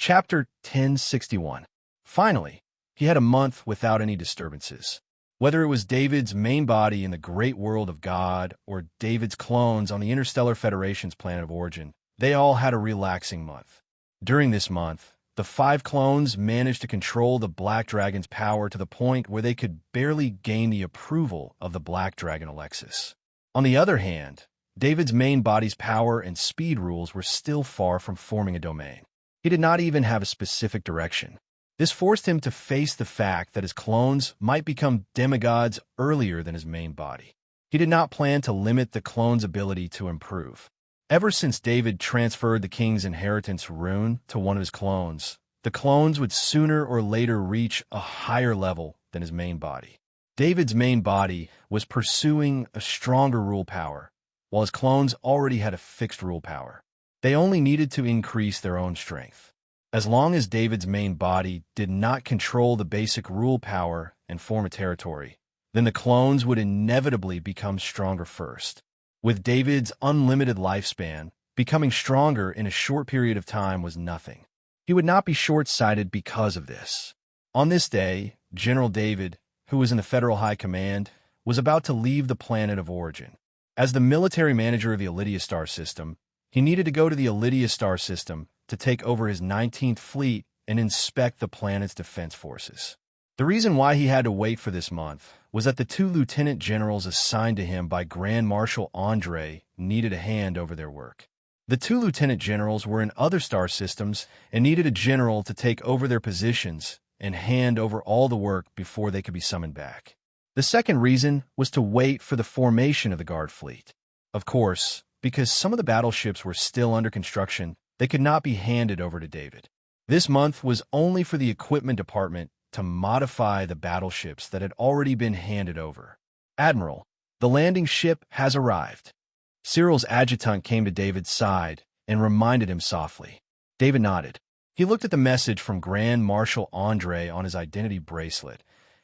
Chapter 1061. Finally, he had a month without any disturbances. Whether it was David's main body in the great world of God or David's clones on the Interstellar Federation's planet of origin, they all had a relaxing month. During this month, the 5 clones managed to control the Black Dragon's power to the point where they could barely gain the approval of the Black Dragon Alexis. On the other hand, David's main body's power and speed rules were still far from forming a domain. He did not even have a specific direction. This forced him to face the fact that his clones might become demigods earlier than his main body. He did not plan to limit the clone's ability to improve. Ever since David transferred the king's inheritance rune to one of his clones, the clones would sooner or later reach a higher level than his main body. David's main body was pursuing a stronger rule power, while his clones already had a fixed rule power. They only needed to increase their own strength. As long as David's main body did not control the basic rule power and form a territory, then the clones would inevitably become stronger first. With David's unlimited lifespan, becoming stronger in a short period of time was nothing. He would not be short-sighted because of this. On this day, General David, who was in the Federal High Command, was about to leave the planet of origin. As the military manager of the Elydia Star System, he needed to go to the Elydia Star System to take over his 19th Fleet and inspect the planet's defense forces. The reason why he had to wait for this month was that the 2 lieutenant generals assigned to him by Grand Marshal Andre needed a hand over their work. The 2 lieutenant generals were in other star systems and needed a general to take over their positions and hand over all the work before they could be summoned back. The second reason was to wait for the formation of the Guard Fleet. Of course, because some of the battleships were still under construction, they could not be handed over to David. This month was only for the equipment department to modify the battleships that had already been handed over. Admiral, the landing ship has arrived. Cyril's adjutant came to David's side and reminded him softly. David nodded. He looked at the message from Grand Marshal Andre on his identity bracelet,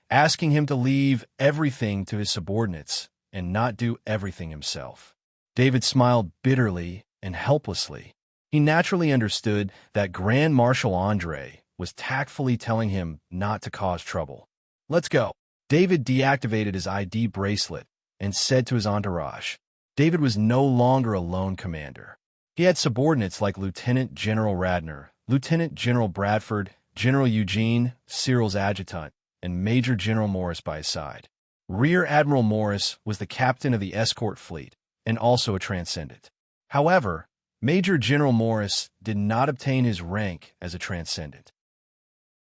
asking him to leave everything to his subordinates and not do everything himself. David smiled bitterly and helplessly. He naturally understood that Grand Marshal Andre was tactfully telling him not to cause trouble. Let's go. David deactivated his ID bracelet and said to his entourage. David was no longer a lone commander. He had subordinates like Lieutenant General Radner, Lieutenant General Bradford, General Eugene, Cyril's adjutant, and Major General Morris by his side. Rear Admiral Morris was the captain of the escort fleet and also a transcendent. However, Major General Morris did not obtain his rank as a transcendent.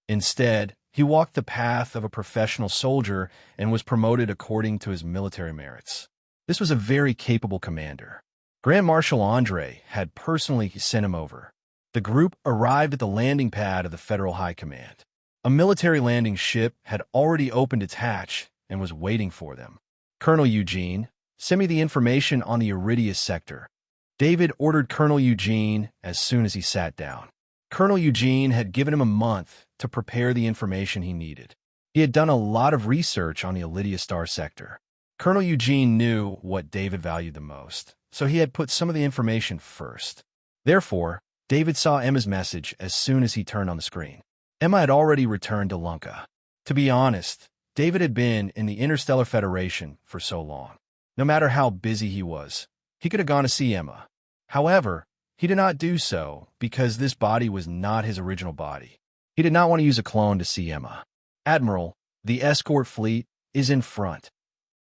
Instead, he walked the path of a professional soldier and was promoted according to his military merits. This was a very capable commander. Grand Marshal Andre had personally sent him over. The group arrived at the landing pad of the Federal High Command. A military landing ship had already opened its hatch and was waiting for them. Colonel Eugene, send me the information on the Iridius sector. David ordered Colonel Eugene as soon as he sat down. Colonel Eugene had given him a month to prepare the information he needed. He had done a lot of research on the Elydia Star sector. Colonel Eugene knew what David valued the most, so he had put some of the information first. Therefore, David saw Emma's message as soon as he turned on the screen. Emma had already returned to Lunka. To be honest, David had been in the Interstellar Federation for so long. No matter how busy he was, he could have gone to see Emma. However, he did not do so because this body was not his original body. He did not want to use a clone to see Emma. Admiral, the escort fleet is in front.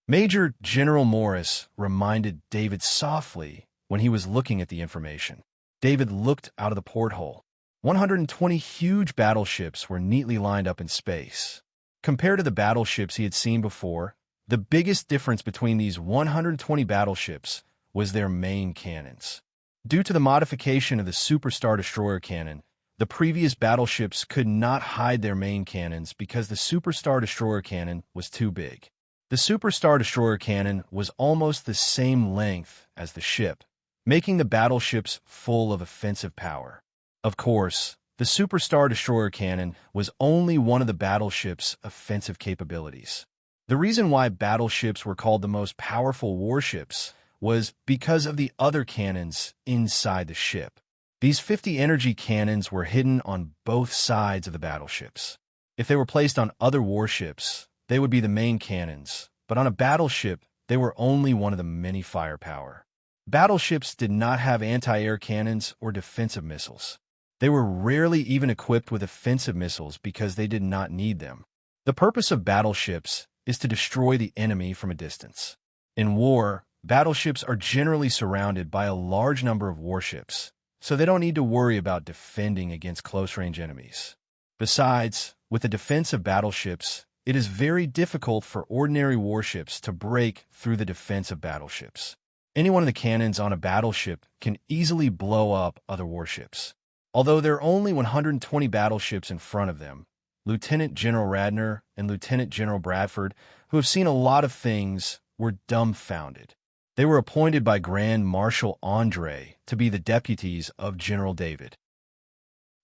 Major General Morris reminded David softly when he was looking at the information. David looked out of the porthole. 120 huge battleships were neatly lined up in space. Compared to the battleships he had seen before, the biggest difference between these 120 battleships was their main cannons. Due to the modification of the Superstar Destroyer cannon, the previous battleships could not hide their main cannons because the Superstar Destroyer cannon was too big. The Superstar Destroyer cannon was almost the same length as the ship, making the battleships full of offensive power. Of course, the Superstar Destroyer cannon was only one of the battleship's offensive capabilities. The reason why battleships were called the most powerful warships was because of the other cannons inside the ship. These 50 energy cannons were hidden on both sides of the battleships. If they were placed on other warships, they would be the main cannons, but on a battleship, they were only one of the many firepower. Battleships did not have anti-air cannons or defensive missiles. They were rarely even equipped with offensive missiles because they did not need them. The purpose of battleships is to destroy the enemy from a distance. In war, battleships are generally surrounded by a large number of warships, so they don't need to worry about defending against close-range enemies. Besides, with the defense of battleships, it is very difficult for ordinary warships to break through the defense of battleships. Any one of the cannons on a battleship can easily blow up other warships. Although there are only 120 battleships in front of them, Lieutenant General Radnor and Lieutenant General Bradford, who have seen a lot of things, were dumbfounded. They were appointed by Grand Marshal Andre to be the deputies of General David.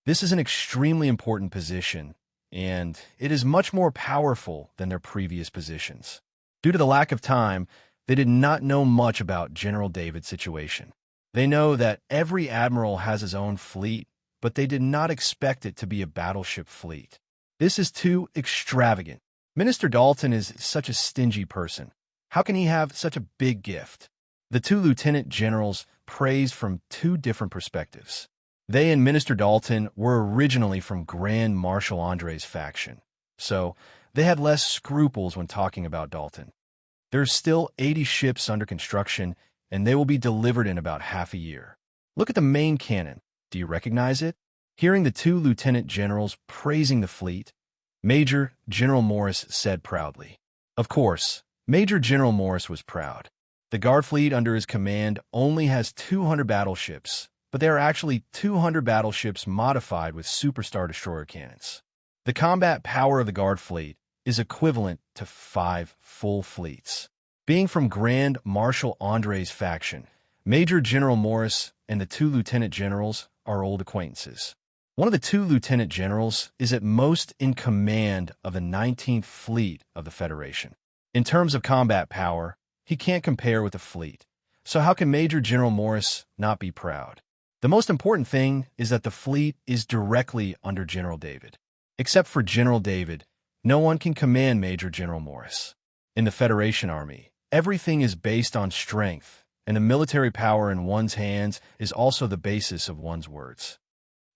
This is an extremely important position, and it is much more powerful than their previous positions. Due to the lack of time, they did not know much about General David's situation. They know that every admiral has his own fleet, but they did not expect it to be a battleship fleet. This is too extravagant. Minister Dalton is such a stingy person. How can he have such a big gift? The two lieutenant generals praised from two different perspectives. They and Minister Dalton were originally from Grand Marshal Andre's faction, so they had less scruples when talking about Dalton. There are still 80 ships under construction, and they will be delivered in about half a year. Look at the main cannon. Do you recognize it? Hearing the two lieutenant generals praising the fleet, Major General Morris said proudly. Of course, Major General Morris was proud. The Guard fleet under his command only has 200 battleships, but there are actually 200 battleships modified with superstar destroyer cannons. The combat power of the Guard fleet is equivalent to 5 full fleets. Being from Grand Marshal Andre's faction, Major General Morris and the two lieutenant generals are old acquaintances. One of the two lieutenant generals is at most in command of the 19th Fleet of the Federation. In terms of combat power, he can't compare with the fleet, so how can Major General Morris not be proud? The most important thing is that the fleet is directly under General David. Except for General David, no one can command Major General Morris. In the Federation Army, everything is based on strength, and the military power in one's hands is also the basis of one's words.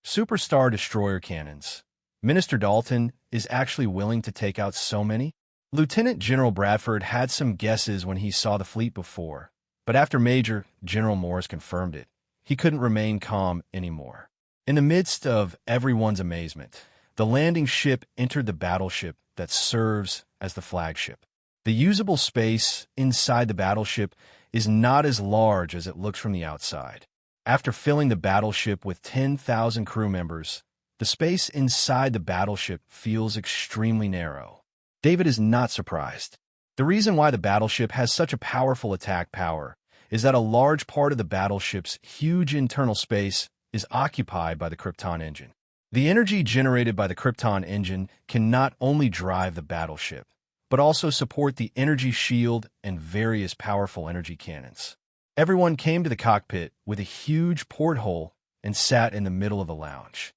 Superstar destroyer cannons. Minister Dalton is actually willing to take out so many? Lieutenant General Bradford had some guesses when he saw the fleet before, but after Major General Morris confirmed it, he couldn't remain calm anymore. In the midst of everyone's amazement, the landing ship entered the battleship that serves as the flagship. The usable space inside the battleship is not as large as it looks from the outside. After filling the battleship with 10,000 crew members, the space inside the battleship feels extremely narrow. David is not surprised. The reason why the battleship has such a powerful attack power is that a large part of the battleship's huge internal space is occupied by the Krypton engine. The energy generated by the Krypton engine can not only drive the battleship, but also support the energy shield and various powerful energy cannons. Everyone came to the cockpit with a huge porthole and sat in the middle of the lounge.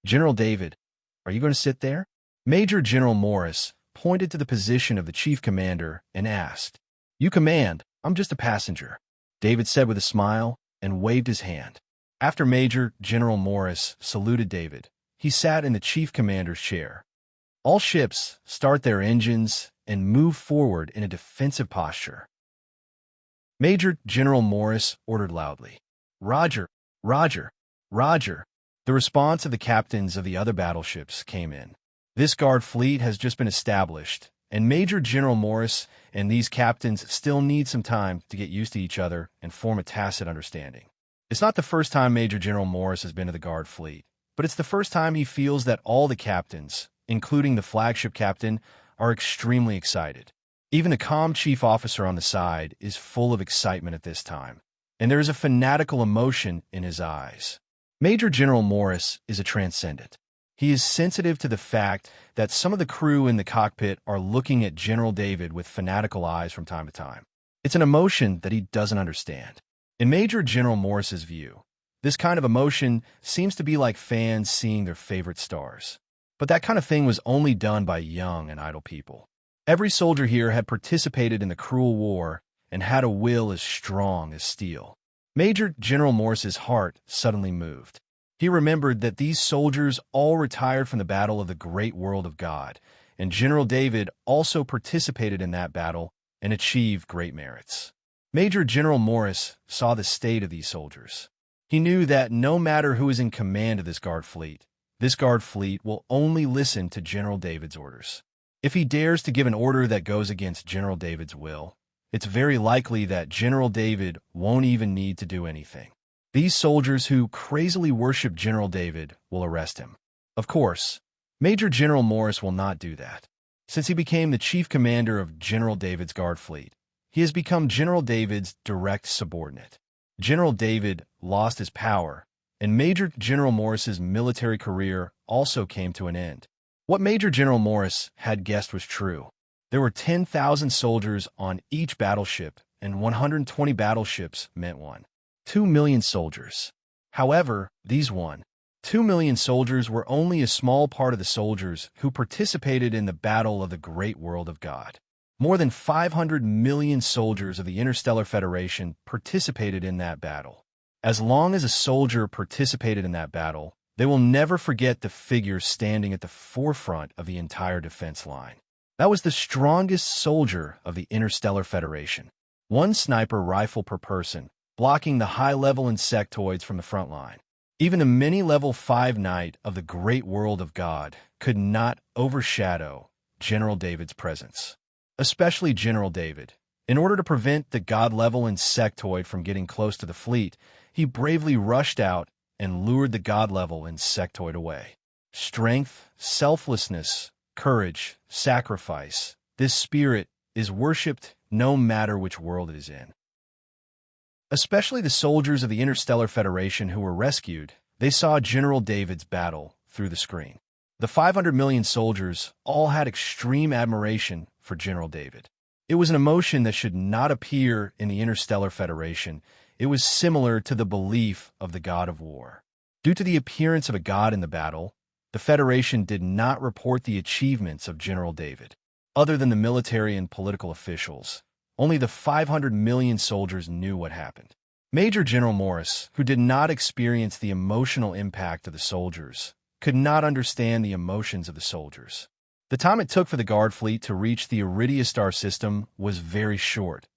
General David, are you going to sit there? Major General Morris pointed to the position of the chief commander and asked, "You command, I'm just a passenger," David said with a smile and waved his hand. After Major General Morris saluted David, he sat in the chief commander's chair. All ships start their engines and move forward in a defensive posture. Major General Morris ordered loudly, "Roger, Roger, Roger." The response of the captains of the other battleships came in. This Guard fleet has just been established, and Major General Morris and these captains still need some time to get used to each other and form a tacit understanding. It's not the first time Major General Morris has been to the Guard fleet, but it's the first time he feels that all the captains, including the flagship captain, are extremely excited. Even the calm chief officer on the side is full of excitement at this time, and there is a fanatical emotion in his eyes. Major General Morris is a transcendent. He is sensitive to the fact that some of the crew in the cockpit are looking at General David with fanatical eyes from time to time. It's an emotion that he doesn't understand. In Major General Morris's view, This kind of emotion seems to be like fans seeing their favorite stars. But that kind of thing was only done by young and idle people. Every soldier here had participated in the cruel war and had a will as strong as steel. Major General Morris's heart suddenly moved. He remembered that these soldiers all retired from the battle of the great world of God, and General David also participated in that battle and achieved great merits. Major General Morris saw the state of these soldiers. He knew that no matter who is in command of this guard fleet will only listen to General David's orders. If he dares to give an order that goes against General David's will, it's very likely that General David won't even need to do anything. These soldiers who crazily worship General David will arrest him. Of course, Major General Morris will not do that. Since he became the chief commander of General David's guard fleet, he has become General David's direct subordinate. General David lost his power, and Major General Morris's military career also came to an end. What Major General Morris had guessed was true. There were 10,000 soldiers on each battleship, and 120 battleships meant 2 million soldiers. However, these 2 million soldiers were only a small part of the soldiers who participated in the battle of the great world of God. More than 500 million soldiers of the Interstellar Federation participated in that battle. As long as a soldier participated in that battle, they will never forget the figure standing at the forefront of the entire defense line. That was the strongest soldier of the Interstellar Federation. One sniper rifle per person, blocking the high-level insectoids from the front line. Even the mini-level 5 knight of the great world of God could not overshadow General David's presence. Especially General David. In order to prevent the god-level insectoid from getting close to the fleet, he bravely rushed out and lured the god-level insectoid away. Strength, selflessness, courage, sacrifice. This spirit is worshipped no matter which world it is in. Especially the soldiers of the Interstellar Federation who were rescued, they saw General David's battle through the screen. The 500 million soldiers all had extreme admiration for General David. It was an emotion that should not appear in the Interstellar Federation. It was similar to the belief of the god of war. Due to the appearance of a god in the battle, the Federation did not report the achievements of General David. Other than the military and political officials, only the 500 million soldiers knew what happened. Major General Morris, who did not experience the emotional impact of the soldiers, could not understand the emotions of the soldiers. The time it took for the guard fleet to reach the Iridia star system was very short,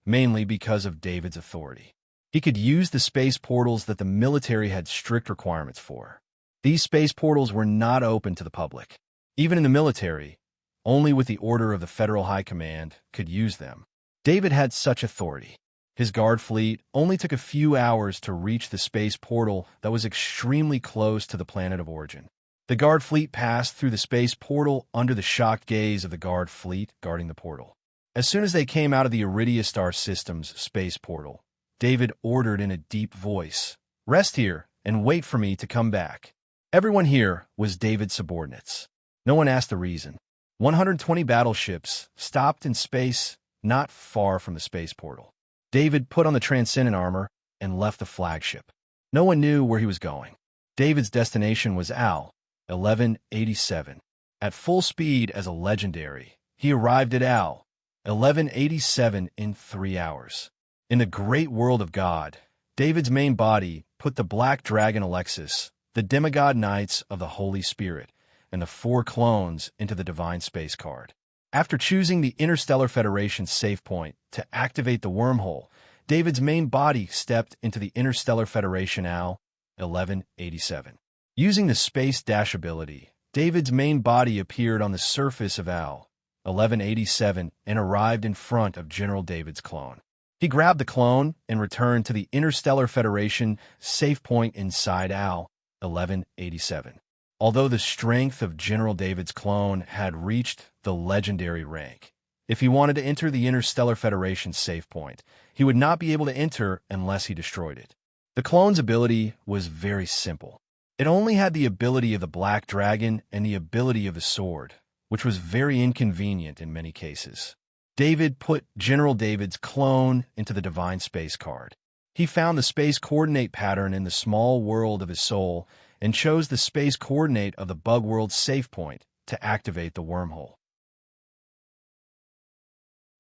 mainly because of David's authority. He could use the space portals that the military had strict requirements for. These space portals were not open to the public. Even in the military, only with the order of the Federal High Command could use them. David had such authority. His guard fleet only took a few hours to reach the space portal that was extremely close to the planet of origin. The guard fleet passed through the space portal under the shocked gaze of the guard fleet guarding the portal. As soon as they came out of the Iridia star system's space portal, David ordered in a deep voice, "Rest here and wait for me to come back." Everyone here was David's subordinates. No one asked the reason. 120 battleships stopped in space not far from the space portal. David put on the transcendent armor and left the flagship. No one knew where he was going. David's destination was Al, 1187. At full speed as a legendary, he arrived at Al, 1187 in 3 hours. In the great world of God, David's main body put the Black Dragon Alexis, the demigod knights of the Holy Spirit, and the 4 clones into the Divine Space Card. After choosing the Interstellar Federation's safe point to activate the wormhole, David's main body stepped into the Interstellar Federation Al, 1187. Using the Space Dash ability, David's main body appeared on the surface of Al, 1187, and arrived in front of General David's clone. He grabbed the clone and returned to the Interstellar Federation safe point inside Al, 1187. Although the strength of General David's clone had reached the legendary rank, if he wanted to enter the Interstellar Federation's safe point, he would not be able to enter unless he destroyed it. The clone's ability was very simple. It only had the ability of the Black Dragon and the ability of the sword, which was very inconvenient in many cases. David put General David's clone into the Divine Space Card. He found the space coordinate pattern in the small world of his soul and chose the space coordinate of the bug world's safe point to activate the wormhole.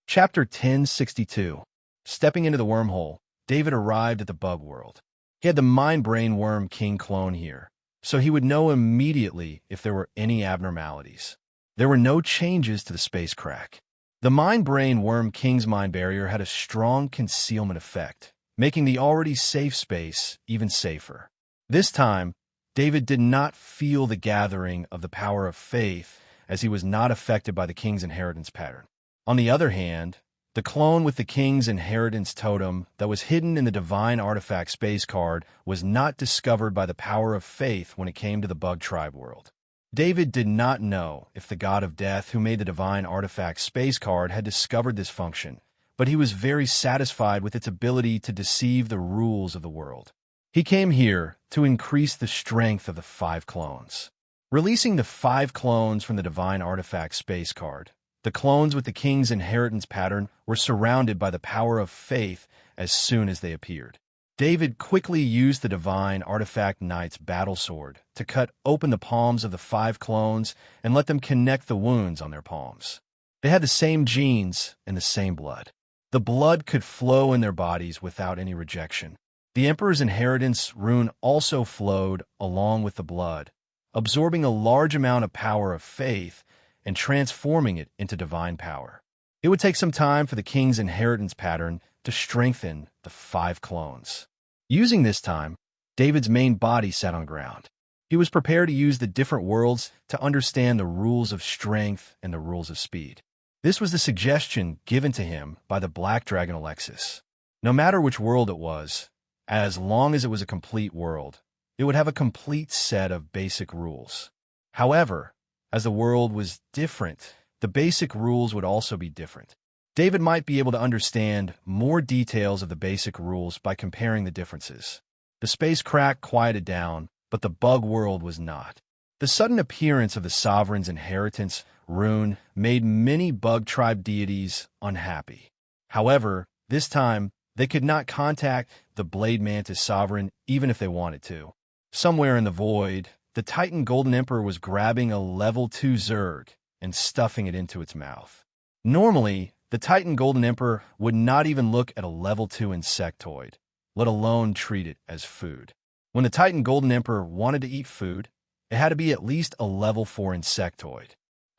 Chapter 1062. Stepping into the wormhole, David arrived at the bug world. He had the mind-brain worm king clone here, so he would know immediately if there were any abnormalities. There were no changes to the space crack. The mind-brain worm king's mind barrier had a strong concealment effect, making the already safe space even safer. This time, David did not feel the gathering of the power of faith, as he was not affected by the king's inheritance pattern. On the other hand, the clone with the king's inheritance totem that was hidden in the divine artifact space card was not discovered by the power of faith when it came to the bug tribe world. David did not know if the god of death who made the divine artifact space card had discovered this function, but he was very satisfied with its ability to deceive the rules of the world. He came here to increase the strength of the 5 clones. Releasing the 5 clones from the divine artifact space card, the clones with the king's inheritance pattern were surrounded by the power of faith as soon as they appeared. David quickly used the divine artifact knight's battle sword to cut open the palms of the 5 clones and let them connect the wounds on their palms. They had the same genes and the same blood. The blood could flow in their bodies without any rejection. The Emperor's inheritance rune also flowed along with the blood, absorbing a large amount of power of faith and transforming it into divine power. It would take some time for the king's inheritance pattern to strengthen the 5 clones. Using this time, David's main body sat on ground. He was prepared to use the different worlds to understand the rules of strength and the rules of speed. This was the suggestion given to him by the Black Dragon Alexis. No matter which world it was, as long as it was a complete world, it would have a complete set of basic rules. However, as the world was different, the basic rules would also be different. David might be able to understand more details of the basic rules by comparing the differences. The space crack quieted down, but the bug world was not. The sudden appearance of the sovereign's inheritance rune made many bug tribe deities unhappy. However, this time, they could not contact the Blade Mantis sovereign even if they wanted to. Somewhere in the void, the Titan Golden Emperor was grabbing a level 2 Zerg and stuffing it into its mouth. Normally, the Titan Golden Emperor would not even look at a level 2 insectoid, let alone treat it as food. When the Titan Golden Emperor wanted to eat food, it had to be at least a level 4 insectoid.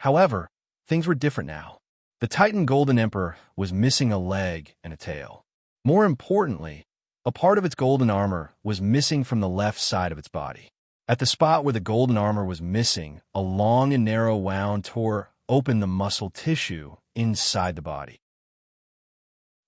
However, things were different now. The Titan Golden Emperor was missing a leg and a tail. More importantly, a part of its golden armor was missing from the left side of its body. At the spot where the golden armor was missing, a long and narrow wound tore open the muscle tissue inside the body.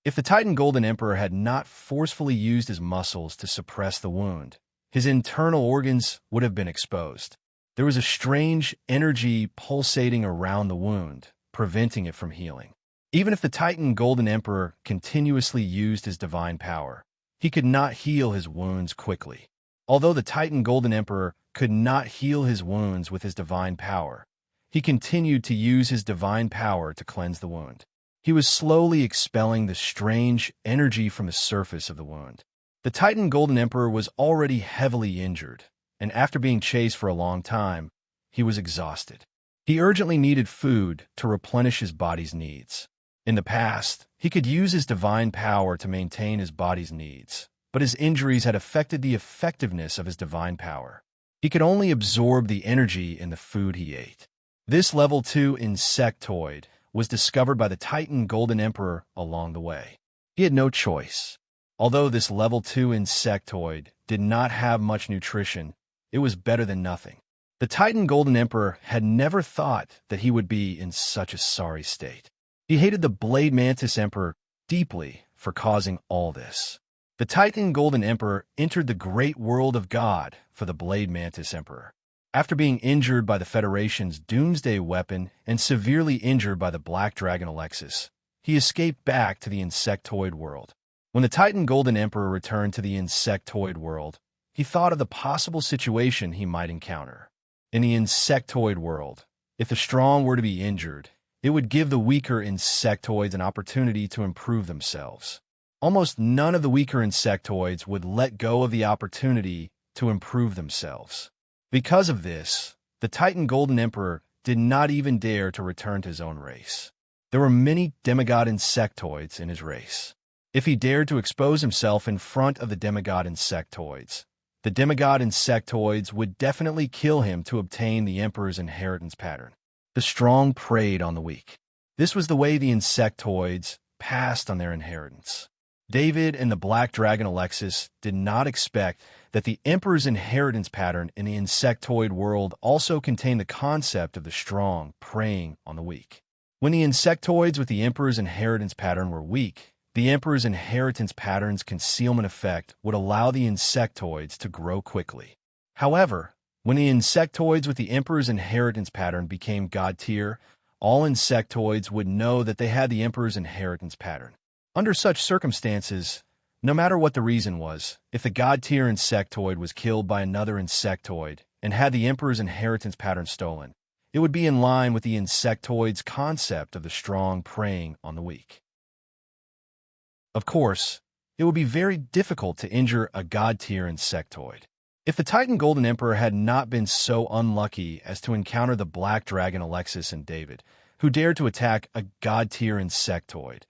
If the Titan Golden Emperor had not forcefully used his muscles to suppress the wound, his internal organs would have been exposed. There was a strange energy pulsating around the wound, preventing it from healing. Even if the Titan Golden Emperor continuously used his divine power, he could not heal his wounds quickly. Although the Titan Golden Emperor could not heal his wounds with his divine power, he continued to use his divine power to cleanse the wound. He was slowly expelling the strange energy from the surface of the wound. The Titan Golden Emperor was already heavily injured, and after being chased for a long time, he was exhausted. He urgently needed food to replenish his body's needs. In the past, he could use his divine power to maintain his body's needs, but his injuries had affected the effectiveness of his divine power. He could only absorb the energy in the food he ate. This level 2 insectoid was discovered by the Titan Golden Emperor along the way. He had no choice. Although this level 2 insectoid did not have much nutrition, it was better than nothing. The Titan Golden Emperor had never thought that he would be in such a sorry state. He hated the Blade Mantis Emperor deeply for causing all this. The Titan Golden Emperor entered the great world of God for the Blade Mantis Emperor. After being injured by the Federation's Doomsday weapon and severely injured by the Black Dragon Alexis, he escaped back to the insectoid world. When the Titan Golden Emperor returned to the insectoid world, he thought of the possible situation he might encounter. In the insectoid world, if the strong were to be injured, it would give the weaker insectoids an opportunity to improve themselves. Almost none of the weaker insectoids would let go of the opportunity to improve themselves. Because of this, the Titan Golden Emperor did not even dare to return to his own race. There were many demigod insectoids in his race. If he dared to expose himself in front of the demigod insectoids, the demigod insectoids would definitely kill him to obtain the Emperor's inheritance pattern. The strong preyed on the weak. This was the way the insectoids passed on their inheritance. David and the Black Dragon Alexis did not expect that the Emperor's inheritance pattern in the insectoid world also contained the concept of the strong preying on the weak. When the insectoids with the Emperor's inheritance pattern were weak, the Emperor's inheritance pattern's concealment effect would allow the insectoids to grow quickly. However, when the insectoids with the Emperor's inheritance pattern became God tier, all insectoids would know that they had the Emperor's inheritance pattern. Under such circumstances, no matter what the reason was, if the God tier insectoid was killed by another insectoid and had the Emperor's inheritance pattern stolen, it would be in line with the insectoid's concept of the strong preying on the weak. Of course, it would be very difficult to injure a God tier insectoid. If the Titan Golden Emperor had not been so unlucky as to encounter the Black Dragon Alexis and David, who dared to attack a God tier insectoid,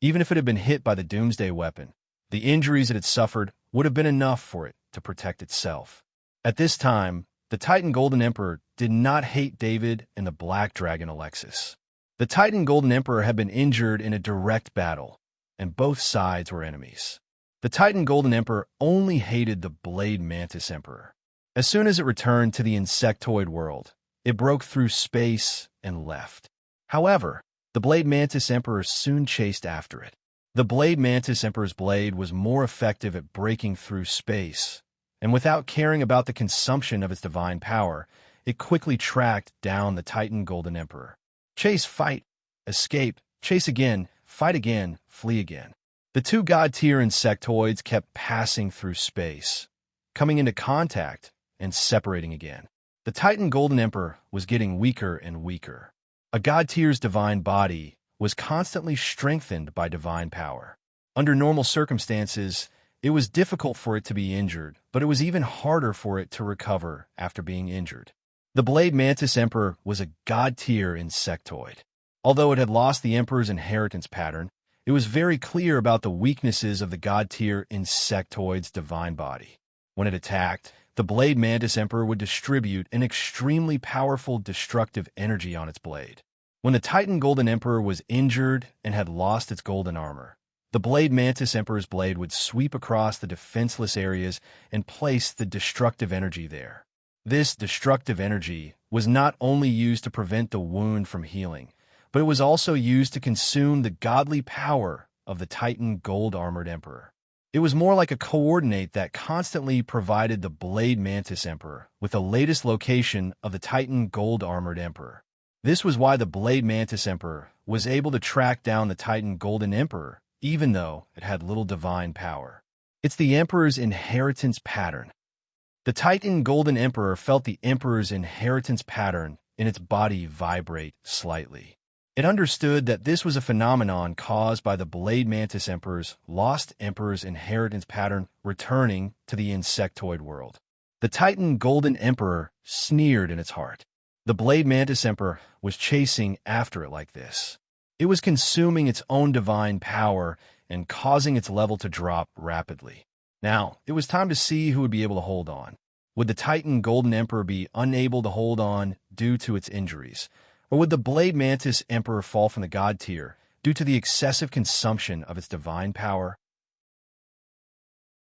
even if it had been hit by the Doomsday weapon, the injuries it had suffered would have been enough for it to protect itself. At this time, the Titan Golden Emperor did not hate David and the Black Dragon Alexis. The Titan Golden Emperor had been injured in a direct battle, and both sides were enemies. The Titan Golden Emperor only hated the Blade Mantis Emperor. As soon as it returned to the insectoid world, it broke through space and left. However, the Blade Mantis Emperor soon chased after it. The Blade Mantis Emperor's blade was more effective at breaking through space, and without caring about the consumption of its divine power, it quickly tracked down the Titan Golden Emperor. Chase, fight, escape, chase again, fight again, flee again. The two God-tier insectoids kept passing through space, coming into contact and separating again. The Titan Golden Emperor was getting weaker and weaker. A God-tier's divine body was constantly strengthened by divine power. Under normal circumstances, it was difficult for it to be injured, but it was even harder for it to recover after being injured. The Blade Mantis Emperor was a God-tier insectoid. Although it had lost the Emperor's inheritance pattern, it was very clear about the weaknesses of the God-tier insectoid's divine body. When it attacked, the Blade Mantis Emperor would distribute an extremely powerful destructive energy on its blade. When the Titan Golden Emperor was injured and had lost its golden armor, the Blade Mantis Emperor's blade would sweep across the defenseless areas and place the destructive energy there. This destructive energy was not only used to prevent the wound from healing, but it was also used to consume the godly power of the Titan Gold-Armored Emperor. It was more like a coordinate that constantly provided the Blade Mantis Emperor with the latest location of the Titan Gold-Armored Emperor. This was why the Blade Mantis Emperor was able to track down the Titan Golden Emperor, even though it had little divine power. It's the Emperor's inheritance pattern. The Titan Golden Emperor felt the Emperor's inheritance pattern in its body vibrate slightly. It understood that this was a phenomenon caused by the Blade Mantis Emperor's lost Emperor's inheritance pattern returning to the insectoid world. The Titan Golden Emperor sneered in its heart. The Blade Mantis Emperor was chasing after it like this. It was consuming its own divine power and causing its level to drop rapidly. Now, it was time to see who would be able to hold on. Would the Titan Golden Emperor be unable to hold on due to its injuries? Or would the Blade Mantis Emperor fall from the God tier due to the excessive consumption of its divine power?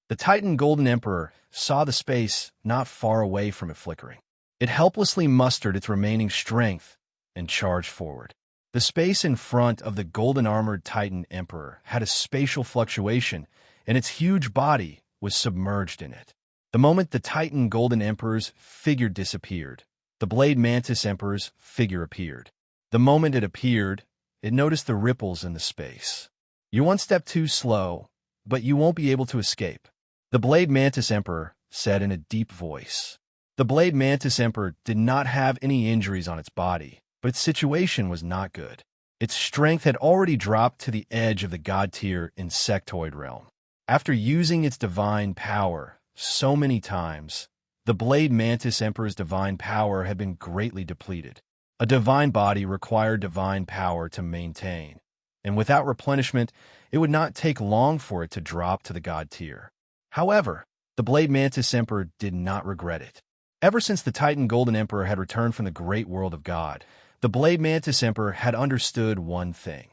The Titan Golden Emperor saw the space not far away from it flickering. It helplessly mustered its remaining strength and charged forward. The space in front of the golden-armored Titan Emperor had a spatial fluctuation, and its huge body was submerged in it. The moment the Titan Golden Emperor's figure disappeared, the Blade Mantis Emperor's figure appeared. The moment it appeared, it noticed the ripples in the space. You're one step too slow, but you won't be able to escape, the Blade Mantis Emperor said in a deep voice. The Blade Mantis Emperor did not have any injuries on its body, but its situation was not good. Its strength had already dropped to the edge of the god-tier insectoid realm. After using its divine power so many times, the Blade Mantis Emperor's divine power had been greatly depleted. A divine body required divine power to maintain, and without replenishment, it would not take long for it to drop to the god tier. However, the Blade Mantis Emperor did not regret it. Ever since the Titan Golden Emperor had returned from the great world of God, the Blade Mantis Emperor had understood one thing: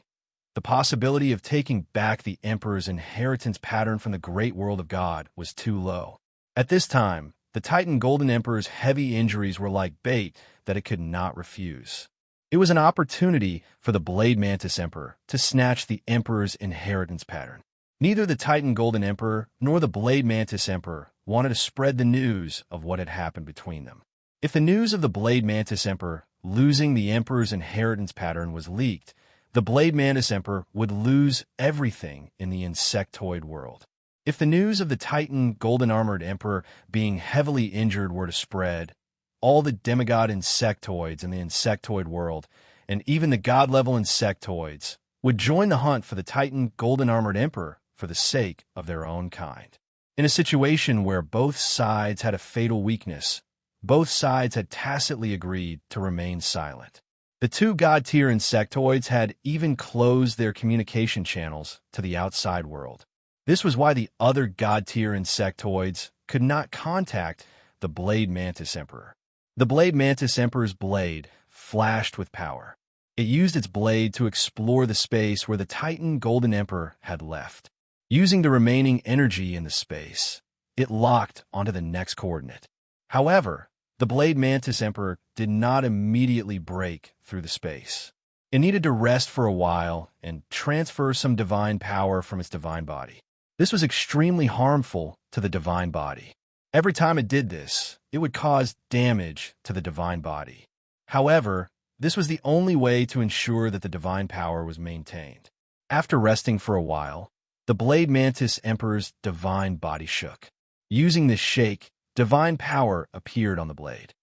the possibility of taking back the Emperor's inheritance pattern from the great world of God was too low. At this time, the Titan Golden Emperor's heavy injuries were like bait that it could not refuse. It was an opportunity for the Blade Mantis Emperor to snatch the Emperor's inheritance pattern. Neither the Titan Golden Emperor nor the Blade Mantis Emperor wanted to spread the news of what had happened between them. If the news of the Blade Mantis Emperor losing the Emperor's inheritance pattern was leaked, the Blade Mantis Emperor would lose everything in the insectoid world. If the news of the Titan Golden Armored Emperor being heavily injured were to spread, all the demigod insectoids in the insectoid world, and even the god-level insectoids, would join the hunt for the Titan Golden Armored Emperor for the sake of their own kind. In a situation where both sides had a fatal weakness, both sides had tacitly agreed to remain silent. The two god-tier insectoids had even closed their communication channels to the outside world. This was why the other god-tier insectoids could not contact the Blade Mantis Emperor. The Blade Mantis Emperor's blade flashed with power. It used its blade to explore the space where the Titan Golden Emperor had left. Using the remaining energy in the space, it locked onto the next coordinate. However, the Blade Mantis Emperor did not immediately break through the space. It needed to rest for a while and transfer some divine power from its divine body. This was extremely harmful to the divine body. Every time it did this, it would cause damage to the divine body. However, this was the only way to ensure that the divine power was maintained. After resting for a while, the Blade Mantis Emperor's divine body shook. Using this shake, divine power appeared on the blade.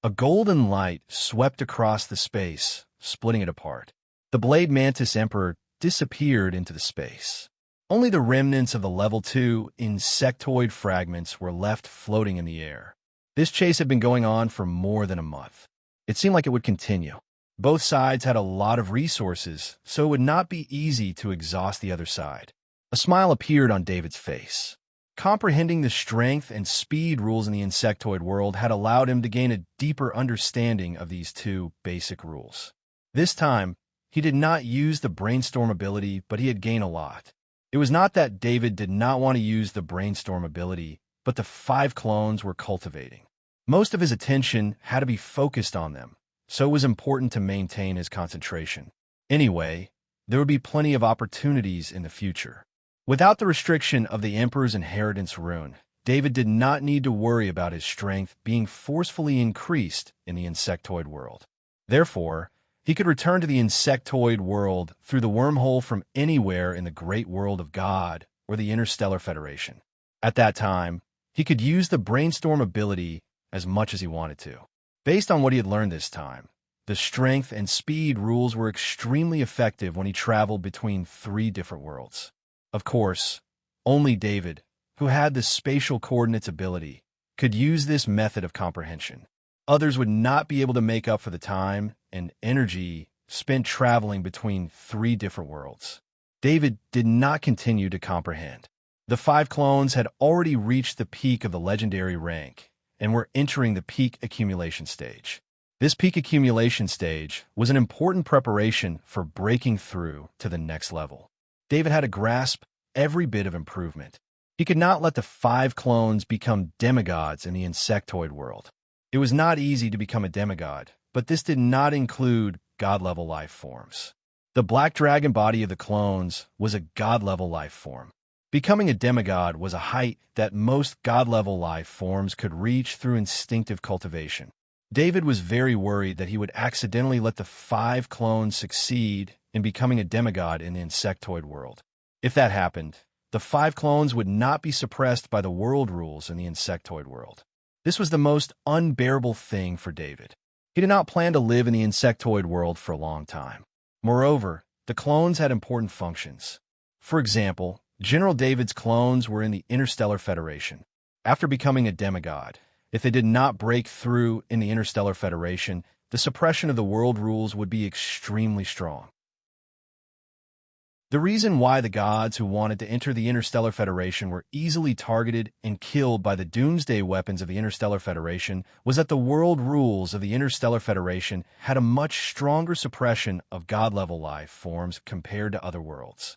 A golden light swept across the space, splitting it apart. The Blade Mantis Emperor disappeared into the space. Only the remnants of the level 2 insectoid fragments were left floating in the air. This chase had been going on for more than a month. It seemed like it would continue. Both sides had a lot of resources, so it would not be easy to exhaust the other side. A smile appeared on David's face. Comprehending the strength and speed rules in the insectoid world had allowed him to gain a deeper understanding of these two basic rules. This time, he did not use the brainstorm ability, but he had gained a lot. It was not that David did not want to use the brainstorm ability, but the 5 clones were cultivating. Most of his attention had to be focused on them, so it was important to maintain his concentration. Anyway, there would be plenty of opportunities in the future. Without the restriction of the Emperor's inheritance rune, David did not need to worry about his strength being forcefully increased in the insectoid world. Therefore, he could return to the insectoid world through the wormhole from anywhere in the great world of God or the Interstellar Federation. At that time, he could use the brainstorm ability as much as he wanted to. Based on what he had learned this time, the strength and speed rules were extremely effective when he traveled between 3 different worlds. Of course, only David, who had the spatial coordinates ability, could use this method of comprehension. Others would not be able to make up for the time and energy spent traveling between 3 different worlds. David did not continue to comprehend. The 5 clones had already reached the peak of the legendary rank and were entering the peak accumulation stage. This peak accumulation stage was an important preparation for breaking through to the next level. David had to grasp every bit of improvement. He could not let the 5 clones become demigods in the insectoid world. It was not easy to become a demigod, but this did not include god-level life forms. The black dragon body of the clones was a god-level life form. Becoming a demigod was a height that most god-level life forms could reach through instinctive cultivation. David was very worried that he would accidentally let the 5 clones succeed in becoming a demigod in the insectoid world. If that happened, the 5 clones would not be suppressed by the world rules in the insectoid world. This was the most unbearable thing for David. He did not plan to live in the insectoid world for a long time. Moreover, the clones had important functions. For example, General David's clones were in the Interstellar Federation. After becoming a demigod, if they did not break through in the Interstellar Federation, the suppression of the world rules would be extremely strong. The reason why the gods who wanted to enter the Interstellar Federation were easily targeted and killed by the doomsday weapons of the Interstellar Federation was that the world rules of the Interstellar Federation had a much stronger suppression of god-level life forms compared to other worlds.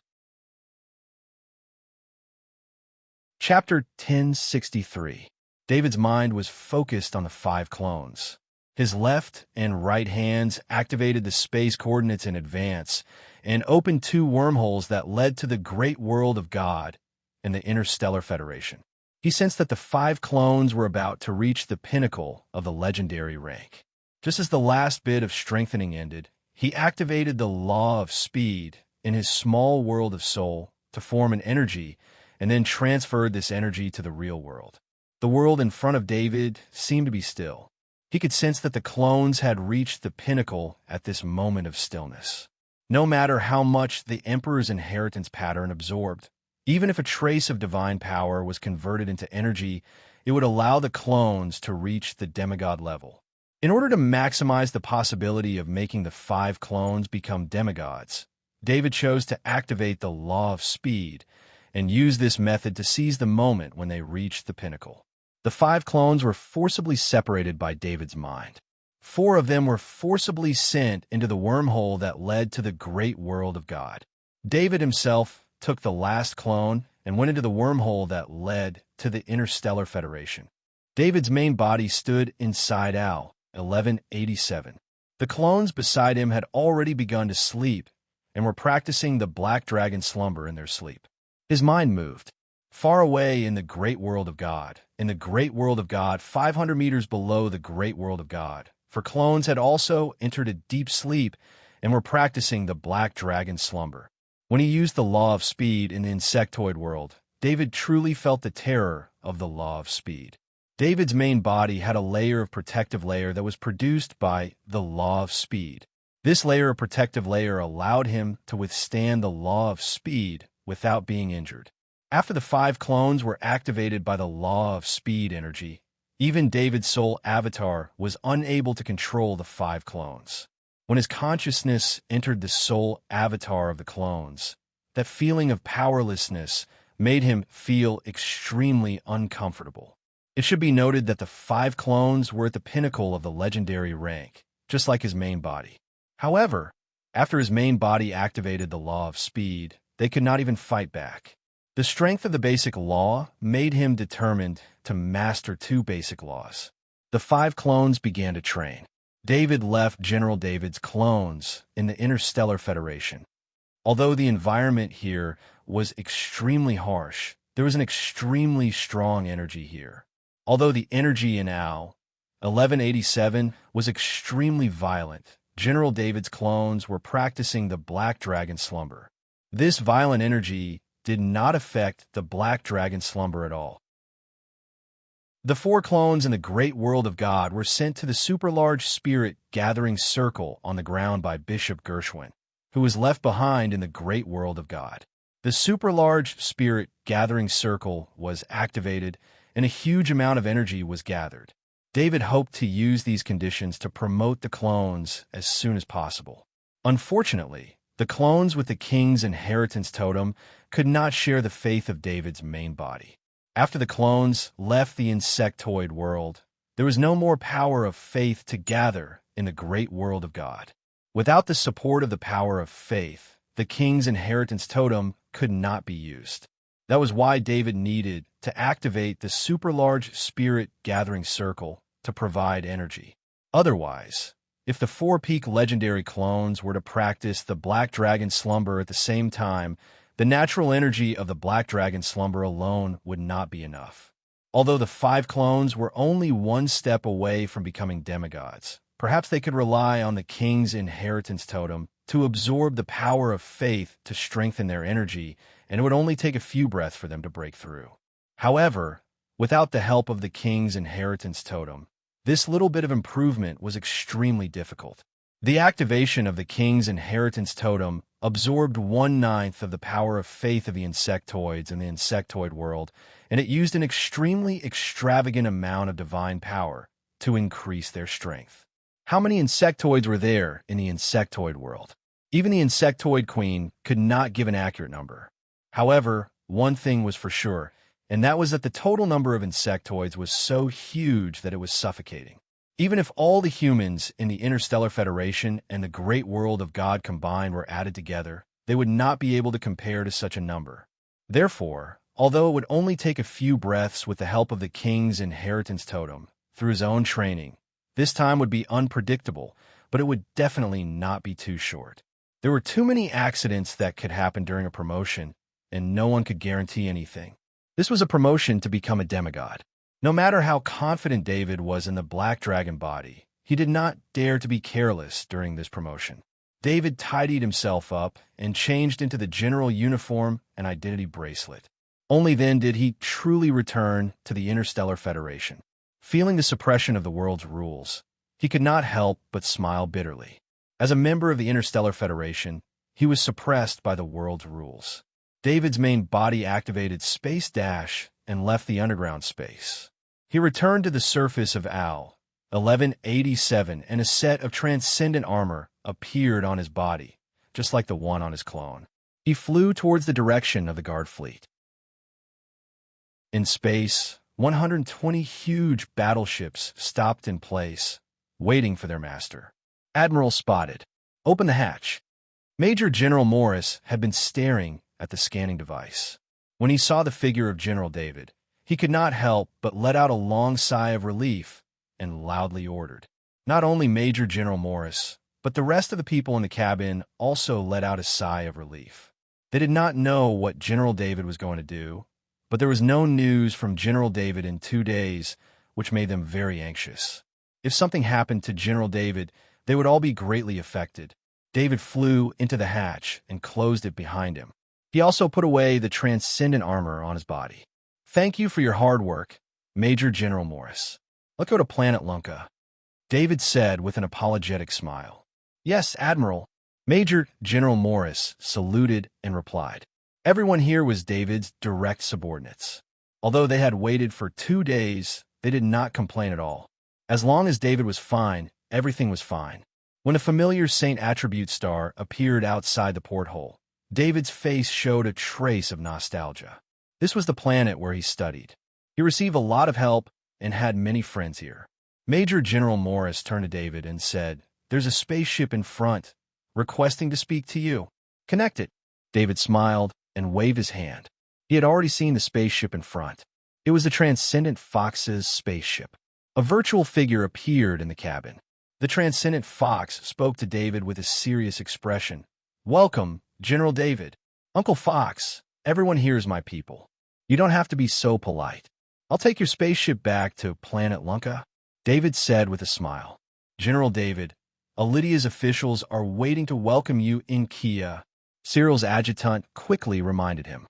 Chapter 1063. David's mind was focused on the 5 clones. His left and right hands activated the space coordinates in advance and opened 2 wormholes that led to the great world of God and the Interstellar Federation. He sensed that the 5 clones were about to reach the pinnacle of the legendary rank. Just as the last bit of strengthening ended, he activated the law of speed in his small world of soul to form an energy and then transferred this energy to the real world. The world in front of David seemed to be still. He could sense that the clones had reached the pinnacle at this moment of stillness. No matter how much the Emperor's inheritance pattern absorbed, even if a trace of divine power was converted into energy, it would allow the clones to reach the demigod level. In order to maximize the possibility of making the 5 clones become demigods, David chose to activate the law of speed and use this method to seize the moment when they reached the pinnacle. The 5 clones were forcibly separated by David's mind. 4 of them were forcibly sent into the wormhole that led to the great world of God. David himself took the last clone and went into the wormhole that led to the Interstellar Federation. David's main body stood inside Al, 1187. The clones beside him had already begun to sleep and were practicing the black dragon slumber in their sleep. His mind moved. Far away in the great world of God, 500 meters below the great world of God, for clones had also entered a deep sleep and were practicing the black dragon slumber. When he used the law of speed in the insectoid world, David truly felt the terror of the law of speed. David's main body had a layer of protective layer that was produced by the law of speed. This layer of protective layer allowed him to withstand the law of speed without being injured. After the 5 clones were activated by the law of speed energy, even David's soul avatar was unable to control the 5 clones. When his consciousness entered the soul avatar of the clones, that feeling of powerlessness made him feel extremely uncomfortable. It should be noted that the 5 clones were at the pinnacle of the legendary rank, just like his main body. However, after his main body activated the law of speed, they could not even fight back. The strength of the basic law made him determined to master 2 basic laws. The 5 clones began to train. David left General David's clones in the Interstellar Federation. Although the environment here was extremely harsh, there was an extremely strong energy here. Although the energy in Al, 1187, was extremely violent, General David's clones were practicing the black dragon slumber. This violent energy did not affect the black dragon slumber at all. The 4 clones in the great world of God were sent to the super-large spirit gathering circle on the ground by Bishop Gershwin, who was left behind in the great world of God. The super-large spirit gathering circle was activated, and a huge amount of energy was gathered. David hoped to use these conditions to promote the clones as soon as possible. Unfortunately, the clones with the king's inheritance totem could not share the faith of David's main body. After the clones left the insectoid world, there was no more power of faith to gather in the great world of God. Without the support of the power of faith, the king's inheritance totem could not be used. That was why David needed to activate the super-large spirit gathering circle to provide energy. Otherwise, if the 4 peak legendary clones were to practice the black dragon slumber at the same time, the natural energy of the black dragon slumber alone would not be enough. Although the 5 clones were only 1 step away from becoming demigods, perhaps they could rely on the king's inheritance totem to absorb the power of faith to strengthen their energy, and it would only take a few breaths for them to break through. However, without the help of the king's inheritance totem, This little bit of improvement was extremely difficult. The activation of the king's inheritance totem absorbed 1/9 of the power of faith of the insectoids in the insectoid world, and it used an extremely extravagant amount of divine power to increase their strength. How many insectoids were there in the insectoid world? Even the insectoid queen could not give an accurate number. However, one thing was for sure, and that was that the total number of insectoids was so huge that it was suffocating. Even if all the humans in the Interstellar Federation and the great world of God combined were added together, they would not be able to compare to such a number. Therefore, although it would only take a few breaths with the help of the king's inheritance totem, through his own training, this time would be unpredictable, but it would definitely not be too short. There were too many accidents that could happen during a promotion, and no one could guarantee anything. This was a promotion to become a demigod. No matter how confident David was in the black dragon body, he did not dare to be careless during this promotion. David tidied himself up and changed into the general uniform and identity bracelet. Only then did he truly return to the Interstellar Federation. Feeling the suppression of the world's rules, he could not help but smile bitterly. As a member of the Interstellar Federation, he was suppressed by the world's rules. David's main body activated Space Dash and left the underground space. He returned to the surface of Al 1187, and a set of transcendent armor appeared on his body, just like the one on his clone. He flew towards the direction of the guard fleet. In space, 120 huge battleships stopped in place, waiting for their master. Admiral spotted. Open the hatch. Major General Morris had been staring at the scanning device. When he saw the figure of General David, he could not help but let out a long sigh of relief and loudly ordered. Not only Major General Morris, but the rest of the people in the cabin also let out a sigh of relief. They did not know what General David was going to do, but there was no news from General David in 2 days, which made them very anxious. If something happened to General David, they would all be greatly affected. David flew into the hatch and closed it behind him. He also put away the transcendent armor on his body. Thank you for your hard work, Major General Morris. Let's go to Planet Lunka, David said with an apologetic smile. Yes, Admiral. Major General Morris saluted and replied. Everyone here was David's direct subordinates. Although they had waited for 2 days, they did not complain at all. As long as David was fine, everything was fine. When a familiar Saint Attribute star appeared outside the porthole, David's face showed a trace of nostalgia. This was the planet where he studied. He received a lot of help and had many friends here. Major General Morris turned to David and said, There's a spaceship in front, requesting to speak to you. Connect it. David smiled and waved his hand. He had already seen the spaceship in front. It was the Transcendent Fox's spaceship. A virtual figure appeared in the cabin. The Transcendent Fox spoke to David with a serious expression. Welcome, General David. Uncle Fox, everyone here is my people. You don't have to be so polite. I'll take your spaceship back to Planet Lunka, David said with a smile. General David, Lydia's officials are waiting to welcome you in Kia. Cyril's adjutant quickly reminded him.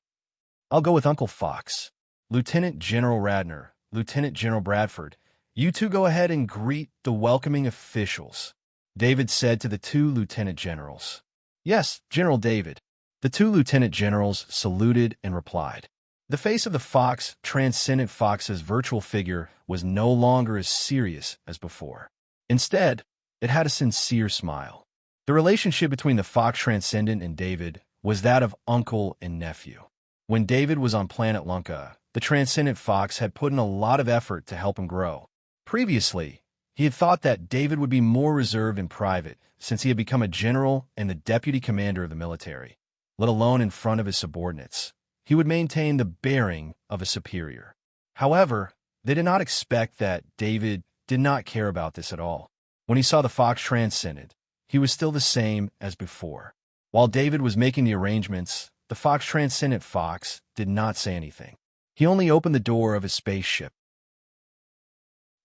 I'll go with Uncle Fox. Lieutenant General Radner, Lieutenant General Bradford, you two go ahead and greet the welcoming officials, David said to the 2 lieutenant generals. Yes, General David. The 2 lieutenant generals saluted and replied. The face of the Fox, Transcendent Fox's virtual figure, was no longer as serious as before. Instead, it had a sincere smile. The relationship between the Fox Transcendent and David was that of uncle and nephew. When David was on Planet Lunka, the Transcendent Fox had put in a lot of effort to help him grow. Previously, he had thought that David would be more reserved and private since he had become a general and the deputy commander of the military. Let alone in front of his subordinates, he would maintain the bearing of a superior. However, they did not expect that David did not care about this at all. When he saw the Fox Transcendent, he was still the same as before. While David was making the arrangements, the Fox Transcendent Fox did not say anything. He only opened the door of his spaceship.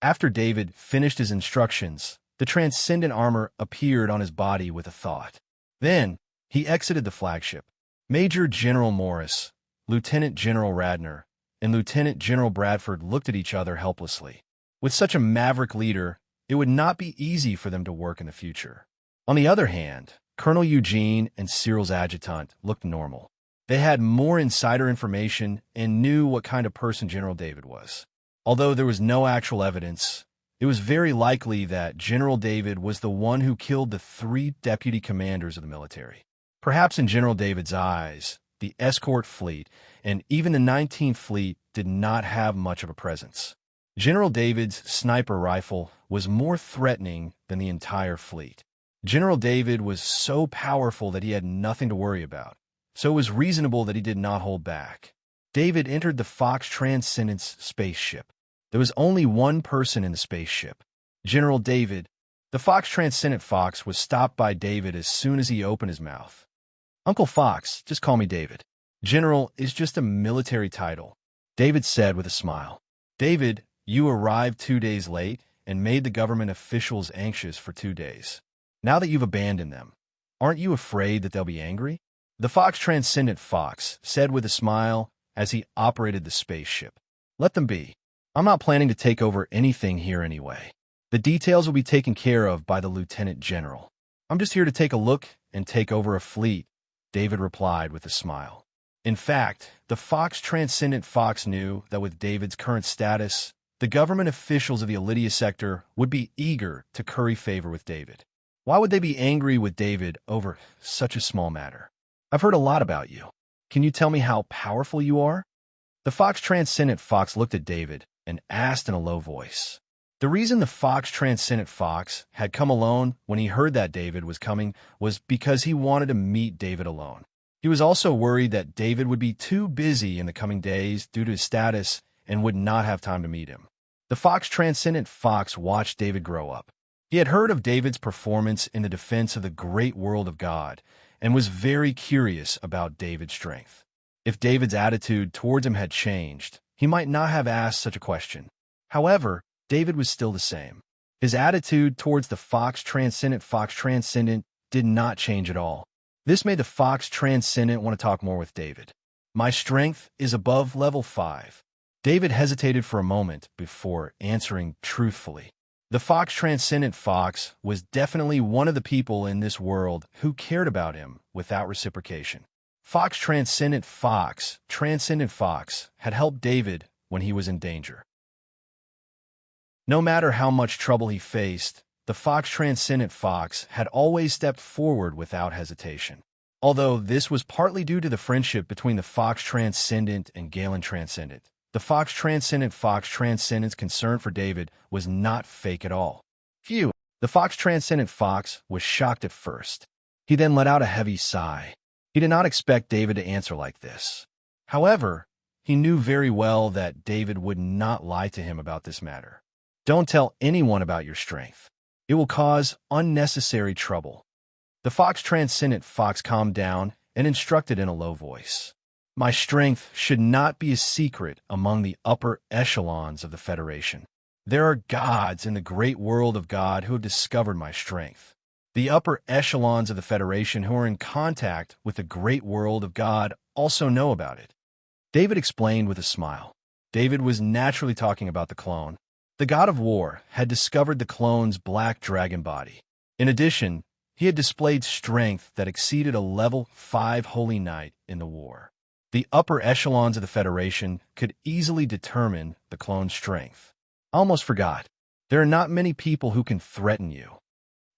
After David finished his instructions, the transcendent armor appeared on his body with a thought. Then, he exited the flagship. Major General Morris, Lieutenant General Radner, and Lieutenant General Bradford looked at each other helplessly. With such a maverick leader, it would not be easy for them to work in the future. On the other hand, Colonel Eugene and Cyril's adjutant looked normal. They had more insider information and knew what kind of person General David was. Although there was no actual evidence, it was very likely that General David was the one who killed the 3 deputy commanders of the military. Perhaps in General David's eyes, the escort fleet and even the 19th Fleet did not have much of a presence. General David's sniper rifle was more threatening than the entire fleet. General David was so powerful that he had nothing to worry about, so it was reasonable that he did not hold back. David entered the Fox Transcendence spaceship. There was only one person in the spaceship, General David. The Fox Transcendent Fox was stopped by David as soon as he opened his mouth. "Uncle Fox, just call me David. General is just a military title," David said with a smile. "David, you arrived 2 days late and made the government officials anxious for 2 days. Now that you've abandoned them, aren't you afraid that they'll be angry?" The Fox Transcendent Fox said with a smile as he operated the spaceship. "Let them be. I'm not planning to take over anything here anyway. The details will be taken care of by the Lieutenant General. I'm just here to take a look and take over a fleet," David replied with a smile. In fact, the Fox Transcendent Fox knew that with David's current status, the government officials of the Elydia sector would be eager to curry favor with David. Why would they be angry with David over such a small matter? "I've heard a lot about you. Can you tell me how powerful you are?" The Fox Transcendent Fox looked at David and asked in a low voice. The reason the Fox Transcendent Fox had come alone when he heard that David was coming was because he wanted to meet David alone. He was also worried that David would be too busy in the coming days due to his status and would not have time to meet him. The Fox Transcendent Fox watched David grow up. He had heard of David's performance in the defense of the great world of God and was very curious about David's strength. If David's attitude towards him had changed, he might not have asked such a question. However, David was still the same. His attitude towards the Fox Transcendent did not change at all. This made the Fox Transcendent want to talk more with David. "My strength is above level 5. David hesitated for a moment before answering truthfully. The Fox Transcendent Fox was definitely one of the people in this world who cared about him without reciprocation. Fox Transcendent Fox had helped David when he was in danger. No matter how much trouble he faced, the Fox Transcendent Fox had always stepped forward without hesitation. Although this was partly due to the friendship between the Fox Transcendent and Galen Transcendent, the Fox Transcendent's concern for David was not fake at all. Phew! The Fox Transcendent Fox was shocked at first. He then let out a heavy sigh. He did not expect David to answer like this. However, he knew very well that David would not lie to him about this matter. "Don't tell anyone about your strength. It will cause unnecessary trouble." The Fox Transcendent Fox calmed down and instructed in a low voice. "My strength should not be a secret among the upper echelons of the Federation. There are gods in the great world of God who have discovered my strength. The upper echelons of the Federation who are in contact with the great world of God also know about it," David explained with a smile. David was naturally talking about the clone. The god of war had discovered the clone's black dragon body. In addition, he had displayed strength that exceeded a level 5 holy knight in the war. The upper echelons of the Federation could easily determine the clone's strength. "I almost forgot. There are not many people who can threaten you,"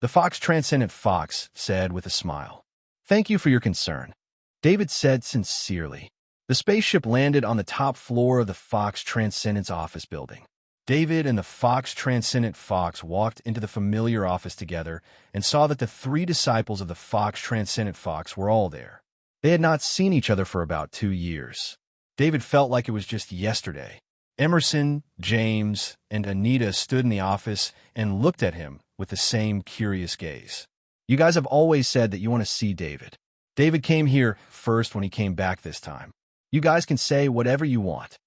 the Fox Transcendent Fox said with a smile. "Thank you for your concern," David said sincerely. The spaceship landed on the top floor of the Fox Transcendent's office building. David and the Fox Transcendent Fox walked into the familiar office together and saw that the 3 disciples of the Fox Transcendent Fox were all there. They had not seen each other for about 2 years. David felt like it was just yesterday. Emerson, James, and Anita stood in the office and looked at him with the same curious gaze. "You guys have always said that you want to see David. David came here first when he came back this time. You guys can say whatever you want,"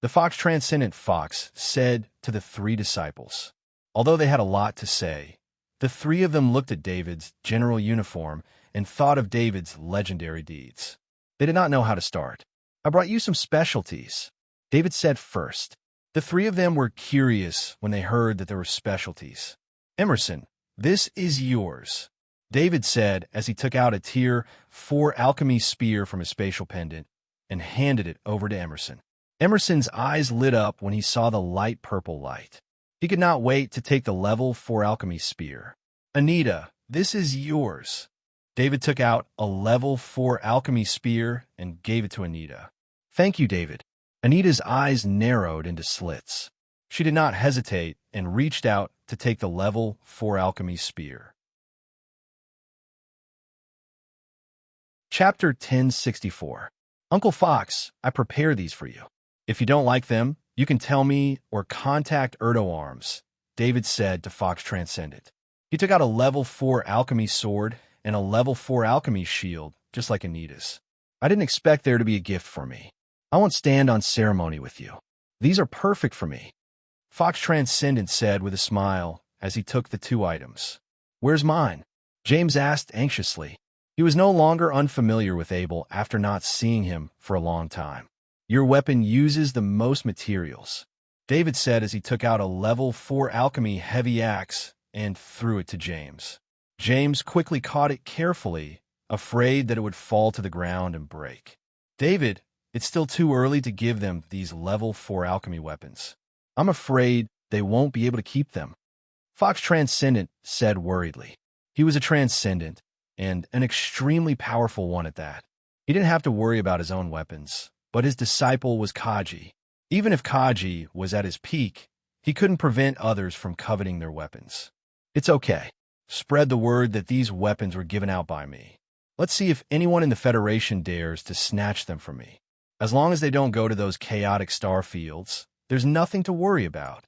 the Fox Transcendent Fox said to the 3 disciples. Although they had a lot to say, the 3 of them looked at David's general uniform and thought of David's legendary deeds. They did not know how to start. "I brought you some specialties," David said first. The three of them were curious when they heard that there were specialties. Emerson, this is yours, David said as he took out a Tier 4 alchemy spear from his spatial pendant and handed it over to Emerson. Emerson's eyes lit up when he saw the light purple light. He could not wait to take the level 4 alchemy spear. Anita, this is yours. David took out a level 4 alchemy spear and gave it to Anita. Thank you, David. Anita's eyes narrowed into slits. She did not hesitate and reached out to take the level 4 alchemy spear. Chapter 1064. Uncle Fox, I prepare these for you. If you don't like them, you can tell me or contact Erdo Arms, David said to Fox Transcendent. He took out a level 4 alchemy sword and a level 4 alchemy shield, just like Anita's. I didn't expect there to be a gift for me. I won't stand on ceremony with you. These are perfect for me, Fox Transcendent said with a smile as he took the 2 items. Where's mine? James asked anxiously. He was no longer unfamiliar with Abel after not seeing him for a long time. Your weapon uses the most materials, David said as he took out a level 4 alchemy heavy axe and threw it to James. James quickly caught it carefully, afraid that it would fall to the ground and break. David, it's still too early to give them these level 4 alchemy weapons. I'm afraid they won't be able to keep them, Fox Transcendent said worriedly. He was a transcendent, and an extremely powerful one at that. He didn't have to worry about his own weapons, but his disciple was Kaji. Even if Kaji was at his peak, he couldn't prevent others from coveting their weapons. It's okay. Spread the word that these weapons were given out by me. Let's see if anyone in the Federation dares to snatch them from me. As long as they don't go to those chaotic star fields, there's nothing to worry about,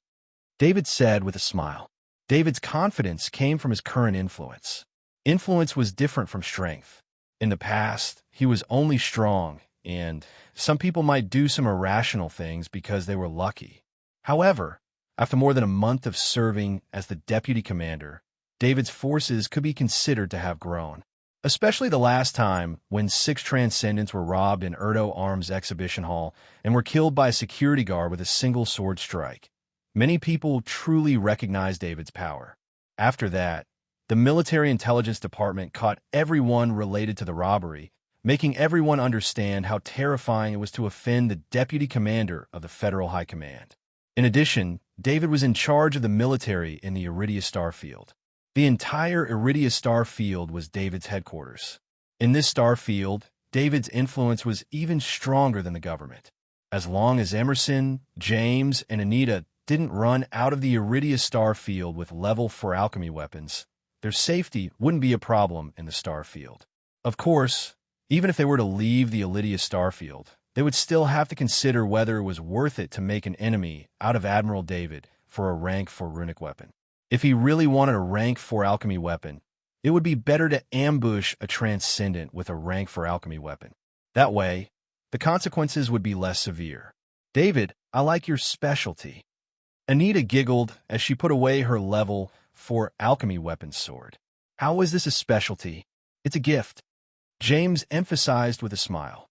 David said with a smile. David's confidence came from his current influence. Influence was different from strength. In the past, he was only strong, and some people might do some irrational things because they were lucky. However, after more than a month of serving as the deputy commander, David's forces could be considered to have grown. Especially the last time when 6 Transcendents were robbed in Erdo Arms Exhibition Hall and were killed by a security guard with a single sword strike. Many people truly recognized David's power. After that, the Military Intelligence Department caught everyone related to the robbery, making everyone understand how terrifying it was to offend the deputy commander of the Federal High Command. In addition, David was in charge of the military in the Iridia Starfield. The entire Iridia Starfield was David's headquarters. In this starfield, David's influence was even stronger than the government. As long as Emerson, James, and Anita didn't run out of the Iridia Starfield with level 4 alchemy weapons, their safety wouldn't be a problem in the starfield. Of course, even if they were to leave the Iridia Starfield, they would still have to consider whether it was worth it to make an enemy out of Admiral David for a rank 4 runic weapon. If he really wanted a rank 4 alchemy weapon, it would be better to ambush a transcendent with a rank 4 alchemy weapon. That way, the consequences would be less severe. David, I like your specialty. Anita giggled as she put away her level 4 alchemy weapon sword. How is this a specialty? It's a gift, James emphasized with a smile.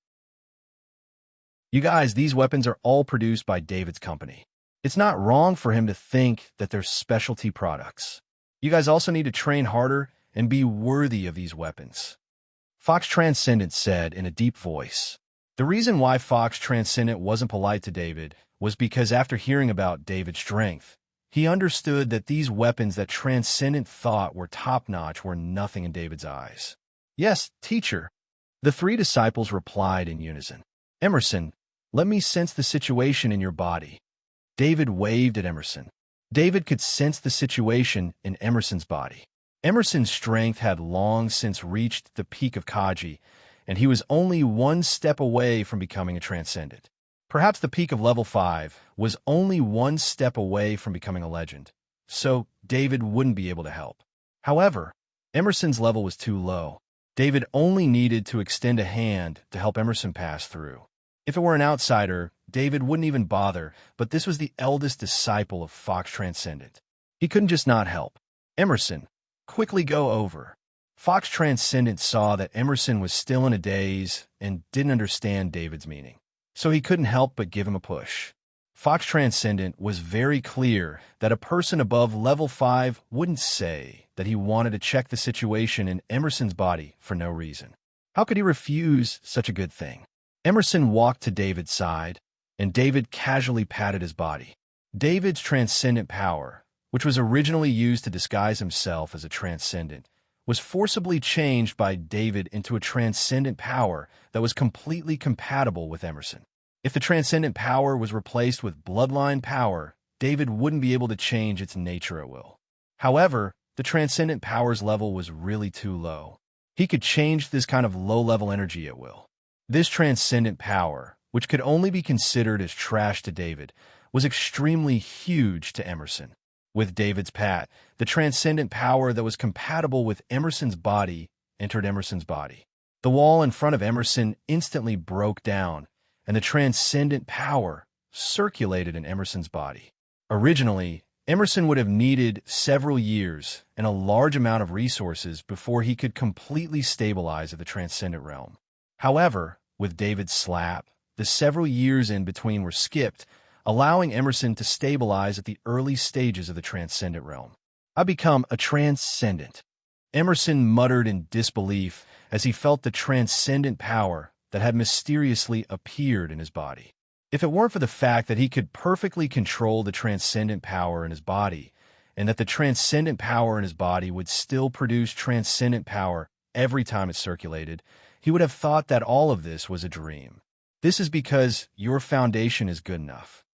You guys, these weapons are all produced by David's company. It's not wrong for him to think that they're specialty products. You guys also need to train harder and be worthy of these weapons, Fox Transcendent said in a deep voice. The reason why Fox Transcendent wasn't polite to David was because after hearing about David's strength, he understood that these weapons that Transcendent thought were top-notch were nothing in David's eyes. Yes, teacher, the 3 disciples replied in unison. Emerson, let me sense the situation in your body. David waved at Emerson. David could sense the situation in Emerson's body. Emerson's strength had long since reached the peak of Kaji, and he was only 1 step away from becoming a transcendent. Perhaps the peak of level 5 was only 1 step away from becoming a legend, so David wouldn't be able to help. However, Emerson's level was too low. David only needed to extend a hand to help Emerson pass through. If it were an outsider, David wouldn't even bother, but this was the eldest disciple of Fox Transcendent. He couldn't just not help. Emerson, quickly go over. Fox Transcendent saw that Emerson was still in a daze and didn't understand David's meaning, so he couldn't help but give him a push. Fox Transcendent was very clear that a person above level 5 wouldn't say that he wanted to check the situation in Emerson's body for no reason. How could he refuse such a good thing? Emerson walked to David's side, and David casually patted his body. David's transcendent power, which was originally used to disguise himself as a transcendent, was forcibly changed by David into a transcendent power that was completely compatible with Emerson. If the transcendent power was replaced with bloodline power, David wouldn't be able to change its nature at will. However, the transcendent power's level was really too low. He could change this kind of low-level energy at will. This transcendent power, which could only be considered as trash to David, was extremely huge to Emerson. With David's pat, the transcendent power that was compatible with Emerson's body entered Emerson's body. The wall in front of Emerson instantly broke down, and the transcendent power circulated in Emerson's body. Originally, Emerson would have needed several years and a large amount of resources before he could completely stabilize at the transcendent realm. However, with David's slap, the several years in between were skipped, allowing Emerson to stabilize at the early stages of the transcendent realm. "I become a transcendent," Emerson muttered in disbelief as he felt the transcendent power that had mysteriously appeared in his body. If it weren't for the fact that he could perfectly control the transcendent power in his body, and that the transcendent power in his body would still produce transcendent power every time it circulated, he would have thought that all of this was a dream. This is because your foundation is good enough.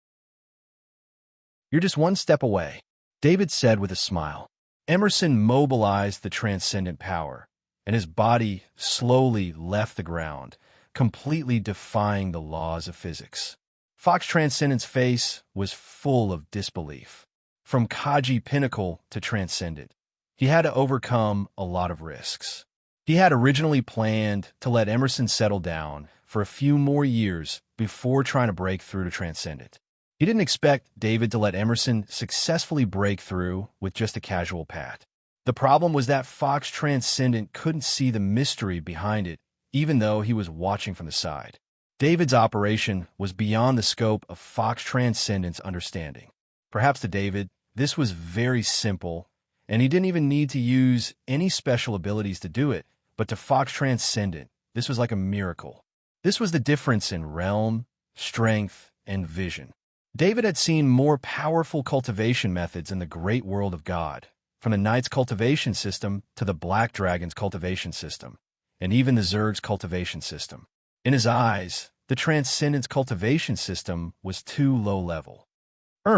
"You're just one step away," David said with a smile. Emerson mobilized the transcendent power, and his body slowly left the ground, completely defying the laws of physics. Fox Transcendent's face was full of disbelief. From Kaji Pinnacle to Transcendent, he had to overcome a lot of risks. He had originally planned to let Emerson settle down for a few more years before trying to break through to Transcendent. He didn't expect David to let Emerson successfully break through with just a casual pat. The problem was that Fox Transcendent couldn't see the mystery behind it, even though he was watching from the side. David's operation was beyond the scope of Fox Transcendent's understanding. Perhaps to David, this was very simple, and he didn't even need to use any special abilities to do it, but to Fox Transcendent, this was like a miracle. This was the difference in realm, strength, and vision. David had seen more powerful cultivation methods in the great world of God, from the Knight's cultivation system to the Black Dragon's cultivation system, and even the Zerg's cultivation system. In his eyes, the Transcendent's cultivation system was too low level.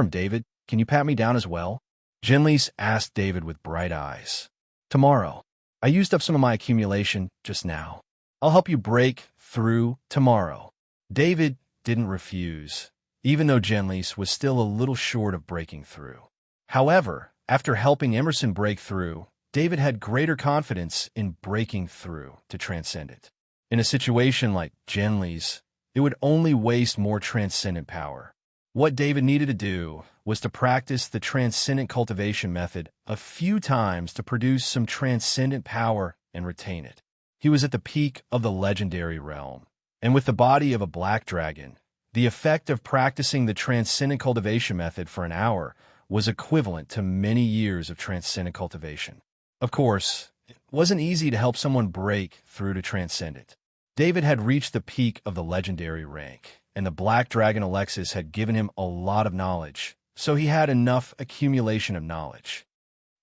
David, can you pat me down as well?" Genlis asked David with bright eyes. "Tomorrow. I used up some of my accumulation just now. I'll help you break through tomorrow." David didn't refuse, even though Genlis was still a little short of breaking through. However, after helping Emerson break through, David had greater confidence in breaking through to Transcendent. In a situation like Genlis, it would only waste more transcendent power. What David needed to do was to practice the transcendent cultivation method a few times to produce some transcendent power and retain it. He was at the peak of the legendary realm, and with the body of a black dragon, the effect of practicing the transcendent cultivation method for an hour was equivalent to many years of transcendent cultivation. Of course, it wasn't easy to help someone break through to Transcendent. David had reached the peak of the legendary rank, and the Black Dragon Alexis had given him a lot of knowledge, so he had enough accumulation of knowledge.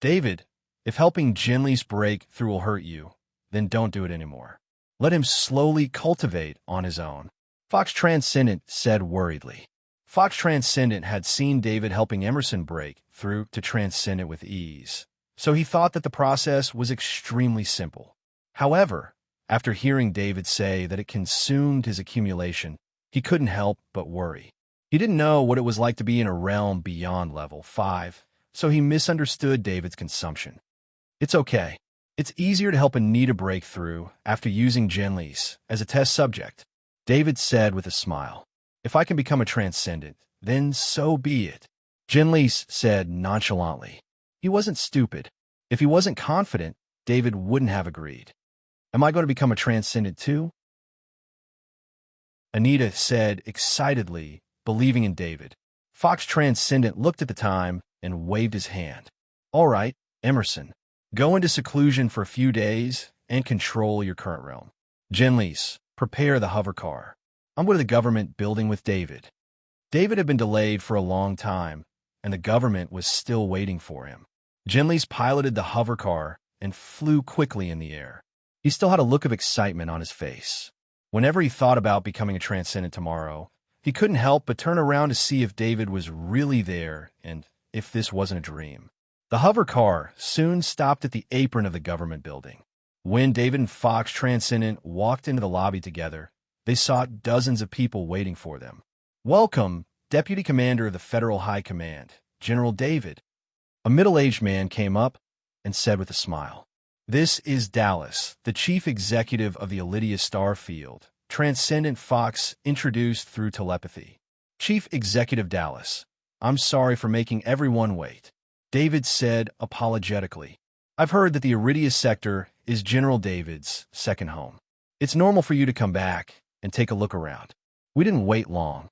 "David, if helping Genlis break through will hurt you, then don't do it anymore. Let him slowly cultivate on his own," Fox Transcendent said worriedly. Fox Transcendent had seen David helping Emerson break through to Transcendent with ease, so he thought that the process was extremely simple. However, after hearing David say that it consumed his accumulation, he couldn't help but worry. He didn't know what it was like to be in a realm beyond level 5, so he misunderstood David's consumption. "It's okay. It's easier to help Anita break through after using Genlis as a test subject," David said with a smile. "If I can become a Transcendent, then so be it," Genlis said nonchalantly. He wasn't stupid. If he wasn't confident, David wouldn't have agreed. "Am I going to become a Transcendent too?" Anita said excitedly, believing in David. Fox Transcendent looked at the time and waved his hand. All right, Emerson, go into seclusion for a few days and control your current realm. Genlease, prepare the hover car. I'm going to the government building with David. David had been delayed for a long time, and the government was still waiting for him. Genlease piloted the hover car and flew quickly in the air. He still had a look of excitement on his face. Whenever he thought about becoming a Transcendent tomorrow, he couldn't help but turn around to see if David was really there and if this wasn't a dream. The hover car soon stopped at the apron of the government building. When David and Fox Transcendent walked into the lobby together, they saw dozens of people waiting for them. Welcome, Deputy Commander of the Federal High Command, General David. A middle-aged man came up and said with a smile, "This is Dallas, the Chief Executive of the Elydia Starfield," Transcendent Fox introduced through telepathy. "Chief Executive Dallas, I'm sorry for making everyone wait," David said apologetically. "I've heard that the Elydia sector is General David's second home. It's normal for you to come back and take a look around. We didn't wait long,"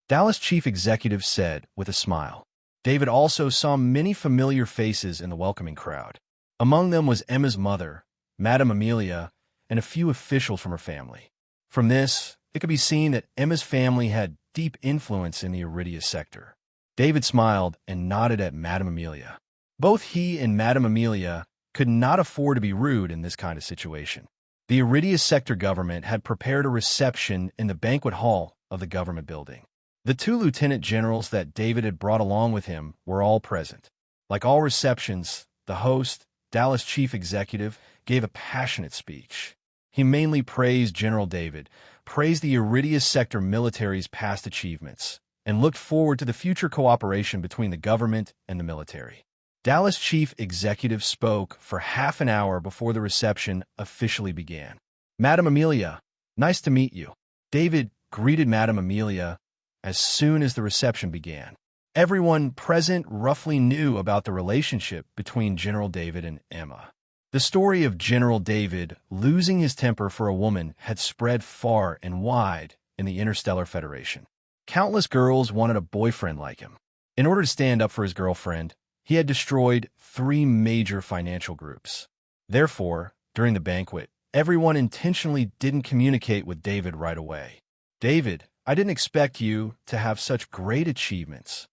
Dallas Chief Executive said with a smile. David also saw many familiar faces in the welcoming crowd. Among them was Emma's mother, Madame Amelia, and a few officials from her family. From this, it could be seen that Emma's family had deep influence in the Elydia sector. David smiled and nodded at Madame Amelia. Both he and Madame Amelia could not afford to be rude in this kind of situation. The Elydia sector government had prepared a reception in the banquet hall of the government building. The two lieutenant generals that David had brought along with him were all present. Like all receptions, the host, Dallas Chief Executive, gave a passionate speech. He mainly praised General David, praised the Elydia sector military's past achievements, and looked forward to the future cooperation between the government and the military. Dallas Chief Executive spoke for half an hour before the reception officially began. "Madame Amelia, nice to meet you." David greeted Madame Amelia as soon as the reception began. Everyone present roughly knew about the relationship between General David and Emma. The story of General David losing his temper for a woman had spread far and wide in the Interstellar Federation. Countless girls wanted a boyfriend like him. In order to stand up for his girlfriend, he had destroyed 3 major financial groups. Therefore, during the banquet, everyone intentionally didn't communicate with David right away. "David, I didn't expect you to have such great achievements,"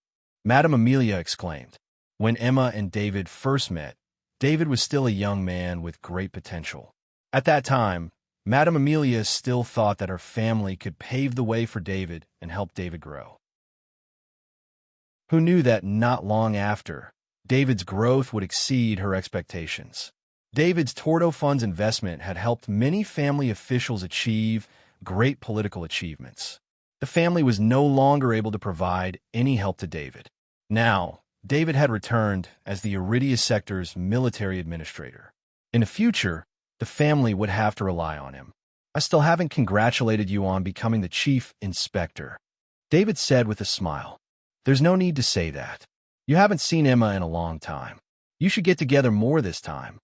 Madame Amelia exclaimed. When Emma and David first met, David was still a young man with great potential. At that time, Madame Amelia still thought that her family could pave the way for David and help David grow. Who knew that not long after, David's growth would exceed her expectations? David's Tordo Fund's investment had helped many family officials achieve great political achievements. The family was no longer able to provide any help to David. Now, David had returned as the Elydia sector's military administrator. In the future, the family would have to rely on him. "I still haven't congratulated you on becoming the chief inspector," David said with a smile. "There's no need to say that. You haven't seen Emma in a long time. You should get together more this time."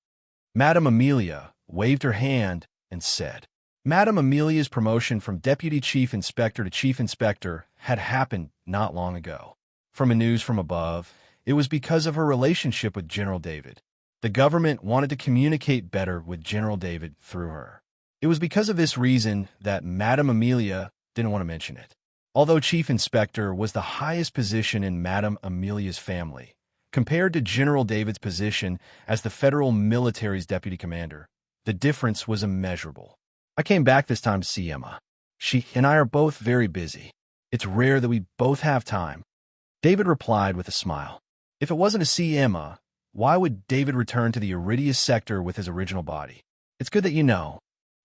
Madame Amelia waved her hand and said, Madame Amelia's promotion from Deputy Chief Inspector to Chief Inspector had happened not long ago. From a news from above, it was because of her relationship with General David. The government wanted to communicate better with General David through her. It was because of this reason that Madame Amelia didn't want to mention it. Although Chief Inspector was the highest position in Madame Amelia's family, compared to General David's position as the federal military's deputy commander, the difference was immeasurable. "I came back this time to see Emma. She and I are both very busy. It's rare that we both have time," David replied with a smile. If it wasn't to see Emma, why would David return to the Elydia sector with his original body? "It's good that you know."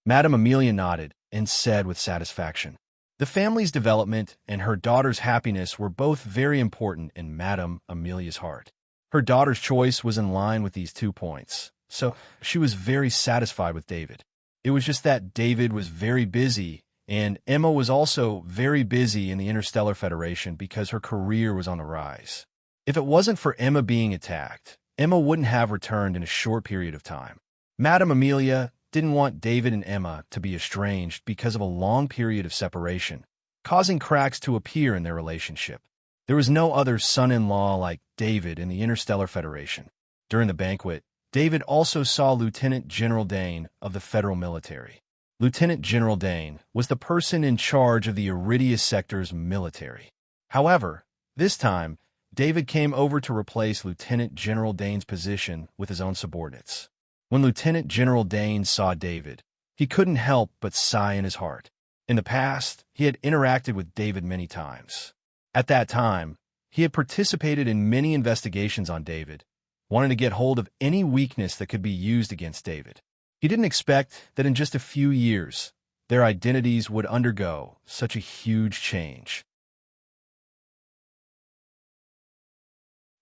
Madame Amelia nodded and said with satisfaction. The family's development and her daughter's happiness were both very important in Madame Amelia's heart. Her daughter's choice was in line with these 2 points, so she was very satisfied with David. It was just that David was very busy, and Emma was also very busy in the Interstellar Federation because her career was on the rise. If it wasn't for Emma being attacked, Emma wouldn't have returned in a short period of time. Madame Amelia didn't want David and Emma to be estranged because of a long period of separation, causing cracks to appear in their relationship. There was no other son-in-law like David in the Interstellar Federation. During the banquet, David also saw Lieutenant General Dane of the federal military. Lieutenant General Dane was the person in charge of the Iridia sector's military. However, this time, David came over to replace Lieutenant General Dane's position with his own subordinates. When Lieutenant General Dane saw David, he couldn't help but sigh in his heart. In the past, he had interacted with David many times. At that time, he had participated in many investigations on David, wanting to get hold of any weakness that could be used against David. He didn't expect that in just a few years, their identities would undergo such a huge change.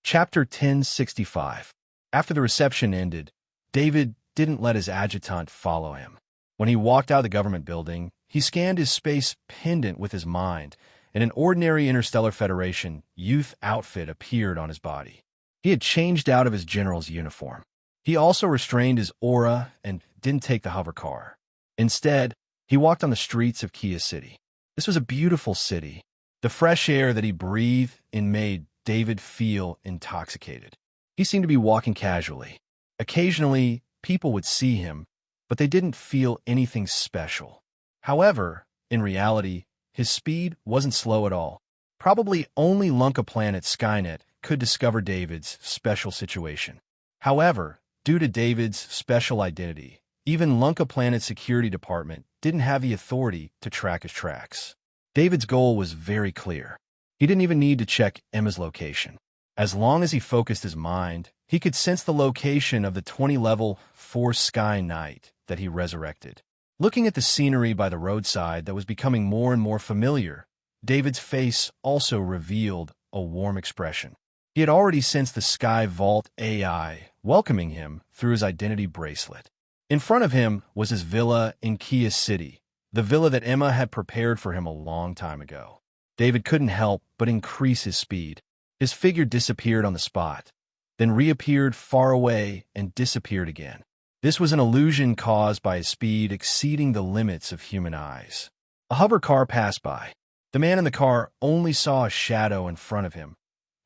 Chapter 1065. After the reception ended, David didn't let his adjutant follow him. When he walked out of the government building, he scanned his space pendant with his mind, and an ordinary Interstellar Federation youth outfit appeared on his body. He had changed out of his general's uniform. He also restrained his aura and didn't take the hover car. Instead, he walked on the streets of Kia City. This was a beautiful city. The fresh air that he breathed in made David feel intoxicated. He seemed to be walking casually. Occasionally, people would see him, but they didn't feel anything special. However, in reality, his speed wasn't slow at all. Probably only Lunka Planet Skynet could discover David's special situation. However, due to David's special identity, even Lunka Planet's security department didn't have the authority to track his tracks. David's goal was very clear. He didn't even need to check Emma's location. As long as he focused his mind, he could sense the location of the 20-level Force Sky Knight that he resurrected. Looking at the scenery by the roadside that was becoming more and more familiar, David's face also revealed a warm expression. He had already sensed the Sky Vault AI welcoming him through his identity bracelet. In front of him was his villa in Kia City, the villa that Emma had prepared for him a long time ago. David couldn't help but increase his speed. His figure disappeared on the spot, then reappeared far away and disappeared again. This was an illusion caused by his speed exceeding the limits of human eyes. A hover car passed by. The man in the car only saw a shadow in front of him,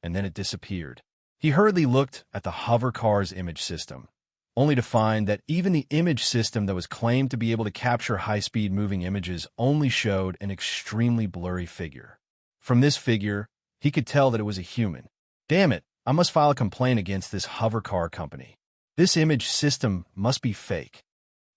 and then it disappeared. He hurriedly looked at the hover car's image system, only to find that even the image system that was claimed to be able to capture high-speed moving images only showed an extremely blurry figure. From this figure, he could tell that it was a human. Damn it, I must file a complaint against this hover car company. This image system must be fake.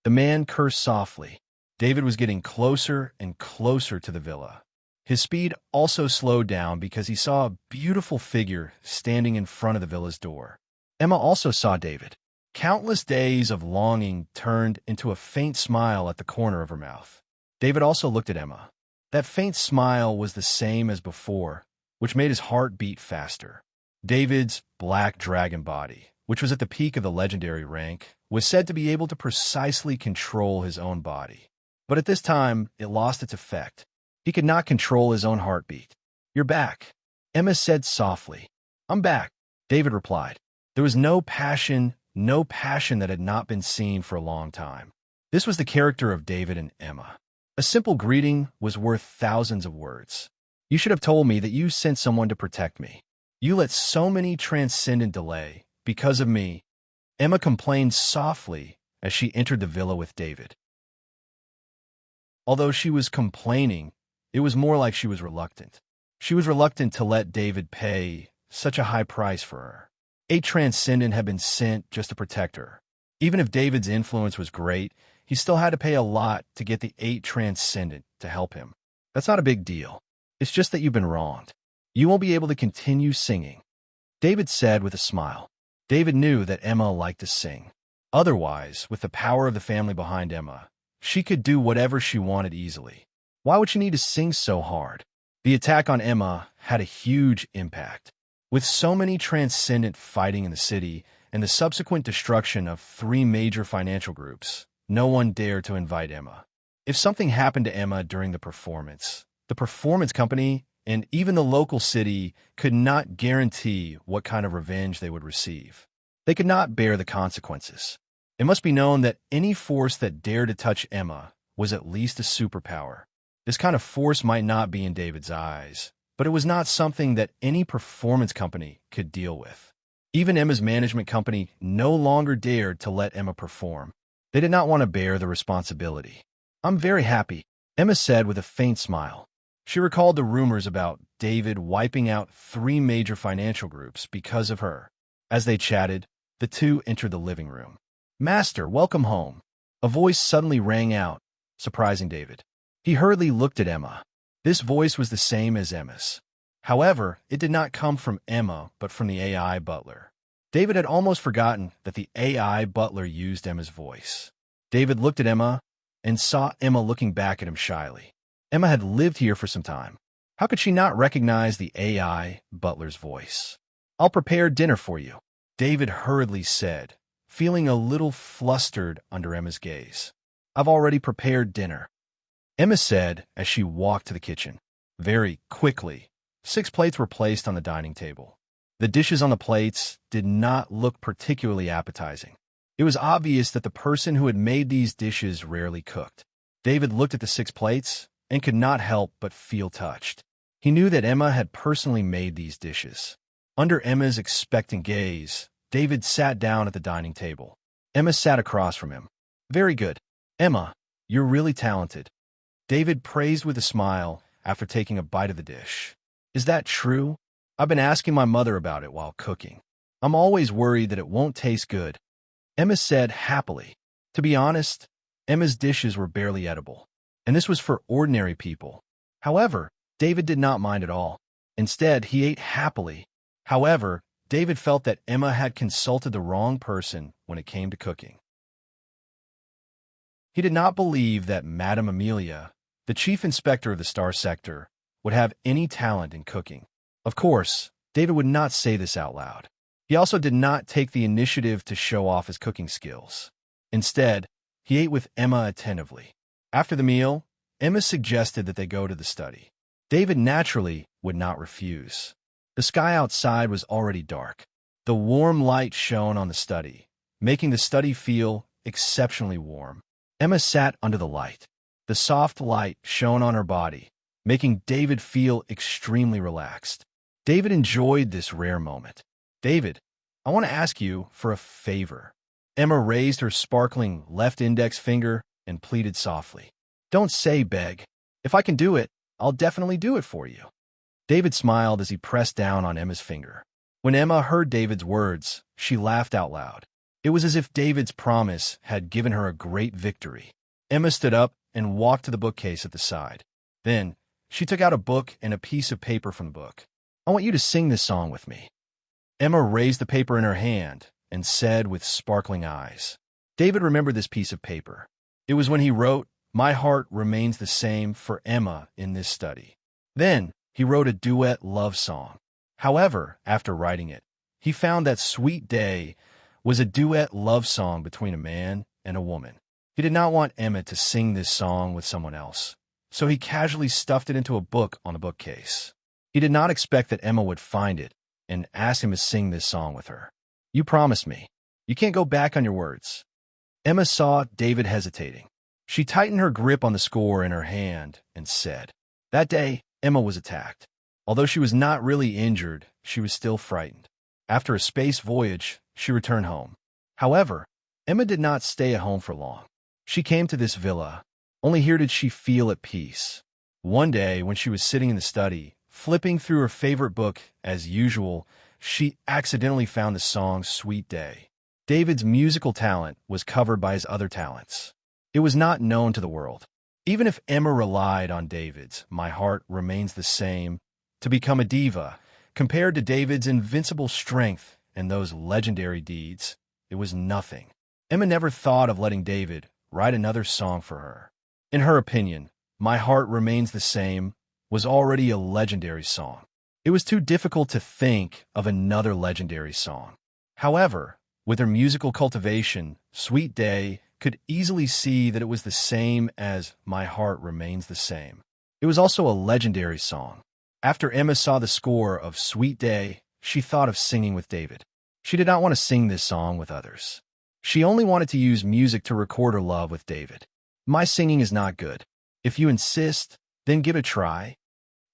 The man cursed softly. David was getting closer and closer to the villa. His speed also slowed down because he saw a beautiful figure standing in front of the villa's door. Emma also saw David. Countless days of longing turned into a faint smile at the corner of her mouth. David also looked at Emma. That faint smile was the same as before, which made his heart beat faster. David's black dragon body, which was at the peak of the legendary rank, was said to be able to precisely control his own body. But at this time, it lost its effect. He could not control his own heartbeat. "You're back," Emma said softly. "I'm back," David replied. There was no passion that had not been seen for a long time. This was the character of David and Emma. A simple greeting was worth thousands of words. "You should have told me that you sent someone to protect me. You let so many transcendent delay. Because of me," Emma complained softly as she entered the villa with David. Although she was complaining, it was more like she was reluctant. She was reluctant to let David pay such a high price for her. 8 Transcendent had been sent just to protect her. Even if David's influence was great, he still had to pay a lot to get the 8 Transcendent to help him. That's not a big deal. It's just that you've been wronged. You won't be able to continue singing, David said with a smile. David knew that Emma liked to sing. Otherwise, with the power of the family behind Emma, she could do whatever she wanted easily. Why would she need to sing so hard? The attack on Emma had a huge impact. With so many Transcendent fighting in the city and the subsequent destruction of 3 major financial groups, no one dared to invite Emma. If something happened to Emma during the performance company and even the local city could not guarantee what kind of revenge they would receive. They could not bear the consequences. It must be known that any force that dared to touch Emma was at least a superpower. This kind of force might not be in David's eyes, but it was not something that any performance company could deal with. Even Emma's management company no longer dared to let Emma perform. They did not want to bear the responsibility. "I'm very happy," Emma said with a faint smile. She recalled the rumors about David wiping out 3 major financial groups because of her. As they chatted, the two entered the living room. "Master, welcome home." A voice suddenly rang out, surprising David. He hurriedly looked at Emma. This voice was the same as Emma's. However, it did not come from Emma, but from the AI butler. David had almost forgotten that the AI butler used Emma's voice. David looked at Emma and saw Emma looking back at him shyly. Emma had lived here for some time. How could she not recognize the AI butler's voice? "I'll prepare dinner for you," David hurriedly said, feeling a little flustered under Emma's gaze. "I've already prepared dinner," Emma said as she walked to the kitchen. Very quickly, 6 plates were placed on the dining table. The dishes on the plates did not look particularly appetizing. It was obvious that the person who had made these dishes rarely cooked. David looked at the 6 plates and could not help but feel touched. He knew that Emma had personally made these dishes. Under Emma's expectant gaze, David sat down at the dining table. Emma sat across from him. "Very good. Emma, you're really talented," David praised with a smile after taking a bite of the dish. "Is that true? I've been asking my mother about it while cooking. I'm always worried that it won't taste good," Emma said happily. To be honest, Emma's dishes were barely edible, and this was for ordinary people. However, David did not mind at all. Instead, he ate happily. However, David felt that Emma had consulted the wrong person when it came to cooking. He did not believe that Madame Amelia, the chief inspector of the Star Sector, would have any talent in cooking. Of course, David would not say this out loud. He also did not take the initiative to show off his cooking skills. Instead, he ate with Emma attentively. After the meal, Emma suggested that they go to the study. David naturally would not refuse. The sky outside was already dark. The warm light shone on the study, making the study feel exceptionally warm. Emma sat under the light. The soft light shone on her body, making David feel extremely relaxed. David enjoyed this rare moment. "David, I want to ask you for a favor." Emma raised her sparkling left index finger and pleaded softly. "Don't say beg. If I can do it, I'll definitely do it for you." David smiled as he pressed down on Emma's finger. When Emma heard David's words, she laughed out loud. It was as if David's promise had given her a great victory. Emma stood up and walked to the bookcase at the side. Then, she took out a book and a piece of paper from the book. "I want you to sing this song with me." Emma raised the paper in her hand and said with sparkling eyes. David remembered this piece of paper. It was when he wrote, "My heart remains the same," for Emma in this study. Then, he wrote a duet love song. However, after writing it, he found that Sweet Day was a duet love song between a man and a woman. He did not want Emma to sing this song with someone else, so he casually stuffed it into a book on the bookcase. He did not expect that Emma would find it and ask him to sing this song with her. "You promised me. You can't go back on your words." Emma saw David hesitating. She tightened her grip on the score in her hand and said, That day, Emma was attacked. Although she was not really injured, she was still frightened. After a space voyage, she returned home. However, Emma did not stay at home for long. She came to this villa. Only here did she feel at peace. One day, when she was sitting in the study, flipping through her favorite book as usual, she accidentally found the song Sweet Day. David's musical talent was covered by his other talents. It was not known to the world. Even if Emma relied on David's "My Heart Remains the Same" to become a diva, compared to David's invincible strength and those legendary deeds, it was nothing. Emma never thought of letting David write another song for her. In her opinion, "My Heart Remains the Same" was already a legendary song. It was too difficult to think of another legendary song. However, with her musical cultivation, Sweet Day could easily see that it was the same as "My Heart Remains the Same." It was also a legendary song. After Emma saw the score of Sweet Day, she thought of singing with David. She did not want to sing this song with others. She only wanted to use music to record her love with David. "My singing is not good. If you insist, then give it a try,"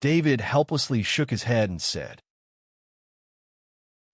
David helplessly shook his head and said,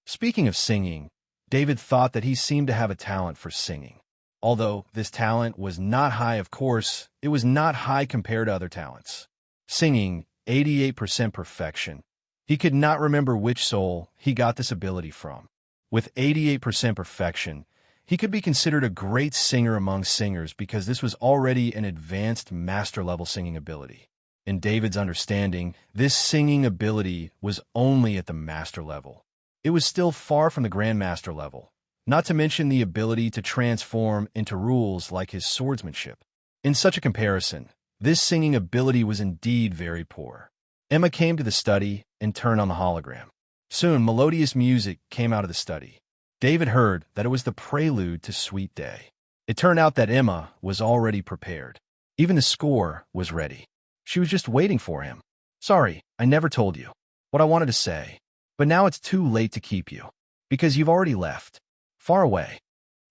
Speaking of singing, David thought that he seemed to have a talent for singing. Although this talent was not high, of course, it was not high compared to other talents. Singing, 88% perfection. He could not remember which soul he got this ability from. With 88% perfection, he could be considered a great singer among singers because this was already an advanced master-level singing ability. In David's understanding, this singing ability was only at the master level. It was still far from the grandmaster level, not to mention the ability to transform into rules like his swordsmanship. In such a comparison, this singing ability was indeed very poor. Emma came to the study and turned on the hologram. Soon, melodious music came out of the study. David heard that it was the prelude to Sweet Day. It turned out that Emma was already prepared. Even the score was ready. She was just waiting for him. Sorry, I never told you what I wanted to say, but now it's too late to keep you, because you've already left. Far away.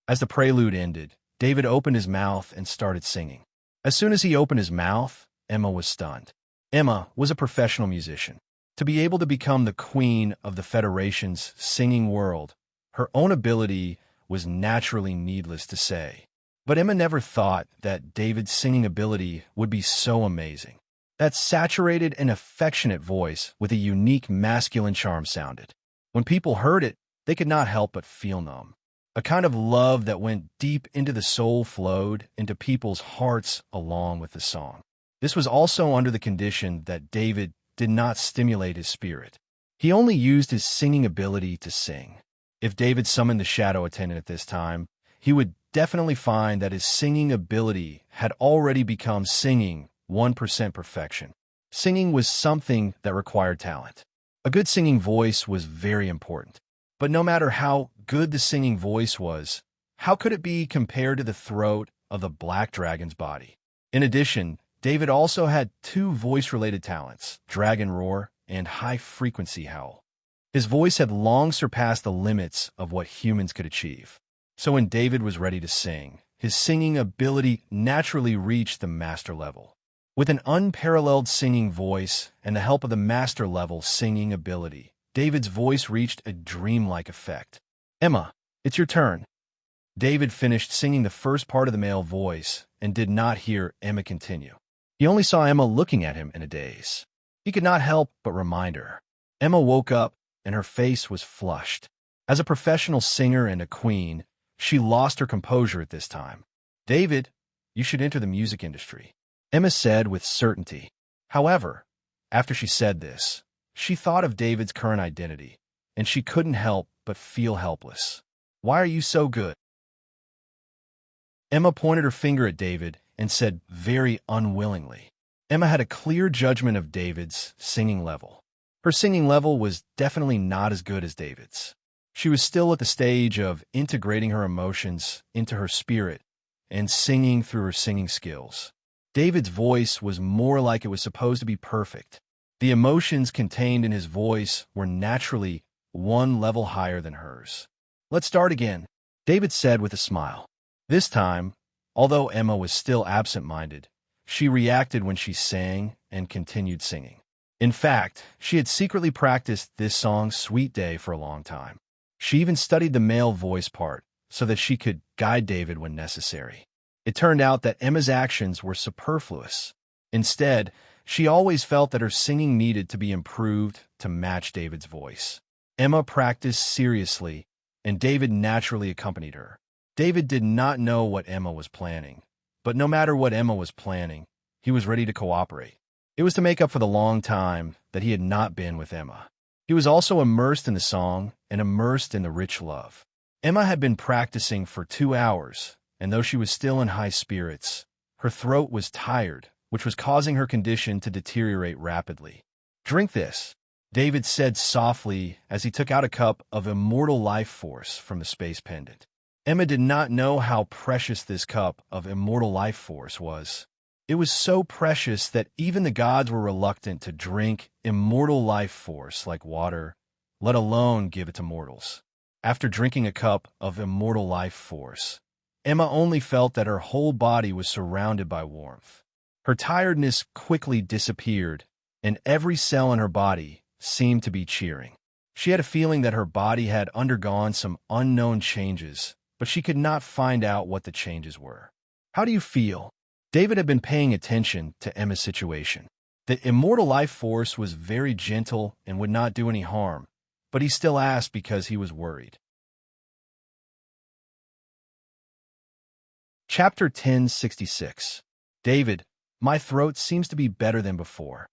As the prelude ended, David opened his mouth and started singing. As soon as he opened his mouth, Emma was stunned. Emma was a professional musician. To be able to become the queen of the Federation's singing world, her own ability was naturally needless to say. But Emma never thought that David's singing ability would be so amazing. That saturated and affectionate voice with a unique masculine charm sounded. When people heard it, they could not help but feel numb. A kind of love that went deep into the soul flowed into people's hearts along with the song. This was also under the condition that David did not stimulate his spirit. He only used his singing ability to sing. If David summoned the shadow attendant at this time, he would definitely find that his singing ability had already become singing 1% perfection. Singing was something that required talent. A good singing voice was very important. But no matter how good the singing voice was, how could it be compared to the throat of the black dragon's body? In addition, David also had two voice-related talents, dragon roar and high-frequency howl. His voice had long surpassed the limits of what humans could achieve. So when David was ready to sing, his singing ability naturally reached the master level. With an unparalleled singing voice and the help of the master-level singing ability, David's voice reached a dreamlike effect. Emma, it's your turn. David finished singing the first part of the male voice and did not hear Emma continue. He only saw Emma looking at him in a daze. He could not help but remind her. Emma woke up and her face was flushed. As a professional singer and a queen, she lost her composure at this time. David, you should enter the music industry, Emma said with certainty. However, after she said this, she thought of David's current identity, and she couldn't help but feel helpless. Why are you so good? Emma pointed her finger at David and said very unwillingly. Emma had a clear judgment of David's singing level. Her singing level was definitely not as good as David's. She was still at the stage of integrating her emotions into her spirit and singing through her singing skills. David's voice was more like it was supposed to be perfect. The emotions contained in his voice were naturally one level higher than hers. Let's start again, David said with a smile. This time, although Emma was still absent-minded, she reacted when she sang and continued singing. In fact, she had secretly practiced this song Sweet Day for a long time. She even studied the male voice part so that she could guide David when necessary. It turned out that Emma's actions were superfluous. Instead, she always felt that her singing needed to be improved to match David's voice. Emma practiced seriously, and David naturally accompanied her. David did not know what Emma was planning, but no matter what Emma was planning, he was ready to cooperate. It was to make up for the long time that he had not been with Emma. He was also immersed in the song and immersed in the rich love. Emma had been practicing for 2 hours, and though she was still in high spirits, her throat was tired, which was causing her condition to deteriorate rapidly. Drink this, David said softly as he took out a cup of immortal life force from the space pendant. Emma did not know how precious this cup of immortal life force was. It was so precious that even the gods were reluctant to drink immortal life force like water, let alone give it to mortals. After drinking a cup of immortal life force, Emma only felt that her whole body was surrounded by warmth. Her tiredness quickly disappeared, and every cell in her body seemed to be cheering. She had a feeling that her body had undergone some unknown changes, but she could not find out what the changes were. "How do you feel?" David had been paying attention to Emma's situation. The immortal life force was very gentle and would not do any harm, but he still asked because he was worried. Chapter 1066. David, my throat seems to be better than before.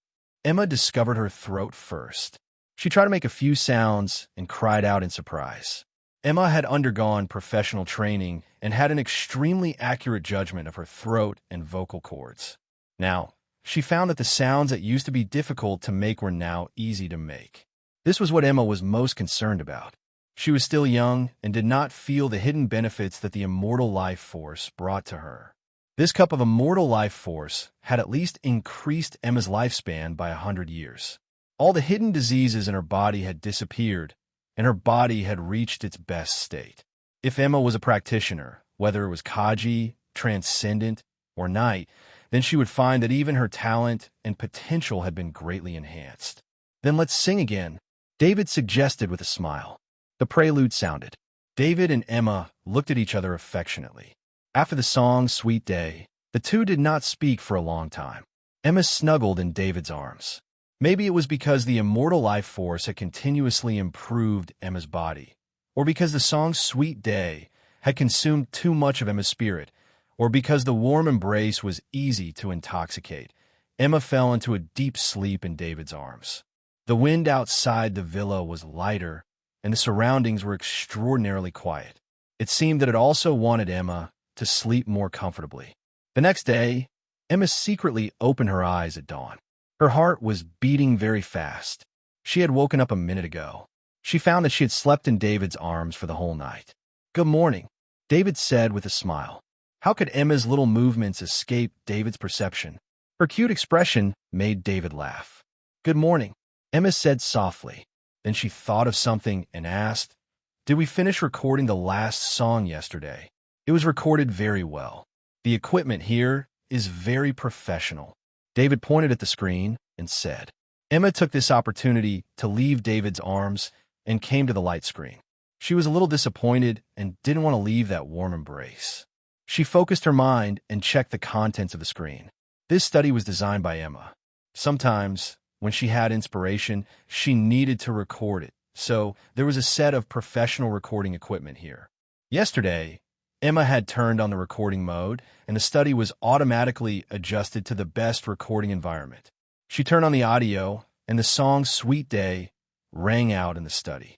Emma discovered her throat first. She tried to make a few sounds and cried out in surprise. Emma had undergone professional training and had an extremely accurate judgment of her throat and vocal cords. Now, she found that the sounds that used to be difficult to make were now easy to make. This was what Emma was most concerned about. She was still young and did not feel the hidden benefits that the immortal life force brought to her. This cup of immortal life force had at least increased Emma's lifespan by 100 years. All the hidden diseases in her body had disappeared, and her body had reached its best state. If Emma was a practitioner, whether it was Kaji, Transcendent, or Night, then she would find that even her talent and potential had been greatly enhanced. "Then let's sing again," David suggested with a smile. The prelude sounded. David and Emma looked at each other affectionately. After the song Sweet Day, the two did not speak for a long time. Emma snuggled in David's arms. Maybe it was because the immortal life force had continuously improved Emma's body, or because the song Sweet Day had consumed too much of Emma's spirit, or because the warm embrace was easy to intoxicate. Emma fell into a deep sleep in David's arms. The wind outside the villa was lighter, and the surroundings were extraordinarily quiet. It seemed that it also wanted Emma to sleep more comfortably. The next day, Emma secretly opened her eyes at dawn. Her heart was beating very fast. She had woken up a minute ago. She found that she had slept in David's arms for the whole night. "Good morning," David said with a smile. How could Emma's little movements escape David's perception? Her cute expression made David laugh. "Good morning," Emma said softly. Then she thought of something and asked, "Did we finish recording the last song yesterday?" "It was recorded very well. The equipment here is very professional." David pointed at the screen and said. Emma took this opportunity to leave David's arms and came to the light screen. She was a little disappointed and didn't want to leave that warm embrace. She focused her mind and checked the contents of the screen. This study was designed by Emma. Sometimes, when she had inspiration, she needed to record it, so there was a set of professional recording equipment here. Yesterday, Emma had turned on the recording mode, and the study was automatically adjusted to the best recording environment. She turned on the audio, and the song Sweet Day rang out in the study.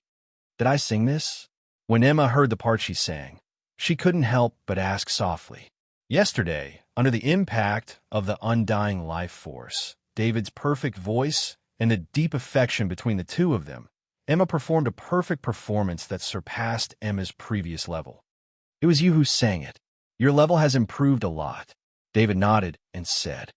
"Did I sing this?" When Emma heard the part she sang, she couldn't help but ask softly. Yesterday, under the impact of the undying life force, David's perfect voice, and the deep affection between the two of them, Emma performed a perfect performance that surpassed Emma's previous level. "It was you who sang it. Your level has improved a lot," David nodded and said.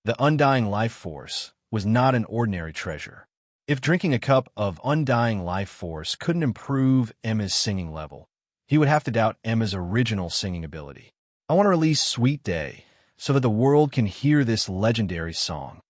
The undying life force was not an ordinary treasure. If drinking a cup of undying life force couldn't improve Emma's singing level, he would have to doubt Emma's original singing ability. "I want to release Sweet Day so that the world can hear this legendary song."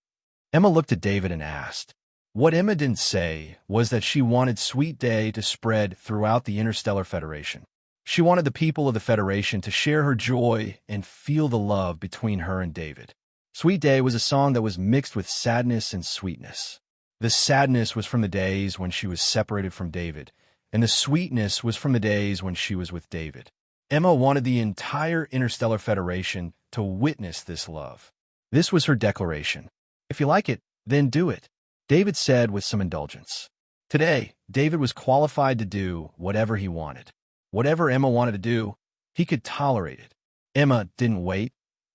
Emma looked at David and asked. What Emma didn't say was that she wanted Sweet Day to spread throughout the Interstellar Federation. She wanted the people of the Federation to share her joy and feel the love between her and David. Sweet Day was a song that was mixed with sadness and sweetness. The sadness was from the days when she was separated from David, and the sweetness was from the days when she was with David. Emma wanted the entire Interstellar Federation to witness this love. This was her declaration. "If you like it, then do it," David said with some indulgence. Today, David was qualified to do whatever he wanted. Whatever Emma wanted to do, he could tolerate it. Emma didn't wait,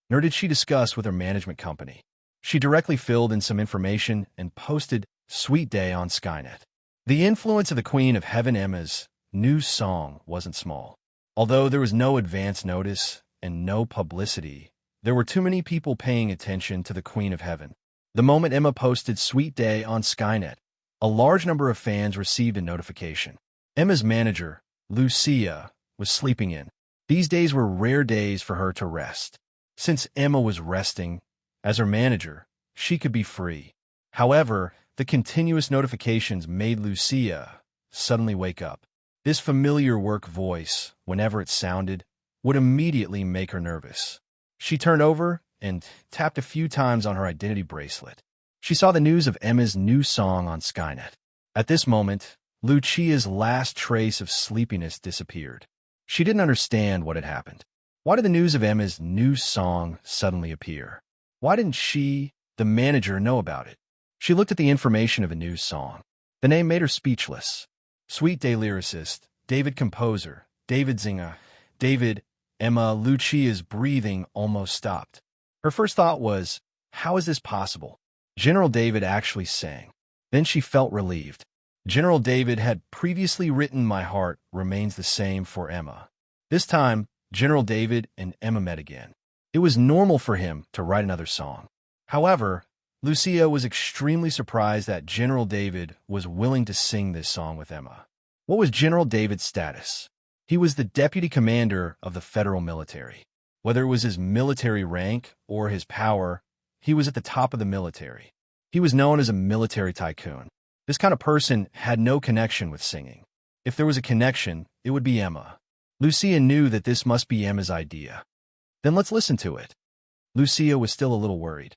nor did she discuss with her management company. She directly filled in some information and posted Sweet Day on Skynet. The influence of the Queen of Heaven Emma's new song wasn't small. Although there was no advance notice and no publicity, there were too many people paying attention to the Queen of Heaven. The moment Emma posted Sweet Day on Skynet, a large number of fans received a notification. Emma's manager, Lucia, was sleeping in. These days were rare days for her to rest. Since Emma was resting, as her manager, she could be free. However, the continuous notifications made Lucia suddenly wake up. This familiar work voice, whenever it sounded, would immediately make her nervous. She turned over and tapped a few times on her identity bracelet. She saw the news of Emma's new song on Skynet. At this moment, Lucia's last trace of sleepiness disappeared. She didn't understand what had happened. Why did the news of Emma's new song suddenly appear? Why didn't she, the manager, know about it? She looked at the information of a new song. The name made her speechless. Sweet Day lyricist, David composer, David Zinga, David, Emma. Lucia's breathing almost stopped. Her first thought was, how is this possible? General David actually sang. Then she felt relieved. General David had previously written My Heart Remains the Same for Emma. This time, General David and Emma met again. It was normal for him to write another song. However, Lucia was extremely surprised that General David was willing to sing this song with Emma. What was General David's status? He was the deputy commander of the federal military. Whether it was his military rank or his power, he was at the top of the military. He was known as a military tycoon. This kind of person had no connection with singing. If there was a connection, it would be Emma. Lucia knew that this must be Emma's idea. Then let's listen to it. Lucia was still a little worried.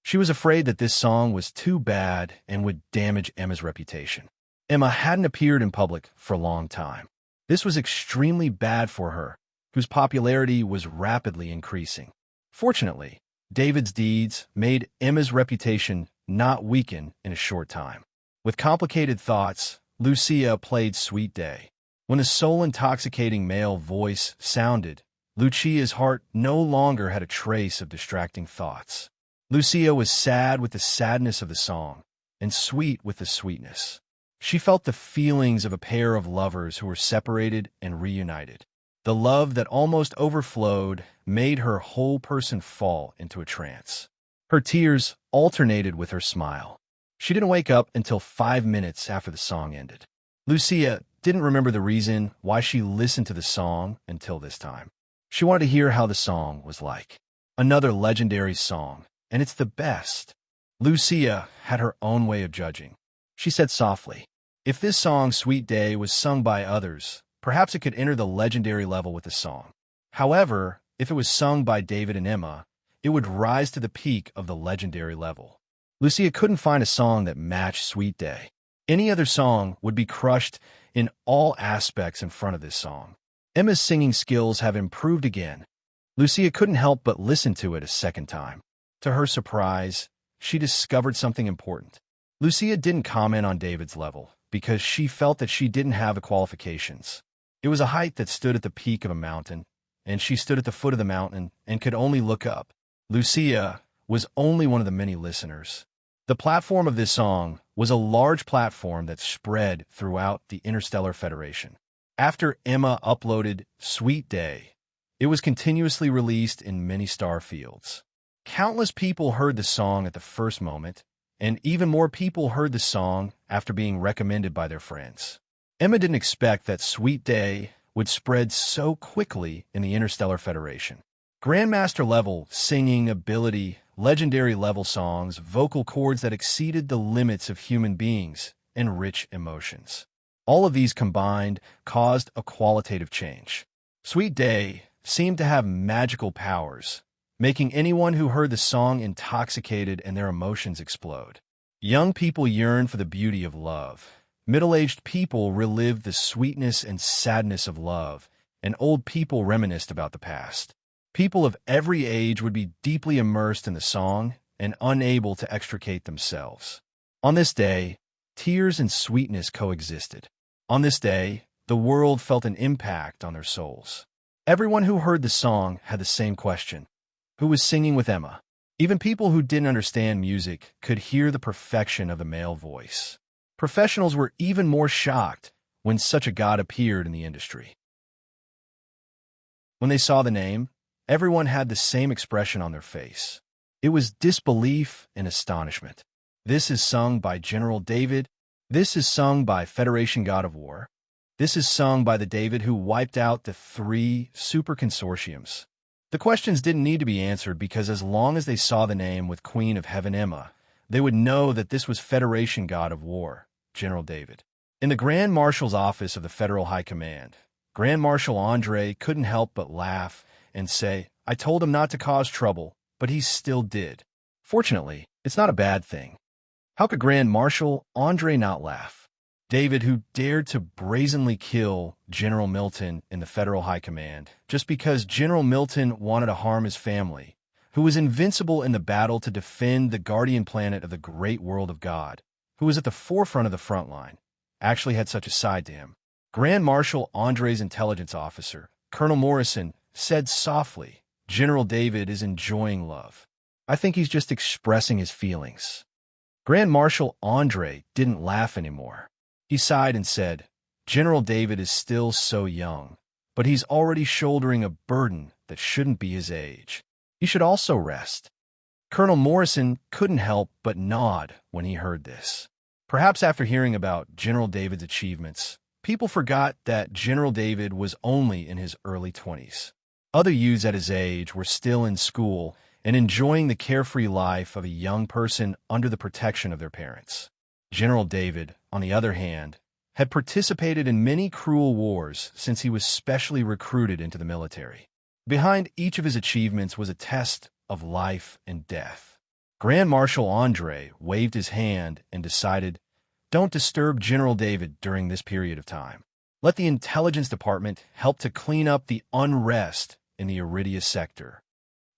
She was afraid that this song was too bad and would damage Emma's reputation. Emma hadn't appeared in public for a long time. This was extremely bad for her, whose popularity was rapidly increasing. Fortunately, David's deeds made Emma's reputation not weaken in a short time. With complicated thoughts, Lucia played Sweet Day. When a soul-intoxicating male voice sounded, Lucia's heart no longer had a trace of distracting thoughts. Lucia was sad with the sadness of the song, and sweet with the sweetness. She felt the feelings of a pair of lovers who were separated and reunited. The love that almost overflowed made her whole person fall into a trance. Her tears alternated with her smile. She didn't wake up until 5 minutes after the song ended. Lucia didn't remember the reason why she listened to the song until this time. She wanted to hear how the song was like. Another legendary song, and it's the best. Lucia had her own way of judging. She said softly, if this song, Sweet Day, was sung by others, perhaps it could enter the legendary level with the song. However, if it was sung by David and Emma, it would rise to the peak of the legendary level. Lucia couldn't find a song that matched Sweet Day. Any other song would be crushed in all aspects in front of this song. Emma's singing skills have improved again. Lucia couldn't help but listen to it a second time. To her surprise, she discovered something important. Lucia didn't comment on David's level because she felt that she didn't have the qualifications. It was a height that stood at the peak of a mountain, and she stood at the foot of the mountain and could only look up. Lucia was only one of the many listeners. The platform of this song was a large platform that spread throughout the Interstellar Federation. After Emma uploaded Sweet Day, it was continuously released in many star fields. Countless people heard the song at the first moment, and even more people heard the song after being recommended by their friends. Emma didn't expect that Sweet Day would spread so quickly in the Interstellar Federation. Grandmaster level singing ability, legendary level songs, vocal cords that exceeded the limits of human beings, and rich emotions. All of these combined caused a qualitative change. Sweet Day seemed to have magical powers, making anyone who heard the song intoxicated and their emotions explode. Young people yearned for the beauty of love. Middle-aged people relived the sweetness and sadness of love, and old people reminisced about the past. People of every age would be deeply immersed in the song and unable to extricate themselves. On this day, tears and sweetness coexisted. On this day, the world felt an impact on their souls. Everyone who heard the song had the same question: who was singing with Emma? Even people who didn't understand music could hear the perfection of the male voice. Professionals were even more shocked when such a god appeared in the industry. When they saw the name, everyone had the same expression on their face. It was disbelief and astonishment. This is sung by General David. This is sung by Federation God of War. This is sung by the David who wiped out the 3 super consortiums. The questions didn't need to be answered because as long as they saw the name with Queen of Heaven Emma, they would know that this was Federation God of War, General David. In the Grand Marshal's office of the Federal High Command, Grand Marshal Andre couldn't help but laugh and say, "I told him not to cause trouble, but he still did." Fortunately, it's not a bad thing. How could Grand Marshal Andre not laugh? David, who dared to brazenly kill General Milton in the Federal High Command just because General Milton wanted to harm his family, who was invincible in the battle to defend the guardian planet of the great world of God, who was at the forefront of the front line, actually had such a side to him. Grand Marshal Andre's intelligence officer, Colonel Morrison, said softly, "General David is enjoying love. I think he's just expressing his feelings." Grand Marshal Andre didn't laugh anymore. He sighed and said, "General David is still so young, but he's already shouldering a burden that shouldn't be his age. He should also rest." Colonel Morrison couldn't help but nod when he heard this. Perhaps after hearing about General David's achievements, people forgot that General David was only in his early 20s. Other youths at his age were still in school and enjoying the carefree life of a young person under the protection of their parents. General David, on the other hand, had participated in many cruel wars since he was specially recruited into the military. Behind each of his achievements was a test of life and death. Grand Marshal Andre waved his hand and decided, "Don't disturb General David during this period of time. Let the intelligence department help to clean up the unrest in the Iridia sector."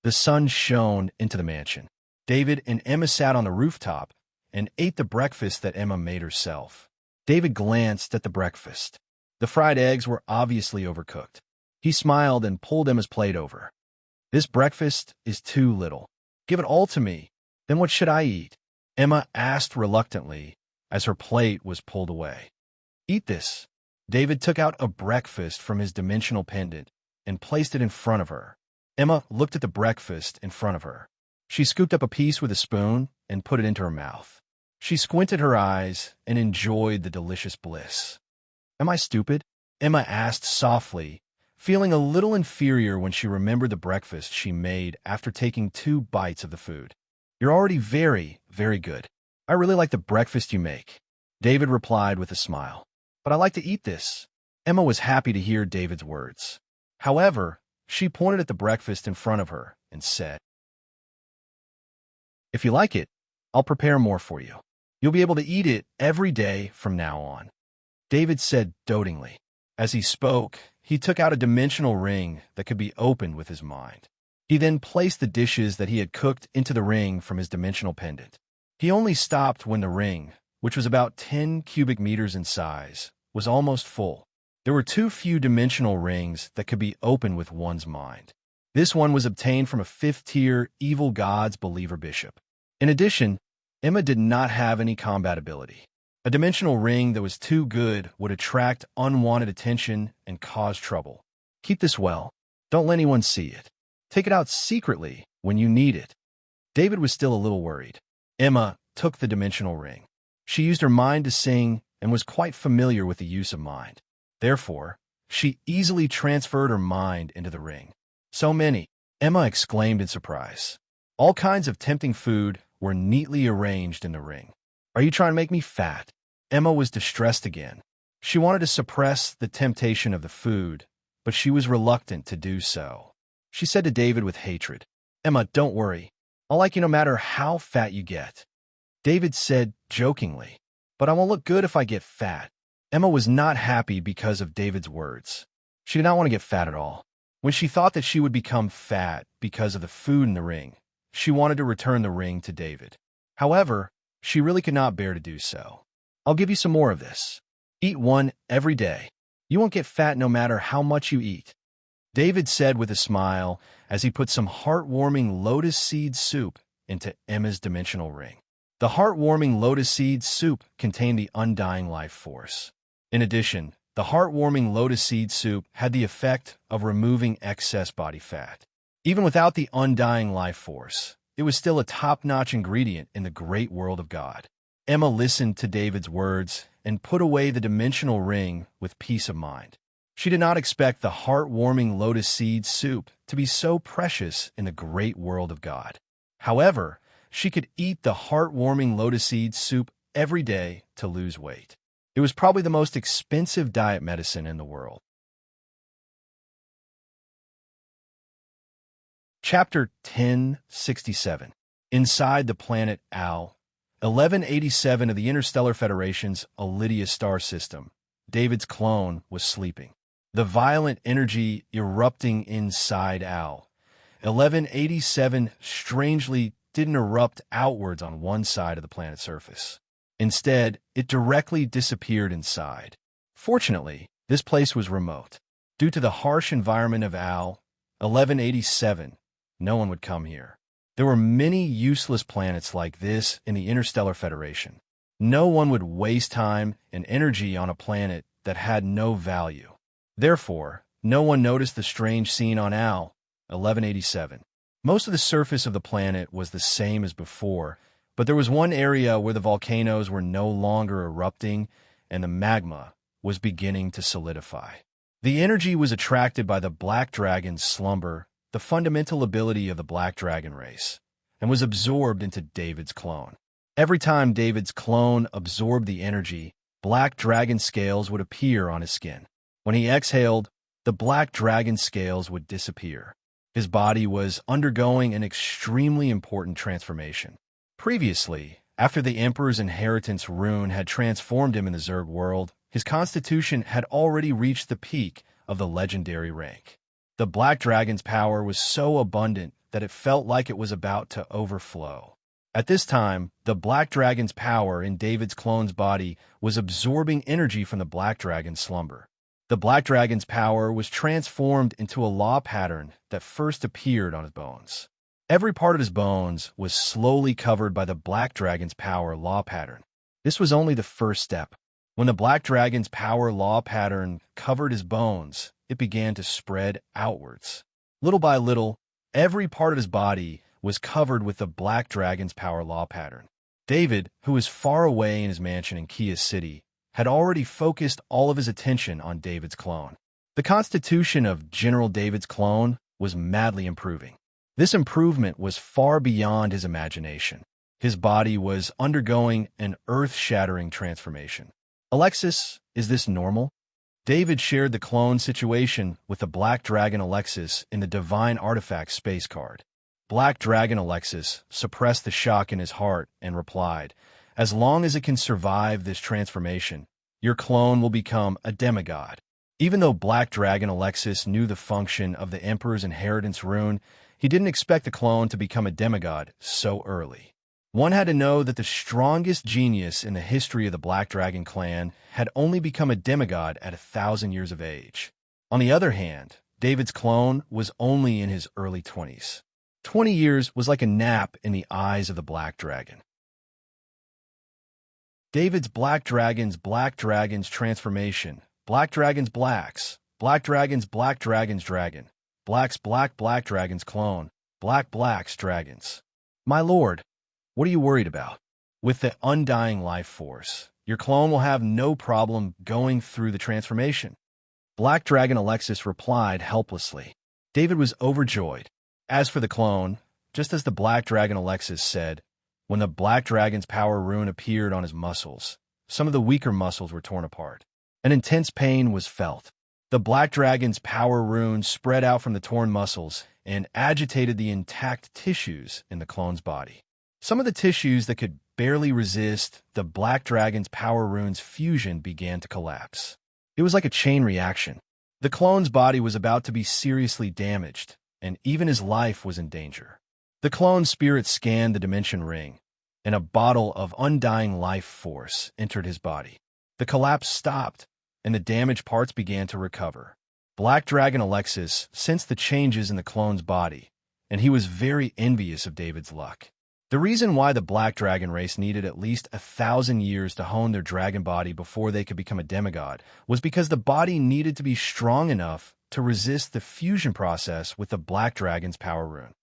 The sun shone into the mansion. David and Emma sat on the rooftop and ate the breakfast that Emma made herself. David glanced at the breakfast. The fried eggs were obviously overcooked. He smiled and pulled Emma's plate over. "This breakfast is too little. Give it all to me. Then what should I eat?" Emma asked reluctantly as her plate was pulled away. "Eat this." David took out a breakfast from his dimensional pendant and placed it in front of her. Emma looked at the breakfast in front of her. She scooped up a piece with a spoon and put it into her mouth. She squinted her eyes and enjoyed the delicious bliss. "Am I stupid?" Emma asked softly, feeling a little inferior when she remembered the breakfast she made after taking 2 bites of the food. "You're already very, very good. I really like the breakfast you make," David replied with a smile. "But I like to eat this." Emma was happy to hear David's words. However, she pointed at the breakfast in front of her and said, "If you like it, I'll prepare more for you. You'll be able to eat it every day from now on," David said dotingly. As he spoke, he took out a dimensional ring that could be opened with his mind. He then placed the dishes that he had cooked into the ring from his dimensional pendant. He only stopped when the ring, which was about 10 cubic meters in size, was almost full. There were too few dimensional rings that could be opened with one's mind. This one was obtained from a 5th-tier evil gods believer bishop. In addition, Emma did not have any combat ability. A dimensional ring that was too good would attract unwanted attention and cause trouble. "Keep this well. Don't let anyone see it. Take it out secretly when you need it." David was still a little worried. Emma took the dimensional ring. She used her mind to sing and was quite familiar with the use of mind. Therefore, she easily transferred her mind into the ring. "So many," Emma exclaimed in surprise. All kinds of tempting food were neatly arranged in the ring. "Are you trying to make me fat?" Emma was distressed again. She wanted to suppress the temptation of the food, but she was reluctant to do so. She said to David with hatred, "Emma, don't worry. I'll like you no matter how fat you get." David said jokingly, "But I won't look good if I get fat." Emma was not happy because of David's words. She did not want to get fat at all. When she thought that she would become fat because of the food in the ring, she wanted to return the ring to David. However, she really could not bear to do so. "I'll give you some more of this. Eat one every day. You won't get fat no matter how much you eat," David said with a smile as he put some heartwarming lotus seed soup into Emma's dimensional ring. The heartwarming lotus seed soup contained the undying life force. In addition, the heartwarming lotus seed soup had the effect of removing excess body fat. Even without the undying life force, it was still a top-notch ingredient in the great world of God. Emma listened to David's words and put away the dimensional ring with peace of mind. She did not expect the heartwarming lotus seed soup to be so precious in the great world of God. However, she could eat the heartwarming lotus seed soup every day to lose weight. It was probably the most expensive diet medicine in the world. Chapter 1067. Inside the planet Al, 1187 of the Interstellar Federation's Lydia star system, David's clone was sleeping. The violent energy erupting inside Al, 1187 strangely didn't erupt outwards on one side of the planet's surface. Instead, it directly disappeared inside. Fortunately, this place was remote. Due to the harsh environment of Al, 1187, no one would come here. There were many useless planets like this in the Interstellar Federation. No one would waste time and energy on a planet that had no value. Therefore, no one noticed the strange scene on Al, 1187. Most of the surface of the planet was the same as before, but there was one area where the volcanoes were no longer erupting and the magma was beginning to solidify. The energy was attracted by the black dragon's slumber, the fundamental ability of the black dragon race, and was absorbed into David's clone. Every time David's clone absorbed the energy, black dragon scales would appear on his skin. When he exhaled, the black dragon scales would disappear. His body was undergoing an extremely important transformation. Previously, after the Emperor's inheritance rune had transformed him in the Zerg world, his constitution had already reached the peak of the legendary rank. The Black Dragon's power was so abundant that it felt like it was about to overflow. At this time, the Black Dragon's power in David's clone's body was absorbing energy from the Black Dragon's slumber. The Black Dragon's power was transformed into a law pattern that first appeared on his bones. Every part of his bones was slowly covered by the Black Dragon's power law pattern. This was only the first step. When the Black Dragon's power law pattern covered his bones, it began to spread outwards. Little by little, every part of his body was covered with the Black Dragon's power law pattern. David, who was far away in his mansion in Kia City, had already focused all of his attention on David's clone. The constitution of General David's clone was madly improving. This improvement was far beyond his imagination. His body was undergoing an earth-shattering transformation. Alexis, is this normal? David shared the clone situation with the Black Dragon Alexis in the Divine Artifact space card. Black Dragon Alexis suppressed the shock in his heart and replied, "As long as it can survive this transformation, your clone will become a demigod." Even though Black Dragon Alexis knew the function of the Emperor's inheritance rune, he didn't expect the clone to become a demigod so early. One had to know that the strongest genius in the history of the Black Dragon clan had only become a demigod at 1,000 years of age. On the other hand, David's clone was only in his early 20s. 20 years was like a nap in the eyes of the Black Dragon. David's Black Dragon's transformation. Black Dragon's blacks. Black Dragon's dragon. Black's Black Dragon's clone. Black's dragons. My lord, what are you worried about? With the undying life force, your clone will have no problem going through the transformation. Black Dragon Alexis replied helplessly. David was overjoyed. As for the clone, just as the Black Dragon Alexis said, when the Black Dragon's power rune appeared on his muscles, some of the weaker muscles were torn apart. An intense pain was felt. The Black Dragon's power rune spread out from the torn muscles and agitated the intact tissues in the clone's body. Some of the tissues that could barely resist the Black Dragon's power rune's fusion began to collapse. It was like a chain reaction. The clone's body was about to be seriously damaged, and even his life was in danger. The clone's spirit scanned the dimension ring, and a bottle of undying life force entered his body. The collapse stopped, and the damaged parts began to recover. Black Dragon Alexis sensed the changes in the clone's body, and he was very envious of David's luck. The reason why the Black Dragon race needed at least 1,000 years to hone their dragon body before they could become a demigod was because the body needed to be strong enough to resist the fusion process with the Black Dragon's power rune.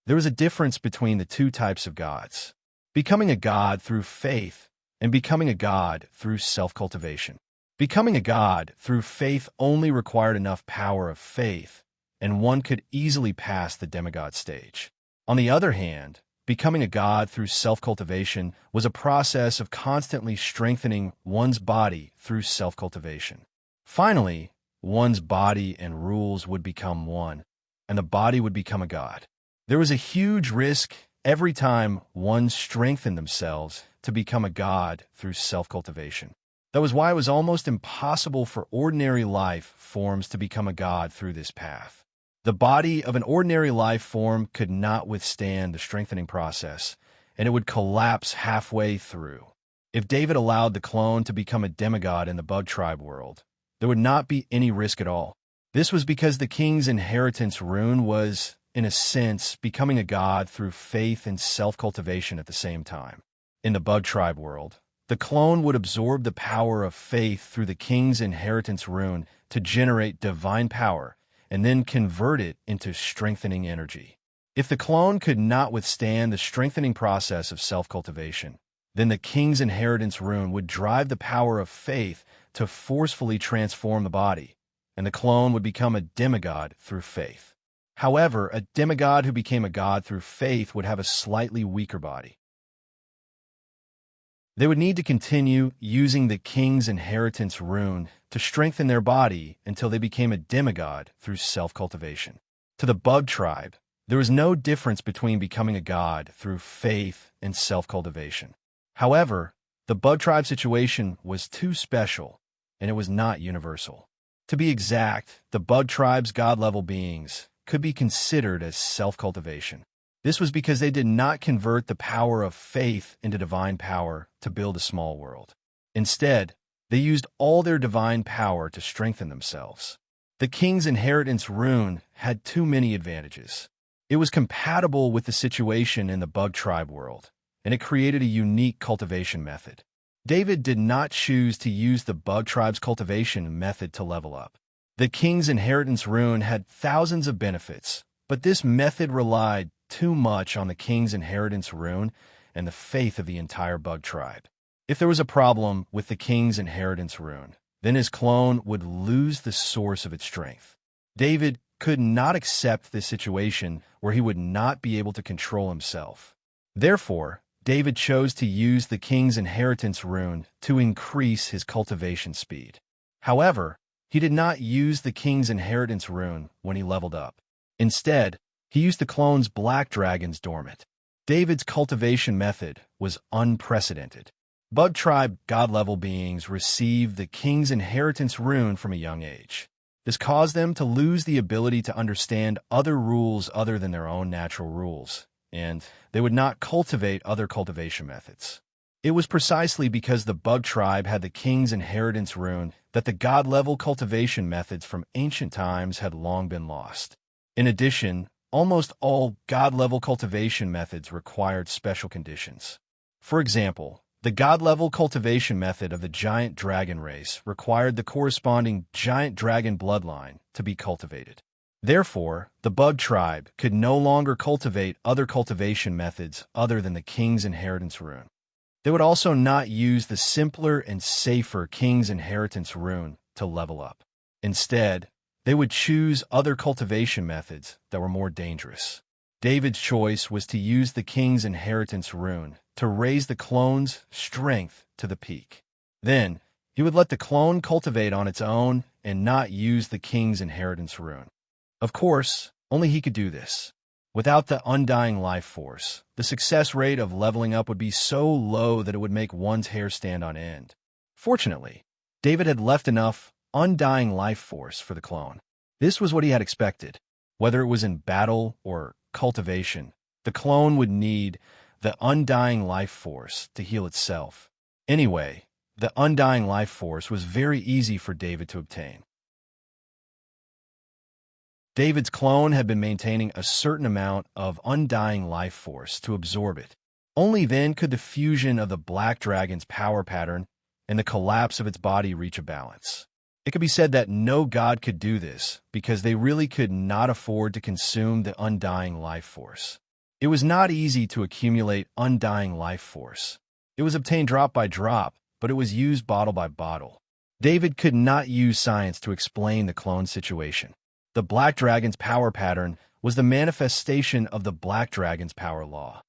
There was a difference between the two types of gods: becoming a god through faith and becoming a god through self-cultivation. Becoming a god through faith only required enough power of faith, and one could easily pass the demigod stage. On the other hand, becoming a god through self-cultivation was a process of constantly strengthening one's body through self-cultivation. Finally, one's body and rules would become one, and the body would become a god. There was a huge risk every time one strengthened themselves to become a god through self-cultivation. That was why it was almost impossible for ordinary life forms to become a god through this path. The body of an ordinary life form could not withstand the strengthening process, and it would collapse halfway through. If David allowed the clone to become a demigod in the bug tribe world, there would not be any risk at all. This was because the king's inheritance rune was, in a sense, becoming a god through faith and self-cultivation at the same time. In the bug tribe world, the clone would absorb the power of faith through the king's inheritance rune to generate divine power, and then convert it into strengthening energy. If the clone could not withstand the strengthening process of self-cultivation, then the king's inheritance rune would drive the power of faith to forcefully transform the body, and the clone would become a demigod through faith. However, a demigod who became a god through faith would have a slightly weaker body. They would need to continue using the king's inheritance rune to strengthen their body until they became a demigod through self-cultivation. To the bug tribe, there was no difference between becoming a god through faith and self-cultivation. However, the bug tribe situation was too special, and it was not universal. To be exact, the bug tribe's god-level beings could be considered as self-cultivation. This was because they did not convert the power of faith into divine power to build a small world. Instead, they used all their divine power to strengthen themselves. The king's inheritance rune had too many advantages. It was compatible with the situation in the bug tribe world, and it created a unique cultivation method. David did not choose to use the bug tribe's cultivation method to level up. The king's inheritance rune had thousands of benefits, but this method relied too much on the king's inheritance rune and the faith of the entire bug tribe. If there was a problem with the king's inheritance rune, then his clone would lose the source of its strength. David could not accept this situation where he would not be able to control himself. Therefore, David chose to use the king's inheritance rune to increase his cultivation speed. However, he did not use the king's inheritance rune when he leveled up. Instead, he used the clone's black dragon's dormant. David's cultivation method was unprecedented. Bug tribe god-level beings received the king's inheritance rune from a young age. This caused them to lose the ability to understand other rules other than their own natural rules, and they would not cultivate other cultivation methods. It was precisely because the bug tribe had the king's inheritance rune that the god-level cultivation methods from ancient times had long been lost. In addition, almost all god-level cultivation methods required special conditions. For example, the god-level cultivation method of the giant dragon race required the corresponding giant dragon bloodline to be cultivated. Therefore, the bug tribe could no longer cultivate other cultivation methods other than the king's inheritance rune. They would also not use the simpler and safer king's inheritance rune to level up. Instead, they would choose other cultivation methods that were more dangerous. David's choice was to use the king's inheritance rune to raise the clone's strength to the peak. Then, he would let the clone cultivate on its own and not use the king's inheritance rune. Of course, only he could do this. Without the undying life force, the success rate of leveling up would be so low that it would make one's hair stand on end. Fortunately, David had left enough undying life force for the clone. This was what he had expected. Whether it was in battle or cultivation, the clone would need the undying life force to heal itself. Anyway, the undying life force was very easy for David to obtain. David's clone had been maintaining a certain amount of undying life force to absorb it. Only then could the fusion of the black dragon's power pattern and the collapse of its body reach a balance. It could be said that no god could do this because they really could not afford to consume the undying life force. It was not easy to accumulate undying life force. It was obtained drop by drop, but it was used bottle by bottle. David could not use science to explain the clone situation. The Black Dragon's power pattern was the manifestation of the Black Dragon's power law.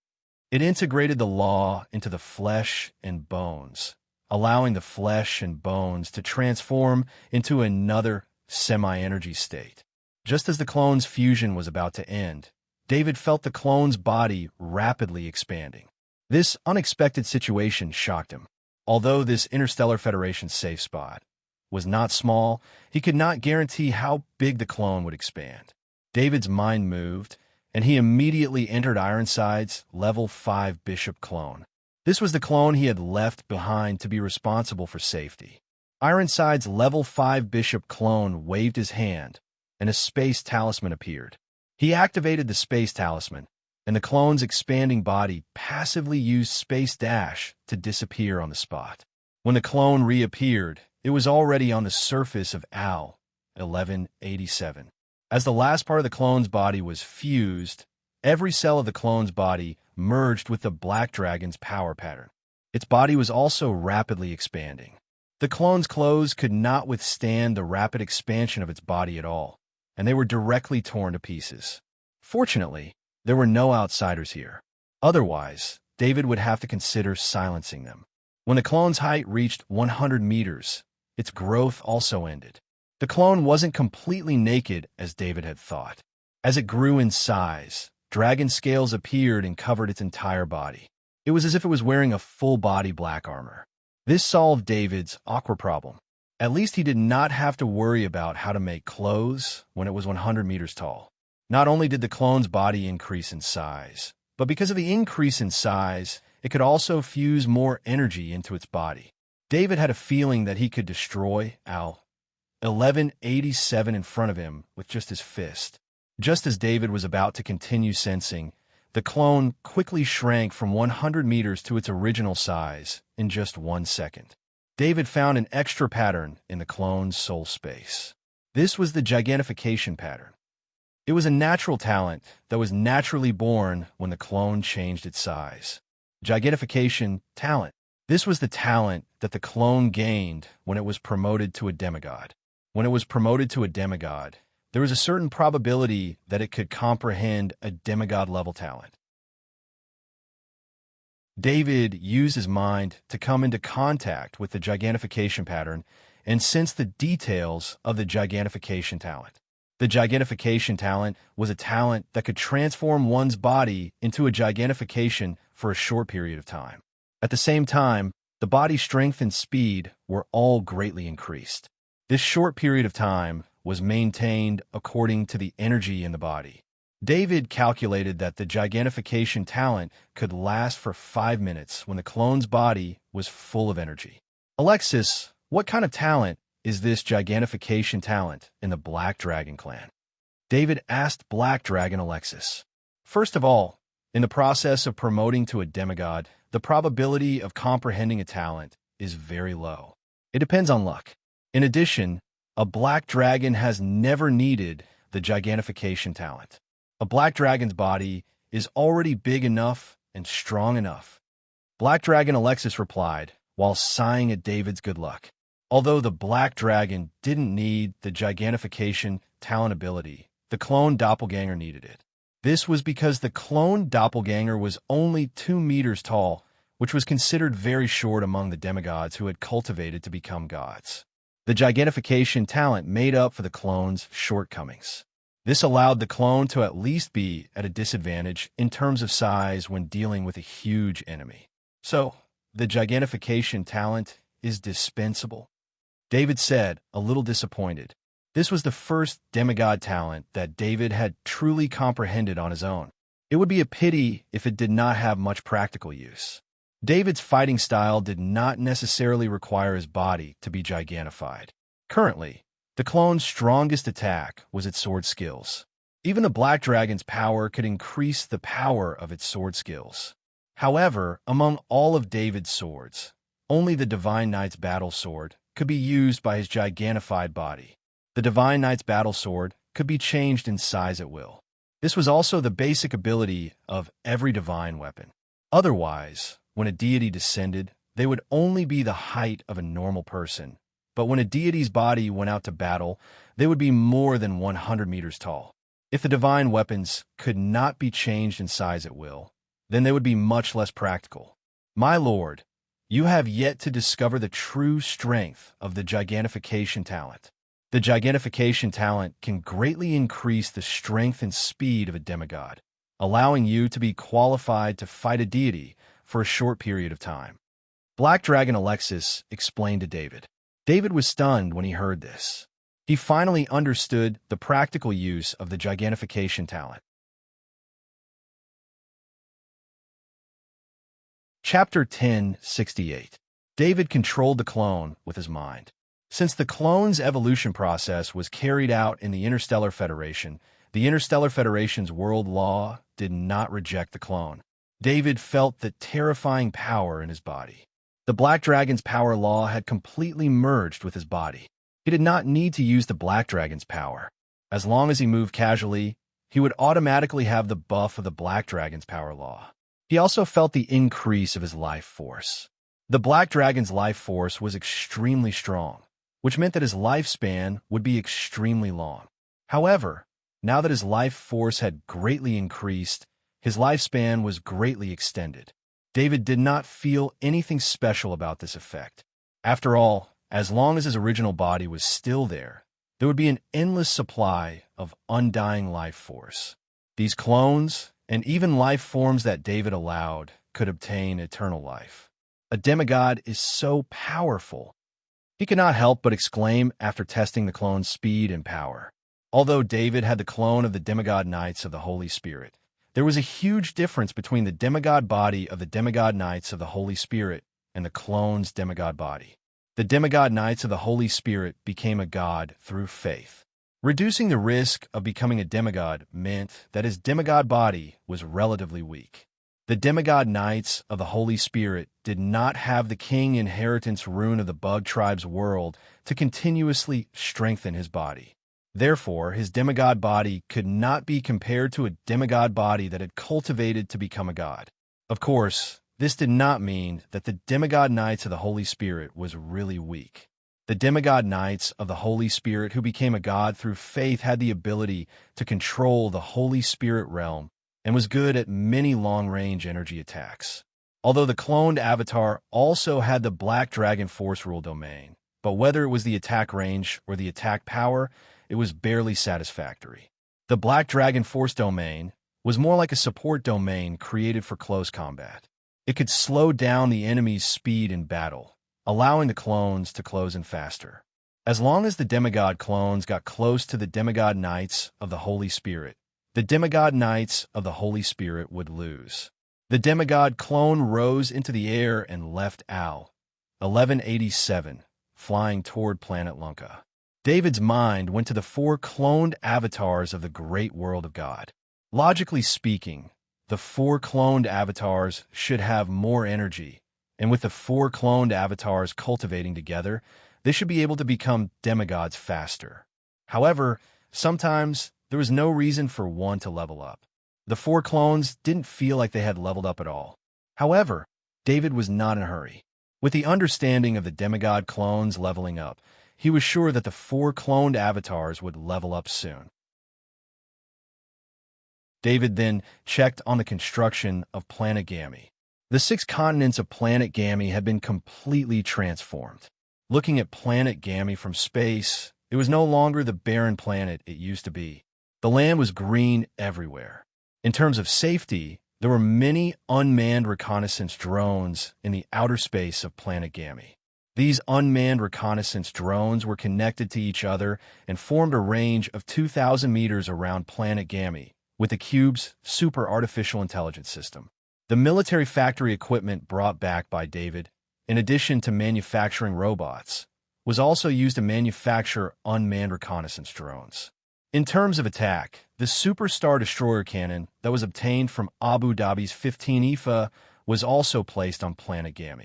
It integrated the law into the flesh and bones, allowing the flesh and bones to transform into another semi-energy state. Just as the clone's fusion was about to end, David felt the clone's body rapidly expanding. This unexpected situation shocked him. Although this Interstellar Federation safe spot was not small, he could not guarantee how big the clone would expand. David's mind moved, and he immediately entered Ironside's Level 5 Bishop clone. This was the clone he had left behind to be responsible for safety. Ironside's Level 5 Bishop clone waved his hand, and a space talisman appeared. He activated the space talisman, and the clone's expanding body passively used Space Dash to disappear on the spot. When the clone reappeared, it was already on the surface of AL 1187. As the last part of the clone's body was fused, every cell of the clone's body merged with the Black Dragon's power pattern. Its body was also rapidly expanding. The clone's clothes could not withstand the rapid expansion of its body at all, and they were directly torn to pieces. Fortunately, there were no outsiders here. Otherwise, David would have to consider silencing them. When the clone's height reached 100 meters, its growth also ended. The clone wasn't completely naked as David had thought. As it grew in size, dragon scales appeared and covered its entire body. It was as if it was wearing a full-body black armor. This solved David's awkward problem. At least he did not have to worry about how to make clothes when it was 100 meters tall. Not only did the clone's body increase in size, but because of the increase in size, it could also fuse more energy into its body. David had a feeling that he could destroy AL 1187 in front of him with just his fist. Just as David was about to continue sensing, the clone quickly shrank from 100 meters to its original size in just 1 second. David found an extra pattern in the clone's soul space. This was the gigantification pattern. It was a natural talent that was naturally born when the clone changed its size. Gigantification talent. This was the talent that the clone gained when it was promoted to a demigod. When it was promoted to a demigod, there was a certain probability that it could comprehend a demigod-level talent. David used his mind to come into contact with the gigantification pattern and sense the details of the gigantification talent. The gigantification talent was a talent that could transform one's body into a gigantification for a short period of time. At the same time, the body's strength and speed were all greatly increased. This short period of time was maintained according to the energy in the body. David calculated that the gigantification talent could last for 5 minutes when the clone's body was full of energy. Alexis, what kind of talent is this gigantification talent in the Black Dragon clan? David asked Black Dragon Alexis. First of all, in the process of promoting to a demigod, the probability of comprehending a talent is very low. It depends on luck. In addition, a Black Dragon has never needed the gigantification talent. A Black Dragon's body is already big enough and strong enough. Black Dragon Alexis replied, while sighing at David's good luck. Although the Black Dragon didn't need the gigantification talent ability, the clone doppelganger needed it. This was because the clone doppelganger was only 2 meters tall, which was considered very short among the demigods who had cultivated to become gods. The gigantification talent made up for the clone's shortcomings. This allowed the clone to at least be at a disadvantage in terms of size when dealing with a huge enemy. So, the gigantification talent is dispensable. David said, a little disappointed. This was the first demigod talent that David had truly comprehended on his own. It would be a pity if it did not have much practical use. David's fighting style did not necessarily require his body to be gigantified. Currently, the clone's strongest attack was its sword skills. Even the Black Dragon's power could increase the power of its sword skills. However, among all of David's swords, only the Divine Knight's battle sword could be used by his gigantified body. The Divine Knight's battle sword could be changed in size at will. This was also the basic ability of every divine weapon. Otherwise, when a deity descended, they would only be the height of a normal person, but when a deity's body went out to battle, they would be more than 100 meters tall. If the divine weapons could not be changed in size at will, then they would be much less practical. My lord, you have yet to discover the true strength of the gigantification talent. The gigantification talent can greatly increase the strength and speed of a demigod, allowing you to be qualified to fight a deity for a short period of time. Black Dragon Alexis explained to David. David was stunned when he heard this. He finally understood the practical use of the gigantification talent. Chapter 1068. David controlled the clone with his mind. Since the clone's evolution process was carried out in the Interstellar Federation, the Interstellar Federation's world law did not reject the clone. David felt the terrifying power in his body. The Black Dragon's power law had completely merged with his body. He did not need to use the Black Dragon's power. As long as he moved casually, he would automatically have the buff of the Black Dragon's power law. He also felt the increase of his life force. The Black Dragon's life force was extremely strong, which meant that his lifespan would be extremely long. However, now that his life force had greatly increased, his lifespan was greatly extended. David did not feel anything special about this effect. After all, as long as his original body was still there would be an endless supply of undying life force. These clones, and even life forms that David allowed, could obtain eternal life. A demigod is so powerful. He could not help but exclaim after testing the clone's speed and power. Although David had the clone of the demigod Knights of the Holy Spirit, there was a huge difference between the demigod body of the demigod Knights of the Holy Spirit and the clone's demigod body. The demigod Knights of the Holy Spirit became a god through faith. Reducing the risk of becoming a demigod meant that his demigod body was relatively weak. The demigod Knights of the Holy Spirit did not have the king inheritance rune of the bug tribe's world to continuously strengthen his body. Therefore, his demigod body could not be compared to a demigod body that had cultivated to become a god. Of course, this did not mean that the demigod Knights of the Holy Spirit was really weak. The demigod Knights of the Holy Spirit who became a god through faith had the ability to control the Holy Spirit realm and was good at many long-range energy attacks. Although the cloned avatar also had the Black Dragon Force Rule domain, but whether it was the attack range or the attack power, it was barely satisfactory. The Black Dragon Force domain was more like a support domain created for close combat. It could slow down the enemy's speed in battle, allowing the clones to close in faster. As long as the demigod clones got close to the demigod Knights of the Holy Spirit, the demigod Knights of the Holy Spirit would lose. The demigod clone rose into the air and left Al, 1187, flying toward planet Lunka. David's mind went to the 4 cloned avatars of the great world of God. Logically speaking, the 4 cloned avatars should have more energy, and with the 4 cloned avatars cultivating together, they should be able to become demigods faster. However, sometimes there was no reason for one to level up. The 4 clones didn't feel like they had leveled up at all. However, David was not in a hurry. With the understanding of the demigod clones leveling up, he was sure that the 4 cloned avatars would level up soon. David then checked on the construction of Planet Gamma. The 6 continents of Planet Gamma had been completely transformed. Looking at Planet Gamma from space, it was no longer the barren planet it used to be. The land was green everywhere. In terms of safety, there were many unmanned reconnaissance drones in the outer space of Planet Gamma. These unmanned reconnaissance drones were connected to each other and formed a range of 2,000 meters around Planet Gamma with the cube's super artificial intelligence system. The military factory equipment brought back by David, in addition to manufacturing robots, was also used to manufacture unmanned reconnaissance drones. In terms of attack, the Superstar Destroyer cannon that was obtained from Abu Dhabi's 15 IFA was also placed on Planet Gamma.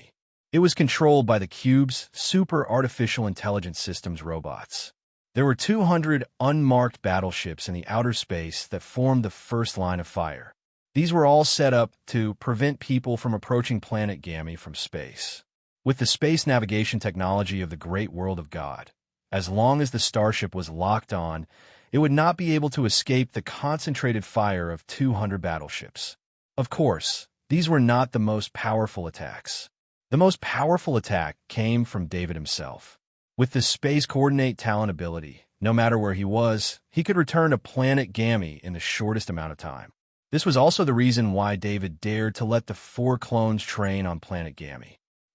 It was controlled by the cube's super artificial intelligence systems robots. There were 200 unmarked battleships in the outer space that formed the first line of fire. These were all set up to prevent people from approaching Planet Gamma from space. With the space navigation technology of the great world of God, as long as the starship was locked on, it would not be able to escape the concentrated fire of 200 battleships. Of course, these were not the most powerful attacks. The most powerful attack came from David himself. With the space coordinate talent ability, no matter where he was, he could return to planet Gamma in the shortest amount of time. This was also the reason why David dared to let the 4 clones train on planet Gamma.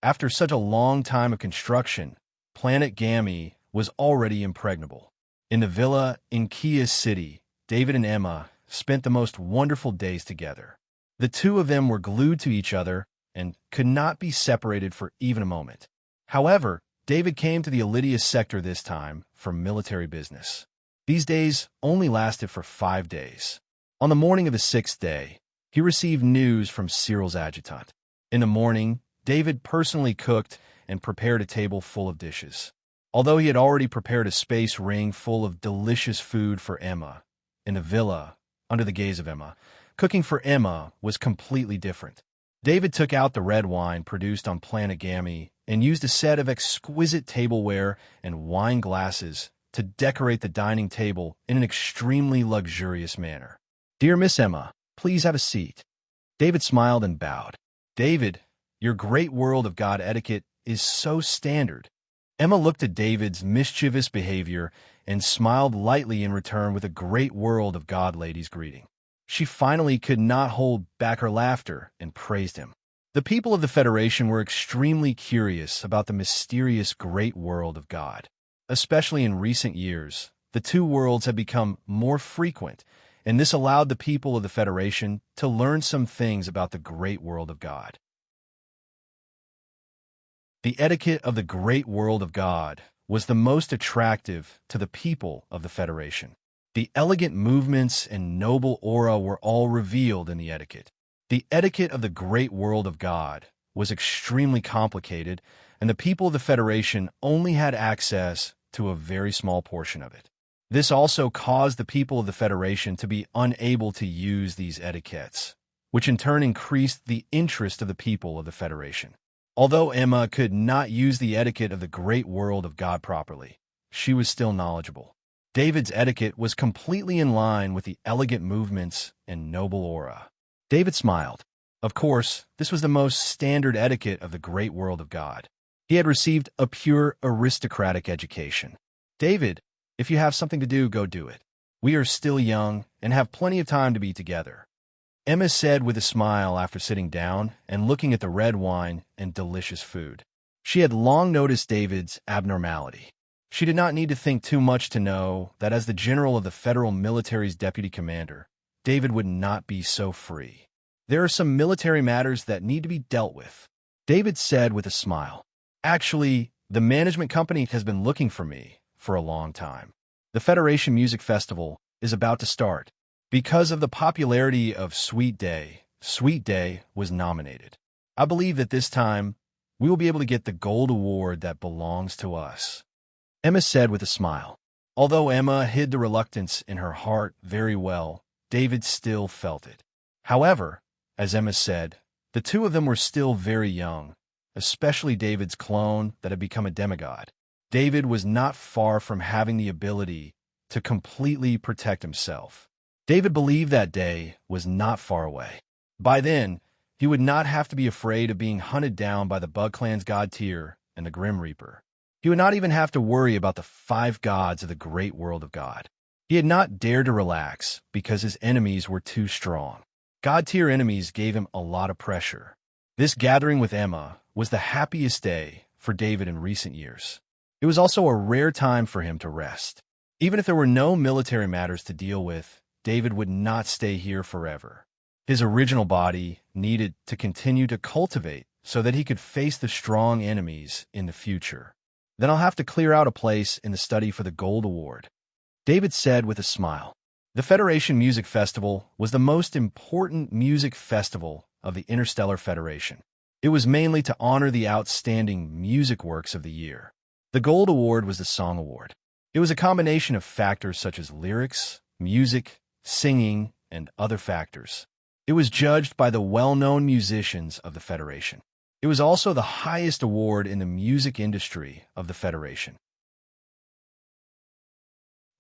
After such a long time of construction, planet Gamma was already impregnable. In the villa in Kia City, David and Emma spent the most wonderful days together. The two of them were glued to each other and could not be separated for even a moment. However, David came to the Elidius sector this time for military business. These days only lasted for 5 days. On the morning of the 6th day, he received news from Cyril's adjutant. In the morning, David personally cooked and prepared a table full of dishes. Although he had already prepared a space ring full of delicious food for Emma, in the villa, under the gaze of Emma, cooking for Emma was completely different. David took out the red wine produced on planet Gamma and used a set of exquisite tableware and wine glasses to decorate the dining table in an extremely luxurious manner. "Dear Miss Emma, please have a seat." David smiled and bowed. "David, your great world of God etiquette is so standard." Emma looked at David's mischievous behavior and smiled lightly in return with a great world of God lady's greeting. She finally could not hold back her laughter and praised him. The people of the Federation were extremely curious about the mysterious great world of God. Especially in recent years, the two worlds have become more frequent, and this allowed the people of the Federation to learn some things about the great world of God. The etiquette of the great world of God was the most attractive to the people of the Federation. The elegant movements and noble aura were all revealed in the etiquette. The etiquette of the great world of God was extremely complicated, and the people of the Federation only had access to a very small portion of it. This also caused the people of the Federation to be unable to use these etiquettes, which in turn increased the interest of the people of the Federation. Although Emma could not use the etiquette of the great world of God properly, she was still knowledgeable. David's etiquette was completely in line with the elegant movements and noble aura. David smiled. Of course, this was the most standard etiquette of the great world of God. He had received a pure aristocratic education. "David, if you have something to do, go do it. We are still young and have plenty of time to be together," Emma said with a smile after sitting down and looking at the red wine and delicious food. She had long noticed David's abnormality. She did not need to think too much to know that as the general of the federal military's deputy commander, David would not be so free. "There are some military matters that need to be dealt with," David said with a smile. "Actually, the management company has been looking for me for a long time. The Federation Music Festival is about to start. Because of the popularity of Sweet Day was nominated. I believe that this time we will be able to get the gold award that belongs to us," Emma said with a smile. Although Emma hid the reluctance in her heart very well, David still felt it. However, as Emma said, the two of them were still very young, especially David's clone that had become a demigod. David was not far from having the ability to completely protect himself. David believed that day was not far away. By then, he would not have to be afraid of being hunted down by the Bug Clan's God Tier and the Grim Reaper. He would not even have to worry about the 5 gods of the great world of God. He had not dared to relax because his enemies were too strong. God Tier enemies gave him a lot of pressure. This gathering with Emma was the happiest day for David in recent years. It was also a rare time for him to rest. Even if there were no military matters to deal with, David would not stay here forever. His original body needed to continue to cultivate so that he could face the strong enemies in the future. "Then I'll have to clear out a place in the study for the Gold Award," David said with a smile. The Federation Music Festival was the most important music festival of the Interstellar Federation. It was mainly to honor the outstanding music works of the year. The Gold Award was the Song Award. It was a combination of factors such as lyrics, music, singing, and other factors. It was judged by the well-known musicians of the Federation. It was also the highest award in the music industry of the Federation.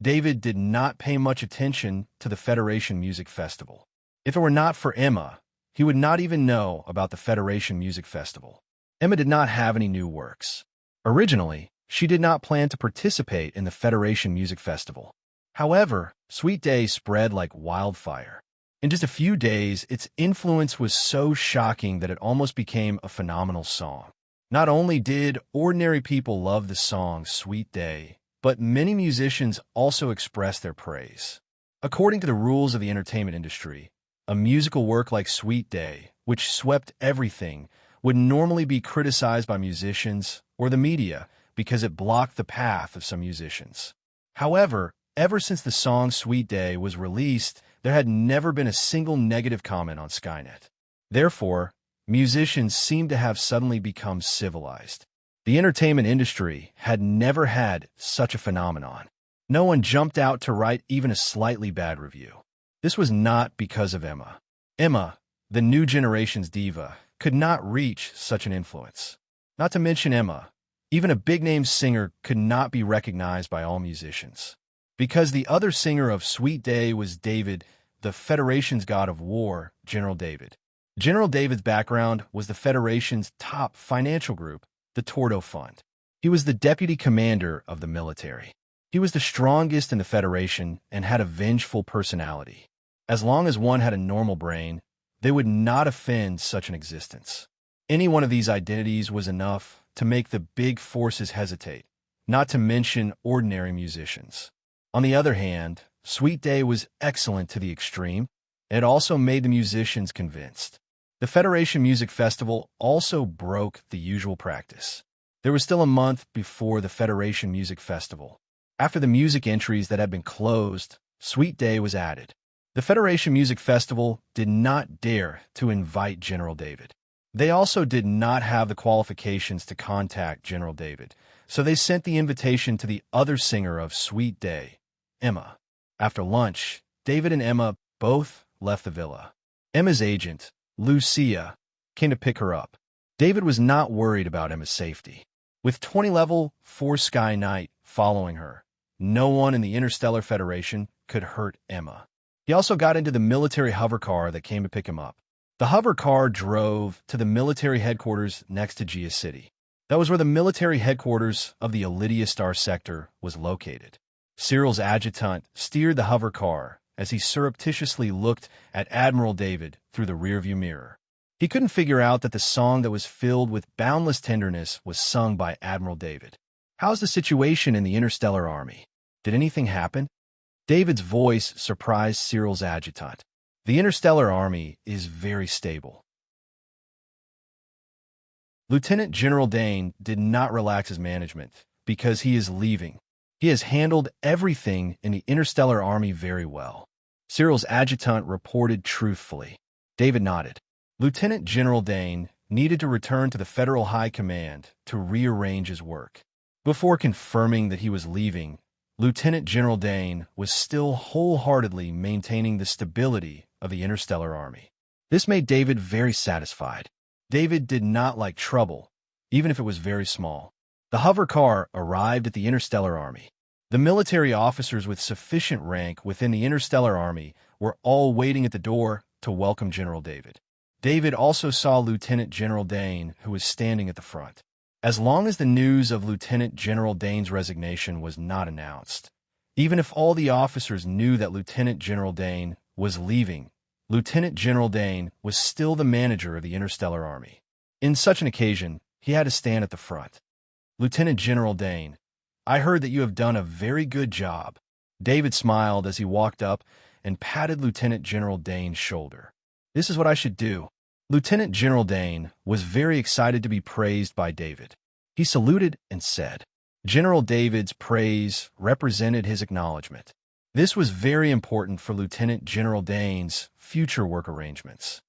David did not pay much attention to the Federation Music Festival. If it were not for Emma, he would not even know about the Federation Music Festival. Emma did not have any new works. Originally, she did not plan to participate in the Federation Music Festival. However, Sweet Day spread like wildfire. In just a few days, its influence was so shocking that it almost became a phenomenal song. Not only did ordinary people love the song Sweet Day, but many musicians also expressed their praise. According to the rules of the entertainment industry, a musical work like Sweet Day, which swept everything, would normally be criticized by musicians or the media because it blocked the path of some musicians. However, ever since the song Sweet Day was released, there had never been a single negative comment on Skynet. Therefore, musicians seemed to have suddenly become civilized. The entertainment industry had never had such a phenomenon. No one jumped out to write even a slightly bad review. This was not because of Emma. Emma, the new generation's diva, could not reach such an influence. Not to mention Emma, even a big-name singer could not be recognized by all musicians. Because the other singer of Sweet Day was David, the Federation's god of war, General David. General David's background was the Federation's top financial group, the Tordo Fund. He was the deputy commander of the military. He was the strongest in the Federation and had a vengeful personality. As long as one had a normal brain, they would not offend such an existence. Any one of these identities was enough to make the big forces hesitate, not to mention ordinary musicians. On the other hand, Sweet Day was excellent to the extreme, and it also made the musicians convinced. The Federation Music Festival also broke the usual practice. There was still a month before the Federation Music Festival. After the music entries that had been closed, Sweet Day was added. The Federation Music Festival did not dare to invite General David. They also did not have the qualifications to contact General David, so they sent the invitation to the other singer of Sweet Day, Emma. After lunch, David and Emma both left the villa. Emma's agent, Lucia, came to pick her up. David was not worried about Emma's safety. With 20 level 4 Sky Knight following her, no one in the Interstellar Federation could hurt Emma. He also got into the military hover car that came to pick him up. The hover car drove to the military headquarters next to Gia City. That was where the military headquarters of the Elidia Star sector was located. Cyril's adjutant steered the hover car as he surreptitiously looked at Admiral David through the rearview mirror. He couldn't figure out that the song that was filled with boundless tenderness was sung by Admiral David. How's the situation in the Interstellar Army? Did anything happen? David's voice surprised Cyril's adjutant. The Interstellar Army is very stable. Lieutenant General Dane did not relax his management because he is leaving. He has handled everything in the Interstellar Army very well. Cyril's adjutant reported truthfully. David nodded. Lieutenant General Dane needed to return to the Federal High Command to rearrange his work. Before confirming that he was leaving, Lieutenant General Dane was still wholeheartedly maintaining the stability of the Interstellar Army. This made David very satisfied. David did not like trouble, even if it was very small. The hover car arrived at the Interstellar Army. The military officers with sufficient rank within the Interstellar Army were all waiting at the door to welcome General David. David also saw Lieutenant General Dane, who was standing at the front. As long as the news of Lieutenant General Dane's resignation was not announced, even if all the officers knew that Lieutenant General Dane was leaving, Lieutenant General Dane was still the manager of the Interstellar Army. In such an occasion, he had to stand at the front. Lieutenant General Dane, I heard that you have done a very good job. David smiled as he walked up and patted Lieutenant General Dane's shoulder. This is what I should do. Lieutenant General Dane was very excited to be praised by David. He saluted and said, General David's praise represented his acknowledgement. This was very important for Lieutenant General Dane's future work arrangements.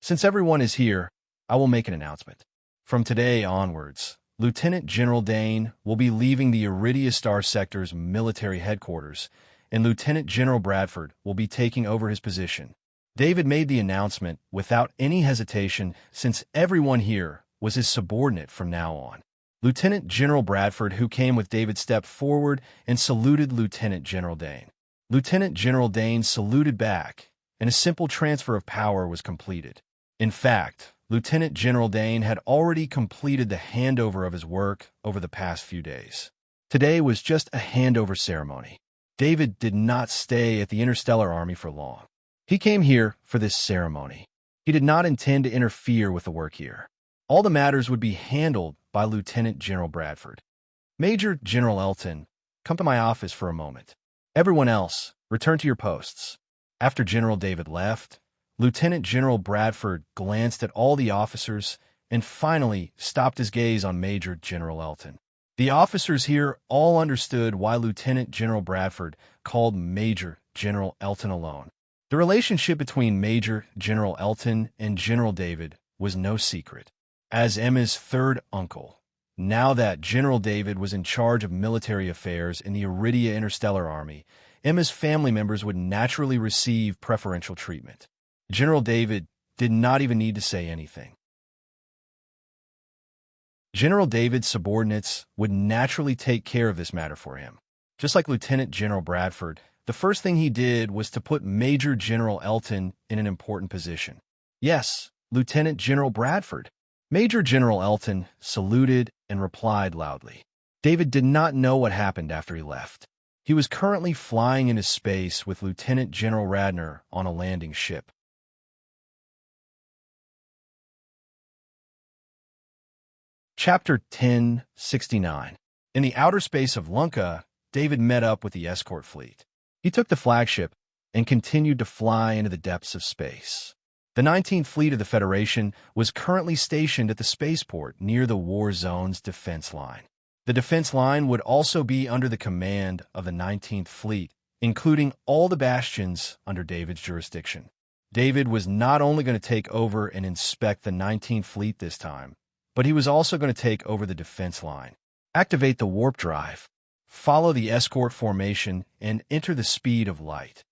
Since everyone is here, I will make an announcement. From today onwards, Lieutenant General Dane will be leaving the Iridia Star Sector's military headquarters, and Lieutenant General Bradford will be taking over his position. David made the announcement without any hesitation since everyone here was his subordinate from now on. Lieutenant General Bradford, who came with David, stepped forward and saluted Lieutenant General Dane. Lieutenant General Dane saluted back, and a simple transfer of power was completed. In fact, Lieutenant General Dane had already completed the handover of his work over the past few days. Today was just a handover ceremony. David did not stay at the Interstellar Army for long. He came here for this ceremony. He did not intend to interfere with the work here. All the matters would be handled by Lieutenant General Bradford. Major General Elton, come to my office for a moment. Everyone else, return to your posts. After General David left, Lieutenant General Bradford glanced at all the officers and finally stopped his gaze on Major General Elton. The officers here all understood why Lieutenant General Bradford called Major General Elton alone. The relationship between Major General Elton and General David was no secret. As Emma's third uncle, now that General David was in charge of military affairs in the Iridia Interstellar Army, Emma's family members would naturally receive preferential treatment. General David did not even need to say anything. General David's subordinates would naturally take care of this matter for him. Just like Lieutenant General Bradford, the first thing he did was to put Major General Elton in an important position. Yes, Lieutenant General Bradford. Major General Elton saluted and replied loudly. David did not know what happened after he left. He was currently flying into space with Lieutenant General Radner on a landing ship. Chapter 1069. In the outer space of Lunka, David met up with the escort fleet. He took the flagship and continued to fly into the depths of space. The 19th Fleet of the Federation was currently stationed at the spaceport near the war zone's defense line. The defense line would also be under the command of the 19th Fleet, including all the bastions under David's jurisdiction. David was not only going to take over and inspect the 19th Fleet this time, but he was also going to take over the defense line. Activate the warp drive. Follow the escort formation and enter the speed of light.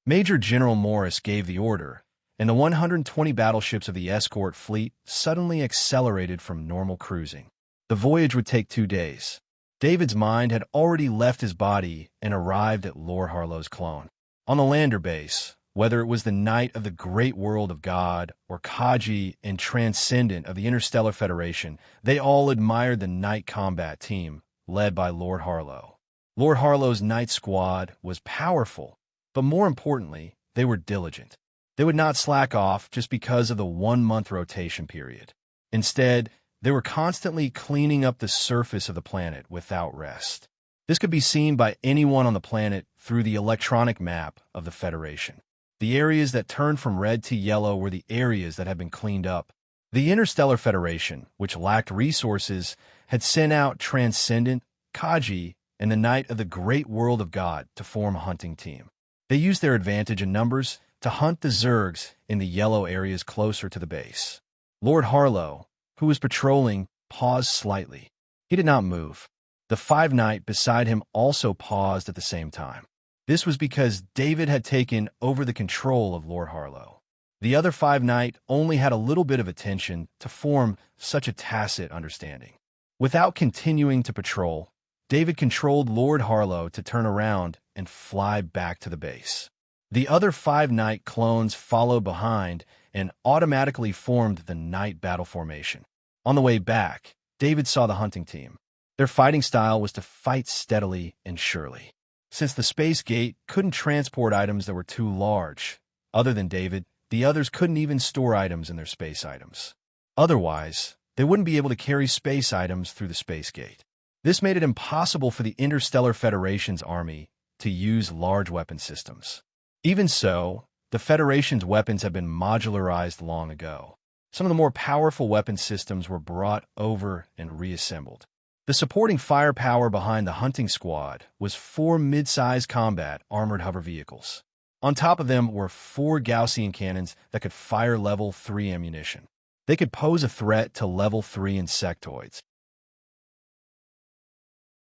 Major General Morris gave the order, and the 120 battleships of the escort fleet suddenly accelerated from normal cruising. The voyage would take 2 days. David's mind had already left his body and arrived at Lord Harlow's clone. On the lander base, whether it was the Knight of the Great World of God or Kaji and Transcendent of the Interstellar Federation, they all admired the night combat team led by Lord Harlow. Lord Harlow's night squad was powerful, but more importantly, they were diligent. They would not slack off just because of the 1-month rotation period. Instead, they were constantly cleaning up the surface of the planet without rest. This could be seen by anyone on the planet through the electronic map of the Federation. The areas that turned from red to yellow were the areas that had been cleaned up. The Interstellar Federation, which lacked resources, had sent out Transcendent, Kaji, and the Knight of the Great World of God to form a hunting team. They used their advantage in numbers to hunt the Zergs in the yellow areas closer to the base. Lord Harlow, who was patrolling, paused slightly. He did not move. The 5 Knight beside him also paused at the same time. This was because David had taken over the control of Lord Harlow. The other 5 Knight only had a little bit of attention to form such a tacit understanding. Without continuing to patrol, David controlled Lord Harlow to turn around and fly back to the base. The other 5 Knight clones followed behind and automatically formed the Knight battle formation. On the way back, David saw the hunting team. Their fighting style was to fight steadily and surely. Since the space gate couldn't transport items that were too large, other than David, the others couldn't even store items in their space items. Otherwise, they wouldn't be able to carry space items through the space gate. This made it impossible for the Interstellar Federation's army to use large weapon systems. Even so, the Federation's weapons had been modularized long ago. Some of the more powerful weapon systems were brought over and reassembled. The supporting firepower behind the hunting squad was 4 mid-size combat armored hover vehicles. On top of them were 4 Gaussian cannons that could fire level 3 ammunition. They could pose a threat to level 3 insectoids.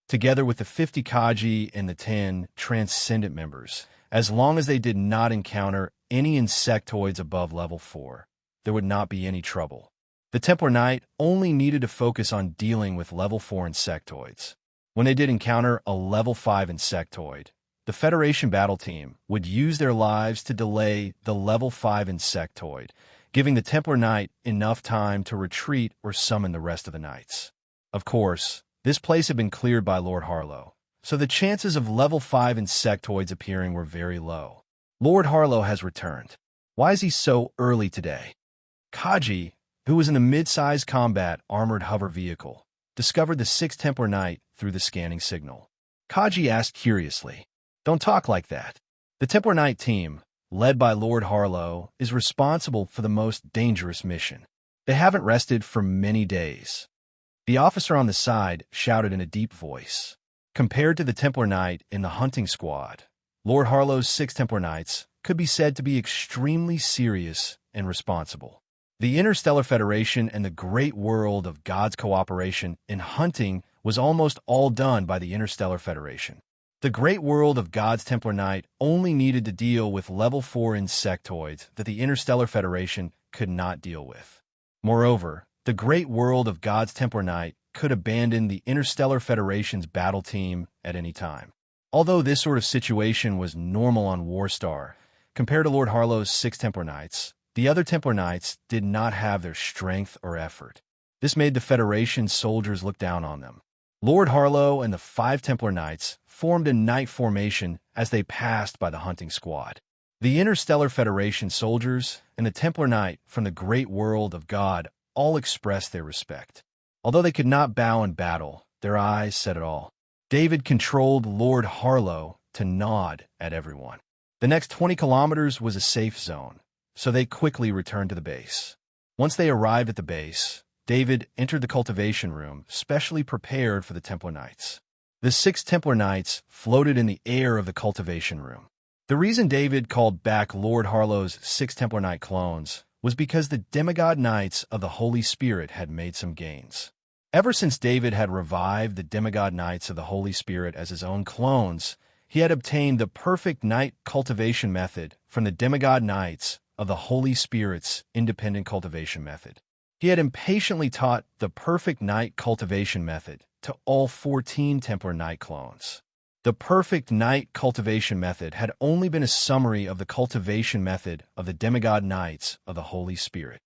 Together with the 50 Kaji and the 10 Transcendent members, as long as they did not encounter any insectoids above level 4, there would not be any trouble. The Templar Knight only needed to focus on dealing with level 4 insectoids. When they did encounter a level 5 insectoid, the Federation battle team would use their lives to delay the level 5 insectoid, giving the Templar Knight enough time to retreat or summon the rest of the knights. Of course, this place had been cleared by Lord Harlow, so the chances of level 5 insectoids appearing were very low. Lord Harlow has returned. Why is he so early today? Kaji, who was in the mid-sized combat armored hover vehicle, discovered the 6th Templar Knight through the scanning signal. Kaji asked curiously, "Don't talk like that." The Templar Knight team, led by Lord Harlow, is responsible for the most dangerous mission. They haven't rested for many days. The officer on the side shouted in a deep voice. Compared to the Templar Knight in the hunting squad, Lord Harlow's 6 Templar Knights could be said to be extremely serious and responsible. The Interstellar Federation and the great world of God's cooperation in hunting was almost all done by the Interstellar Federation. The great world of God's Templar Knight only needed to deal with level 4 insectoids that the Interstellar Federation could not deal with. Moreover, the great world of God's Templar Knight could abandon the Interstellar Federation's battle team at any time. Although this sort of situation was normal on Warstar, compared to Lord Harlow's 6 Templar Knights, the other Templar Knights did not have their strength or effort. This made the Federation soldiers look down on them. Lord Harlow and the 5 Templar Knights formed a knight formation as they passed by the hunting squad. The Interstellar Federation soldiers and the Templar Knight from the great world of God all expressed their respect. Although they could not bow in battle, their eyes said it all. David controlled Lord Harlow to nod at everyone. The next 20 kilometers was a safe zone, so they quickly returned to the base. Once they arrived at the base, David entered the cultivation room, specially prepared for the Templar Knights. The 6 Templar Knights floated in the air of the cultivation room. The reason David called back Lord Harlow's 6 Templar Knight clones was because the demigod knights of the Holy Spirit had made some gains. Ever since David had revived the demigod knights of the Holy Spirit as his own clones, he had obtained the perfect knight cultivation method from the demigod knights of the Holy Spirit's independent cultivation method. He had impatiently taught the perfect knight cultivation method to all 14 Templar Knight clones. The perfect knight cultivation method had only been a summary of the cultivation method of the demigod knights of the Holy Spirit.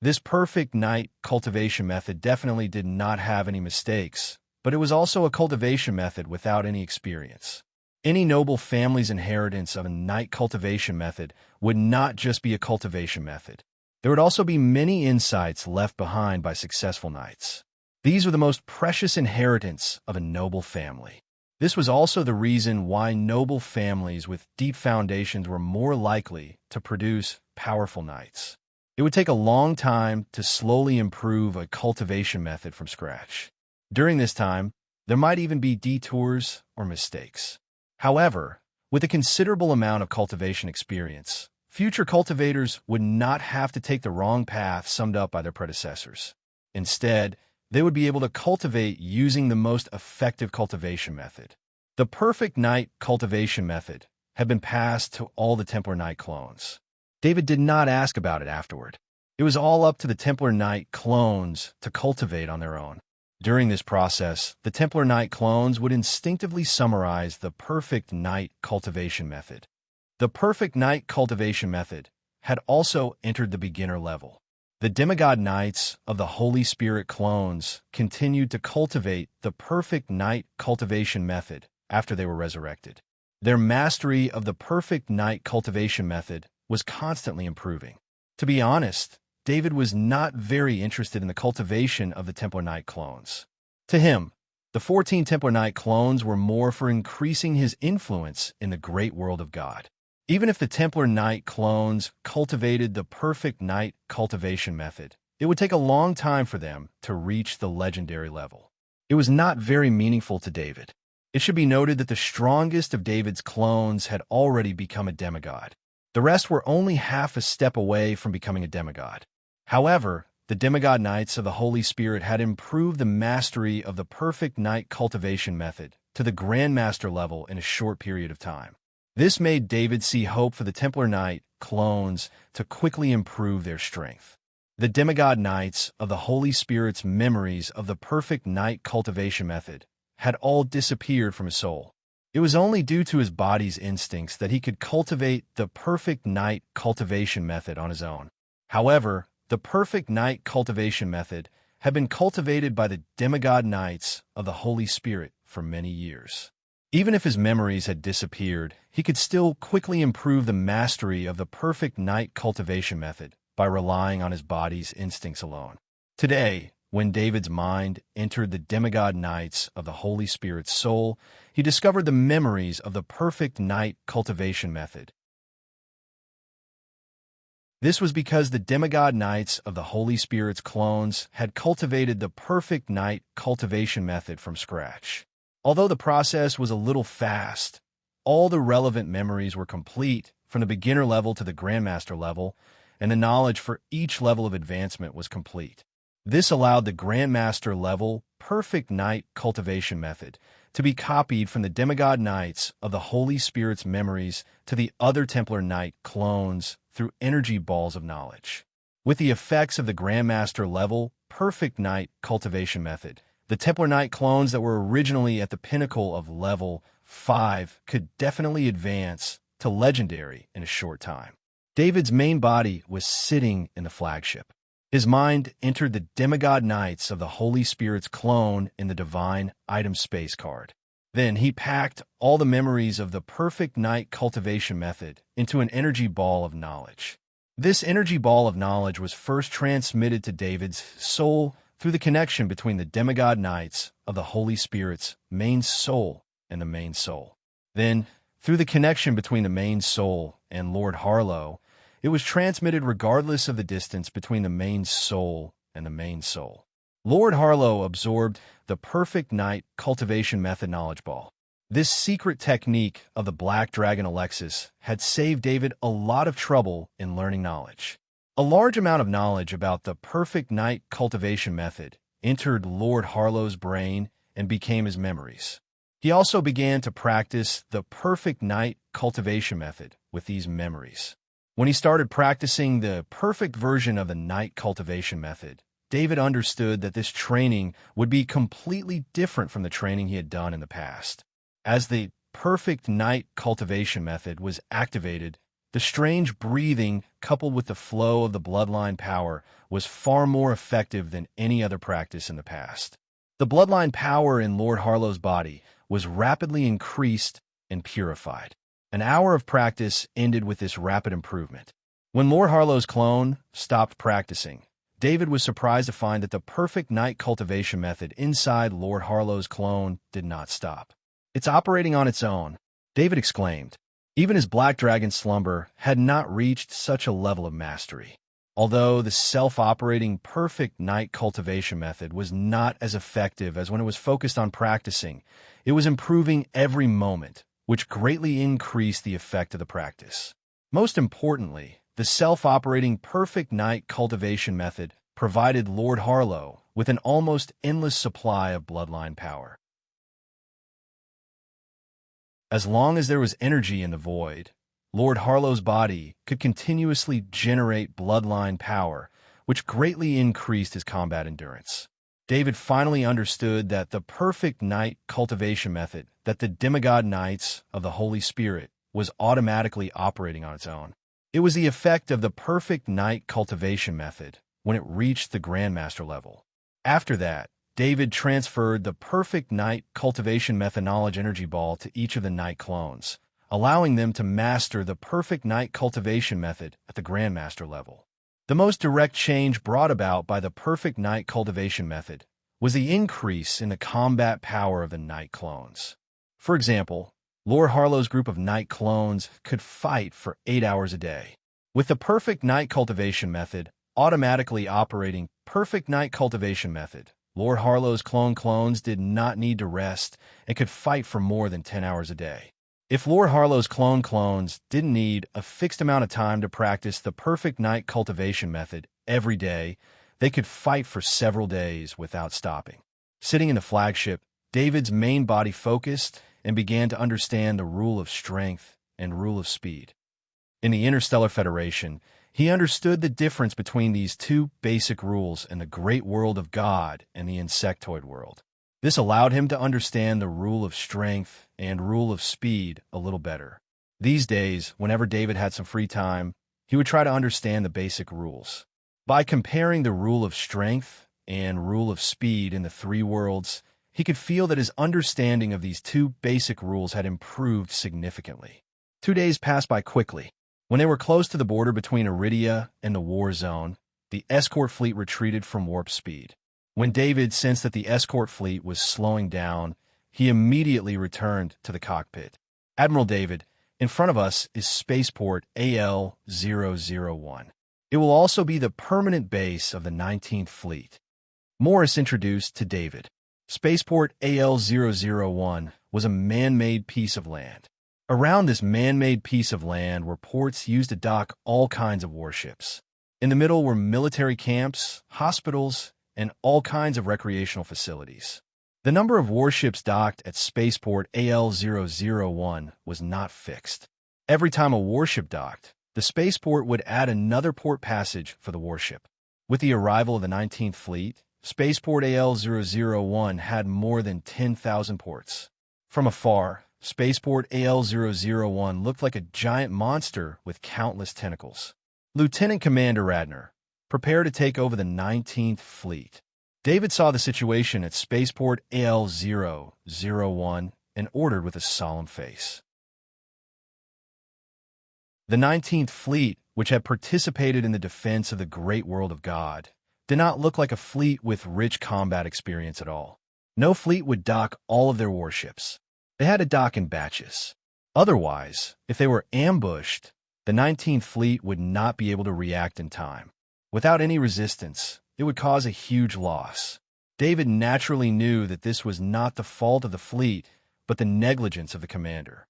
This perfect knight cultivation method definitely did not have any mistakes, but it was also a cultivation method without any experience. Any noble family's inheritance of a knight cultivation method would not just be a cultivation method. There would also be many insights left behind by successful knights. These were the most precious inheritance of a noble family. This was also the reason why noble families with deep foundations were more likely to produce powerful knights. It would take a long time to slowly improve a cultivation method from scratch. During this time, there might even be detours or mistakes. However, with a considerable amount of cultivation experience, future cultivators would not have to take the wrong path summed up by their predecessors. Instead, they would be able to cultivate using the most effective cultivation method. The perfect knight cultivation method had been passed to all the Templar Knight clones. David did not ask about it afterward. It was all up to the Templar Knight clones to cultivate on their own. During this process, the Templar Knight clones would instinctively summarize the perfect knight cultivation method. The perfect knight cultivation method had also entered the beginner level. The demigod knights of the Holy Spirit clones continued to cultivate the perfect knight cultivation method after they were resurrected. Their mastery of the perfect knight cultivation method was constantly improving. To be honest, David was not very interested in the cultivation of the Templar Knight clones. To him, the 14 Templar Knight clones were more for increasing his influence in the great world of God. Even if the Templar Knight clones cultivated the perfect knight cultivation method, it would take a long time for them to reach the legendary level. It was not very meaningful to David. It should be noted that the strongest of David's clones had already become a demigod. The rest were only half a step away from becoming a demigod. However, the demigod knights of the Holy Spirit had improved the mastery of the perfect knight cultivation method to the Grandmaster level in a short period of time. This made David see hope for the Templar Knight clones to quickly improve their strength. The demigod knights of the Holy Spirit's memories of the perfect knight cultivation method had all disappeared from his soul. It was only due to his body's instincts that he could cultivate the perfect knight cultivation method on his own. However, the perfect knight cultivation method had been cultivated by the demigod knights of the Holy Spirit for many years. Even if his memories had disappeared, he could still quickly improve the mastery of the perfect knight cultivation method by relying on his body's instincts alone. Today, when David's mind entered the demigod knights of the Holy Spirit's soul, he discovered the memories of the perfect knight cultivation method. This was because the demigod knights of the Holy Spirit's clones had cultivated the perfect knight cultivation method from scratch. Although the process was a little fast, all the relevant memories were complete from the beginner level to the grandmaster level, and the knowledge for each level of advancement was complete. This allowed the grandmaster level perfect knight cultivation method to be copied from the demigod knights of the Holy Spirit's memories to the other Templar Knight clones through energy balls of knowledge. With the effects of the grandmaster level perfect knight cultivation method, the Templar Knight clones that were originally at the pinnacle of level 5 could definitely advance to legendary in a short time. David's main body was sitting in the flagship. His mind entered the demigod knights of the Holy Spirit's clone in the divine item space card. Then he packed all the memories of the perfect knight cultivation method into an energy ball of knowledge. This energy ball of knowledge was first transmitted to David's soul through the connection between the demigod knights of the Holy Spirit's main soul and the main soul. Then, through the connection between the main soul and Lord Harlow, it was transmitted regardless of the distance between the main soul and the main soul. Lord Harlow absorbed the perfect knight cultivation method knowledge ball. This secret technique of the Black Dragon Alexis had saved David a lot of trouble in learning knowledge. A large amount of knowledge about the perfect knight cultivation method entered Lord Harlow's brain and became his memories. He also began to practice the perfect knight cultivation method with these memories. When he started practicing the perfect version of the knight cultivation method, David understood that this training would be completely different from the training he had done in the past. As the perfect knight cultivation method was activated, the strange breathing coupled with the flow of the bloodline power was far more effective than any other practice in the past. The bloodline power in Lord Harlow's body was rapidly increased and purified. An hour of practice ended with this rapid improvement. When Lord Harlow's clone stopped practicing, David was surprised to find that the perfect knight cultivation method inside Lord Harlow's clone did not stop. "It's operating on its own," David exclaimed. Even his Black Dragon slumber had not reached such a level of mastery. Although the self-operating perfect knight cultivation method was not as effective as when it was focused on practicing, it was improving every moment, which greatly increased the effect of the practice. Most importantly, the self-operating perfect knight cultivation method provided Lord Harlow with an almost endless supply of bloodline power. As long as there was energy in the void, Lord Harlow's body could continuously generate bloodline power, which greatly increased his combat endurance. David finally understood that the perfect knight cultivation method that the demigod knights of the Holy Spirit was automatically operating on its own. It was the effect of the perfect knight cultivation method when it reached the grandmaster level. After that, David transferred the perfect knight cultivation method knowledge energy ball to each of the knight clones, allowing them to master the perfect knight cultivation method at the grandmaster level. The most direct change brought about by the perfect knight cultivation method was the increase in the combat power of the knight clones. For example, Lord Harlow's group of knight clones could fight for 8 hours a day. With the perfect knight cultivation method automatically operating perfect knight cultivation method, Lord Harlow's clones did not need to rest and could fight for more than 10 hours a day. If Lord Harlow's clones didn't need a fixed amount of time to practice the perfect knight cultivation method every day, they could fight for several days without stopping. Sitting in the flagship, David's main body focused and began to understand the rule of strength and rule of speed. In the Interstellar Federation, he understood the difference between these two basic rules in the great world of God and the insectoid world. This allowed him to understand the rule of strength and rule of speed a little better. These days, whenever David had some free time, he would try to understand the basic rules. By comparing the rule of strength and rule of speed in the three worlds, he could feel that his understanding of these two basic rules had improved significantly. 2 days passed by quickly. When they were close to the border between Iridia and the war zone, the escort fleet retreated from warp speed. When David sensed that the escort fleet was slowing down, he immediately returned to the cockpit. "Admiral David, in front of us is Spaceport AL-001. It will also be the permanent base of the 19th Fleet." Morris introduced to David. Spaceport AL-001 was a man-made piece of land. Around this man-made piece of land were ports used to dock all kinds of warships. In the middle were military camps, hospitals, and all kinds of recreational facilities. The number of warships docked at Spaceport AL-001 was not fixed. Every time a warship docked, the spaceport would add another port passage for the warship. With the arrival of the 19th Fleet, Spaceport AL-001 had more than 10,000 ports. From afar, Spaceport AL-001 looked like a giant monster with countless tentacles. Lieutenant Commander Radner, prepare to take over the 19th Fleet. David saw the situation at Spaceport AL-001 and ordered with a solemn face. The 19th Fleet, which had participated in the defense of the great world of God, did not look like a fleet with rich combat experience at all. No fleet would dock all of their warships. They had to dock in batches. Otherwise, if they were ambushed, the 19th Fleet would not be able to react in time. Without any resistance, it would cause a huge loss. David naturally knew that this was not the fault of the fleet, but the negligence of the commander.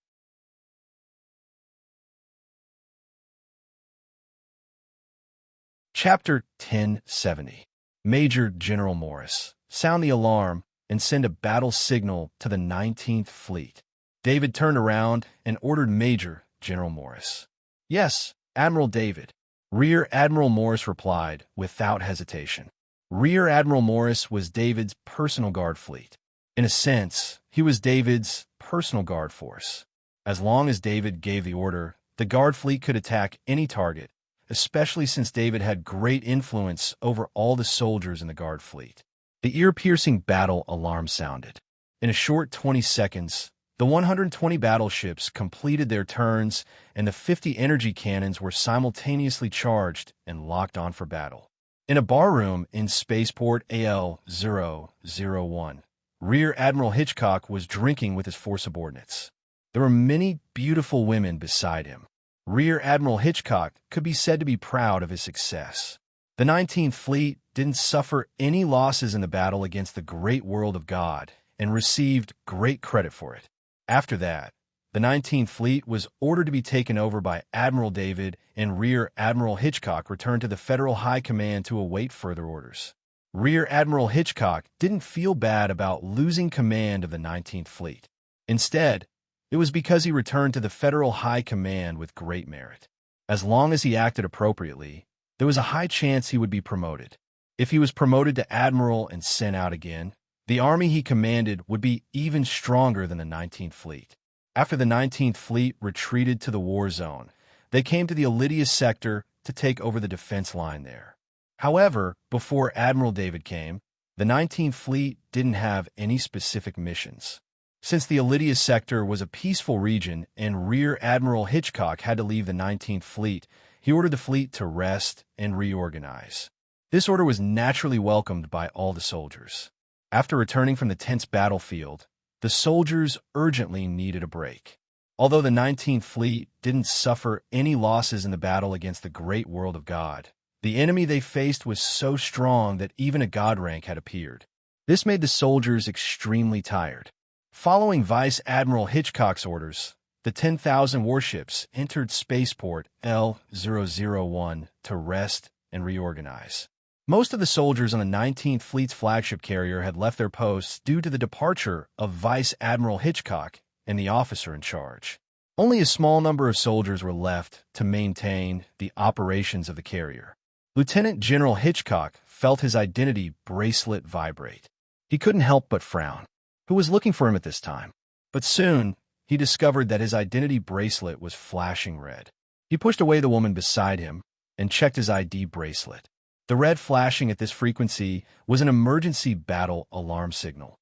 Chapter 1070. Major General Morris, sound the alarm and send a battle signal to the 19th Fleet. David turned around and ordered Major General Morris. "Yes, Admiral David." Rear Admiral Morris replied without hesitation. Rear Admiral Morris was David's personal guard fleet. In a sense, he was David's personal guard force. As long as David gave the order, the guard fleet could attack any target, especially since David had great influence over all the soldiers in the guard fleet. The ear-piercing battle alarm sounded. In a short 20 seconds, the 120 battleships completed their turns, and the 50 energy cannons were simultaneously charged and locked on for battle. In a barroom in Spaceport AL-001, Rear Admiral Hitchcock was drinking with his 4 subordinates. There were many beautiful women beside him. Rear Admiral Hitchcock could be said to be proud of his success. The 19th Fleet didn't suffer any losses in the battle against the great world of God and received great credit for it. After that, the 19th Fleet was ordered to be taken over by Admiral David, and Rear Admiral Hitchcock returned to the Federal High Command to await further orders. Rear Admiral Hitchcock didn't feel bad about losing command of the 19th Fleet. Instead, it was because he returned to the Federal High Command with great merit. As long as he acted appropriately, there was a high chance he would be promoted. If he was promoted to Admiral and sent out again, the army he commanded would be even stronger than the 19th Fleet. After the 19th Fleet retreated to the war zone, they came to the Alydia sector to take over the defense line there. However, before Admiral David came, the 19th Fleet didn't have any specific missions. Since the Alydia sector was a peaceful region and Rear Admiral Hitchcock had to leave the 19th Fleet, he ordered the fleet to rest and reorganize. This order was naturally welcomed by all the soldiers. After returning from the tense battlefield, the soldiers urgently needed a break. Although the 19th Fleet didn't suffer any losses in the battle against the great world of God, the enemy they faced was so strong that even a god rank had appeared. This made the soldiers extremely tired. Following Vice Admiral Hitchcock's orders, the 10,000 warships entered Spaceport L-001 to rest and reorganize. Most of the soldiers on the 19th Fleet's flagship carrier had left their posts due to the departure of Vice Admiral Hitchcock and the officer in charge. Only a small number of soldiers were left to maintain the operations of the carrier. Lieutenant General Hitchcock felt his identity bracelet vibrate. He couldn't help but frown. Who was looking for him at this time? But soon, he discovered that his identity bracelet was flashing red. He pushed away the woman beside him and checked his ID bracelet. The red flashing at this frequency was an emergency battle alarm signal.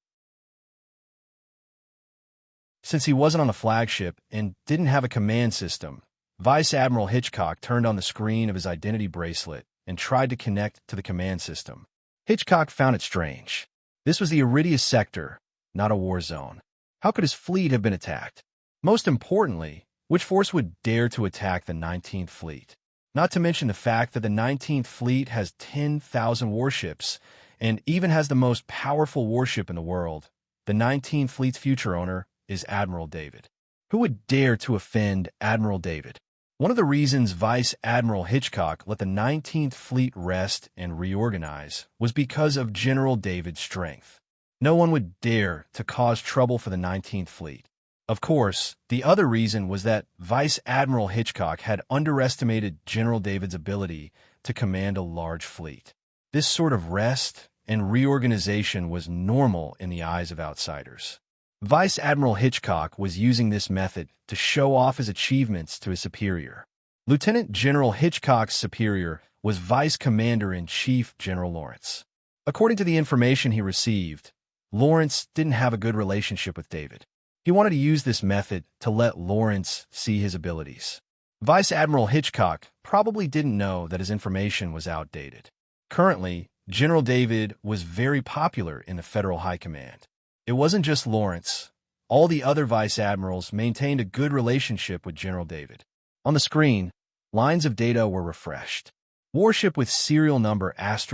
Since he wasn't on the flagship and didn't have a command system, Vice Admiral Hitchcock turned on the screen of his identity bracelet and tried to connect to the command system. Hitchcock found it strange. This was the Iridius sector, not a war zone. How could his fleet have been attacked? Most importantly, which force would dare to attack the 19th Fleet? Not to mention the fact that the 19th Fleet has 10,000 warships and even has the most powerful warship in the world. The 19th Fleet's future owner is Admiral David. Who would dare to offend Admiral David? One of the reasons Vice Admiral Hitchcock let the 19th Fleet rest and reorganize was because of General David's strength. No one would dare to cause trouble for the 19th Fleet. Of course, the other reason was that Vice Admiral Hitchcock had underestimated General David's ability to command a large fleet. This sort of rest and reorganization was normal in the eyes of outsiders. Vice Admiral Hitchcock was using this method to show off his achievements to his superior. Lieutenant General Hitchcock's superior was Vice Commander-in-Chief General Lawrence. According to the information he received, Lawrence didn't have a good relationship with David. He wanted to use this method to let Lawrence see his abilities. Vice Admiral Hitchcock probably didn't know that his information was outdated. Currently, General David was very popular in the Federal High Command. It wasn't just Lawrence. All the other vice admirals maintained a good relationship with General David. On the screen, lines of data were refreshed. Warship with serial number ******* has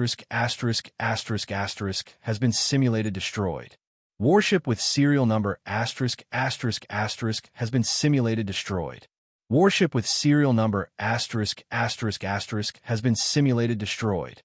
been simulated destroyed. Warship with serial number ****** has been simulated destroyed. Warship with serial number ***** has been simulated destroyed.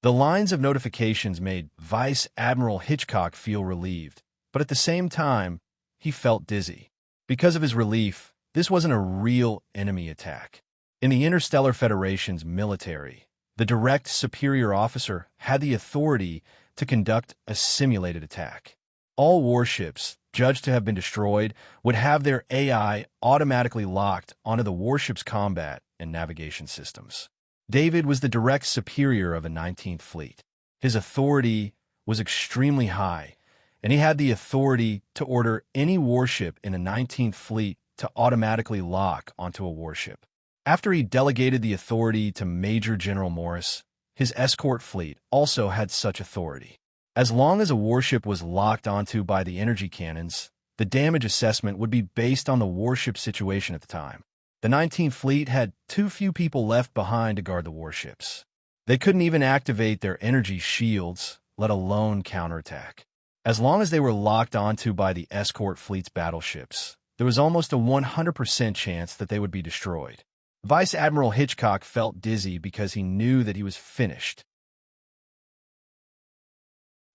The lines of notifications made Vice Admiral Hitchcock feel relieved, but at the same time, he felt dizzy. Because of his relief, this wasn't a real enemy attack. In the Interstellar Federation's military, the direct superior officer had the authority to conduct a simulated attack. All warships, judged to have been destroyed, would have their AI automatically locked onto the warship's combat and navigation systems. David was the direct superior of the 19th Fleet. His authority was extremely high, and he had the authority to order any warship in the 19th Fleet to automatically lock onto a warship. After he delegated the authority to Major General Morris, his escort fleet also had such authority. As long as a warship was locked onto by the energy cannons, the damage assessment would be based on the warship situation at the time. The 19th Fleet had too few people left behind to guard the warships. They couldn't even activate their energy shields, let alone counterattack. As long as they were locked onto by the escort fleet's battleships, there was almost a 100% chance that they would be destroyed. Vice Admiral Hitchcock felt dizzy because he knew that he was finished.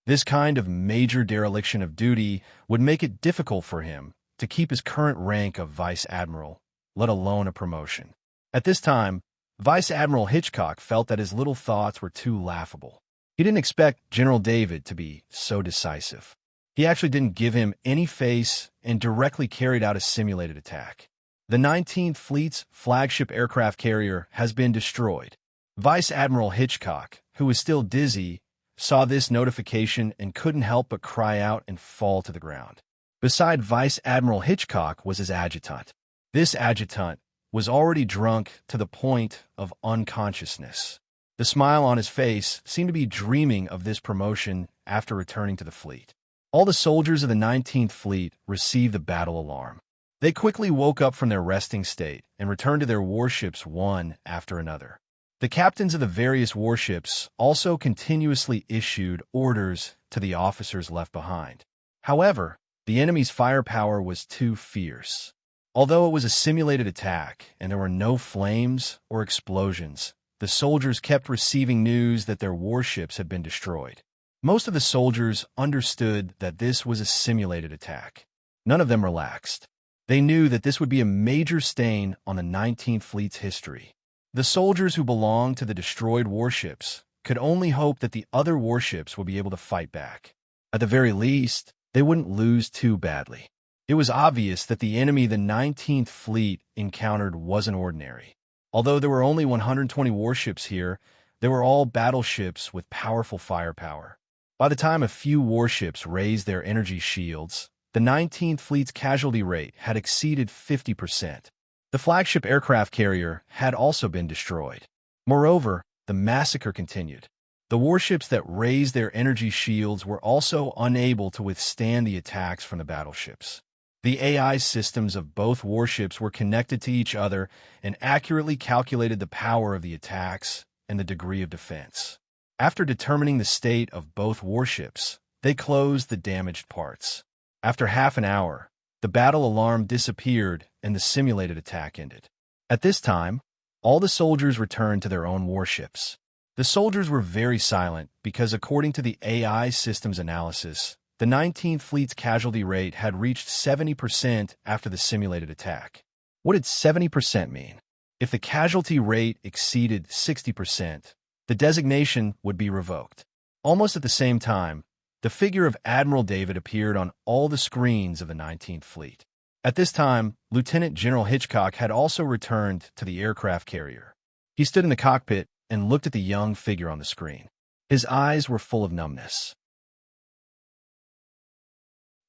This kind of major dereliction of duty would make it difficult for him to keep his current rank of Vice Admiral, let alone a promotion. At this time, Vice Admiral Hitchcock felt that his little thoughts were too laughable. He didn't expect General David to be so decisive. He actually didn't give him any face and directly carried out a simulated attack. The 19th Fleet's flagship aircraft carrier has been destroyed. Vice Admiral Hitchcock, who was still dizzy, saw this notification and couldn't help but cry out and fall to the ground. Beside Vice Admiral Hitchcock was his adjutant. This adjutant was already drunk to the point of unconsciousness. The smile on his face seemed to be dreaming of this promotion after returning to the fleet. All the soldiers of the 19th Fleet received the battle alarm. They quickly woke up from their resting state and returned to their warships one after another. The captains of the various warships also continuously issued orders to the officers left behind. However, the enemy's firepower was too fierce. Although it was a simulated attack and there were no flames or explosions, the soldiers kept receiving news that their warships had been destroyed. Most of the soldiers understood that this was a simulated attack. None of them relaxed. They knew that this would be a major stain on the 19th Fleet's history. The soldiers who belonged to the destroyed warships could only hope that the other warships would be able to fight back. At the very least, they wouldn't lose too badly. It was obvious that the enemy the 19th Fleet encountered wasn't ordinary. Although there were only 120 warships here, they were all battleships with powerful firepower. By the time a few warships raised their energy shields, the 19th Fleet's casualty rate had exceeded 50%. The flagship aircraft carrier had also been destroyed. Moreover, the massacre continued. The warships that raised their energy shields were also unable to withstand the attacks from the battleships. The AI systems of both warships were connected to each other and accurately calculated the power of the attacks and the degree of defense. After determining the state of both warships, they closed the damaged parts. After half an hour, the battle alarm disappeared and the simulated attack ended. At this time, all the soldiers returned to their own warships. The soldiers were very silent because, according to the AI system's analysis, the 19th Fleet's casualty rate had reached 70% after the simulated attack. What did 70% mean? If the casualty rate exceeded 60%, the designation would be revoked. Almost at the same time, the figure of Admiral David appeared on all the screens of the 19th Fleet. At this time, Lieutenant General Hitchcock had also returned to the aircraft carrier. He stood in the cockpit and looked at the young figure on the screen. His eyes were full of numbness.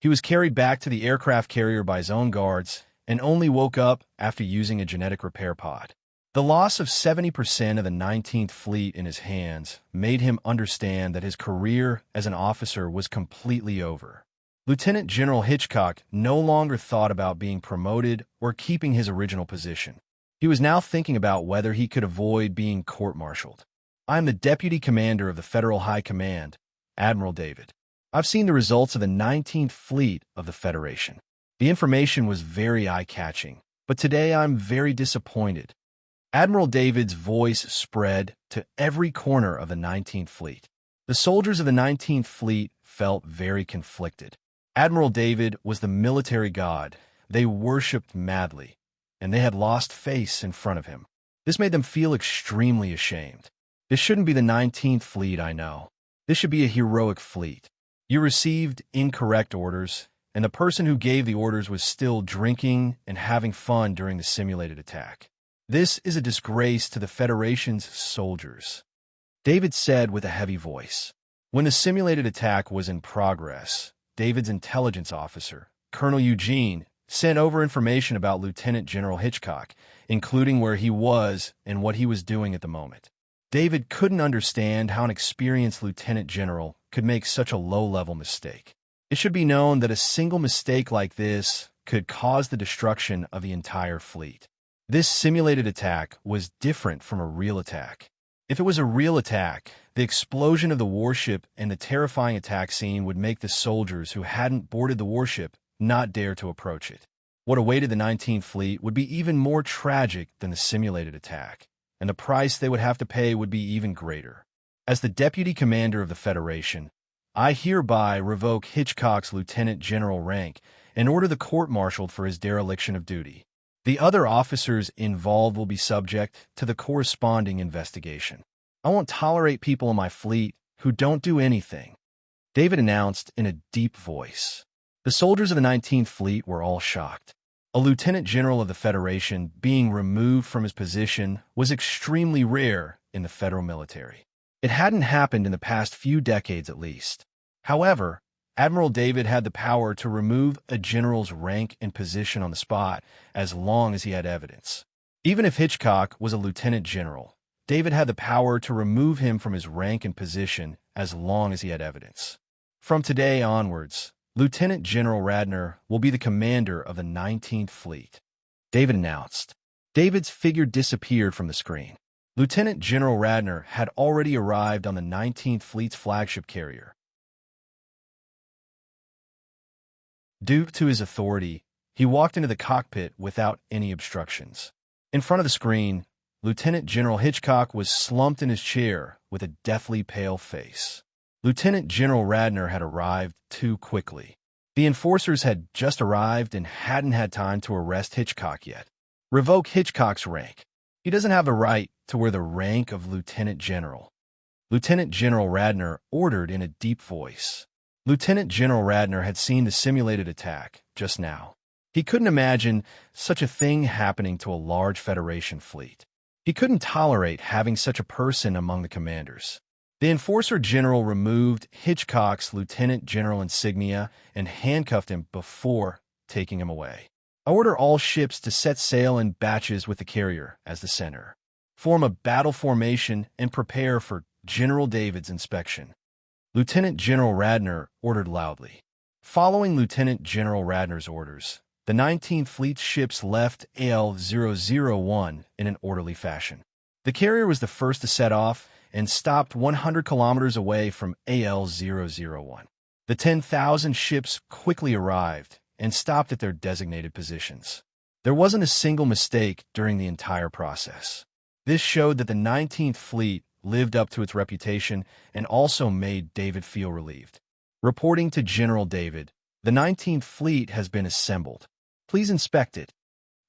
He was carried back to the aircraft carrier by his own guards and only woke up after using a genetic repair pod. The loss of 70% of the 19th Fleet in his hands made him understand that his career as an officer was completely over. Lieutenant General Hitchcock no longer thought about being promoted or keeping his original position. He was now thinking about whether he could avoid being court-martialed. "I am the Deputy Commander of the Federal High Command, Admiral David. I've seen the results of the 19th Fleet of the Federation. The information was very eye-catching, but today I'm very disappointed." Admiral David's voice spread to every corner of the 19th Fleet. The soldiers of the 19th Fleet felt very conflicted. Admiral David was the military god they worshipped madly, and they had lost face in front of him. This made them feel extremely ashamed. "This shouldn't be the 19th Fleet, I know. This should be a heroic fleet. You received incorrect orders, and the person who gave the orders was still drinking and having fun during the simulated attack. This is a disgrace to the Federation's soldiers," David said with a heavy voice. When the simulated attack was in progress, David's intelligence officer, Colonel Eugene, sent over information about Lieutenant General Hitchcock, including where he was and what he was doing at the moment. David couldn't understand how an experienced lieutenant general could make such a low-level mistake. It should be known that a single mistake like this could cause the destruction of the entire fleet. This simulated attack was different from a real attack. If it was a real attack, the explosion of the warship and the terrifying attack scene would make the soldiers who hadn't boarded the warship not dare to approach it. What awaited the 19th Fleet would be even more tragic than the simulated attack, and the price they would have to pay would be even greater. As the Deputy Commander of the Federation, I hereby revoke Hitchcock's Lieutenant General rank and order the court-martialed for his dereliction of duty. The other officers involved will be subject to the corresponding investigation. I won't tolerate people in my fleet who don't do anything," David announced in a deep voice. The soldiers of the 19th Fleet were all shocked. A lieutenant general of the Federation being removed from his position was extremely rare in the federal military. It hadn't happened in the past few decades at least. However, Admiral David had the power to remove a general's rank and position on the spot as long as he had evidence. Even if Hitchcock was a lieutenant general, David had the power to remove him from his rank and position as long as he had evidence. From today onwards, Lieutenant General Radner will be the commander of the 19th Fleet, David announced. David's figure disappeared from the screen. Lieutenant General Radner had already arrived on the 19th Fleet's flagship carrier. Due to his authority, he walked into the cockpit without any obstructions. In front of the screen, Lieutenant General Hitchcock was slumped in his chair with a deathly pale face. Lieutenant General Radner had arrived too quickly. The enforcers had just arrived and hadn't had time to arrest Hitchcock yet. Revoke Hitchcock's rank. He doesn't have the right to wear the rank of Lieutenant General. Lieutenant General Radnor ordered in a deep voice. Lieutenant General Radnor had seen the simulated attack just now. He couldn't imagine such a thing happening to a large Federation fleet. He couldn't tolerate having such a person among the commanders. The Enforcer General removed Hitchcock's Lieutenant General insignia and handcuffed him before taking him away. Order all ships to set sail in batches with the carrier as the center. Form a battle formation and prepare for General David's inspection. Lieutenant General Radnor ordered loudly. Following Lieutenant General Radnor's orders, the 19th Fleet's ships left AL-001 in an orderly fashion. The carrier was the first to set off and stopped 100 kilometers away from AL-001. The 10,000 ships quickly arrived and stopped at their designated positions. There wasn't a single mistake during the entire process. This showed that the 19th Fleet lived up to its reputation and also made David feel relieved. Reporting to General David, the 19th Fleet has been assembled. Please inspect it.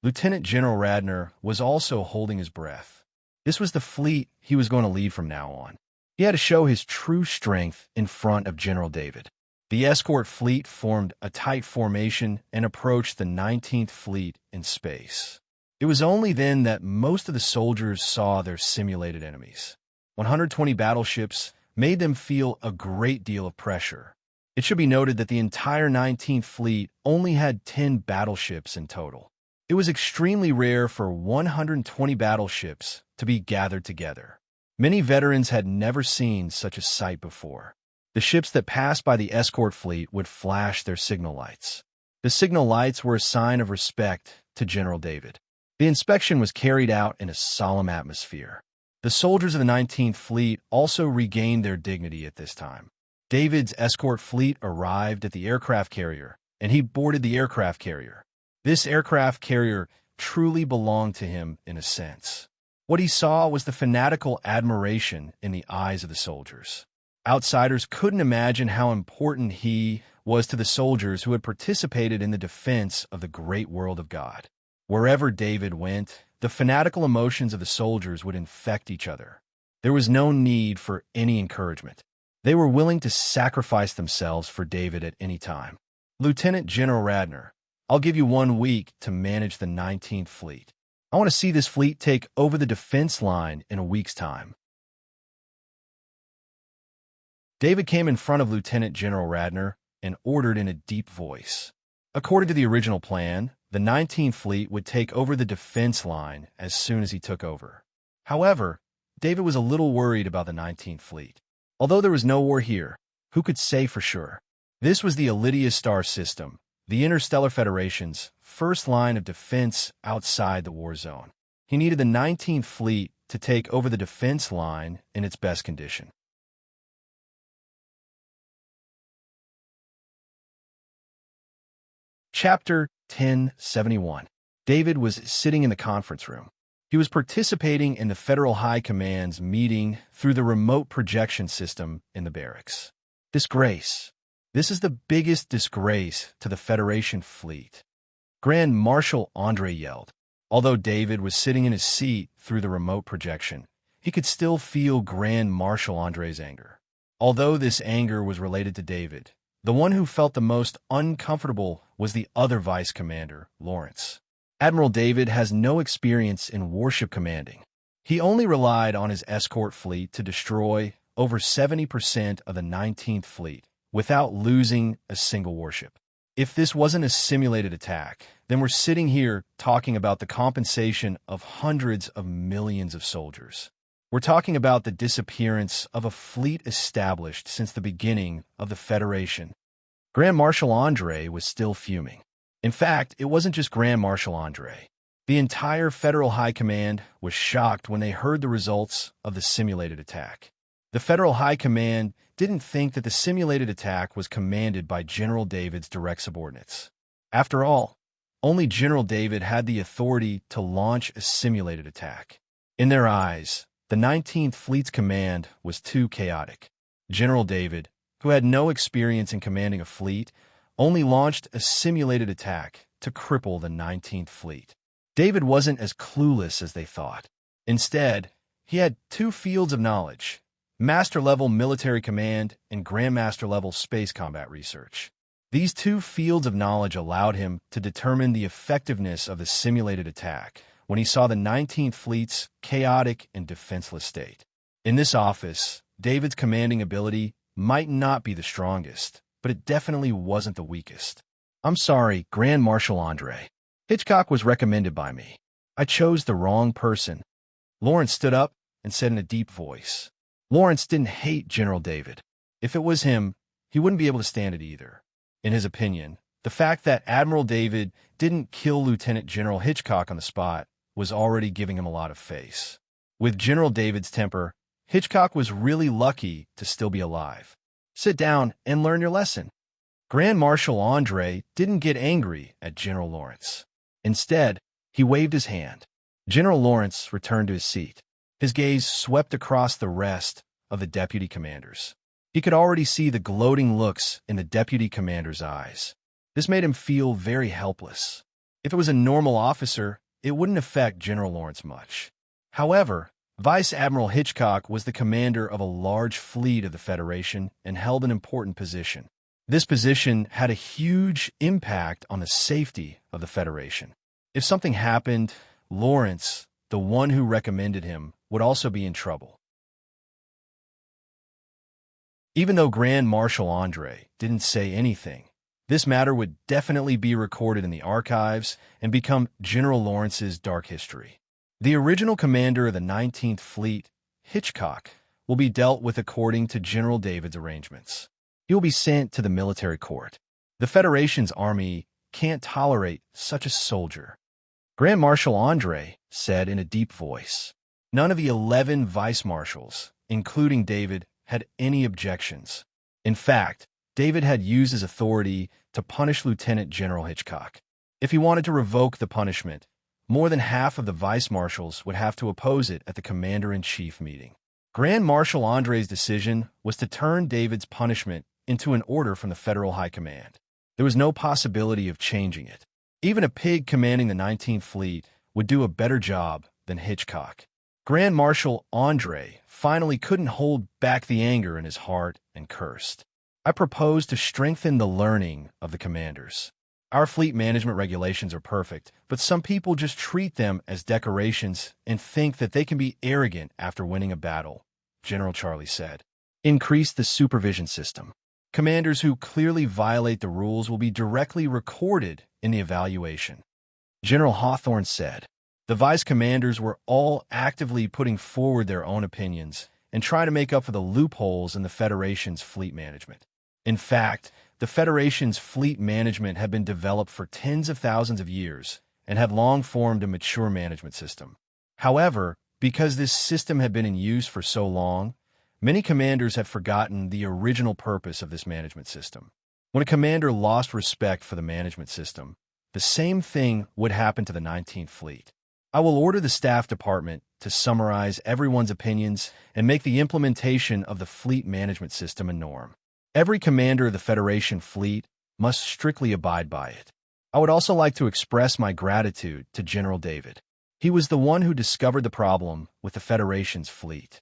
Lieutenant General Radnor was also holding his breath. This was the fleet he was going to lead from now on. He had to show his true strength in front of General David. The escort fleet formed a tight formation and approached the 19th Fleet in space. It was only then that most of the soldiers saw their simulated enemies. 120 battleships made them feel a great deal of pressure. It should be noted that the entire 19th Fleet only had 10 battleships in total. It was extremely rare for 120 battleships to be gathered together. Many veterans had never seen such a sight before. The ships that passed by the escort fleet would flash their signal lights. The signal lights were a sign of respect to General David. The inspection was carried out in a solemn atmosphere. The soldiers of the 19th Fleet also regained their dignity at this time. David's escort fleet arrived at the aircraft carrier, and he boarded the aircraft carrier. This aircraft carrier truly belonged to him in a sense. What he saw was the fanatical admiration in the eyes of the soldiers. Outsiders couldn't imagine how important he was to the soldiers who had participated in the defense of the great world of God. Wherever David went, the fanatical emotions of the soldiers would infect each other. There was no need for any encouragement. They were willing to sacrifice themselves for David at any time. Lieutenant General Radnor, I'll give you 1 week to manage the 19th Fleet. I want to see this fleet take over the defense line in a week's time. David came in front of Lieutenant General Radnor and ordered in a deep voice. According to the original plan, the 19th Fleet would take over the defense line as soon as he took over. However, David was a little worried about the 19th Fleet. Although there was no war here, who could say for sure? This was the Elydia star system, the Interstellar Federation's first line of defense outside the war zone. He needed the 19th Fleet to take over the defense line in its best condition. Chapter 1071. David was sitting in the conference room. He was participating in the Federal High Command's meeting through the remote projection system in the barracks. Disgrace. This is the biggest disgrace to the Federation fleet. Grand Marshal Andre yelled. Although David was sitting in his seat through the remote projection, he could still feel Grand Marshal Andre's anger. Although this anger was related to David, the one who felt the most uncomfortable was the other vice commander, Lawrence. Admiral David has no experience in warship commanding. He only relied on his escort fleet to destroy over 70% of the 19th Fleet without losing a single warship. If this wasn't a simulated attack, then we're sitting here talking about the compensation of hundreds of millions of soldiers. We're talking about the disappearance of a fleet established since the beginning of the Federation. Grand Marshal Andre was still fuming. In fact, it wasn't just Grand Marshal Andre. The entire Federal High Command was shocked when they heard the results of the simulated attack. The Federal High Command didn't think that the simulated attack was commanded by General David's direct subordinates. After all, only General David had the authority to launch a simulated attack. In their eyes, the 19th Fleet's command was too chaotic. General David, who had no experience in commanding a fleet, only launched a simulated attack to cripple the 19th Fleet. David wasn't as clueless as they thought. Instead, he had two fields of knowledge: Master-level military command and Grandmaster-level space combat research. These two fields of knowledge allowed him to determine the effectiveness of the simulated attack when he saw the 19th Fleet's chaotic and defenseless state. In this office, David's commanding ability might not be the strongest, but it definitely wasn't the weakest. "I'm sorry, Grand Marshal Andre. Hitchcock was recommended by me. I chose the wrong person." Lawrence stood up and said in a deep voice. Lawrence didn't hate General David. If it was him, he wouldn't be able to stand it either. In his opinion, the fact that Admiral David didn't kill Lieutenant General Hitchcock on the spot was already giving him a lot of face. With General David's temper, Hitchcock was really lucky to still be alive. "Sit down and learn your lesson." Grand Marshal Andre didn't get angry at General Lawrence. Instead, he waved his hand. General Lawrence returned to his seat. His gaze swept across the rest of the deputy commanders. He could already see the gloating looks in the deputy commander's eyes. This made him feel very helpless. If it was a normal officer, it wouldn't affect General Lawrence much. However, Vice Admiral Hitchcock was the commander of a large fleet of the Federation and held an important position. This position had a huge impact on the safety of the Federation. If something happened, Lawrence, the one who recommended him, would also be in trouble. Even though Grand Marshal Andre didn't say anything, this matter would definitely be recorded in the archives and become General Lawrence's dark history. The original commander of the 19th Fleet, Hitchcock, will be dealt with according to General David's arrangements. He will be sent to the military court. The Federation's army can't tolerate such a soldier. Grand Marshal Andre said in a deep voice. None of the 11 vice marshals, including David, had any objections. In fact, David had used his authority to punish Lieutenant General Hitchcock. If he wanted to revoke the punishment, more than half of the vice marshals would have to oppose it at the commander-in-chief meeting. Grand Marshal Andre's decision was to turn David's punishment into an order from the Federal High Command. There was no possibility of changing it. Even a pig commanding the 19th Fleet would do a better job than Hitchcock. Grand Marshal Andre finally couldn't hold back the anger in his heart and cursed. "I propose to strengthen the learning of the commanders. Our fleet management regulations are perfect, but some people just treat them as decorations and think that they can be arrogant after winning a battle," General Charlie said. "Increase the supervision system. Commanders who clearly violate the rules will be directly recorded in the evaluation," General Hawthorne said. The vice commanders were all actively putting forward their own opinions and trying to make up for the loopholes in the Federation's fleet management. In fact, the Federation's fleet management had been developed for tens of thousands of years and had long formed a mature management system. However, because this system had been in use for so long, many commanders had forgotten the original purpose of this management system. When a commander lost respect for the management system, the same thing would happen to the 19th Fleet. "I will order the staff department to summarize everyone's opinions and make the implementation of the fleet management system a norm. Every commander of the Federation fleet must strictly abide by it. I would also like to express my gratitude to General David. He was the one who discovered the problem with the Federation's fleet."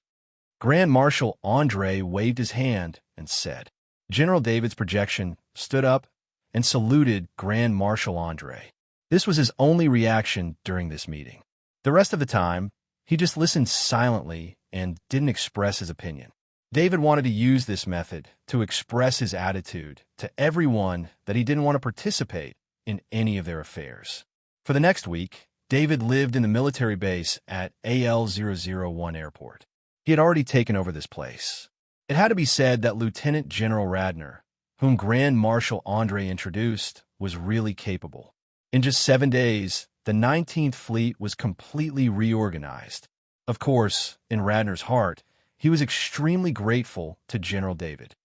Grand Marshal Andre waved his hand and said. General David's projection stood up and saluted Grand Marshal Andre. This was his only reaction during this meeting. The rest of the time, he just listened silently and didn't express his opinion. David wanted to use this method to express his attitude to everyone that he didn't want to participate in any of their affairs. For the next week, David lived in the military base at AL-001 Airport. He had already taken over this place. It had to be said that Lieutenant General Radner, whom Grand Marshal Andre introduced, was really capable. In just 7 days, the 19th Fleet was completely reorganized. Of course, in Radner's heart, he was extremely grateful to General David.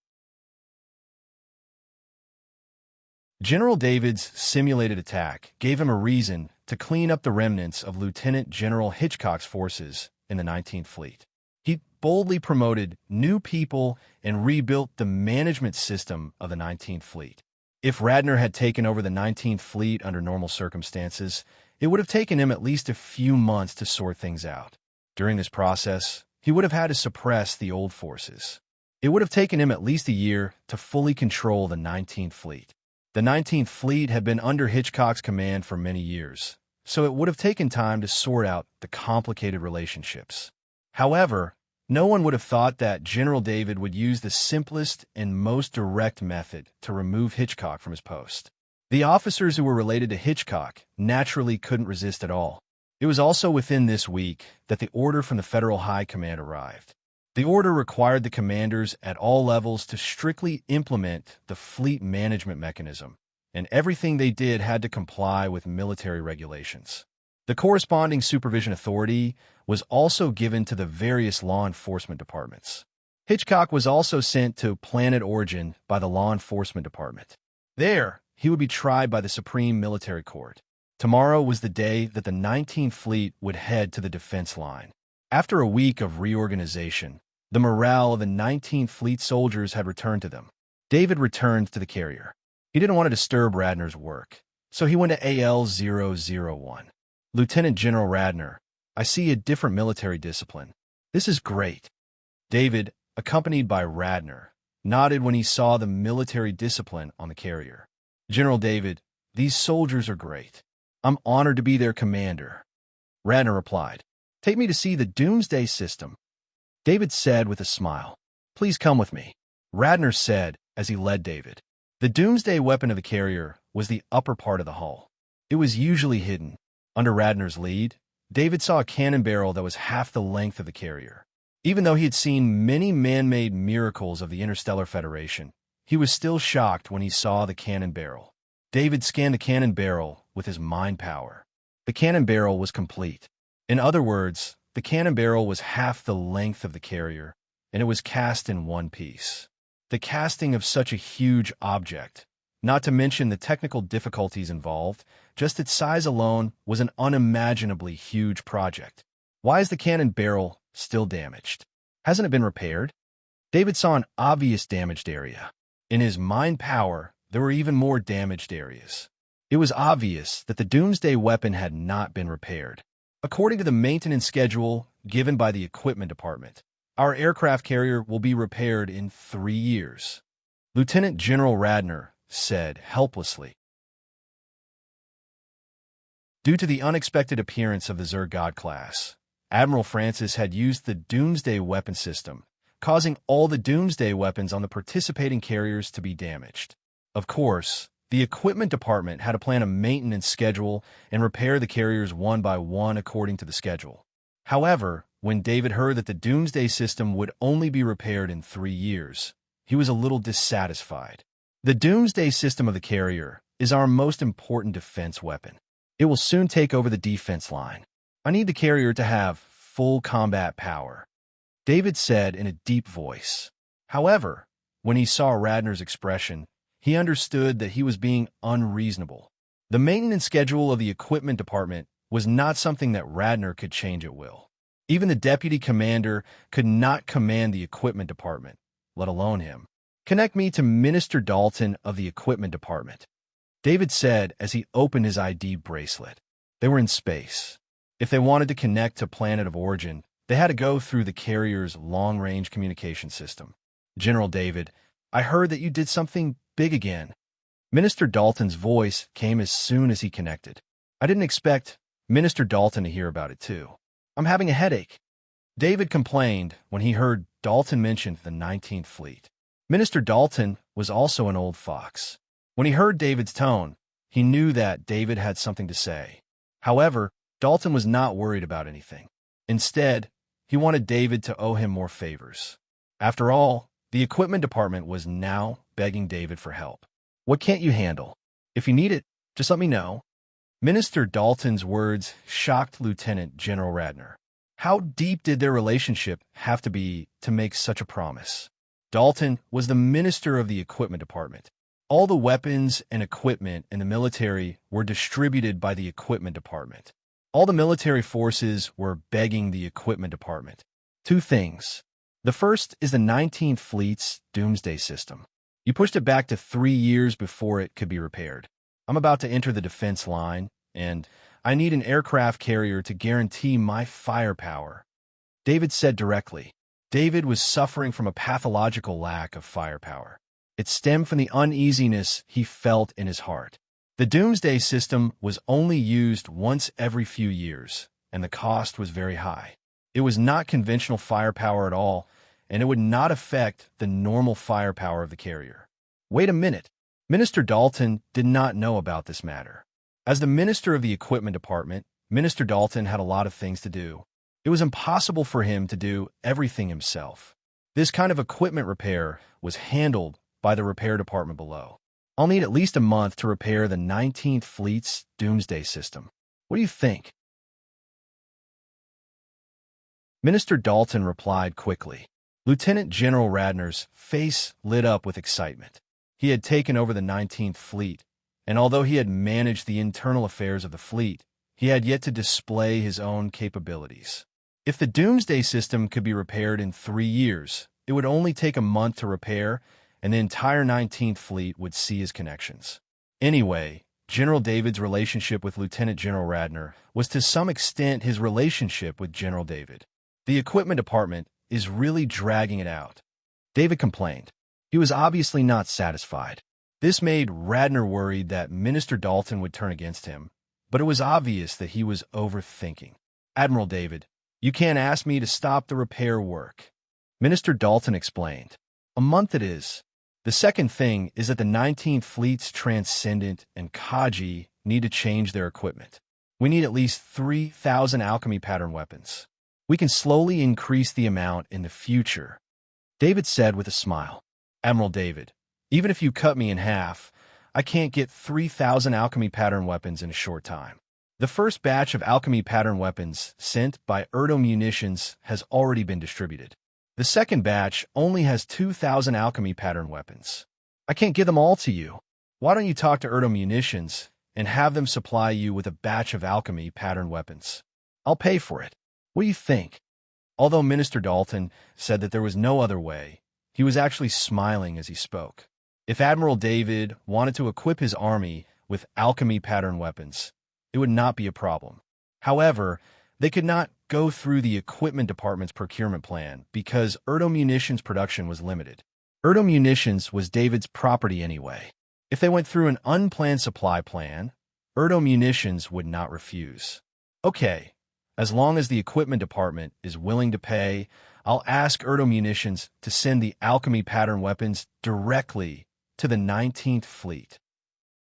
General David's simulated attack gave him a reason to clean up the remnants of Lieutenant General Hitchcock's forces in the 19th Fleet. He boldly promoted new people and rebuilt the management system of the 19th Fleet. If Radnor had taken over the 19th Fleet under normal circumstances, it would have taken him at least a few months to sort things out. During this process, he would have had to suppress the old forces. It would have taken him at least a year to fully control the 19th Fleet. The 19th Fleet had been under Hitchcock's command for many years, so it would have taken time to sort out the complicated relationships. However, no one would have thought that General David would use the simplest and most direct method to remove Hitchcock from his post. The officers who were related to Hitchcock naturally couldn't resist at all. It was also within this week that the order from the Federal High Command arrived. The order required the commanders at all levels to strictly implement the fleet management mechanism, and everything they did had to comply with military regulations. The corresponding supervision authority was also given to the various law enforcement departments. Hitchcock was also sent to Planet Origin by the Law Enforcement Department. There, he would be tried by the Supreme Military Court. Tomorrow was the day that the 19th Fleet would head to the defense line. After a week of reorganization, the morale of the 19th Fleet soldiers had returned to them. David returned to the carrier. He didn't want to disturb Radnor's work, so he went to AL-001. Lieutenant General Radnor, I see a different military discipline. This is great. David, accompanied by Radnor, nodded when he saw the military discipline on the carrier. General David, these soldiers are great. I'm honored to be their commander. Radnor replied, Take me to see the Doomsday System. David said with a smile, Please come with me. Radnor said as he led David. The Doomsday weapon of the carrier was the upper part of the hull. It was usually hidden. Under Radnor's lead, David saw a cannon barrel that was half the length of the carrier. Even though he had seen many man-made miracles of the Interstellar Federation, he was still shocked when he saw the cannon barrel. David scanned the cannon barrel with his mind power. The cannon barrel was complete. In other words, the cannon barrel was half the length of the carrier, and it was cast in one piece. The casting of such a huge object, not to mention the technical difficulties involved, just its size alone was an unimaginably huge project. Why is the cannon barrel still damaged? Hasn't it been repaired? David saw an obvious damaged area. In his mind power, there were even more damaged areas. It was obvious that the Doomsday weapon had not been repaired. According to the maintenance schedule given by the equipment department, our aircraft carrier will be repaired in 3 years. Lieutenant General Radnor said helplessly. Due to the unexpected appearance of the Zergod class, Admiral Francis had used the Doomsday weapon system, causing all the Doomsday weapons on the participating carriers to be damaged. Of course, the equipment department had to plan a maintenance schedule and repair the carriers one by one according to the schedule. However, when David heard that the Doomsday system would only be repaired in 3 years, he was a little dissatisfied. The Doomsday system of the carrier is our most important defense weapon. It will soon take over the defense line. I need the carrier to have full combat power, David said in a deep voice. However, when he saw Radnor's expression, he understood that he was being unreasonable. The maintenance schedule of the equipment department was not something that Radnor could change at will. Even the deputy commander could not command the equipment department, let alone him. Connect me to Minister Dalton of the equipment department, David said as he opened his ID bracelet. They were in space. If they wanted to connect to Planet of Origin, they had to go through the carrier's long-range communication system. General David, I heard that you did something big again. Minister Dalton's voice came as soon as he connected. I didn't expect Minister Dalton to hear about it too. I'm having a headache, David complained when he heard Dalton mention the 19th Fleet. Minister Dalton was also an old fox. When he heard David's tone, he knew that David had something to say. However, Dalton was not worried about anything. Instead, he wanted David to owe him more favors. After all, the equipment department was now begging David for help. What can't you handle? If you need it, just let me know. Minister Dalton's words shocked Lieutenant General Radnor. How deep did their relationship have to be to make such a promise? Dalton was the minister of the equipment department. All the weapons and equipment in the military were distributed by the equipment department. All the military forces were begging the equipment department. 2 things. The first is the 19th Fleet's Doomsday system. You pushed it back to 3 years before it could be repaired. I'm about to enter the defense line, and I need an aircraft carrier to guarantee my firepower. David said directly. David was suffering from a pathological lack of firepower. It stemmed from the uneasiness he felt in his heart. The Doomsday System was only used once every few years, and the cost was very high. It was not conventional firepower at all, and it would not affect the normal firepower of the carrier. Wait a minute. Minister Dalton did not know about this matter. As the Minister of the Equipment Department, Minister Dalton had a lot of things to do. It was impossible for him to do everything himself. This kind of equipment repair was handled by the repair department below. I'll need at least a month to repair the 19th Fleet's Doomsday System. What do you think? Minister Dalton replied quickly. Lieutenant General Radnor's face lit up with excitement. He had taken over the 19th Fleet, and although he had managed the internal affairs of the fleet, he had yet to display his own capabilities. If the Doomsday System could be repaired in 3 years, it would only take a month to repair, and the entire 19th Fleet would see his connections. Anyway, General David's relationship with Lieutenant General Radnor was to some extent his relationship with General David. The equipment department is really dragging it out. David complained. He was obviously not satisfied. This made Radnor worried that Minister Dalton would turn against him, but it was obvious that he was overthinking. Admiral David, you can't ask me to stop the repair work. Minister Dalton explained. A month it is. The second thing is that the 19th Fleet's Transcendent and Kaji need to change their equipment. We need at least 3,000 alchemy pattern weapons. We can slowly increase the amount in the future. David said with a smile. Admiral David, even if you cut me in half, I can't get 3,000 alchemy pattern weapons in a short time. The first batch of alchemy pattern weapons sent by Erdo Munitions has already been distributed. The second batch only has 2,000 alchemy pattern weapons. I can't give them all to you. Why don't you talk to Erdo Munitions and have them supply you with a batch of alchemy pattern weapons? I'll pay for it. What do you think? Although Minister Dalton said that there was no other way, he was actually smiling as he spoke. If Admiral David wanted to equip his army with alchemy pattern weapons, it would not be a problem. However, they could not go through the equipment department's procurement plan because Erdo Munitions production was limited. Erdo Munitions was David's property anyway. If they went through an unplanned supply plan, Erdo Munitions would not refuse. Okay, as long as the equipment department is willing to pay, I'll ask Erdo Munitions to send the alchemy pattern weapons directly to the 19th Fleet.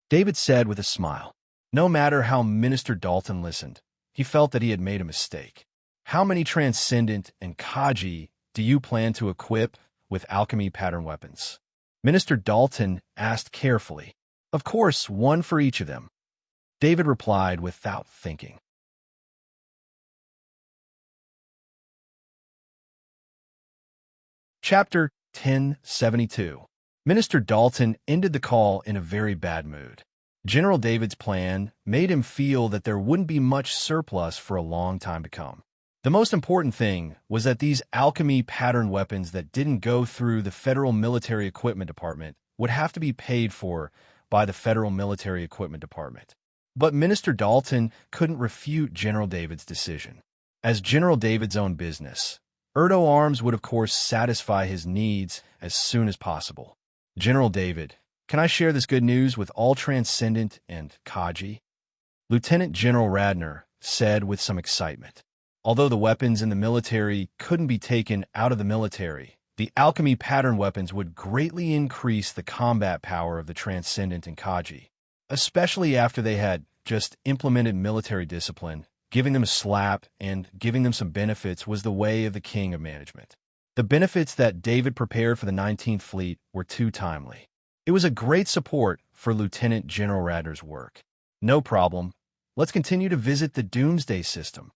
David said with a smile. No matter how Minister Dalton listened, he felt that he had made a mistake. How many Transcendent and Kaji do you plan to equip with alchemy pattern weapons? Minister Dalton asked carefully. Of course, one for each of them. David replied without thinking. Chapter 1072. Minister Dalton ended the call in a very bad mood. General David's plan made him feel that there wouldn't be much surplus for a long time to come. The most important thing was that these alchemy pattern weapons that didn't go through the Federal Military Equipment Department would have to be paid for by the Federal Military Equipment Department. But Minister Dalton couldn't refute General David's decision. As General David's own business, Erdo Arms would of course satisfy his needs as soon as possible. General David, can I share this good news with all Transcendent and Kaji? Lieutenant General Radnor said with some excitement. Although the weapons in the military couldn't be taken out of the military, the alchemy pattern weapons would greatly increase the combat power of the Transcendent and Kaji, especially after they had just implemented military discipline. Giving them a slap and giving them some benefits was the way of the king of management. The benefits that David prepared for the 19th Fleet were too timely. It was a great support for Lieutenant General Radnor's work. No problem. Let's continue to visit the Doomsday System,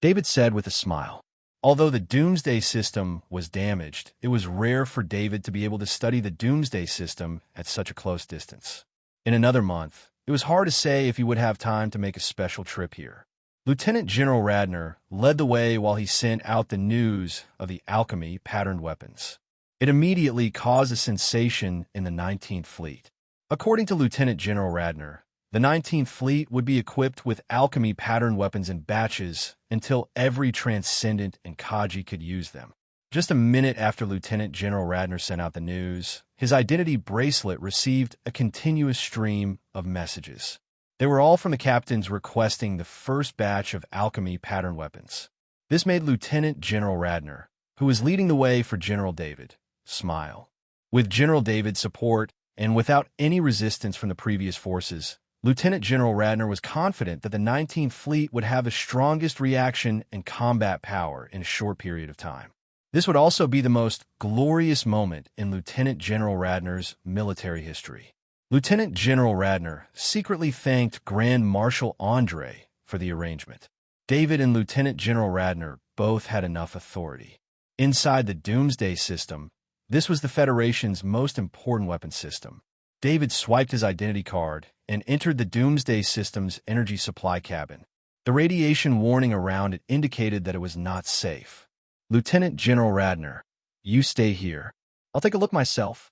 David said with a smile. Although the Doomsday System was damaged, it was rare for David to be able to study the Doomsday System at such a close distance. In another month, it was hard to say if he would have time to make a special trip here. Lieutenant General Radnor led the way while he sent out the news of the alchemy patterned weapons. It immediately caused a sensation in the 19th Fleet. According to Lieutenant General Radner, the 19th Fleet would be equipped with alchemy pattern weapons in batches until every Transcendent and Kaji could use them. Just a minute after Lieutenant General Radner sent out the news, his identity bracelet received a continuous stream of messages. They were all from the captains requesting the first batch of alchemy pattern weapons. This made Lieutenant General Radner, who was leading the way for General David, smile. With General David's support, and without any resistance from the previous forces, Lieutenant General Radner was confident that the 19th Fleet would have the strongest reaction and combat power in a short period of time. This would also be the most glorious moment in Lieutenant General Radner's military history. Lieutenant General Radner secretly thanked Grand Marshal Andre for the arrangement. David and Lieutenant General Radner both had enough authority. Inside the Doomsday System, this was the Federation's most important weapon system. David swiped his identity card and entered the Doomsday System's energy supply cabin. The radiation warning around it indicated that it was not safe. Lieutenant General Radner, you stay here. I'll take a look myself.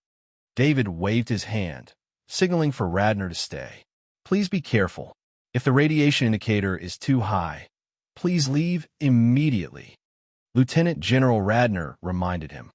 David waved his hand, signaling for Radner to stay. Please be careful. If the radiation indicator is too high, please leave immediately. Lieutenant General Radner reminded him.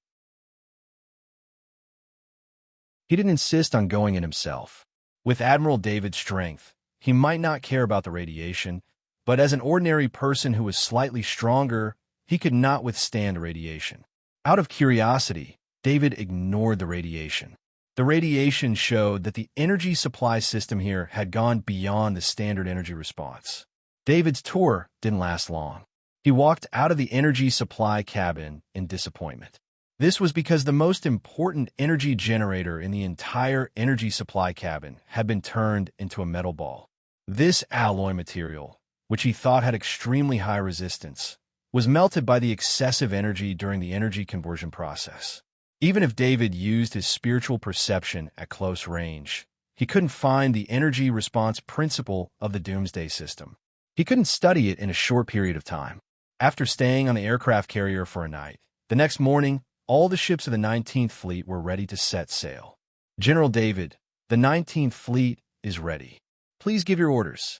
He didn't insist on going in himself. With Admiral David's strength, he might not care about the radiation, but as an ordinary person who was slightly stronger, he could not withstand radiation. Out of curiosity, David ignored the radiation. The radiation showed that the energy supply system here had gone beyond the standard energy response. David's tour didn't last long. He walked out of the energy supply cabin in disappointment. This was because the most important energy generator in the entire energy supply cabin had been turned into a metal ball. This alloy material, which he thought had extremely high resistance, was melted by the excessive energy during the energy conversion process. Even if David used his spiritual perception at close range, he couldn't find the energy response principle of the Doomsday System. He couldn't study it in a short period of time. After staying on the aircraft carrier for a night, the next morning, all the ships of the 19th Fleet were ready to set sail. General David, the 19th Fleet is ready. Please give your orders.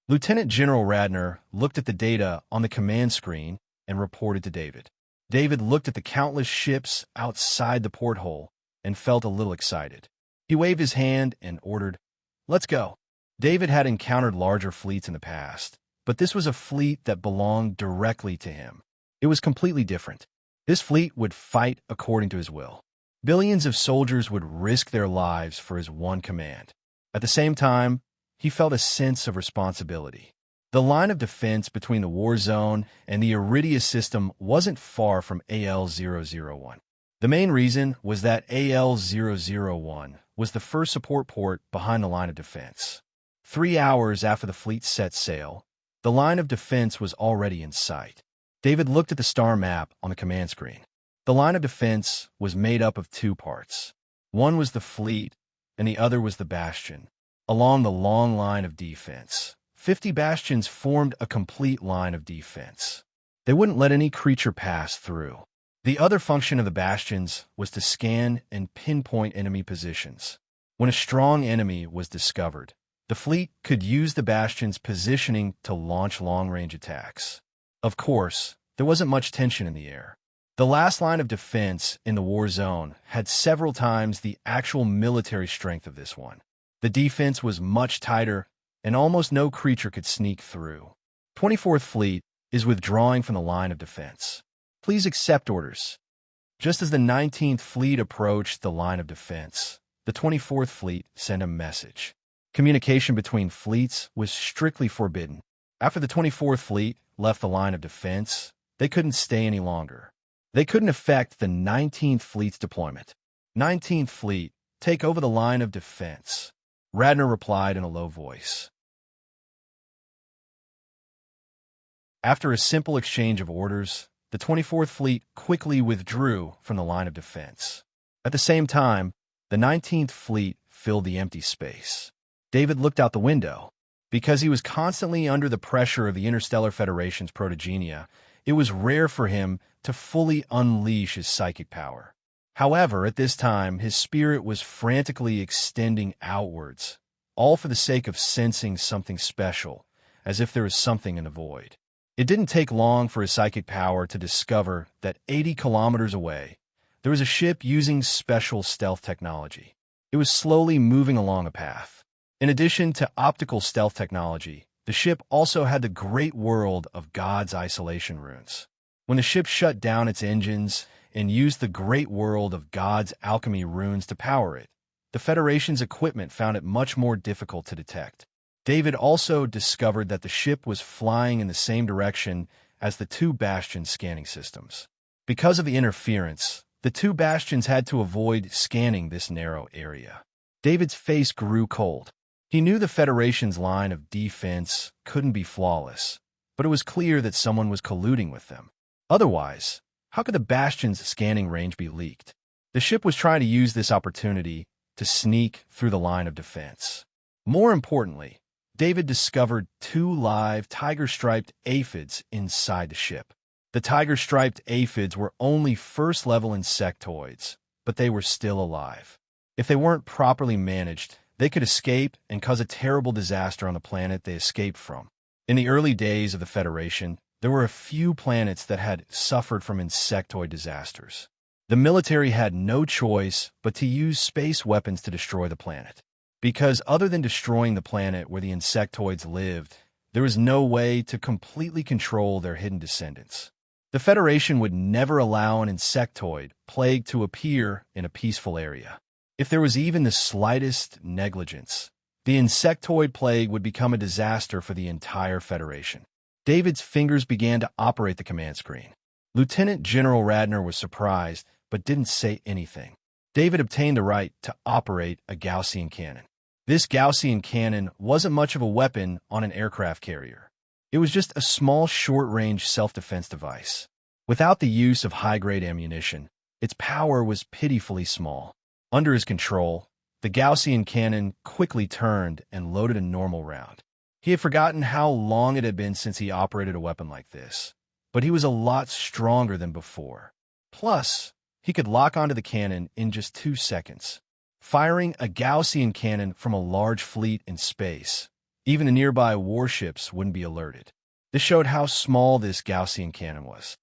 Lieutenant General Radner looked at the data on the command screen and reported to David. David looked at the countless ships outside the porthole and felt a little excited. He waved his hand and ordered, "Let's go." David had encountered larger fleets in the past, but this was a fleet that belonged directly to him. It was completely different. This fleet would fight according to his will. Billions of soldiers would risk their lives for his one command. At the same time, he felt a sense of responsibility. The line of defense between the war zone and the Iridia system wasn't far from AL-001. The main reason was that AL-001 was the first support port behind the line of defense. 3 hours after the fleet set sail, the line of defense was already in sight. David looked at the star map on the command screen. The line of defense was made up of 2 parts. One was the fleet, and the other was the bastion. Along the long line of defense, 50 bastions formed a complete line of defense. They wouldn't let any creature pass through. The other function of the bastions was to scan and pinpoint enemy positions. When a strong enemy was discovered, the fleet could use the bastion's positioning to launch long-range attacks. Of course, there wasn't much tension in the air. The last line of defense in the war zone had several times the actual military strength of this one. The defense was much tighter, and almost no creature could sneak through. 24th Fleet is withdrawing from the line of defense. Please accept orders. Just as the 19th Fleet approached the line of defense, the 24th Fleet sent a message. Communication between fleets was strictly forbidden. After the 24th Fleet left the line of defense, they couldn't stay any longer. They couldn't affect the 19th Fleet's deployment. 19th Fleet, take over the line of defense. Radner replied in a low voice. After a simple exchange of orders, the 24th Fleet quickly withdrew from the line of defense. At the same time, the 19th Fleet filled the empty space. David looked out the window. Because he was constantly under the pressure of the Interstellar Federation's protogenia, it was rare for him to fully unleash his psychic power. However, at this time, his spirit was frantically extending outwards, all for the sake of sensing something special, as if there was something in the void. It didn't take long for his psychic power to discover that 80 kilometers away, there was a ship using special stealth technology. It was slowly moving along a path. In addition to optical stealth technology, the ship also had the great world of God's isolation runes. When the ship shut down its engines and used the great world of God's alchemy runes to power it, the Federation's equipment found it much more difficult to detect. David also discovered that the ship was flying in the same direction as the two Bastion scanning systems. Because of the interference, the two Bastions had to avoid scanning this narrow area. David's face grew cold. He knew the Federation's line of defense couldn't be flawless, but it was clear that someone was colluding with them. Otherwise, how could the Bastion's scanning range be leaked? The ship was trying to use this opportunity to sneak through the line of defense. More importantly, David discovered two live tiger-striped aphids inside the ship. The tiger-striped aphids were only first-level insectoids, but they were still alive. If they weren't properly managed, they could escape and cause a terrible disaster on the planet they escaped from. In the early days of the Federation, there were a few planets that had suffered from insectoid disasters. The military had no choice but to use space weapons to destroy the planet. Because other than destroying the planet where the insectoids lived, there was no way to completely control their hidden descendants. The Federation would never allow an insectoid plague to appear in a peaceful area. If there was even the slightest negligence, the insectoid plague would become a disaster for the entire Federation. David's fingers began to operate the command screen. Lieutenant General Radner was surprised, but didn't say anything. David obtained the right to operate a Gaussian cannon. This Gaussian cannon wasn't much of a weapon on an aircraft carrier. It was just a small short-range self-defense device. Without the use of high-grade ammunition, its power was pitifully small. Under his control, the Gaussian cannon quickly turned and loaded a normal round. He had forgotten how long it had been since he operated a weapon like this, but he was a lot stronger than before. Plus, he could lock onto the cannon in just 2 seconds. Firing a Gaussian cannon from a large fleet in space, even the nearby warships wouldn't be alerted. This showed how small this Gaussian cannon was.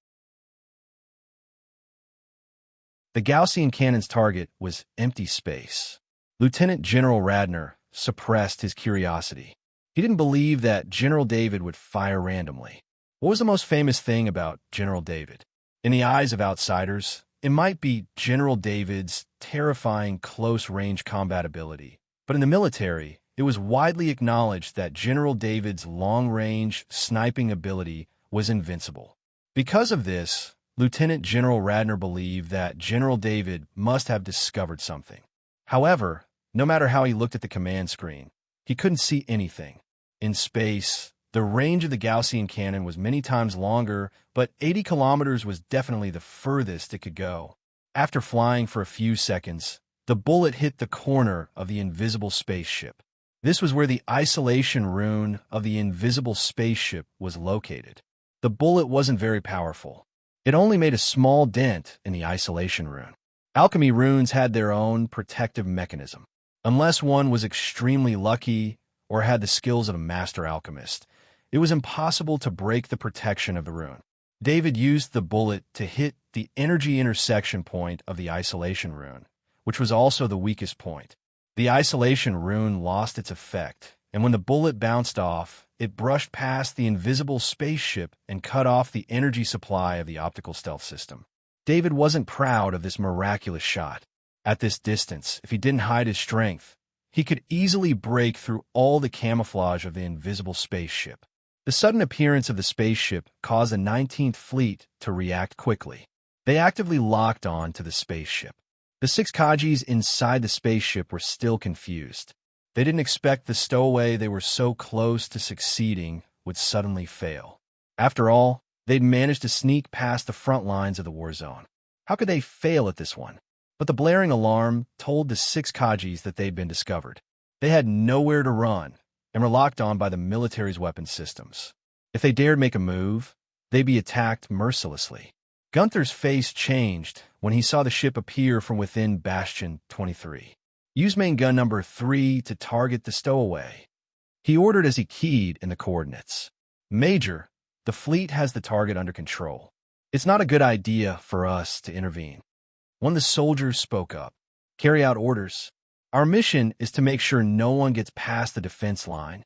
The Gaussian cannon's target was empty space. Lieutenant General Radner suppressed his curiosity. He didn't believe that General David would fire randomly. What was the most famous thing about General David? In the eyes of outsiders, it might be General David's terrifying close-range combat ability. But in the military, it was widely acknowledged that General David's long-range sniping ability was invincible. Because of this, Lieutenant General Radner believed that General David must have discovered something. However, no matter how he looked at the command screen, he couldn't see anything. In space, the range of the Gaussian cannon was many times longer, but 80 kilometers was definitely the furthest it could go. After flying for a few seconds, the bullet hit the corner of the invisible spaceship. This was where the isolation rune of the invisible spaceship was located. The bullet wasn't very powerful. It only made a small dent in the isolation rune. Alchemy runes had their own protective mechanism. Unless one was extremely lucky or had the skills of a master alchemist, it was impossible to break the protection of the rune. David used the bullet to hit the energy intersection point of the isolation rune, which was also the weakest point. The isolation rune lost its effect, and when the bullet bounced off, it brushed past the invisible spaceship and cut off the energy supply of the optical stealth system. David wasn't proud of this miraculous shot. At this distance, if he didn't hide his strength, he could easily break through all the camouflage of the invisible spaceship. The sudden appearance of the spaceship caused the 19th Fleet to react quickly. They actively locked on to the spaceship. The 6 Kajis inside the spaceship were still confused. They didn't expect the stowaway they were so close to succeeding would suddenly fail. After all, they'd managed to sneak past the front lines of the war zone. How could they fail at this one? But the blaring alarm told the 6 Kajis that they'd been discovered. They had nowhere to run and were locked on by the military's weapons systems. If they dared make a move, they'd be attacked mercilessly. Gunther's face changed when he saw the ship appear from within Bastion 23. Use main gun number 3 to target the stowaway. He ordered as he keyed in the coordinates. Major, the fleet has the target under control. It's not a good idea for us to intervene. One of the soldiers spoke up. Carry out orders. Our mission is to make sure no one gets past the defense line.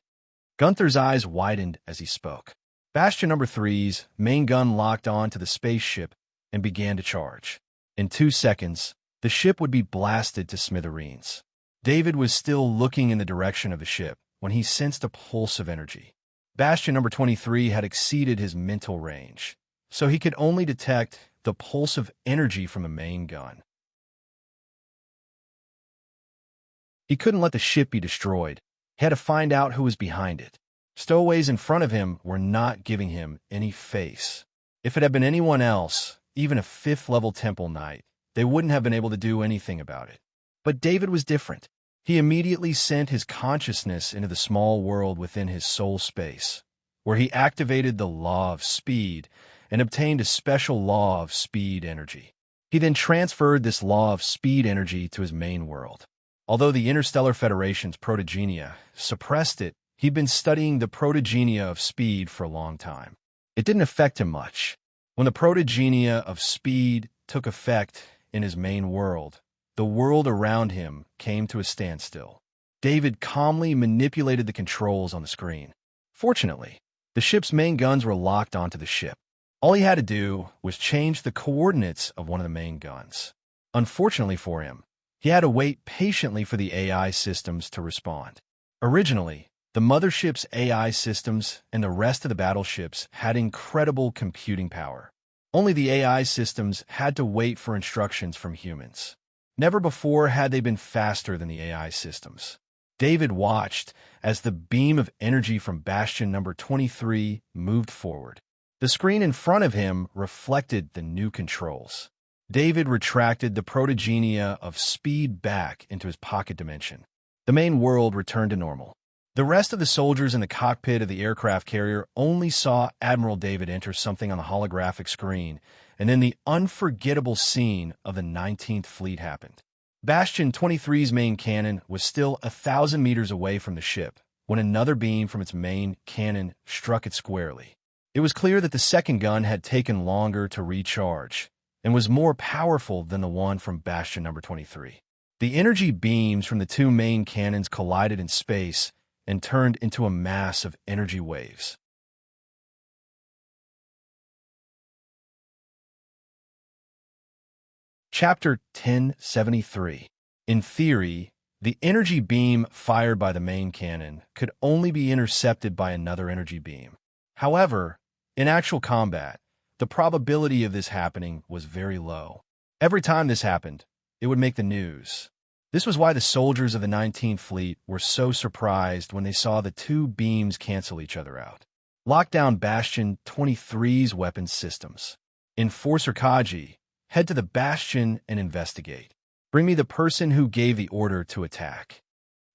Gunther's eyes widened as he spoke. Bastion number 3's main gun locked on to the spaceship and began to charge. In 2 seconds, the ship would be blasted to smithereens. David was still looking in the direction of the ship when he sensed a pulse of energy. Bastion number 23 had exceeded his mental range, so he could only detect the pulse of energy from the main gun. He couldn't let the ship be destroyed. He had to find out who was behind it. Stowaways in front of him were not giving him any face. If it had been anyone else, even a 5th-level Temple Knight, they wouldn't have been able to do anything about it. But David was different. He immediately sent his consciousness into the small world within his soul space, where he activated the law of speed and obtained a special law of speed energy. He then transferred this law of speed energy to his main world. Although the Interstellar Federation's protogenia suppressed it, he'd been studying the protogenia of speed for a long time. It didn't affect him much. When the protogenia of speed took effect in his main world, the world around him came to a standstill. David calmly manipulated the controls on the screen. Fortunately, the ship's main guns were locked onto the ship. All he had to do was change the coordinates of one of the main guns. Unfortunately for him, he had to wait patiently for the AI systems to respond. Originally, the mothership's AI systems and the rest of the battleships had incredible computing power. Only the AI systems had to wait for instructions from humans. Never before had they been faster than the AI systems. David watched as the beam of energy from Bastion number 23 moved forward. The screen in front of him reflected the new controls. David retracted the protogenia of speed back into his pocket dimension. The main world returned to normal. The rest of the soldiers in the cockpit of the aircraft carrier only saw Admiral David enter something on the holographic screen, and then the unforgettable scene of the 19th Fleet happened. Bastion 23's main cannon was still 1,000 meters away from the ship when another beam from its main cannon struck it squarely. It was clear that the second gun had taken longer to recharge and was more powerful than the one from Bastion number 23. The energy beams from the 2 main cannons collided in space and turned into a mass of energy waves. Chapter 1073. In theory, the energy beam fired by the main cannon could only be intercepted by another energy beam. However, in actual combat, the probability of this happening was very low. Every time this happened, it would make the news. This was why the soldiers of the 19th Fleet were so surprised when they saw the 2 beams cancel each other out. Lock down Bastion 23's weapons systems. Enforcer Kaji, head to the Bastion and investigate. Bring me the person who gave the order to attack.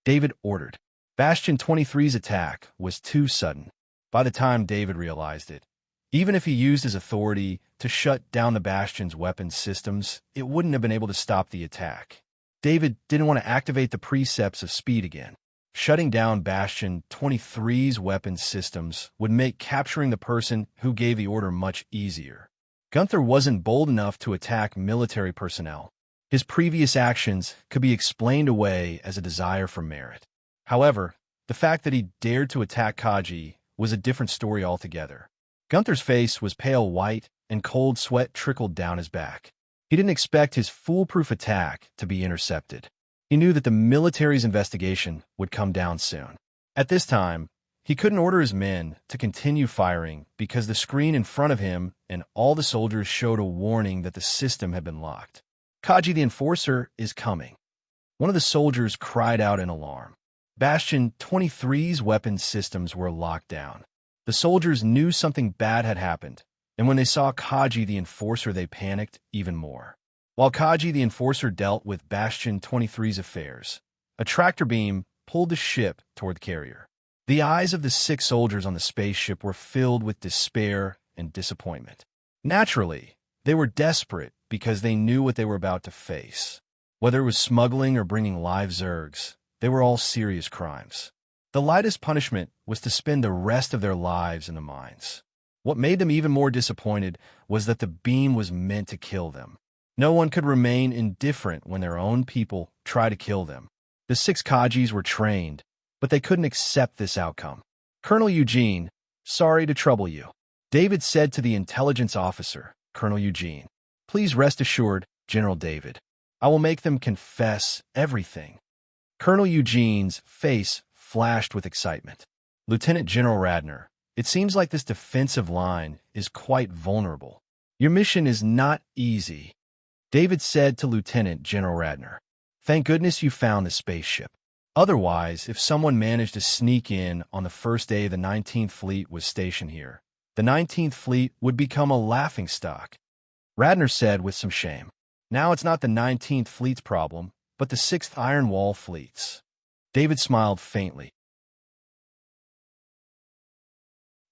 David ordered. Bastion 23's attack was too sudden. By the time David realized it, even if he used his authority to shut down the Bastion's weapons systems, it wouldn't have been able to stop the attack. David didn't want to activate the precepts of speed again. Shutting down Bastion 23's weapons systems would make capturing the person who gave the order much easier. Gunther wasn't bold enough to attack military personnel. His previous actions could be explained away as a desire for merit. However, the fact that he dared to attack Kaji was a different story altogether. Gunther's face was pale white, and cold sweat trickled down his back. He didn't expect his foolproof attack to be intercepted. He knew that the military's investigation would come down soon. At this time, he couldn't order his men to continue firing because the screen in front of him and all the soldiers showed a warning that the system had been locked. Kaji the Enforcer is coming. One of the soldiers cried out in alarm. Bastion 23's weapons systems were locked down. The soldiers knew something bad had happened, and when they saw Kaji the Enforcer, they panicked even more. While Kaji the Enforcer dealt with Bastion 23's affairs, a tractor beam pulled the ship toward the carrier. The eyes of the 6 soldiers on the spaceship were filled with despair and disappointment. Naturally, They were desperate because they knew what they were about to face. Whether it was smuggling or bringing live zergs, they were all serious crimes. The lightest punishment was to spend the rest of their lives in the mines. What made them even more disappointed was that the beam was meant to kill them. No one could remain indifferent when their own people tried to kill them. The 6 Kajis were trained, but they couldn't accept this outcome. Colonel Eugene, sorry to trouble you. David said to the intelligence officer, Colonel Eugene, please rest assured, General David. I will make them confess everything. Colonel Eugene's face flashed with excitement. Lieutenant General Radner, it seems like this defensive line is quite vulnerable. Your mission is not easy. David said to Lieutenant General Radner, thank goodness you found the spaceship. Otherwise, if someone managed to sneak in on the first day the 19th Fleet was stationed here, the 19th Fleet would become a laughingstock. Radner said with some shame, now it's not the 19th Fleet's problem, but the 6th Iron Wall Fleet's. David smiled faintly.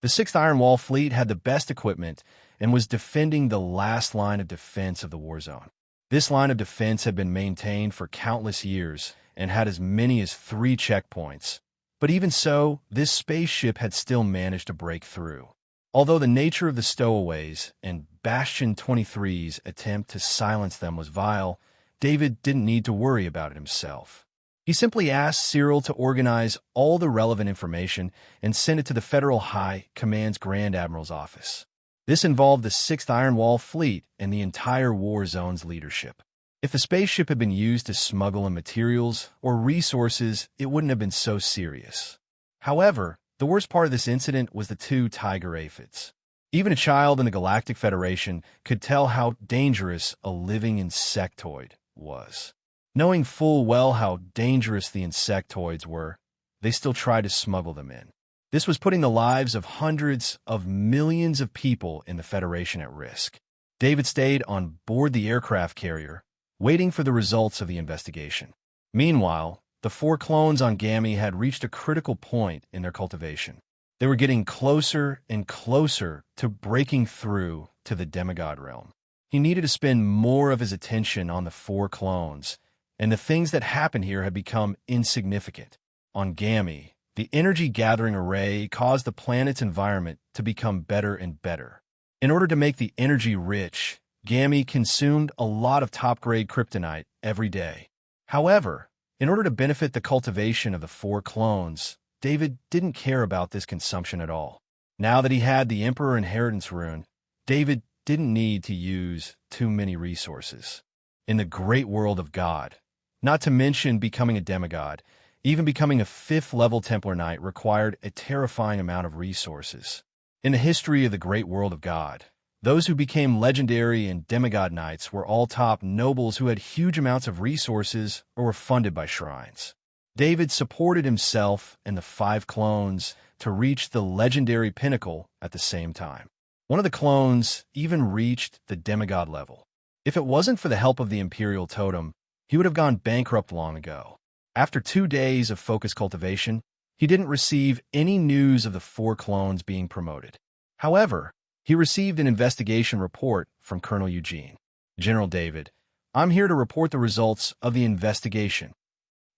The 6th Iron Wall Fleet had the best equipment and was defending the last line of defense of the war zone. This line of defense had been maintained for countless years and had as many as 3 checkpoints. But even so, this spaceship had still managed to break through. Although the nature of the stowaways and Bastion 23's attempt to silence them was vile, David didn't need to worry about it himself. He simply asked Cyril to organize all the relevant information and send it to the Federal High Command's Grand Admiral's office. This involved the 6th Iron Wall Fleet and the entire war zone's leadership. If the spaceship had been used to smuggle in materials or resources, it wouldn't have been so serious. However, the worst part of this incident was the 2 tiger aphids. Even a child in the Galactic Federation could tell how dangerous a living insectoid was. Knowing full well how dangerous the insectoids were, they still tried to smuggle them in. This was putting the lives of hundreds of millions of people in the Federation at risk. David stayed on board the aircraft carrier, waiting for the results of the investigation. Meanwhile, the 4 clones on Gammy had reached a critical point in their cultivation. They were getting closer and closer to breaking through to the demigod realm. He needed to spend more of his attention on the 4 clones, and the things that happened here had become insignificant. On Gammy, the energy-gathering array caused the planet's environment to become better and better. In order to make the energy rich, Gammy consumed a lot of top-grade kryptonite every day. However, in order to benefit the cultivation of the 4 clones, David didn't care about this consumption at all. Now that he had the Emperor Inheritance Rune, David didn't need to use too many resources. In the great world of God, not to mention becoming a demigod, even becoming a 5th-level Templar Knight required a terrifying amount of resources. In the history of the great world of God, those who became legendary and demigod knights were all top nobles who had huge amounts of resources or were funded by shrines. David supported himself and the 5 clones to reach the legendary pinnacle at the same time. One of the clones even reached the demigod level. If it wasn't for the help of the Imperial Totem, he would have gone bankrupt long ago. After 2 days of focused cultivation, he didn't receive any news of the 4 clones being promoted. However, he received an investigation report from Colonel Eugene. General David, I'm here to report the results of the investigation.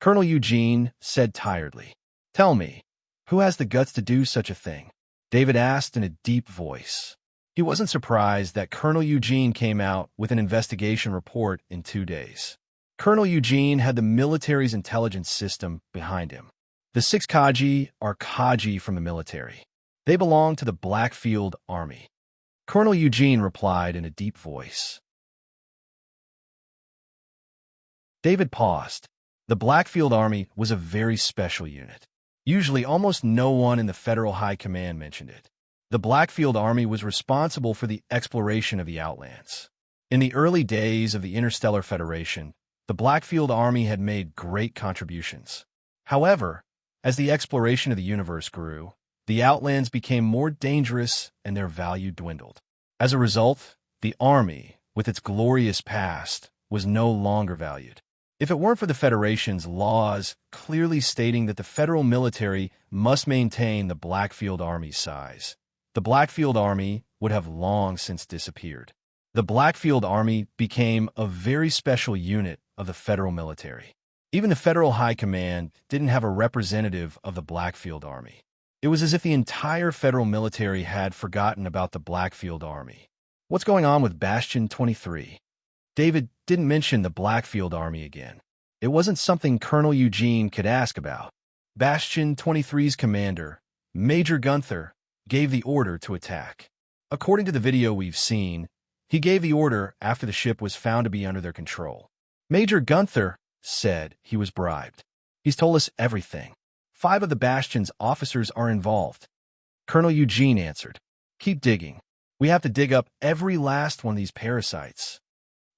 Colonel Eugene said tiredly. Tell me, who has the guts to do such a thing? David asked in a deep voice. He wasn't surprised that Colonel Eugene came out with an investigation report in 2 days. Colonel Eugene had the military's intelligence system behind him. The 6 Kaji are Kaji from the military. They belong to the Blackfield Army. Colonel Eugene replied in a deep voice. David paused. The Blackfield Army was a very special unit. Usually, almost no one in the Federal High Command mentioned it. The Blackfield Army was responsible for the exploration of the Outlands. In the early days of the Interstellar Federation, the Blackfield Army had made great contributions. However, as the exploration of the universe grew, the Outlands became more dangerous and their value dwindled. As a result, the Army, with its glorious past, was no longer valued. If it weren't for the Federation's laws clearly stating that the federal military must maintain the Blackfield Army's size, the Blackfield Army would have long since disappeared. The Blackfield Army became a very special unit of the federal military. Even the Federal High Command didn't have a representative of the Blackfield Army. It was as if the entire federal military had forgotten about the Blackfield Army. What's going on with Bastion 23? David didn't mention the Blackfield Army again. It wasn't something Colonel Eugene could ask about. Bastion 23's commander, Major Gunther, gave the order to attack. According to the video we've seen, he gave the order after the ship was found to be under their control. Major Gunther said he was bribed. He's told us everything. 5 of the Bastion's officers are involved. Colonel Eugene answered, "Keep digging. We have to dig up every last one of these parasites."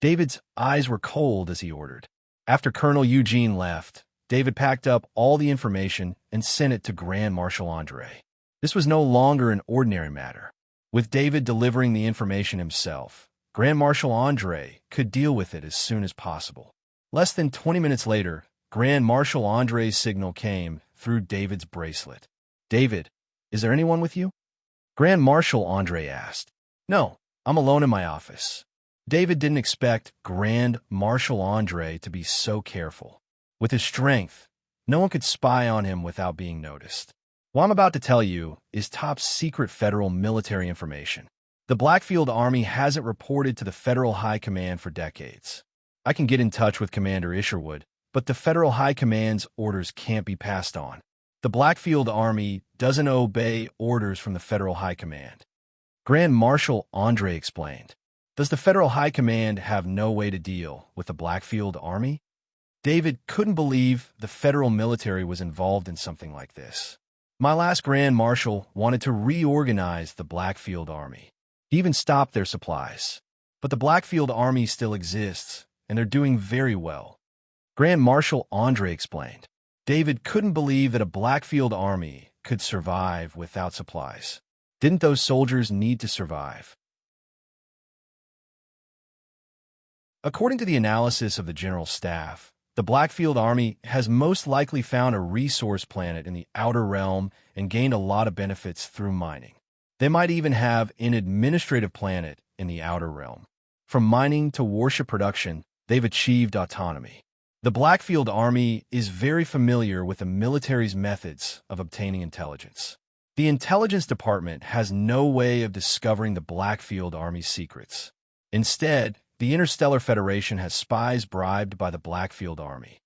David's eyes were cold as he ordered. After Colonel Eugene left, David packed up all the information and sent it to Grand Marshal Andre. This was no longer an ordinary matter. With David delivering the information himself, Grand Marshal Andre could deal with it as soon as possible. Less than 20 minutes later, Grand Marshal Andre's signal came through David's bracelet. "David, is there anyone with you?" Grand Marshal Andre asked. "No, I'm alone in my office." David didn't expect Grand Marshal Andre to be so careful. With his strength, no one could spy on him without being noticed. What I'm about to tell you is top-secret federal military information. The Blackfield Army hasn't reported to the Federal High Command for decades. I can get in touch with Commander Isherwood, but the Federal High Command's orders can't be passed on. The Blackfield Army doesn't obey orders from the Federal High Command. Grand Marshal Andre explained. Does the Federal High Command have no way to deal with the Blackfield Army? David couldn't believe the federal military was involved in something like this. My last Grand Marshal wanted to reorganize the Blackfield Army. He even stopped their supplies. But the Blackfield Army still exists, and they're doing very well. Grand Marshal Andre explained. David couldn't believe that a Blackfield Army could survive without supplies. Didn't those soldiers need to survive? According to the analysis of the General Staff, the Blackfield Army has most likely found a resource planet in the Outer Realm and gained a lot of benefits through mining. They might even have an administrative planet in the Outer Realm. From mining to warship production, they've achieved autonomy. The Blackfield Army is very familiar with the military's methods of obtaining intelligence. The Intelligence Department has no way of discovering the Blackfield Army's secrets. Instead, the Interstellar Federation has spies bribed by the Blackfield Army.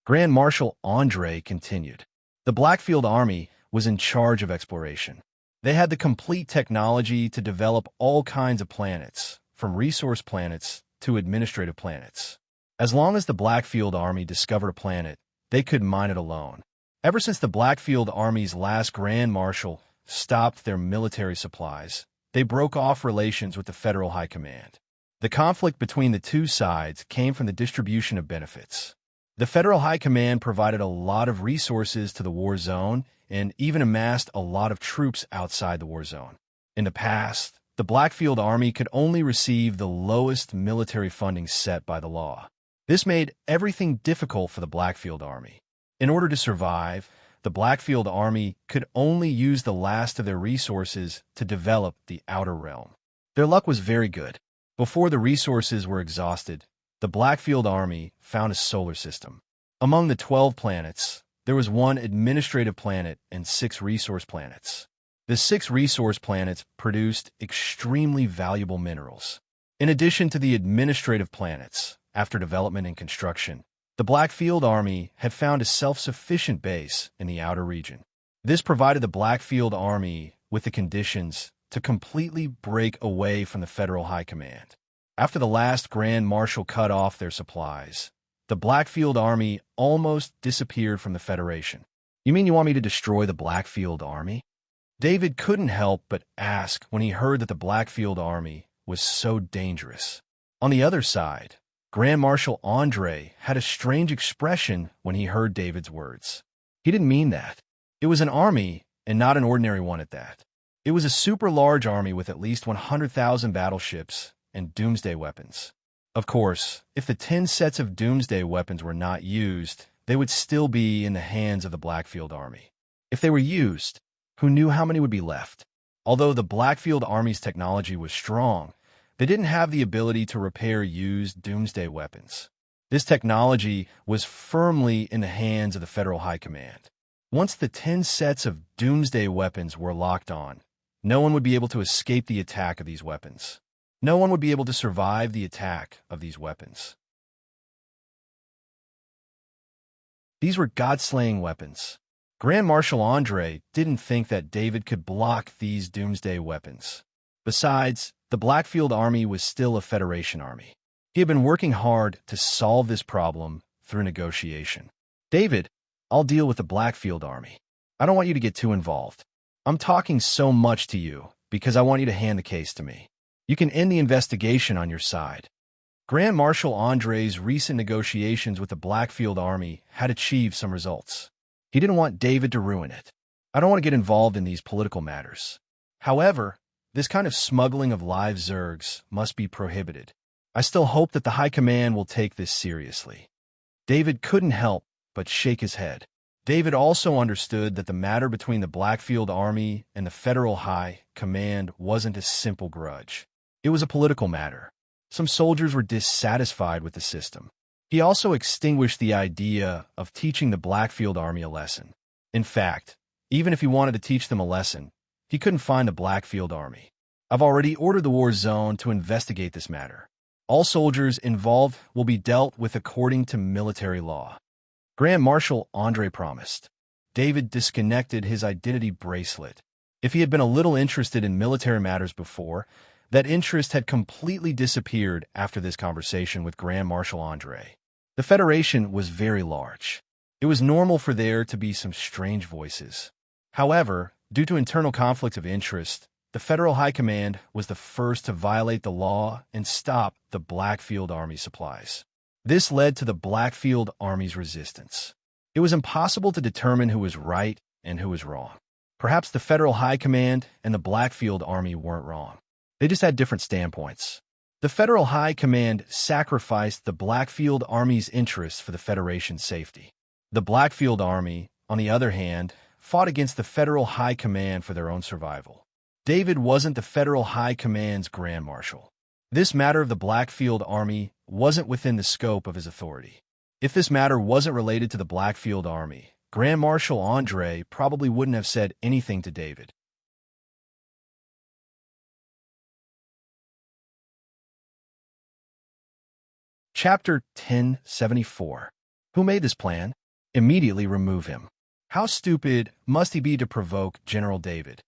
Grand Marshal Andre continued. The Blackfield Army was in charge of exploration. They had the complete technology to develop all kinds of planets, from resource planets to administrative planets. As long as the Blackfield Army discovered a planet, they could mine it alone. Ever since the Blackfield Army's last Grand Marshal stopped their military supplies, they broke off relations with the Federal High Command. The conflict between the two sides came from the distribution of benefits. The Federal High Command provided a lot of resources to the war zone and even amassed a lot of troops outside the war zone. In the past, the Blackfield Army could only receive the lowest military funding set by the law. This made everything difficult for the Blackfield Army. In order to survive, the Blackfield Army could only use the last of their resources to develop the Outer Realm. Their luck was very good. Before the resources were exhausted, the Blackfield Army found a solar system. Among the 12 planets, there was 1 administrative planet and 6 resource planets. The 6 resource planets produced extremely valuable minerals. In addition to the administrative planets, after development and construction, the Blackfield Army had found a self-sufficient base in the outer region. This provided the Blackfield Army with the conditions to completely break away from the Federal High Command. After the last Grand Marshal cut off their supplies, the Blackfield Army almost disappeared from the Federation. You mean you want me to destroy the Blackfield Army? David couldn't help but ask when he heard that the Blackfield Army was so dangerous. On the other side, Grand Marshal Andre had a strange expression when he heard David's words. He didn't mean that. It was an army, and not an ordinary one at that. It was a super large army with at least 100,000 battleships and doomsday weapons. Of course, if the 10 sets of doomsday weapons were not used, they would still be in the hands of the Blackfield Army. If they were used, who knew how many would be left? Although the Blackfield Army's technology was strong, They didn't have the ability to repair used doomsday weapons. This technology was firmly in the hands of the Federal High Command. Once the 10 sets of doomsday weapons were locked on, no one would be able to escape the attack of these weapons. No one would be able to survive the attack of these weapons. These were God-slaying weapons. Grand Marshal Andre didn't think that David could block these doomsday weapons. Besides, the Blackfield Army was still a Federation army. He had been working hard to solve this problem through negotiation. David, I'll deal with the Blackfield Army. I don't want you to get too involved. I'm talking so much to you because I want you to hand the case to me. You can end the investigation on your side. Grand Marshal Andre's recent negotiations with the Blackfield Army had achieved some results. He didn't want David to ruin it. I don't want to get involved in these political matters. However, this kind of smuggling of live Zergs must be prohibited. I still hope that the High Command will take this seriously. David couldn't help but shake his head. David also understood that the matter between the Blackfield Army and the Federal High Command wasn't a simple grudge. It was a political matter. Some soldiers were dissatisfied with the system. He also extinguished the idea of teaching the Blackfield Army a lesson. In fact, even if he wanted to teach them a lesson, he couldn't find the Blackfield Army. I've already ordered the war zone to investigate this matter. All soldiers involved will be dealt with according to military law. Grand Marshal Andre promised. David disconnected his identity bracelet. If he had been a little interested in military matters before, that interest had completely disappeared after this conversation with Grand Marshal Andre. The Federation was very large. It was normal for there to be some strange voices. However, due to internal conflicts of interest, the Federal High Command was the first to violate the law and stop the Blackfield Army supplies. This led to the Blackfield Army's resistance. It was impossible to determine who was right and who was wrong. Perhaps the Federal High Command and the Blackfield Army weren't wrong. They just had different standpoints. The Federal High Command sacrificed the Blackfield Army's interests for the Federation's safety. The Blackfield Army, on the other hand, fought against the Federal High Command for their own survival. David wasn't the Federal High Command's Grand Marshal. This matter of the Blackfield Army wasn't within the scope of his authority. If this matter wasn't related to the Blackfield Army, Grand Marshal Andre probably wouldn't have said anything to David. Chapter 1074. Who made this plan? Immediately remove him. How stupid must he be to provoke General David?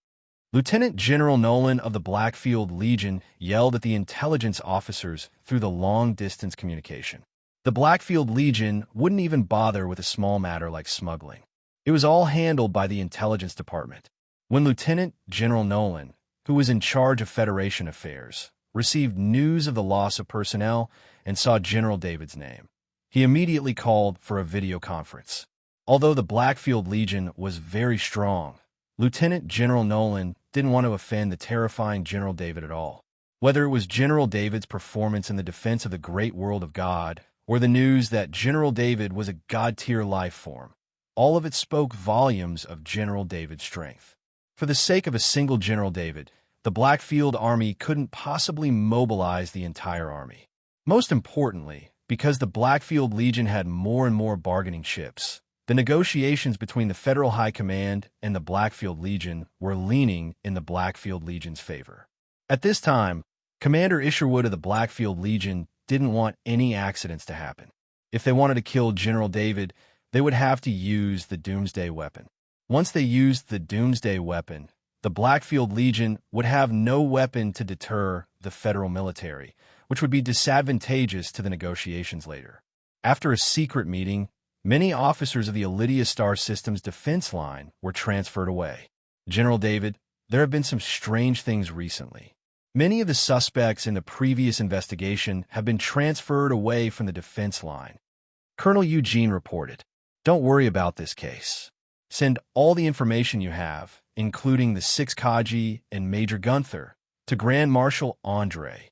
Lieutenant General Nolan of the Blackfield Legion yelled at the intelligence officers through the long-distance communication. The Blackfield Legion wouldn't even bother with a small matter like smuggling. It was all handled by the intelligence department. When Lieutenant General Nolan, who was in charge of Federation affairs, received news of the loss of personnel and saw General David's name, he immediately called for a video conference. Although the Blackfield Legion was very strong, Lieutenant General Nolan didn't want to offend the terrifying General David at all. Whether it was General David's performance in the defense of the great world of God, or the news that General David was a God-tier life form, all of it spoke volumes of General David's strength. For the sake of a single General David, the Blackfield Army couldn't possibly mobilize the entire army. Most importantly, because the Blackfield Legion had more and more bargaining chips, the negotiations between the Federal High Command and the Blackfield Legion were leaning in the Blackfield Legion's favor. At this time, Commander Isherwood of the Blackfield Legion didn't want any accidents to happen. If they wanted to kill General David, they would have to use the Doomsday weapon. Once they used the Doomsday weapon, the Blackfield Legion would have no weapon to deter the federal military, which would be disadvantageous to the negotiations later. After a secret meeting, many officers of the Elydia Star System's defense line were transferred away. General David, there have been some strange things recently. Many of the suspects in the previous investigation have been transferred away from the defense line. Colonel Eugene reported, "Don't worry about this case. Send all the information you have, including the 6 Kaji and Major Gunther, to Grand Marshal Andre."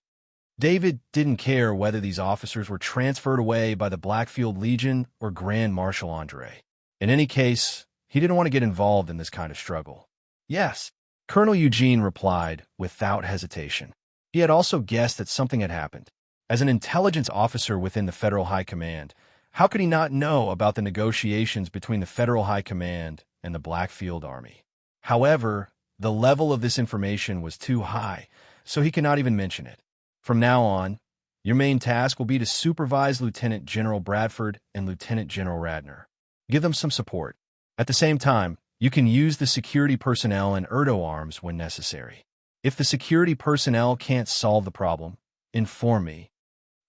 David didn't care whether these officers were transferred away by the Blackfield Legion or Grand Marshal Andre. In any case, he didn't want to get involved in this kind of struggle. "Yes," Colonel Eugene replied without hesitation. He had also guessed that something had happened. As an intelligence officer within the Federal High Command, how could he not know about the negotiations between the Federal High Command and the Blackfield Army? However, the level of this information was too high, so he could not even mention it. From now on, your main task will be to supervise Lieutenant General Bradford and Lieutenant General Radner. Give them some support. At the same time, you can use the security personnel and Erdo arms when necessary. If the security personnel can't solve the problem, inform me,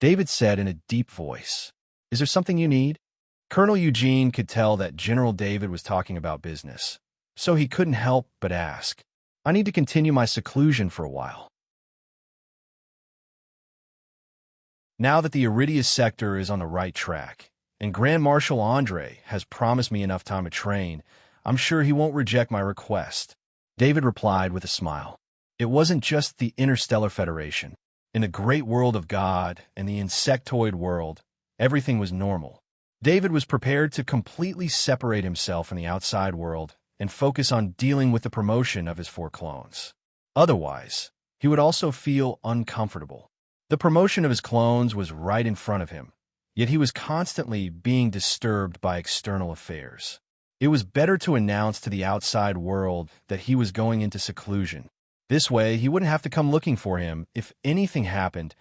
David said in a deep voice. Is there something you need? Colonel Eugene could tell that General David was talking about business, so he couldn't help but ask. I need to continue my seclusion for a while. Now that the Iridius sector is on the right track, and Grand Marshal Andre has promised me enough time to train, I'm sure he won't reject my request. David replied with a smile. It wasn't just the Interstellar Federation. In the great world of God and the insectoid world, everything was normal. David was prepared to completely separate himself from the outside world and focus on dealing with the promotion of his 4 clones. Otherwise, he would also feel uncomfortable. The promotion of his clones was right in front of him, yet he was constantly being disturbed by external affairs. It was better to announce to the outside world that he was going into seclusion. This way, he wouldn't have to come looking for him if anything happened,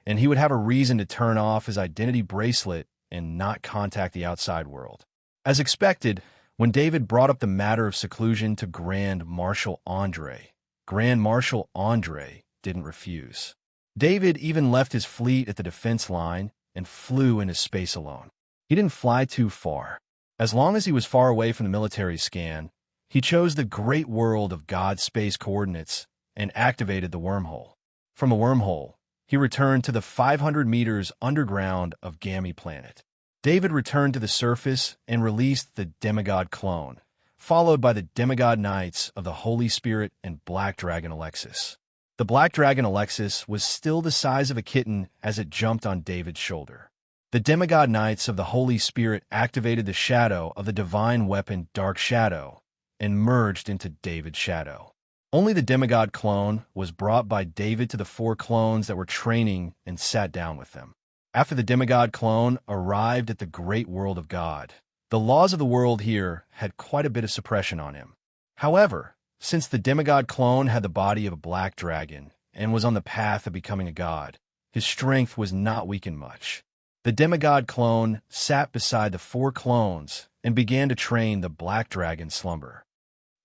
and he would have a reason to turn off his identity bracelet and not contact the outside world. As expected, when David brought up the matter of seclusion to Grand Marshal Andre, Grand Marshal Andre didn't refuse. David even left his fleet at the defense line and flew into space alone. He didn't fly too far. As long as he was far away from the military scan, he chose the great world of God's space coordinates and activated the wormhole. From the wormhole, he returned to the 500 meters underground of Gamma Planet. David returned to the surface and released the demigod clone, followed by the demigod knights of the Holy Spirit and Black Dragon Alexis. The Black Dragon Alexis was still the size of a kitten as it jumped on David's shoulder. The demigod knights of the Holy Spirit activated the shadow of the divine weapon Dark Shadow and merged into David's shadow. Only the demigod clone was brought by David to the 4 clones that were training and sat down with them. After the demigod clone arrived at the great world of God, the laws of the world here had quite a bit of suppression on him. However, since the demigod clone had the body of a black dragon and was on the path of becoming a god, his strength was not weakened much. The demigod clone sat beside the 4 clones and began to train the black dragon slumber.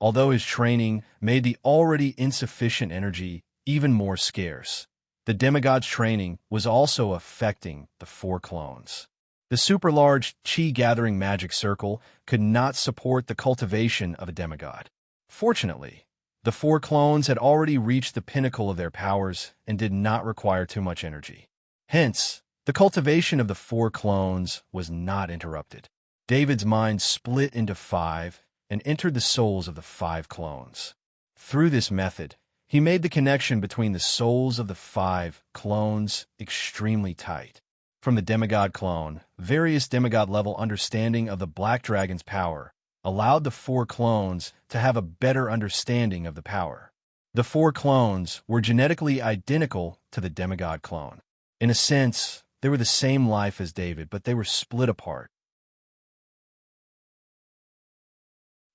Although his training made the already insufficient energy even more scarce, the demigod's training was also affecting the 4 clones. The super-large chi-gathering magic circle could not support the cultivation of a demigod. Fortunately, the 4 clones had already reached the pinnacle of their powers and did not require too much energy. Hence, the cultivation of the 4 clones was not interrupted. David's mind split into 5 and entered the souls of the 5 clones. Through this method, he made the connection between the souls of the 5 clones extremely tight. From the demigod clone, various demigod-level understanding of the Black Dragon's power allowed the 4 clones to have a better understanding of the power. The 4 clones were genetically identical to the demigod clone. In a sense, they were the same life as David, but they were split apart.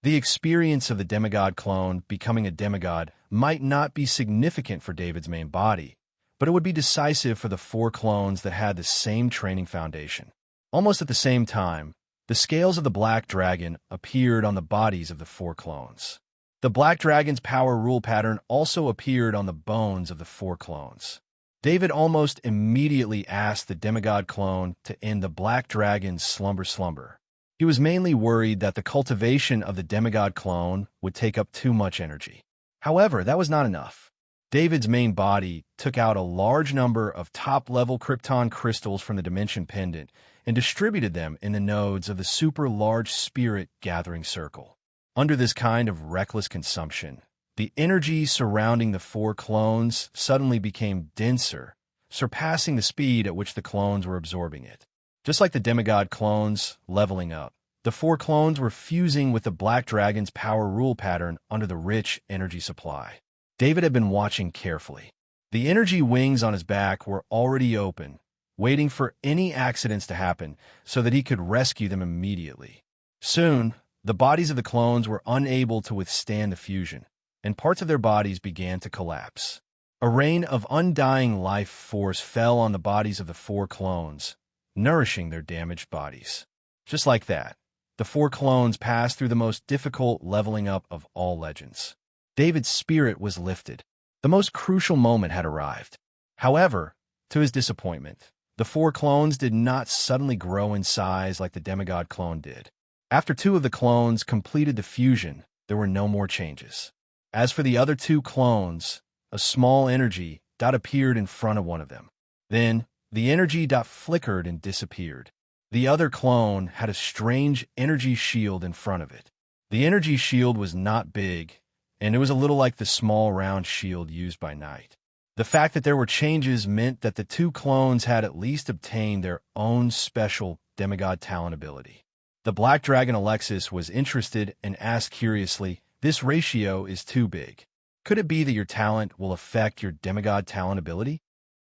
The experience of the demigod clone becoming a demigod might not be significant for David's main body, but it would be decisive for the 4 clones that had the same training foundation. Almost at the same time, the scales of the Black Dragon appeared on the bodies of the 4 clones. The Black Dragon's power rule pattern also appeared on the bones of the 4 clones. David almost immediately asked the demigod clone to end the Black Dragon's slumber. He was mainly worried that the cultivation of the demigod clone would take up too much energy. However, that was not enough. David's main body took out a large number of top-level krypton crystals from the Dimension Pendant and distributed them in the nodes of the super-large spirit gathering circle. Under this kind of reckless consumption, the energy surrounding the 4 clones suddenly became denser, surpassing the speed at which the clones were absorbing it. Just like the demigod clones leveling up, the 4 clones were fusing with the Black Dragon's power rule pattern under the rich energy supply. David had been watching carefully. The energy wings on his back were already open, waiting for any accidents to happen so that he could rescue them immediately. Soon, the bodies of the clones were unable to withstand the fusion, and parts of their bodies began to collapse. A rain of undying life force fell on the bodies of the 4 clones, nourishing their damaged bodies. Just like that, the 4 clones passed through the most difficult leveling up of all legends. David's spirit was lifted. The most crucial moment had arrived. However, to his disappointment, the 4 clones did not suddenly grow in size like the demigod clone did. After 2 of the clones completed the fusion, there were no more changes. As for the other 2 clones, a small energy dot appeared in front of one of them. Then, the energy dot flickered and disappeared. The other clone had a strange energy shield in front of it. The energy shield was not big, and it was a little like the small round shield used by Night. The fact that there were changes meant that the 2 clones had at least obtained their own special demigod talent ability. The Black Dragon Alexis was interested and asked curiously, "This ratio is too big. Could it be that your talent will affect your demigod talent ability?"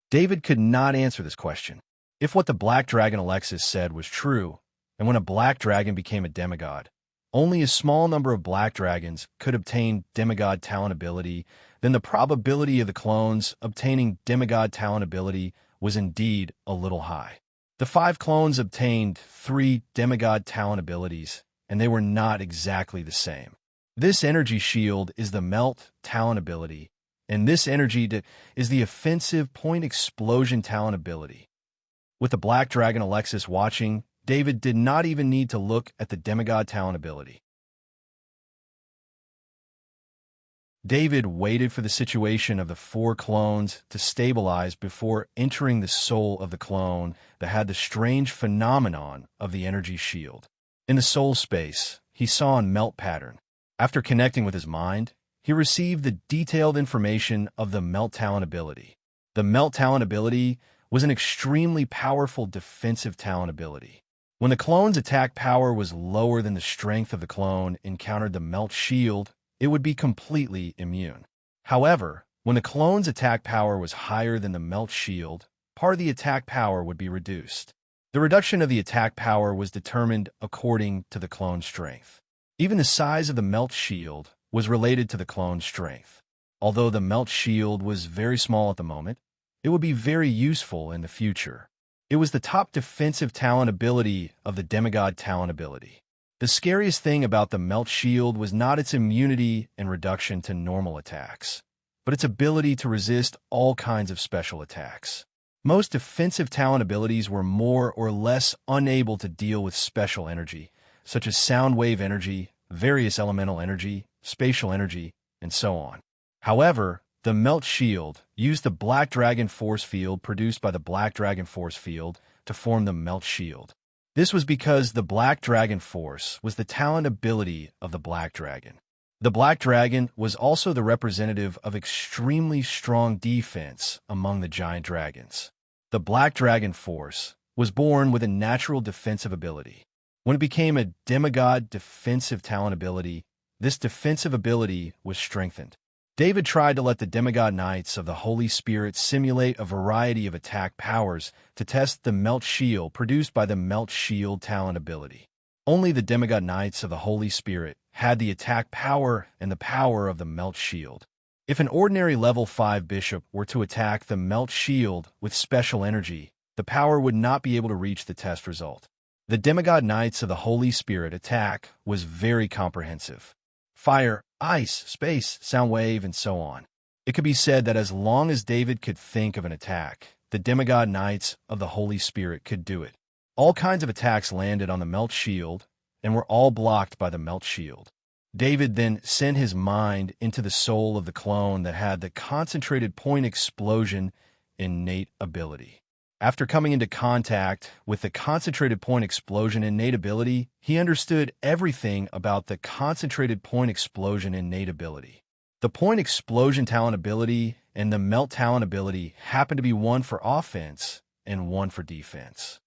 David could not answer this question. If what the Black Dragon Alexis said was true, and when a black dragon became a demigod, only a small number of black dragons could obtain demigod talent ability, then the probability of the clones obtaining demigod talent ability was indeed a little high. The 5 clones obtained 3 demigod talent abilities, and they were not exactly the same. This energy shield is the melt talent ability, and this energy is the offensive point explosion talent ability. With the Black Dragon Alexis watching, David did not even need to look at the demigod talent ability. David waited for the situation of the 4 clones to stabilize before entering the soul of the clone that had the strange phenomenon of the energy shield. In the soul space, he saw a melt pattern. After connecting with his mind, he received the detailed information of the melt talent ability. The melt talent ability was an extremely powerful defensive talent ability. When the clone's attack power was lower than the strength of the clone encountered the melt shield, it would be completely immune. However, when the clone's attack power was higher than the melt shield, part of the attack power would be reduced. The reduction of the attack power was determined according to the clone's strength. Even the size of the melt shield was related to the clone's strength. Although the melt shield was very small at the moment, it would be very useful in the future. It was the top defensive talent ability of the demigod talent ability. The scariest thing about the melt shield was not its immunity and reduction to normal attacks, but its ability to resist all kinds of special attacks. Most defensive talent abilities were more or less unable to deal with special energy, such as sound wave energy, various elemental energy, spatial energy, and so on. However, the Melt Shield used the Black Dragon force field produced by the Black Dragon force field to form the Melt Shield. This was because the Black Dragon force was the talent ability of the Black Dragon. The Black Dragon was also the representative of extremely strong defense among the giant dragons. The Black Dragon force was born with a natural defensive ability. When it became a demigod defensive talent ability, this defensive ability was strengthened. David tried to let the demigod knights of the Holy Spirit simulate a variety of attack powers to test the Melt Shield produced by the Melt Shield talent ability. Only the demigod knights of the Holy Spirit had the attack power and the power of the Melt Shield. If an ordinary level 5 bishop were to attack the Melt Shield with special energy, the power would not be able to reach the test result. The demigod knights of the Holy Spirit attack was very comprehensive. Fire, ice, space, sound wave, and so on. It could be said that as long as David could think of an attack, the demigod knights of the Holy Spirit could do it. All kinds of attacks landed on the Melt Shield and were all blocked by the Melt Shield. David then sent his mind into the soul of the clone that had the concentrated point explosion innate ability. After coming into contact with the concentrated point explosion innate ability, he understood everything about the concentrated point explosion innate ability. The point explosion talent ability and the melt talent ability happen to be one for offense and one for defense.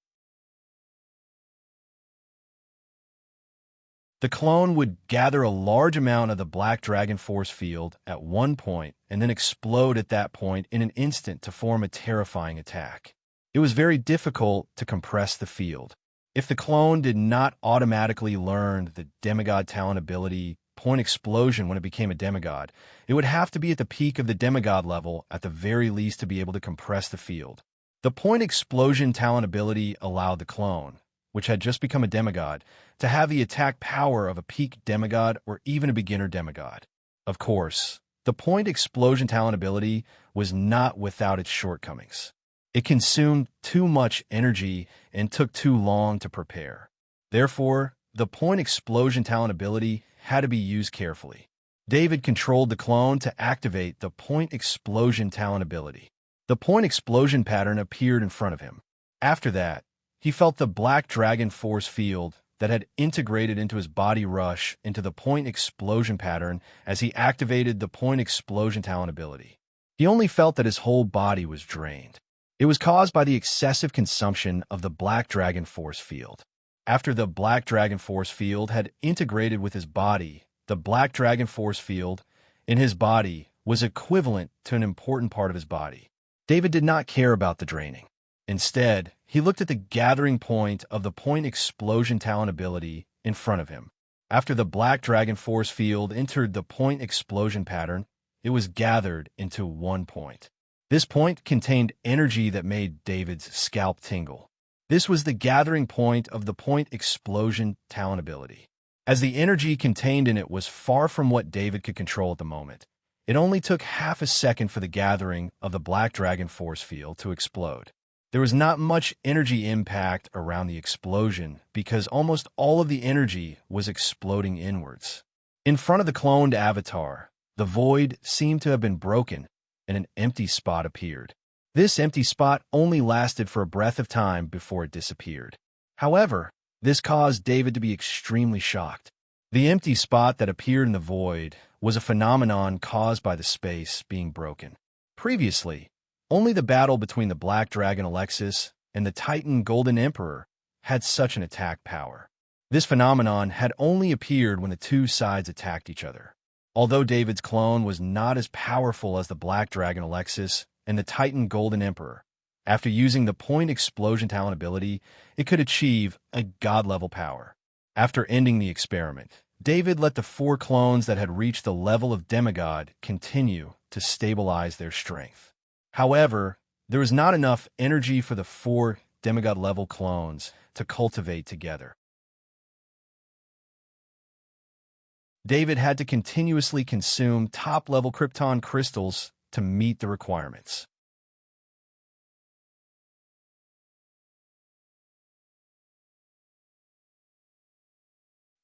The clone would gather a large amount of the black dragon force field at one point and then explode at that point in an instant to form a terrifying attack. It was very difficult to compress the field. If the clone did not automatically learn the demigod talent ability point explosion when it became a demigod, it would have to be at the peak of the demigod level at the very least to be able to compress the field. The point explosion talent ability allowed the clone, which had just become a demigod, to have the attack power of a peak demigod or even a beginner demigod. Of course, the point explosion talent ability was not without its shortcomings. It consumed too much energy and took too long to prepare. Therefore, the point explosion talent ability had to be used carefully. David controlled the clone to activate the point explosion talent ability. The point explosion pattern appeared in front of him. After that, he felt the black dragon force field that had integrated into his body rush into the point explosion pattern as he activated the point explosion talent ability. He only felt that his whole body was drained. It was caused by the excessive consumption of the black dragon force field. After the black dragon force field had integrated with his body, the black dragon force field in his body was equivalent to an important part of his body. David did not care about the draining. Instead, he looked at the gathering point of the point explosion talent ability in front of him. After the black dragon force field entered the point explosion pattern, it was gathered into one point. This point contained energy that made David's scalp tingle. This was the gathering point of the point explosion talent ability. As the energy contained in it was far from what David could control at the moment, it only took half a second for the gathering of the black dragon force field to explode. There was not much energy impact around the explosion because almost all of the energy was exploding inwards. In front of the cloned avatar, the void seemed to have been broken and an empty spot appeared. This empty spot only lasted for a breath of time before it disappeared. However, this caused David to be extremely shocked. The empty spot that appeared in the void was a phenomenon caused by the space being broken. Previously, only the battle between the Black Dragon Alexis and the Titan Golden Emperor had such an attack power. This phenomenon had only appeared when the two sides attacked each other. Although David's clone was not as powerful as the Black Dragon Alexis and the Titan Golden Emperor, after using the point explosion talent ability, it could achieve a god-level power. After ending the experiment, David let the 4 clones that had reached the level of demigod continue to stabilize their strength. However, there was not enough energy for the 4 demigod-level clones to cultivate together. David had to continuously consume top-level Krypton crystals to meet the requirements.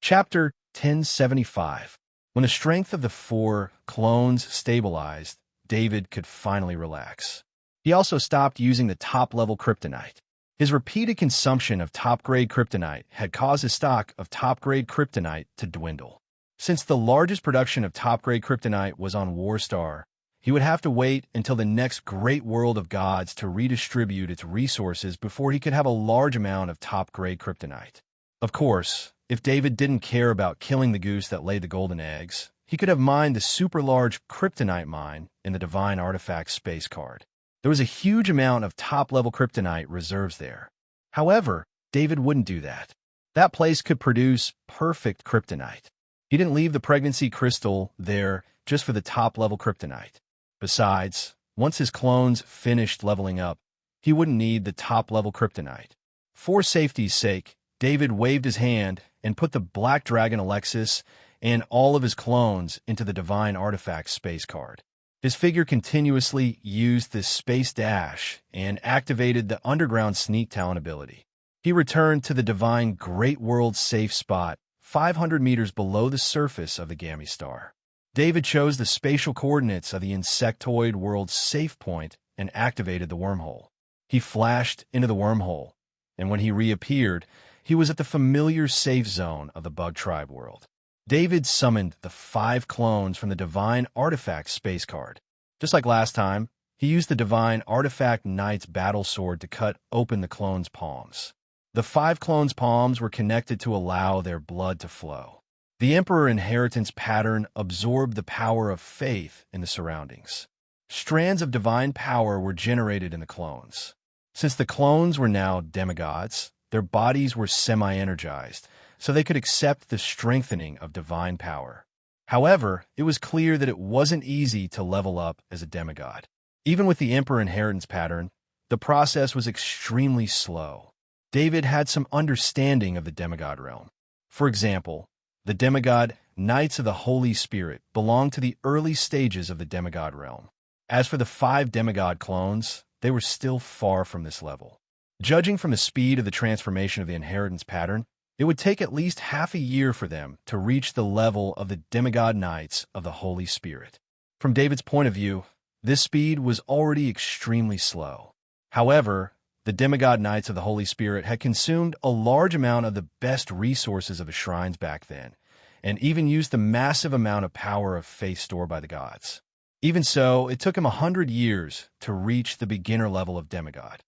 Chapter 1075. When the strength of the 4 clones stabilized, David could finally relax. He also stopped using the top-level kryptonite. His repeated consumption of top-grade kryptonite had caused his stock of top-grade kryptonite to dwindle. Since the largest production of top-grade kryptonite was on Warstar, he would have to wait until the next great world of gods to redistribute its resources before he could have a large amount of top-grade kryptonite. Of course, if David didn't care about killing the goose that laid the golden eggs, he could have mined the super-large kryptonite mine in the Divine Artifact space card. There was a huge amount of top-level kryptonite reserves there. However, David wouldn't do that. That place could produce perfect kryptonite. He didn't leave the pregnancy crystal there just for the top-level kryptonite. Besides, once his clones finished leveling up, he wouldn't need the top-level kryptonite. For safety's sake, David waved his hand and put the Black Dragon Alexis and all of his clones into the Divine Artifact space card. His figure continuously used this space dash and activated the underground sneak talent ability. He returned to the Divine Great World safe spot 500 meters below the surface of the Gamma star. David chose the spatial coordinates of the insectoid world's safe point and activated the wormhole. He flashed into the wormhole, and when he reappeared, he was at the familiar safe zone of the Bug Tribe world. David summoned the 5 clones from the Divine Artifact space card. Just like last time, he used the Divine Artifact Knight's battle sword to cut open the clones' palms. The 5 clones' palms were connected to allow their blood to flow. The emperor inheritance pattern absorbed the power of faith in the surroundings. Strands of divine power were generated in the clones. Since the clones were now demigods, their bodies were semi-energized, so they could accept the strengthening of divine power. However, it was clear that it wasn't easy to level up as a demigod. Even with the emperor inheritance pattern, the process was extremely slow. David had some understanding of the demigod realm. For example, the demigod Knights of the Holy Spirit belonged to the early stages of the demigod realm. As for the 5 demigod clones, they were still far from this level. Judging from the speed of the transformation of the inheritance pattern, it would take at least half a year for them to reach the level of the demigod Knights of the Holy Spirit. From David's point of view, this speed was already extremely slow. However, the demigod Knights of the Holy Spirit had consumed a large amount of the best resources of the shrines back then, and even used the massive amount of power of faith stored by the gods. Even so, it took him 100 years to reach the beginner level of demigod.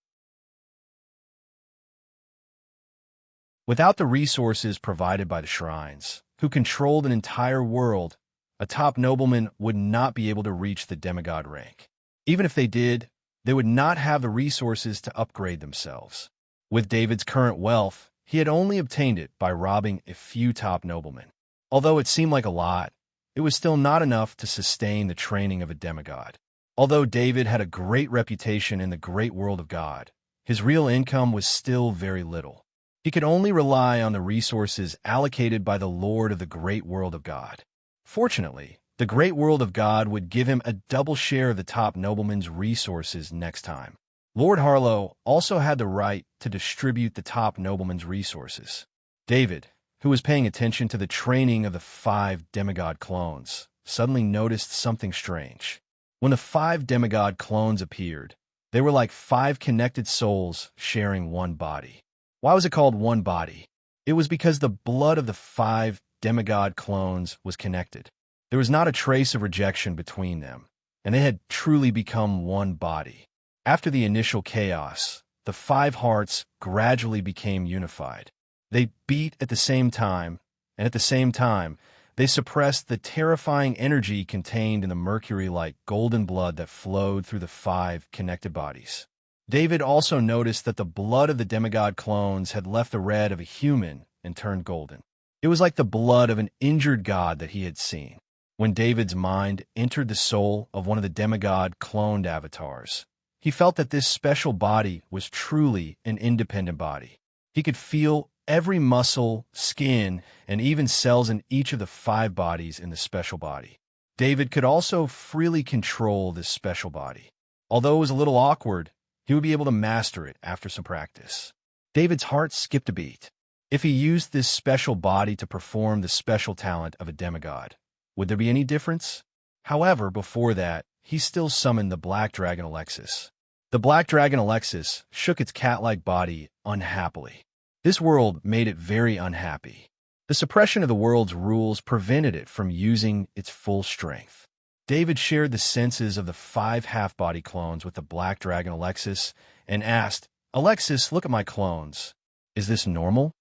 Without the resources provided by the shrines, who controlled an entire world, a top nobleman would not be able to reach the demigod rank. Even if they did, they would not have the resources to upgrade themselves. With David's current wealth, he had only obtained it by robbing a few top noblemen. Although it seemed like a lot, it was still not enough to sustain the training of a demigod. Although David had a great reputation in the great world of God, his real income was still very little. He could only rely on the resources allocated by the Lord of the great world of God. Fortunately, the great world of God would give him a double share of the top nobleman's resources next time. Lord Harlow also had the right to distribute the top nobleman's resources. David, who was paying attention to the training of the 5 demigod clones, suddenly noticed something strange. When the 5 demigod clones appeared, they were like 5 connected souls sharing one body. Why was it called one body? It was because the blood of the 5 demigod clones was connected. There was not a trace of rejection between them, and they had truly become one body. After the initial chaos, the 5 hearts gradually became unified. They beat at the same time, and at the same time, they suppressed the terrifying energy contained in the mercury-like golden blood that flowed through the 5 connected bodies. David also noticed that the blood of the demigod clones had left the red of a human and turned golden. It was like the blood of an injured god that he had seen. When David's mind entered the soul of one of the demigod cloned avatars, he felt that this special body was truly an independent body. He could feel every muscle, skin, and even cells in each of the 5 bodies in the special body. David could also freely control this special body. Although it was a little awkward, he would be able to master it after some practice. David's heart skipped a beat. If he used this special body to perform the special talent of a demigod, would there be any difference? However, before that, he still summoned the Black Dragon Alexis. The Black Dragon Alexis shook its cat-like body unhappily. This world made it very unhappy. The suppression of the world's rules prevented it from using its full strength. David shared the senses of the 5 half-body clones with the Black Dragon Alexis and asked, "Alexis, look at my clones. Is this normal?"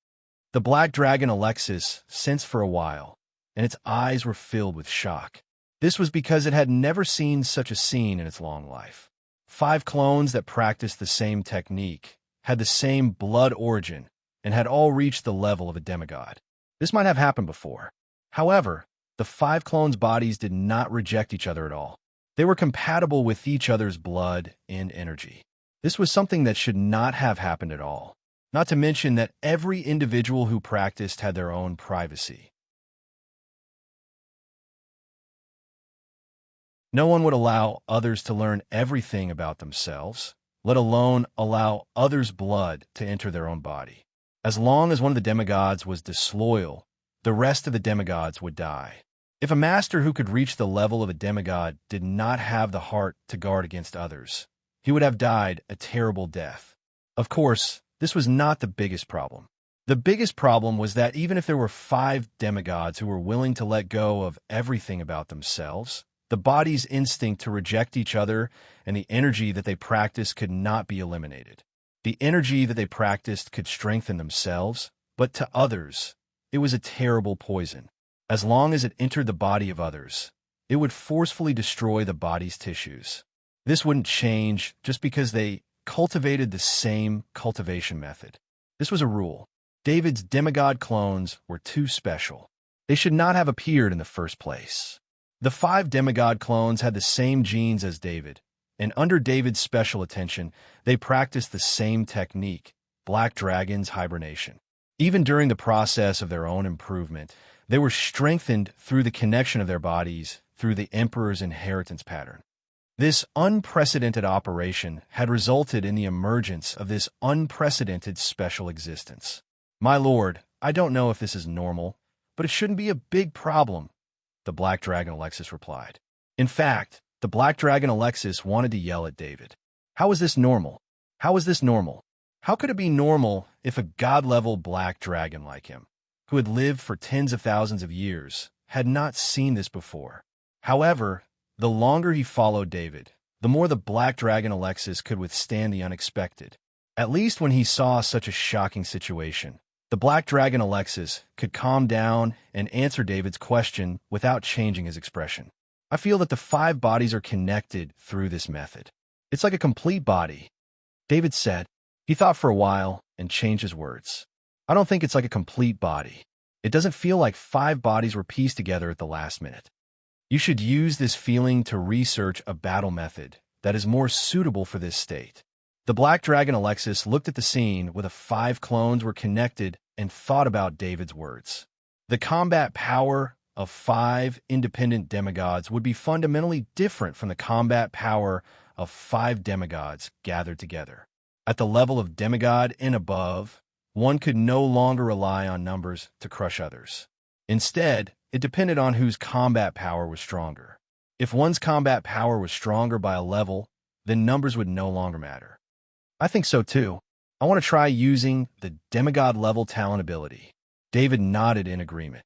The Black Dragon Alexis sensed for a while, and its eyes were filled with shock. This was because it had never seen such a scene in its long life. 5 clones that practiced the same technique, had the same blood origin, and had all reached the level of a demigod. This might have happened before. However, the 5 clones' bodies did not reject each other at all. They were compatible with each other's blood and energy. This was something that should not have happened at all. Not to mention that every individual who practiced had their own privacy. No one would allow others to learn everything about themselves, let alone allow others' blood to enter their own body. As long as one of the demigods was disloyal, the rest of the demigods would die. If a master who could reach the level of a demigod did not have the heart to guard against others, he would have died a terrible death. Of course, this was not the biggest problem. The biggest problem was that even if there were 5 demigods who were willing to let go of everything about themselves, the body's instinct to reject each other and the energy that they practiced could not be eliminated. The energy that they practiced could strengthen themselves, but to others, it was a terrible poison. As long as it entered the body of others, it would forcefully destroy the body's tissues. This wouldn't change just because they cultivated the same cultivation method. This was a rule. David's demigod clones were too special. They should not have appeared in the first place. The 5 demigod clones had the same genes as David, and under David's special attention, they practiced the same technique, black dragon's hibernation. Even during the process of their own improvement, they were strengthened through the connection of their bodies through the Emperor's inheritance pattern. This unprecedented operation had resulted in the emergence of this unprecedented special existence. My lord, I don't know if this is normal, but it shouldn't be a big problem, the Black Dragon Alexis replied. In fact, the Black Dragon Alexis wanted to yell at David. How is this normal? How is this normal? How could it be normal if a god-level black dragon like him, who had lived for tens of thousands of years, had not seen this before? However, the longer he followed David, the more the Black Dragon Alexis could withstand the unexpected. At least when he saw such a shocking situation, the Black Dragon Alexis could calm down and answer David's question without changing his expression. I feel that the 5 bodies are connected through this method. It's like a complete body, David said. He thought for a while and changed his words. I don't think it's like a complete body. It doesn't feel like 5 bodies were pieced together at the last minute. You should use this feeling to research a battle method that is more suitable for this state. The Black Dragon Alexis looked at the scene where the 5 clones were connected and thought about David's words. The combat power of 5 independent demigods would be fundamentally different from the combat power of 5 demigods gathered together. At the level of demigod and above, one could no longer rely on numbers to crush others. Instead, it depended on whose combat power was stronger. If one's combat power was stronger by a level, then numbers would no longer matter. I think so too. I want to try using the demigod level talent ability. David nodded in agreement.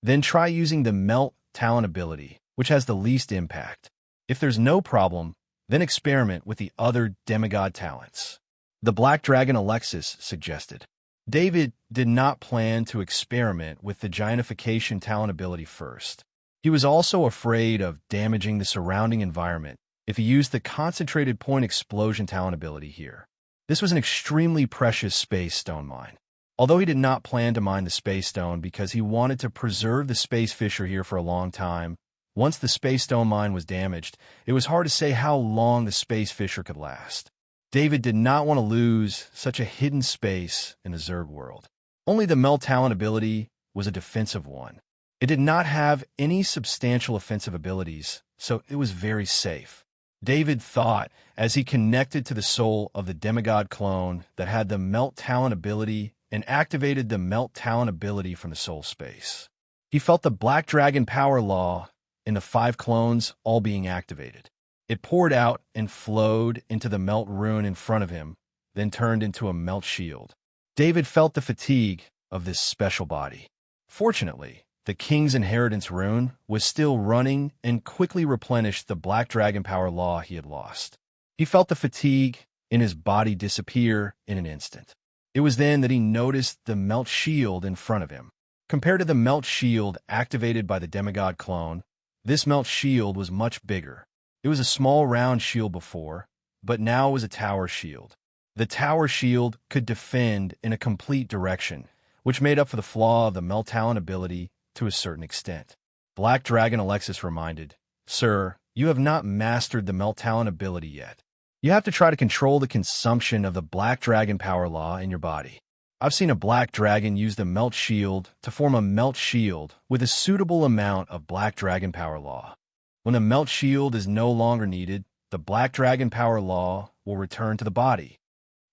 Then try using the melt talent ability, which has the least impact. If there's no problem, then experiment with the other demigod talents, the Black Dragon Alexis suggested. David did not plan to experiment with the giantification talent ability first. He was also afraid of damaging the surrounding environment if he used the concentrated point explosion talent ability here. This was an extremely precious space stone mine. Although he did not plan to mine the space stone because he wanted to preserve the space fissure here for a long time, once the space stone mine was damaged, it was hard to say how long the space fissure could last. David did not want to lose such a hidden space in the Zerg world. Only the melt talent ability was a defensive one. It did not have any substantial offensive abilities, so it was very safe. David thought as he connected to the soul of the demigod clone that had the melt talent ability and activated the melt talent ability from the soul space. He felt the Black Dragon power law in the 5 clones all being activated. It poured out and flowed into the melt rune in front of him, then turned into a melt shield. David felt the fatigue of this special body. Fortunately, the King's Inheritance rune was still running and quickly replenished the Black Dragon power law he had lost. He felt the fatigue in his body disappear in an instant. It was then that he noticed the melt shield in front of him. Compared to the melt shield activated by the demigod clone, this melt shield was much bigger. It was a small round shield before, but now it was a tower shield. The tower shield could defend in a complete direction, which made up for the flaw of the melt talent ability to a certain extent. Black Dragon Alexis reminded, "Sir, you have not mastered the melt talent ability yet. You have to try to control the consumption of the Black Dragon power law in your body. I've seen a Black Dragon use the melt shield to form a melt shield with a suitable amount of Black Dragon power law. When the melt shield is no longer needed, the Black Dragon power law will return to the body."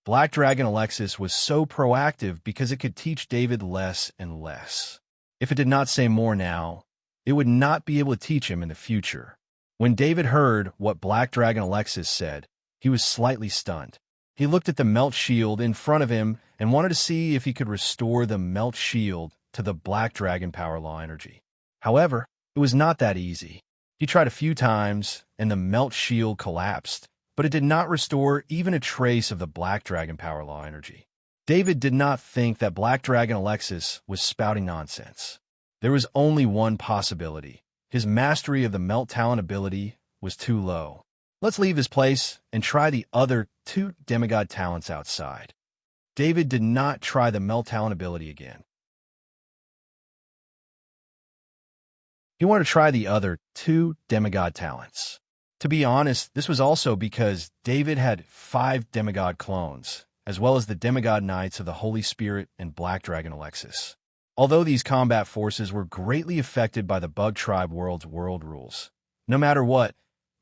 Black Dragon Alexis was so proactive because it could teach David less and less. If it did not say more now, it would not be able to teach him in the future. When David heard what Black Dragon Alexis said, he was slightly stunned. He looked at the melt shield in front of him and wanted to see if he could restore the melt shield to the Black Dragon power law energy. However, it was not that easy. He tried a few times, and the melt shield collapsed, but it did not restore even a trace of the Black Dragon power law energy. David did not think that Black Dragon Alexis was spouting nonsense. There was only one possibility. His mastery of the melt talent ability was too low. Let's leave this place and try the other 2 demigod talents outside. David did not try the melt talent ability again. He wanted to try the other 2 demigod talents. To be honest, this was also because David had 5 demigod clones, as well as the demigod knights of the Holy Spirit and Black Dragon Alexis. Although these combat forces were greatly affected by the Bug Tribe world's world rules, no matter what,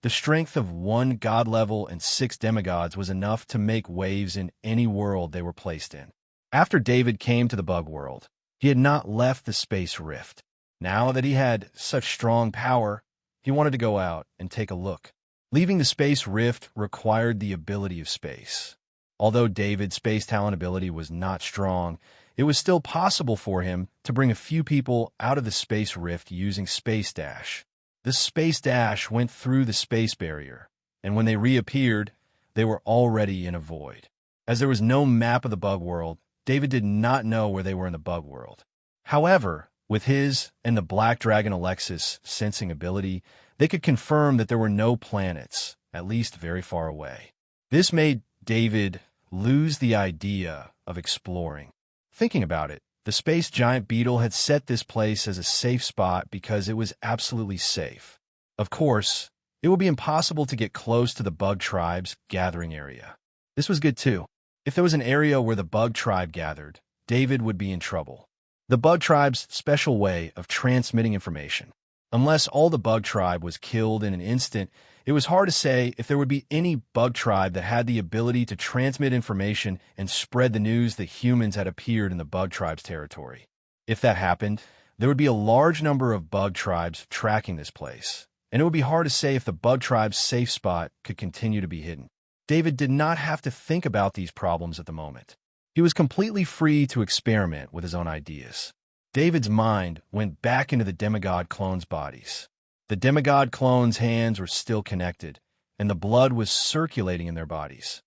the strength of 1 god level and 6 demigods was enough to make waves in any world they were placed in. After David came to the Bug world, he had not left the Space Rift. Now that he had such strong power, he wanted to go out and take a look. Leaving the Space Rift required the ability of space. Although David's space talent ability was not strong, it was still possible for him to bring a few people out of the Space Rift using Space Dash. The Space Dash went through the space barrier, and when they reappeared, they were already in a void. As there was no map of the Bug world, David did not know where they were in the Bug world. However, with his and the Black Dragon Alexis sensing ability, they could confirm that there were no planets, at least very far away. This made David lose the idea of exploring. Thinking about it, the space giant beetle had set this place as a safe spot because it was absolutely safe. Of course, it would be impossible to get close to the Bug Tribe's gathering area. This was good too. If there was an area where the Bug Tribe gathered, David would be in trouble. The Bug Tribe's special way of transmitting information. Unless all the Bug Tribe was killed in an instant, it was hard to say if there would be any Bug Tribe that had the ability to transmit information and spread the news that humans had appeared in the Bug Tribe's territory. If that happened, there would be a large number of Bug Tribes tracking this place, and it would be hard to say if the Bug Tribe's safe spot could continue to be hidden. David did not have to think about these problems at the moment. He was completely free to experiment with his own ideas. David's mind went back into the demigod clones' bodies. The demigod clones' hands were still connected, and the blood was circulating in their bodies.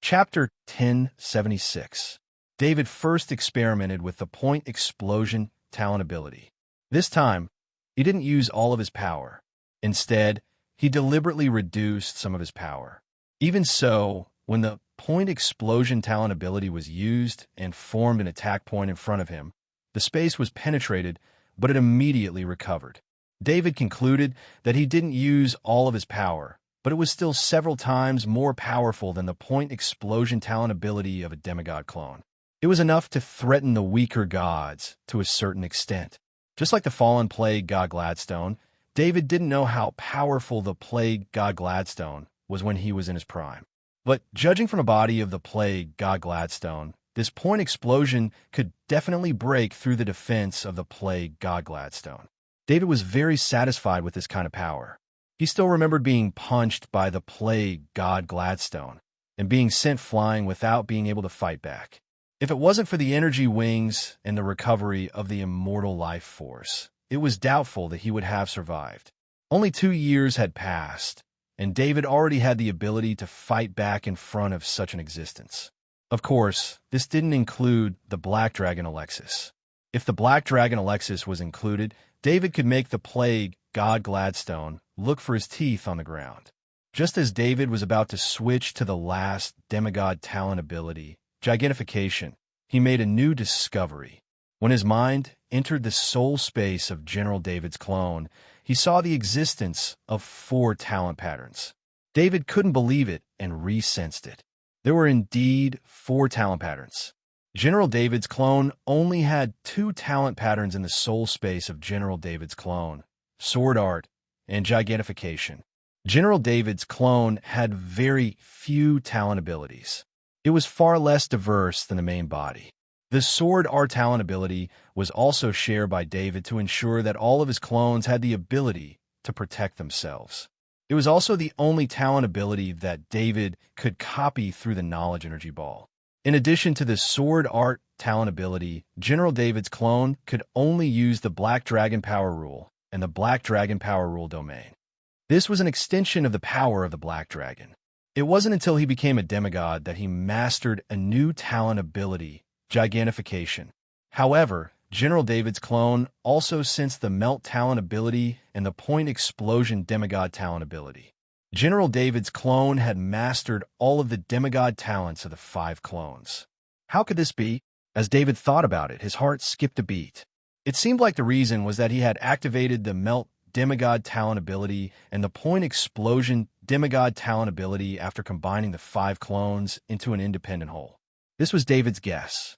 Chapter 1076. David first experimented with the point explosion talent ability. This time, he didn't use all of his power. Instead, he deliberately reduced some of his power. Even so, when the point explosion talent ability was used and formed an attack point in front of him, the space was penetrated, but it immediately recovered. David concluded that he didn't use all of his power, but it was still several times more powerful than the point explosion talent ability of a demigod clone. It was enough to threaten the weaker gods to a certain extent. Just like the fallen plague god Gladstone, David didn't know how powerful the plague god Gladstone was when he was in his prime. But judging from the body of the plague god Gladstone, this point explosion could definitely break through the defense of the plague god Gladstone. David was very satisfied with this kind of power. He still remembered being punched by the plague god Gladstone and being sent flying without being able to fight back. If it wasn't for the energy wings and the recovery of the immortal life force, it was doubtful that he would have survived. Only 2 years had passed, and David already had the ability to fight back in front of such an existence. Of course, this didn't include the Black Dragon Alexis. If the Black Dragon Alexis was included, David could make the plague god Gladstone look for his teeth on the ground. Just as David was about to switch to the last demigod talent ability, Gigantification, he made a new discovery. When his mind entered the soul space of General David's clone, he saw the existence of 4 talent patterns. David couldn't believe it and resensed it. There were indeed 4 talent patterns. General David's clone only had 2 talent patterns in the soul space of General David's clone, Sword Art and Gigantification. General David's clone had very few talent abilities. It was far less diverse than the main body. The Sword Art talent ability was also shared by David to ensure that all of his clones had the ability to protect themselves. It was also the only talent ability that David could copy through the Knowledge Energy Ball. In addition to the Sword Art talent ability, General David's clone could only use the Black Dragon Power Rule and the Black Dragon Power Rule domain. This was an extension of the power of the Black Dragon. It wasn't until he became a demigod that he mastered a new talent ability, gigantification. However, General David's clone also sensed the melt talent ability and the point explosion demigod talent ability. General David's clone had mastered all of the demigod talents of the 5 clones. How could this be? As David thought about it, his heart skipped a beat. It seemed like the reason was that he had activated the melt demigod talent ability and the point explosion demigod talent ability after combining the 5 clones into an independent whole. This was David's guess.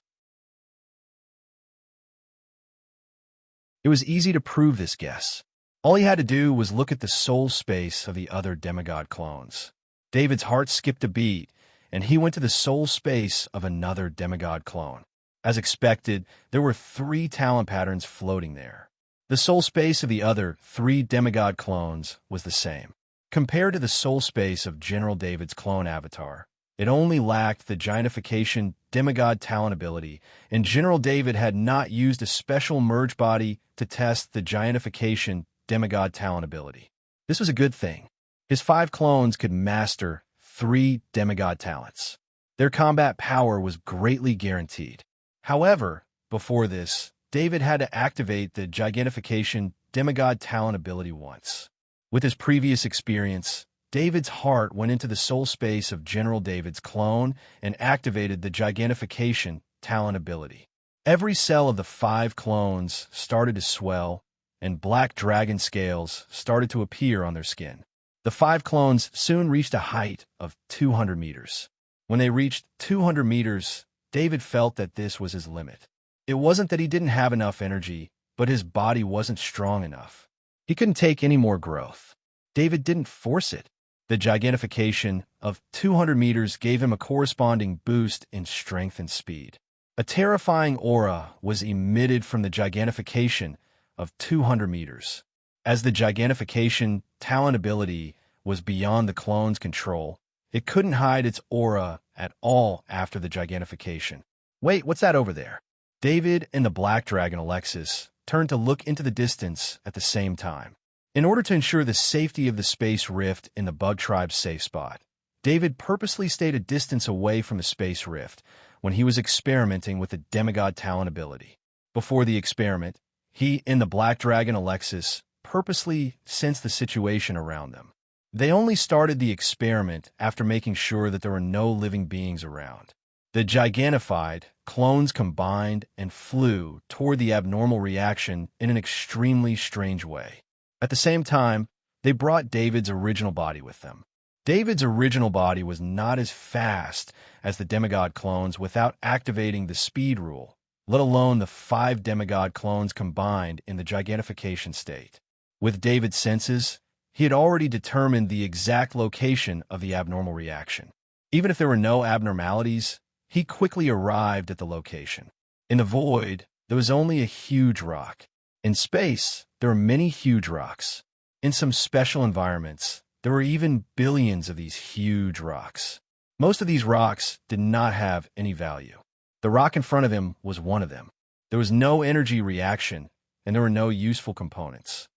It was easy to prove this guess. All he had to do was look at the soul space of the other demigod clones. David's heart skipped a beat, and he went to the soul space of another demigod clone. As expected, there were 3 talent patterns floating there. The soul space of the other 3 demigod clones was the same. Compared to the soul space of General David's clone avatar, it only lacked the giantification demigod talent ability, and General David had not used a special merge body to test the giantification demigod talent ability. This was a good thing. His 5 clones could master 3 demigod talents. Their combat power was greatly guaranteed. However, before this, David had to activate the gigantification demigod talent ability once. With his previous experience, David's heart went into the soul space of General David's clone and activated the gigantification talent ability. Every cell of the 5 clones started to swell, and black dragon scales started to appear on their skin. The 5 clones soon reached a height of 200 meters. When they reached 200 meters, David felt that this was his limit. It wasn't that he didn't have enough energy, but his body wasn't strong enough. He couldn't take any more growth. David didn't force it. The gigantification of 200 meters gave him a corresponding boost in strength and speed. A terrifying aura was emitted from the gigantification of 200 meters. As the gigantification talent ability was beyond the clone's control, it couldn't hide its aura at all after the gigantification. Wait, what's that over there? David and the Black Dragon Alexis turned to look into the distance at the same time. In order to ensure the safety of the space rift in the Bug Tribe's safe spot, David purposely stayed a distance away from the space rift when he was experimenting with the demigod talent ability. Before the experiment, he and the Black Dragon Alexis purposely sensed the situation around them. They only started the experiment after making sure that there were no living beings around. The gigantified clones combined and flew toward the abnormal reaction in an extremely strange way. At the same time, they brought David's original body with them. David's original body was not as fast as the demigod clones without activating the speed rule, let alone the 5 demigod clones combined in the gigantification state. With David's senses, he had already determined the exact location of the abnormal reaction. Even if there were no abnormalities, he quickly arrived at the location. In the void, there was only a huge rock. In space, there were many huge rocks. In some special environments, there were even billions of these huge rocks. Most of these rocks did not have any value. The rock in front of him was one of them. There was no energy reaction, and there were no useful components.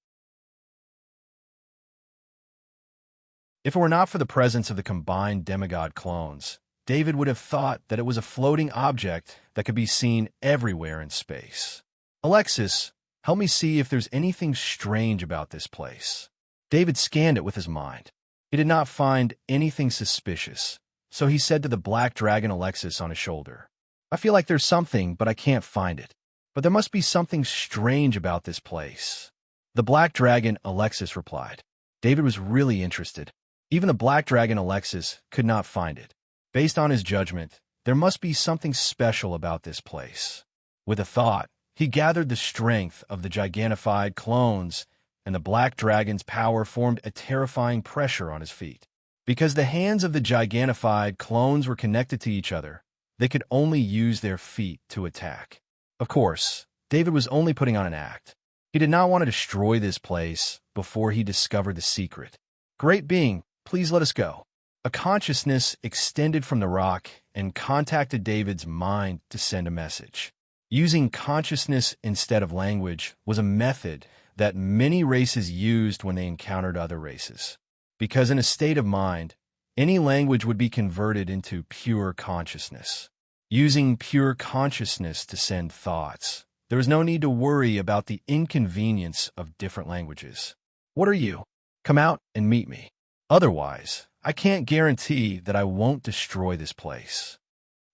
If it were not for the presence of the combined demigod clones, David would have thought that it was a floating object that could be seen everywhere in space. Alexis, help me see if there's anything strange about this place. David scanned it with his mind. He did not find anything suspicious, so he said to the Black Dragon Alexis on his shoulder, I feel like there's something, but I can't find it. But there must be something strange about this place. The Black Dragon Alexis replied. David was really interested. Even the Black Dragon Alexis could not find it. Based on his judgment, there must be something special about this place. With a thought, he gathered the strength of the gigantified clones, and the Black Dragon's power formed a terrifying pressure on his feet. Because the hands of the gigantified clones were connected to each other, they could only use their feet to attack. Of course, David was only putting on an act. He did not want to destroy this place before he discovered the secret. Great being, please let us go. A consciousness extended from the rock and contacted David's mind to send a message. Using consciousness instead of language was a method that many races used when they encountered other races. Because in a state of mind, any language would be converted into pure consciousness. Using pure consciousness to send thoughts, there was no need to worry about the inconvenience of different languages. What are you? Come out and meet me. Otherwise, I can't guarantee that I won't destroy this place,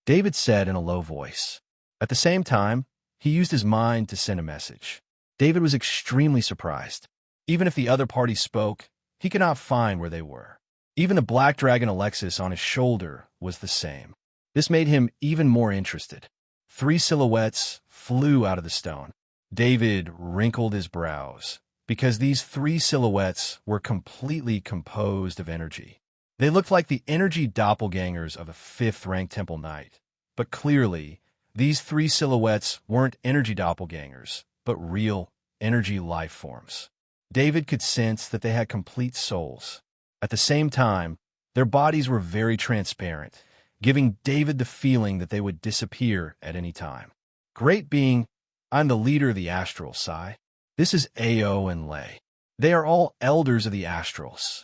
David said in a low voice. At the same time, he used his mind to send a message. David was extremely surprised. Even if the other party spoke, he could not find where they were. Even the black dragon Alexis on his shoulder was the same. This made him even more interested. 3 silhouettes flew out of the stone. David wrinkled his brows, because these 3 silhouettes were completely composed of energy. They looked like the energy doppelgangers of a 5th-ranked temple knight. But clearly, these 3 silhouettes weren't energy doppelgangers, but real energy life forms. David could sense that they had complete souls. At the same time, their bodies were very transparent, giving David the feeling that they would disappear at any time. Great being, I'm the leader of the Astrals, Sai. This is Ao and Lei. They are all elders of the Astrals.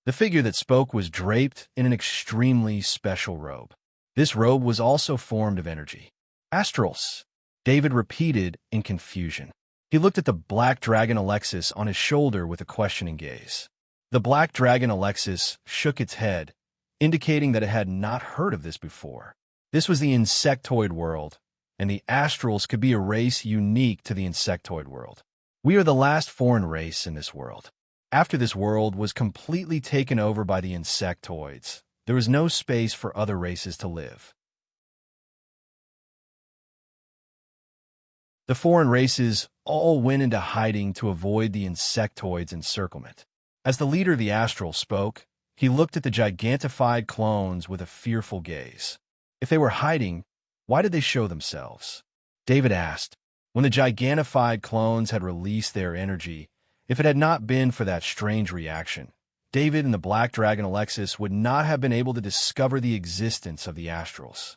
The figure that spoke was draped in an extremely special robe. This robe was also formed of energy. Astrals, David repeated in confusion. He looked at the black dragon Alexis on his shoulder with a questioning gaze. The black dragon Alexis shook its head, indicating that it had not heard of this before. This was the insectoid world, and the Astrals could be a race unique to the insectoid world. We are the last foreign race in this world. After this world was completely taken over by the insectoids, there was no space for other races to live. The foreign races all went into hiding to avoid the insectoids' encirclement. As the leader of the Astral spoke, he looked at the gigantified clones with a fearful gaze. If they were hiding, why did they show themselves? David asked. When the gigantified clones had released their energy, if it had not been for that strange reaction, David and the black dragon Alexis would not have been able to discover the existence of the Astrals.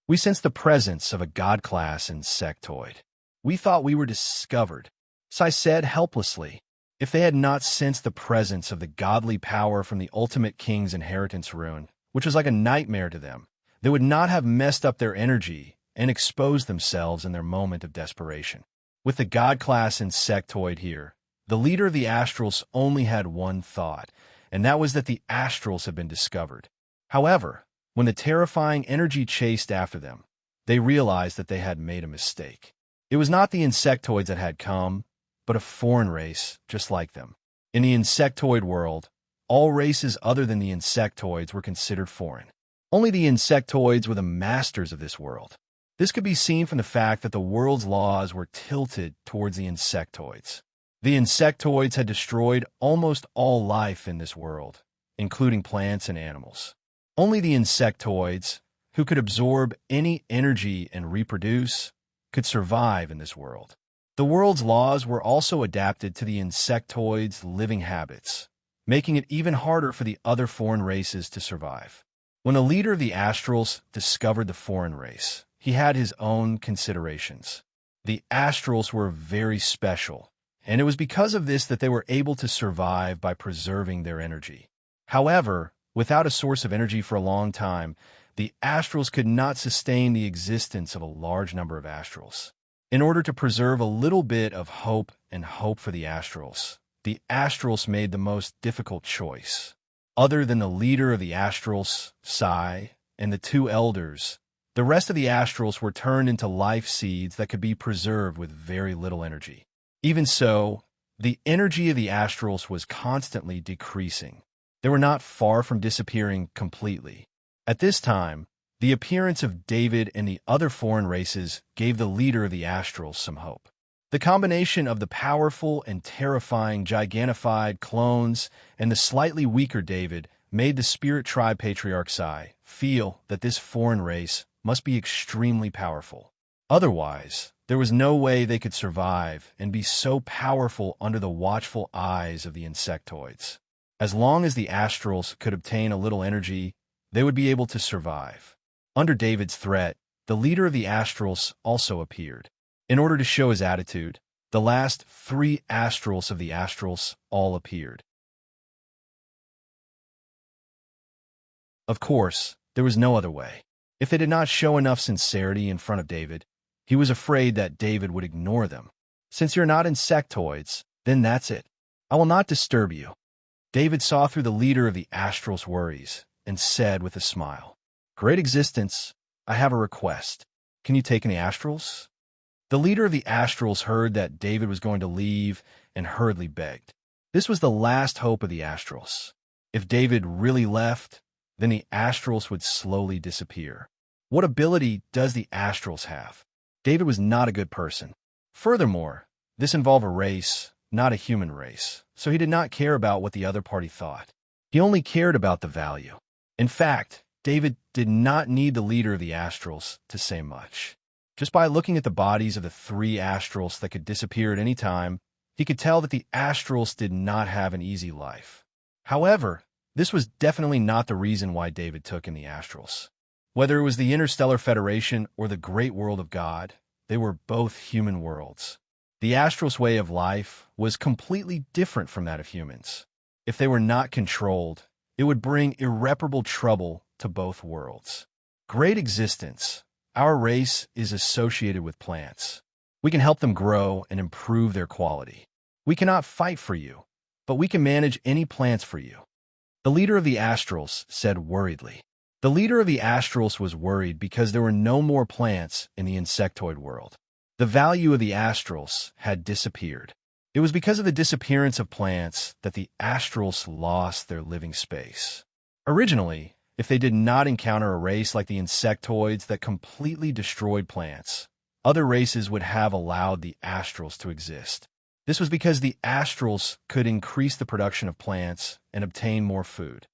We sensed the presence of a god-class insectoid. We thought we were discovered, Sai said helplessly. If they had not sensed the presence of the godly power from the ultimate king's inheritance rune, which was like a nightmare to them, they would not have messed up their energy and exposed themselves in their moment of desperation. With the god-class insectoid here, the leader of the Astrals only had one thought, and that was that the Astrals had been discovered. However, when the terrifying energy chased after them, they realized that they had made a mistake. It was not the insectoids that had come, but a foreign race just like them. In the insectoid world, all races other than the insectoids were considered foreign. Only the insectoids were the masters of this world. This could be seen from the fact that the world's laws were tilted towards the insectoids. The insectoids had destroyed almost all life in this world, including plants and animals. Only the insectoids, who could absorb any energy and reproduce, could survive in this world. The world's laws were also adapted to the insectoids' living habits, making it even harder for the other foreign races to survive. When the leader of the Astrals discovered the foreign race, he had his own considerations. The Astrals were very special, and it was because of this that they were able to survive by preserving their energy. However, without a source of energy for a long time, the Astrals could not sustain the existence of a large number of Astrals. In order to preserve a little bit of hope and hope for the Astrals, the Astrals made the most difficult choice. Other than the leader of the Astrals, Sai, and the 2 elders, the rest of the Astrals were turned into life seeds that could be preserved with very little energy. Even so, the energy of the Astrals was constantly decreasing. They were not far from disappearing completely. At this time, the appearance of David and the other foreign races gave the leader of the Astrals some hope. The combination of the powerful and terrifying gigantified clones and the slightly weaker David made the Spirit Tribe Patriarch Sai feel that this foreign race must be extremely powerful. Otherwise, there was no way they could survive and be so powerful under the watchful eyes of the insectoids. As long as the Astrals could obtain a little energy, they would be able to survive. Under David's threat, the leader of the Astrals also appeared. In order to show his attitude, The last 3 astrals of the astrals all appeared. Of course, there was no other way. If they did not show enough sincerity in front of David, he was afraid that David would ignore them. Since you're not insectoids, then that's it. I will not disturb you. David saw through the leader of the astrals' worries and said with a smile, Great existence, I have a request. Can you take any astrals? The leader of the astrals heard that David was going to leave and hurriedly begged. This was the last hope of the astrals. If David really left, then the astrals would slowly disappear. What ability does the astrals have? David was not a good person. Furthermore, this involved a race, not a human race, so he did not care about what the other party thought. He only cared about the value. In fact, David did not need the leader of the astrals to say much. Just by looking at the bodies of the 3 astrals that could disappear at any time, he could tell that the astrals did not have an easy life. However, this was definitely not the reason why David took in the astrals. Whether it was the Interstellar Federation or the great world of God, they were both human worlds. The astrals' way of life was completely different from that of humans. If they were not controlled, it would bring irreparable trouble to both worlds. Great existence. Our race is associated with plants. We can help them grow and improve their quality. We cannot fight for you, but we can manage any plants for you. The leader of the astrals said worriedly. The leader of the astrals was worried because there were no more plants in the insectoid world. The value of the astrals had disappeared. It was because of the disappearance of plants that the astrals lost their living space. Originally, if they did not encounter a race like the insectoids that completely destroyed plants, other races would have allowed the astrals to exist. This was because the astrals could increase the production of plants and obtain more food.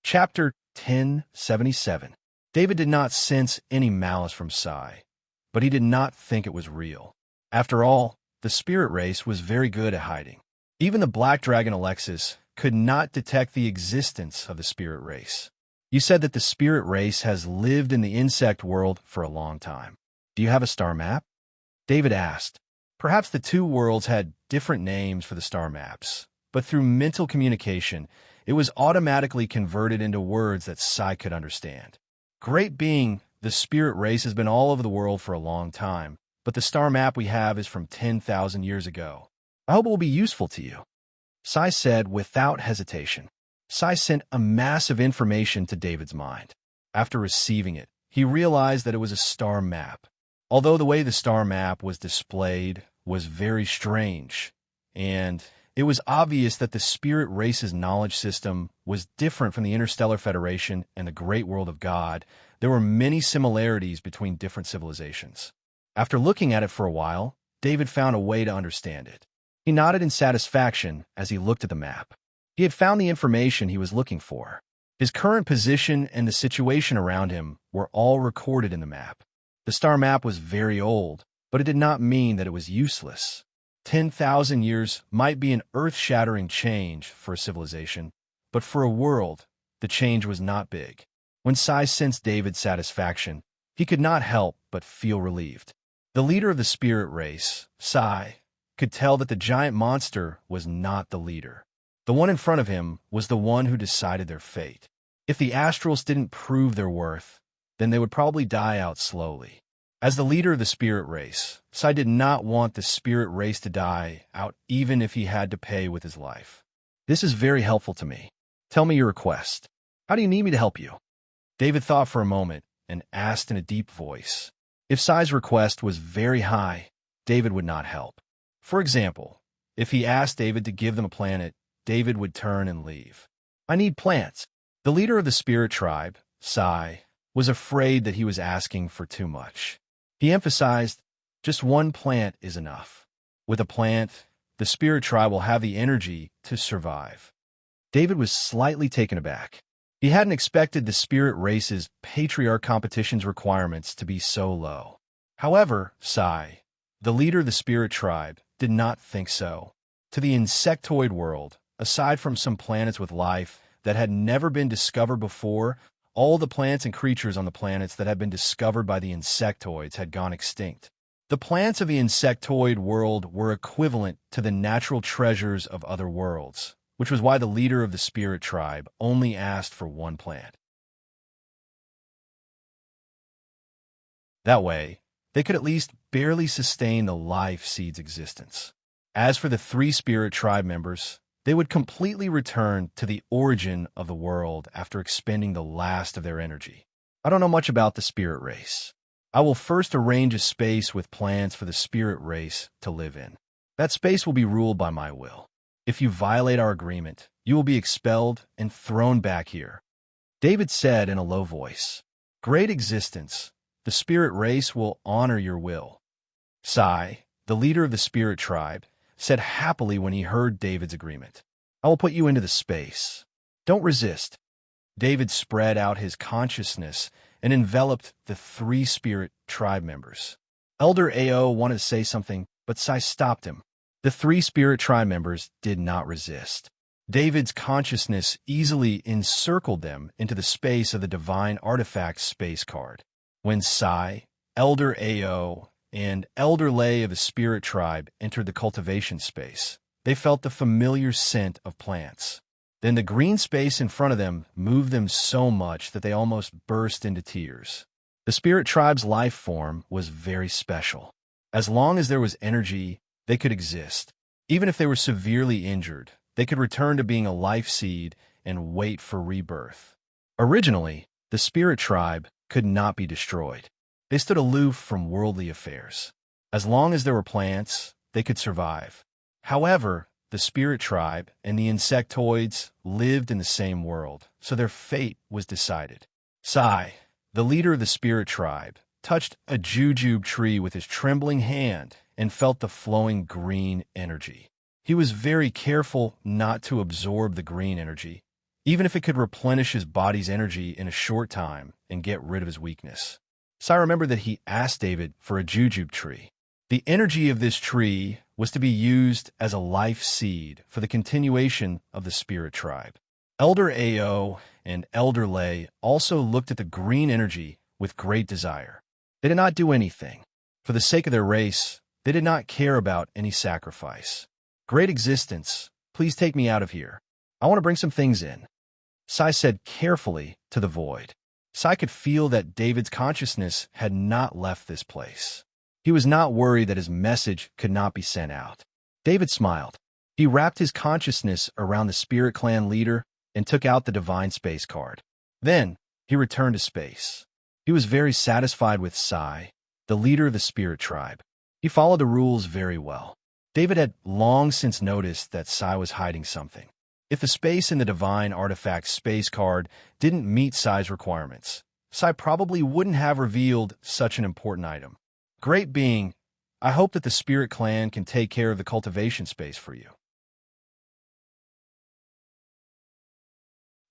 Chapter 1077. David did not sense any malice from Sai, but he did not think it was real. After all, the spirit race was very good at hiding. Even the black dragon Alexis could not detect the existence of the spirit race. You said that the spirit race has lived in the insect world for a long time. Do you have a star map? David asked. Perhaps the 2 worlds had different names for the star maps, but through mental communication, it was automatically converted into words that Sai could understand. Great being, the spirit race has been all over the world for a long time, but the star map we have is from 10,000 years ago. I hope it will be useful to you. Sai said without hesitation. Sai sent a mass of information to David's mind. After receiving it, he realized that it was a star map. Although the way the star map was displayed was very strange, and it was obvious that the spirit race's knowledge system was different from the Interstellar Federation and the great world of God. There were many similarities between different civilizations. After looking at it for a while, David found a way to understand it. He nodded in satisfaction as he looked at the map. He had found the information he was looking for. His current position and the situation around him were all recorded in the map. The star map was very old, but it did not mean that it was useless. 10,000 years might be an earth-shattering change for a civilization, but for a world, the change was not big. When Sai sensed David's satisfaction, he could not help but feel relieved. The leader of the spirit race, Sai, could tell that the giant monster was not the leader. The one in front of him was the one who decided their fate. If the astrals didn't prove their worth, then they would probably die out slowly. As the leader of the spirit race, Sai did not want the spirit race to die out even if he had to pay with his life. This is very helpful to me. Tell me your request. How do you need me to help you? David thought for a moment and asked in a deep voice. If Sai's request was very high, David would not help. For example, if he asked David to give them a planet, David would turn and leave. I need plants. The leader of the spirit tribe, Sai, was afraid that he was asking for too much. He emphasized, just one plant is enough. With a plant, the spirit tribe will have the energy to survive. David was slightly taken aback. He hadn't expected the spirit race's patriarch competition's requirements to be so low. However, Sai, the leader of the spirit tribe, did not think so. To the insectoid world, aside from some planets with life that had never been discovered before, all the plants and creatures on the planets that had been discovered by the insectoids had gone extinct. The plants of the insectoid world were equivalent to the natural treasures of other worlds, which was why the leader of the spirit tribe only asked for one plant. That way, they could at least barely sustain the life seed's existence. As for the three spirit tribe members, they would completely return to the origin of the world after expending the last of their energy. I don't know much about the spirit race. I will first arrange a space with plans for the spirit race to live in. That space will be ruled by my will. If you violate our agreement, you will be expelled and thrown back here. David said in a low voice, "Great existence, the spirit race will honor your will." Sai, the leader of the spirit tribe, said happily when he heard David's agreement, "I will put you into the space. Don't resist." David spread out his consciousness and enveloped the three spirit tribe members. Elder Ao wanted to say something, but Sai stopped him. The three spirit tribe members did not resist. David's consciousness easily encircled them into the space of the divine artifact space card. When Sai, Elder Ao, and Elder Lay of the spirit tribe entered the cultivation space, they felt the familiar scent of plants. Then the green space in front of them moved them so much that they almost burst into tears. The spirit tribe's life form was very special. As long as there was energy, they could exist. Even if they were severely injured, they could return to being a life seed and wait for rebirth. Originally, the spirit tribe could not be destroyed. They stood aloof from worldly affairs. As long as there were plants, they could survive. However, the spirit tribe and the insectoids lived in the same world, so their fate was decided. Sai, the leader of the spirit tribe, touched a jujube tree with his trembling hand and felt the flowing green energy. He was very careful not to absorb the green energy, even if it could replenish his body's energy in a short time and get rid of his weakness. Sai remembered that he asked David for a jujube tree. The energy of this tree was to be used as a life seed for the continuation of the spirit tribe. Elder Ao and Elder Lay also looked at the green energy with great desire. They did not do anything. For the sake of their race, they did not care about any sacrifice. "Great existence, please take me out of here. I want to bring some things in," Sai said carefully to the void. Sai could feel that David's consciousness had not left this place. He was not worried that his message could not be sent out. David smiled. He wrapped his consciousness around the spirit clan leader and took out the divine space card. Then, he returned to space. He was very satisfied with Sai, the leader of the spirit tribe. He followed the rules very well. David had long since noticed that Sai was hiding something. If the space in the divine artifact space card didn't meet Sai's requirements, Sai probably wouldn't have revealed such an important item. "Great being, I hope that the spirit clan can take care of the cultivation space for you.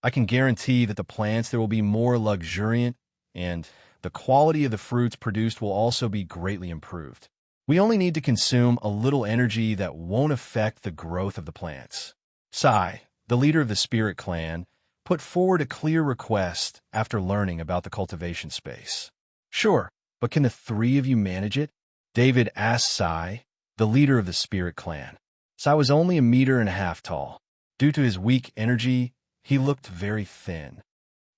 I can guarantee that the plants there will be more luxuriant, and the quality of the fruits produced will also be greatly improved. We only need to consume a little energy that won't affect the growth of the plants." Sai, the leader of the spirit clan, put forward a clear request after learning about the cultivation space. "Sure, but can the three of you manage it?" David asked Sai, the leader of the spirit clan. Sai was only 1.5 meters tall. Due to his weak energy, he looked very thin.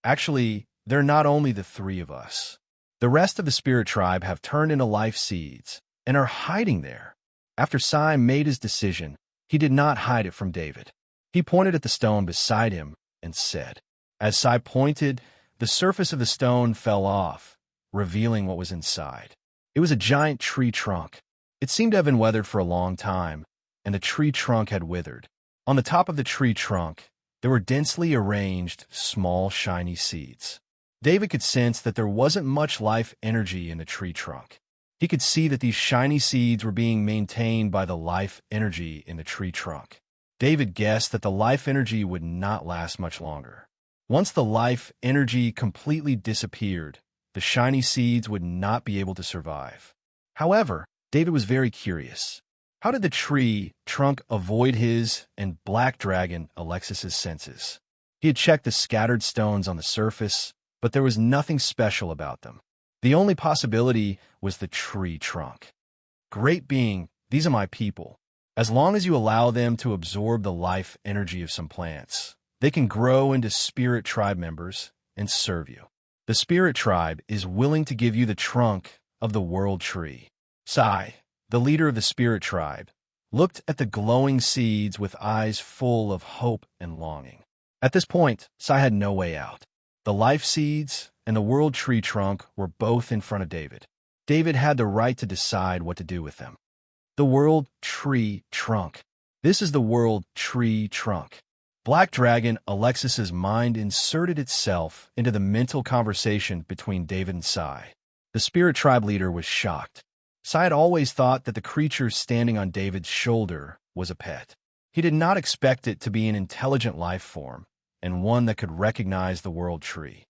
"Actually, they're not only the three of us. The rest of the spirit tribe have turned into life seeds and are hiding there." After Sai made his decision, he did not hide it from David. He pointed at the stone beside him and said. As Sai pointed, the surface of the stone fell off, revealing what was inside. It was a giant tree trunk. It seemed to have been weathered for a long time, and the tree trunk had withered. On the top of the tree trunk, there were densely arranged, small, shiny seeds. David could sense that there wasn't much life energy in the tree trunk. He could see that these shiny seeds were being maintained by the life energy in the tree trunk. David guessed that the life energy would not last much longer. Once the life energy completely disappeared, the shiny seeds would not be able to survive. However, David was very curious. How did the tree trunk avoid his and Black Dragon Alexis's senses? He had checked the scattered stones on the surface, but there was nothing special about them. The only possibility was the tree trunk. Great being, these are my people. As long as you allow them to absorb the life energy of some plants, they can grow into spirit tribe members and serve you. The spirit tribe is willing to give you the trunk of the world tree. Sai, the leader of the spirit tribe, looked at the glowing seeds with eyes full of hope and longing. At this point, Sai had no way out. The life seeds and the world tree trunk were both in front of David. David had the right to decide what to do with them. The world tree trunk. This is the world tree trunk. Black Dragon Alexis's mind inserted itself into the mental conversation between David and Sai. The spirit tribe leader was shocked. Sai had always thought that the creature standing on David's shoulder was a pet. He did not expect it to be an intelligent life form, and one that could recognize the world tree.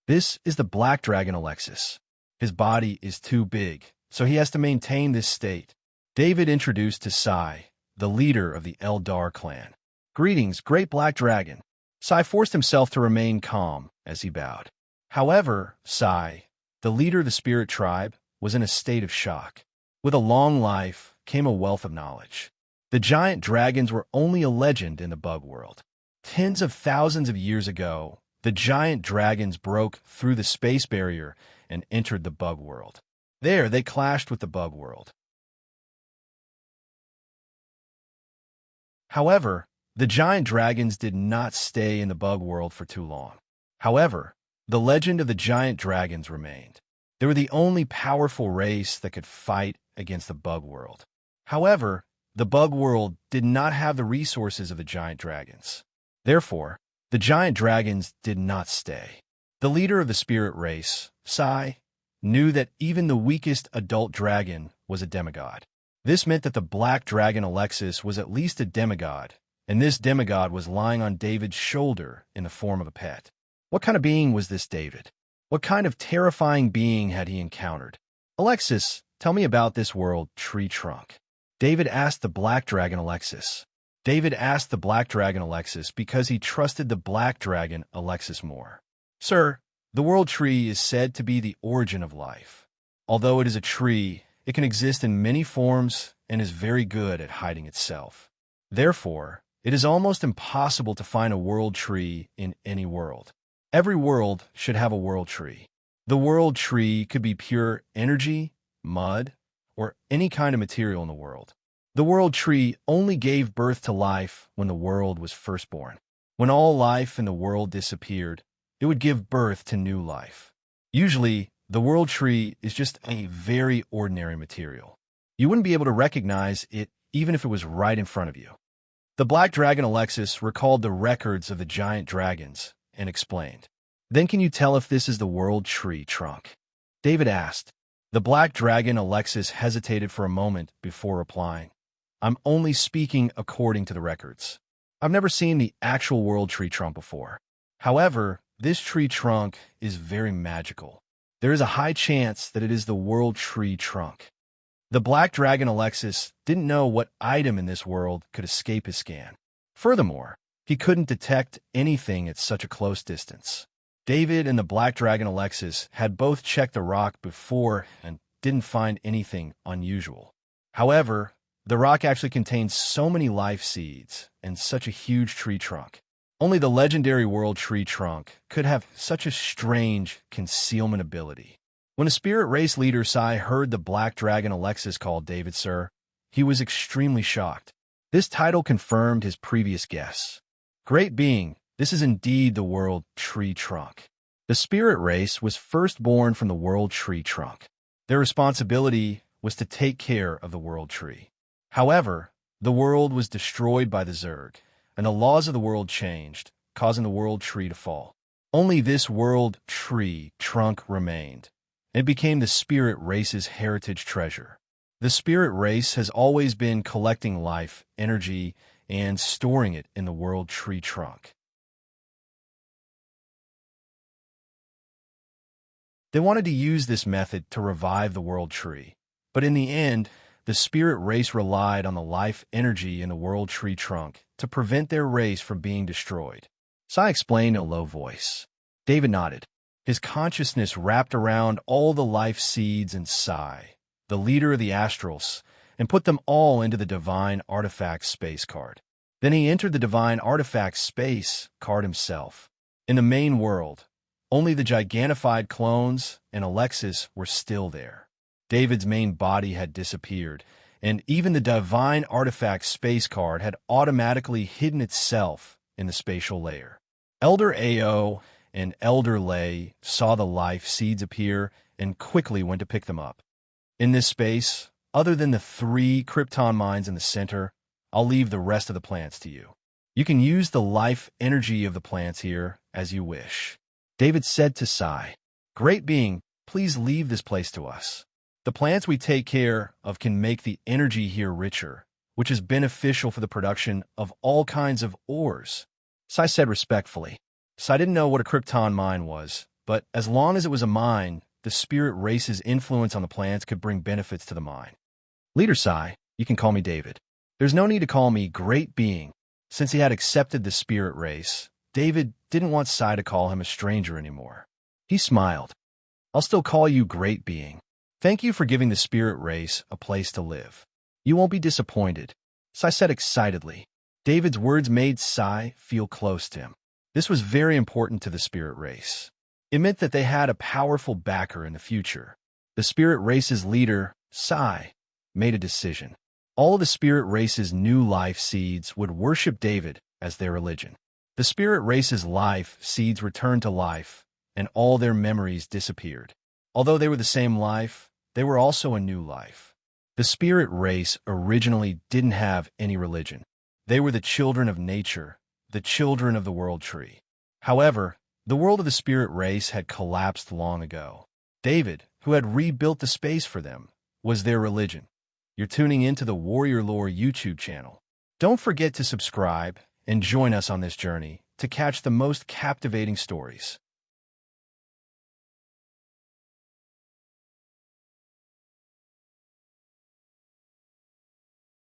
This is the Black Dragon Alexis. His body is too big, so he has to maintain this state. David introduced to Sai, the leader of the Eldar clan. "Greetings, great Black Dragon." Sai forced himself to remain calm as he bowed. However, Sai, the leader of the spirit tribe, was in a state of shock. With a long life came a wealth of knowledge. The giant dragons were only a legend in the bug world. Tens of thousands of years ago, the giant dragons broke through the space barrier and entered the bug world. There, they clashed with the bug world. However, the giant dragons did not stay in the bug world for too long. However, the legend of the giant dragons remained. They were the only powerful race that could fight against the bug world. However, the bug world did not have the resources of the giant dragons. Therefore, the giant dragons did not stay. The leader of the spirit race, Sai, knew that even the weakest adult dragon was a demigod. This meant that the Black Dragon Alexis was at least a demigod, and this demigod was lying on David's shoulder in the form of a pet. What kind of being was this David? What kind of terrifying being had he encountered? "Alexis, tell me about this world tree trunk." David asked the Black Dragon Alexis. David asked the Black Dragon Alexis because he trusted the Black Dragon Alexis more. "Sir, the world tree is said to be the origin of life. Although it is a tree, it can exist in many forms and is very good at hiding itself. Therefore, it is almost impossible to find a world tree in any world. Every world should have a world tree. The world tree could be pure energy, mud, or any kind of material in the world. The world tree only gave birth to life when the world was first born. When all life in the world disappeared, it would give birth to new life. Usually, the world tree is just a very ordinary material. You wouldn't be able to recognize it even if it was right in front of you." The Black Dragon Alexis recalled the records of the giant dragons and explained. "Then can you tell if this is the world tree trunk?" David asked. The Black Dragon Alexis hesitated for a moment before replying. "I'm only speaking according to the records. I've never seen the actual world tree trunk before. However, this tree trunk is very magical. There is a high chance that it is the world tree trunk." The Black Dragon Alexis didn't know what item in this world could escape his scan. Furthermore, he couldn't detect anything at such a close distance. David and the Black Dragon Alexis had both checked the rock before and didn't find anything unusual. However, the rock actually contained so many life seeds and such a huge tree trunk. Only the legendary world tree trunk could have such a strange concealment ability. When a spirit race leader Sai heard the Black Dragon Alexis call David Sir, he was extremely shocked. This title confirmed his previous guess. Great being, this is indeed the world tree trunk. The spirit race was first born from the world tree trunk. Their responsibility was to take care of the world tree. However, the world was destroyed by the Zerg, and the laws of the world changed, causing the world tree to fall. Only this world tree trunk remained. It became the spirit race's heritage treasure. The spirit race has always been collecting life, energy, and storing it in the world tree trunk. They wanted to use this method to revive the world tree, but in the end, the spirit race relied on the life energy in the world tree trunk to prevent their race from being destroyed. Sai explained in a low voice. David nodded. His consciousness wrapped around all the life seeds and Psi, the leader of the astrals, and put them all into the Divine Artifact Space card. Then he entered the Divine Artifact Space card himself. In the main world, only the gigantified clones and Alexis were still there. David's main body had disappeared, and even the Divine Artifact Space card had automatically hidden itself in the spatial layer. Elder Ao and Elder Lay saw the life seeds appear and quickly went to pick them up. In this space, other than the 3 Krypton mines in the center, I'll leave the rest of the plants to you. You can use the life energy of the plants here as you wish. David said to Psi, "Great being, please leave this place to us. The plants we take care of can make the energy here richer, which is beneficial for the production of all kinds of ores." Psi said respectfully. Psi didn't know what a Krypton mine was, but as long as it was a mine, the spirit race's influence on the plants could bring benefits to the mine. Leader Psi, you can call me David. There's no need to call me Great Being. Since he had accepted the spirit race, David didn't want Psi to call him a stranger anymore. He smiled. "I'll still call you Great Being. Thank you for giving the spirit race a place to live. You won't be disappointed," Psi said excitedly. David's words made Psi feel close to him. This was very important to the spirit race. It meant that they had a powerful backer in the future. The spirit race's leader, Psi, made a decision. All of the spirit race's new life seeds would worship David as their religion. The spirit race's life seeds returned to life, and all their memories disappeared. Although they were the same life, they were also a new life. The spirit race originally didn't have any religion. They were the children of nature, the children of the world tree. However, the world of the spirit race had collapsed long ago. David, who had rebuilt the space for them, was their religion. You're tuning into the Warrior Lore YouTube channel. Don't forget to subscribe and join us on this journey to catch the most captivating stories.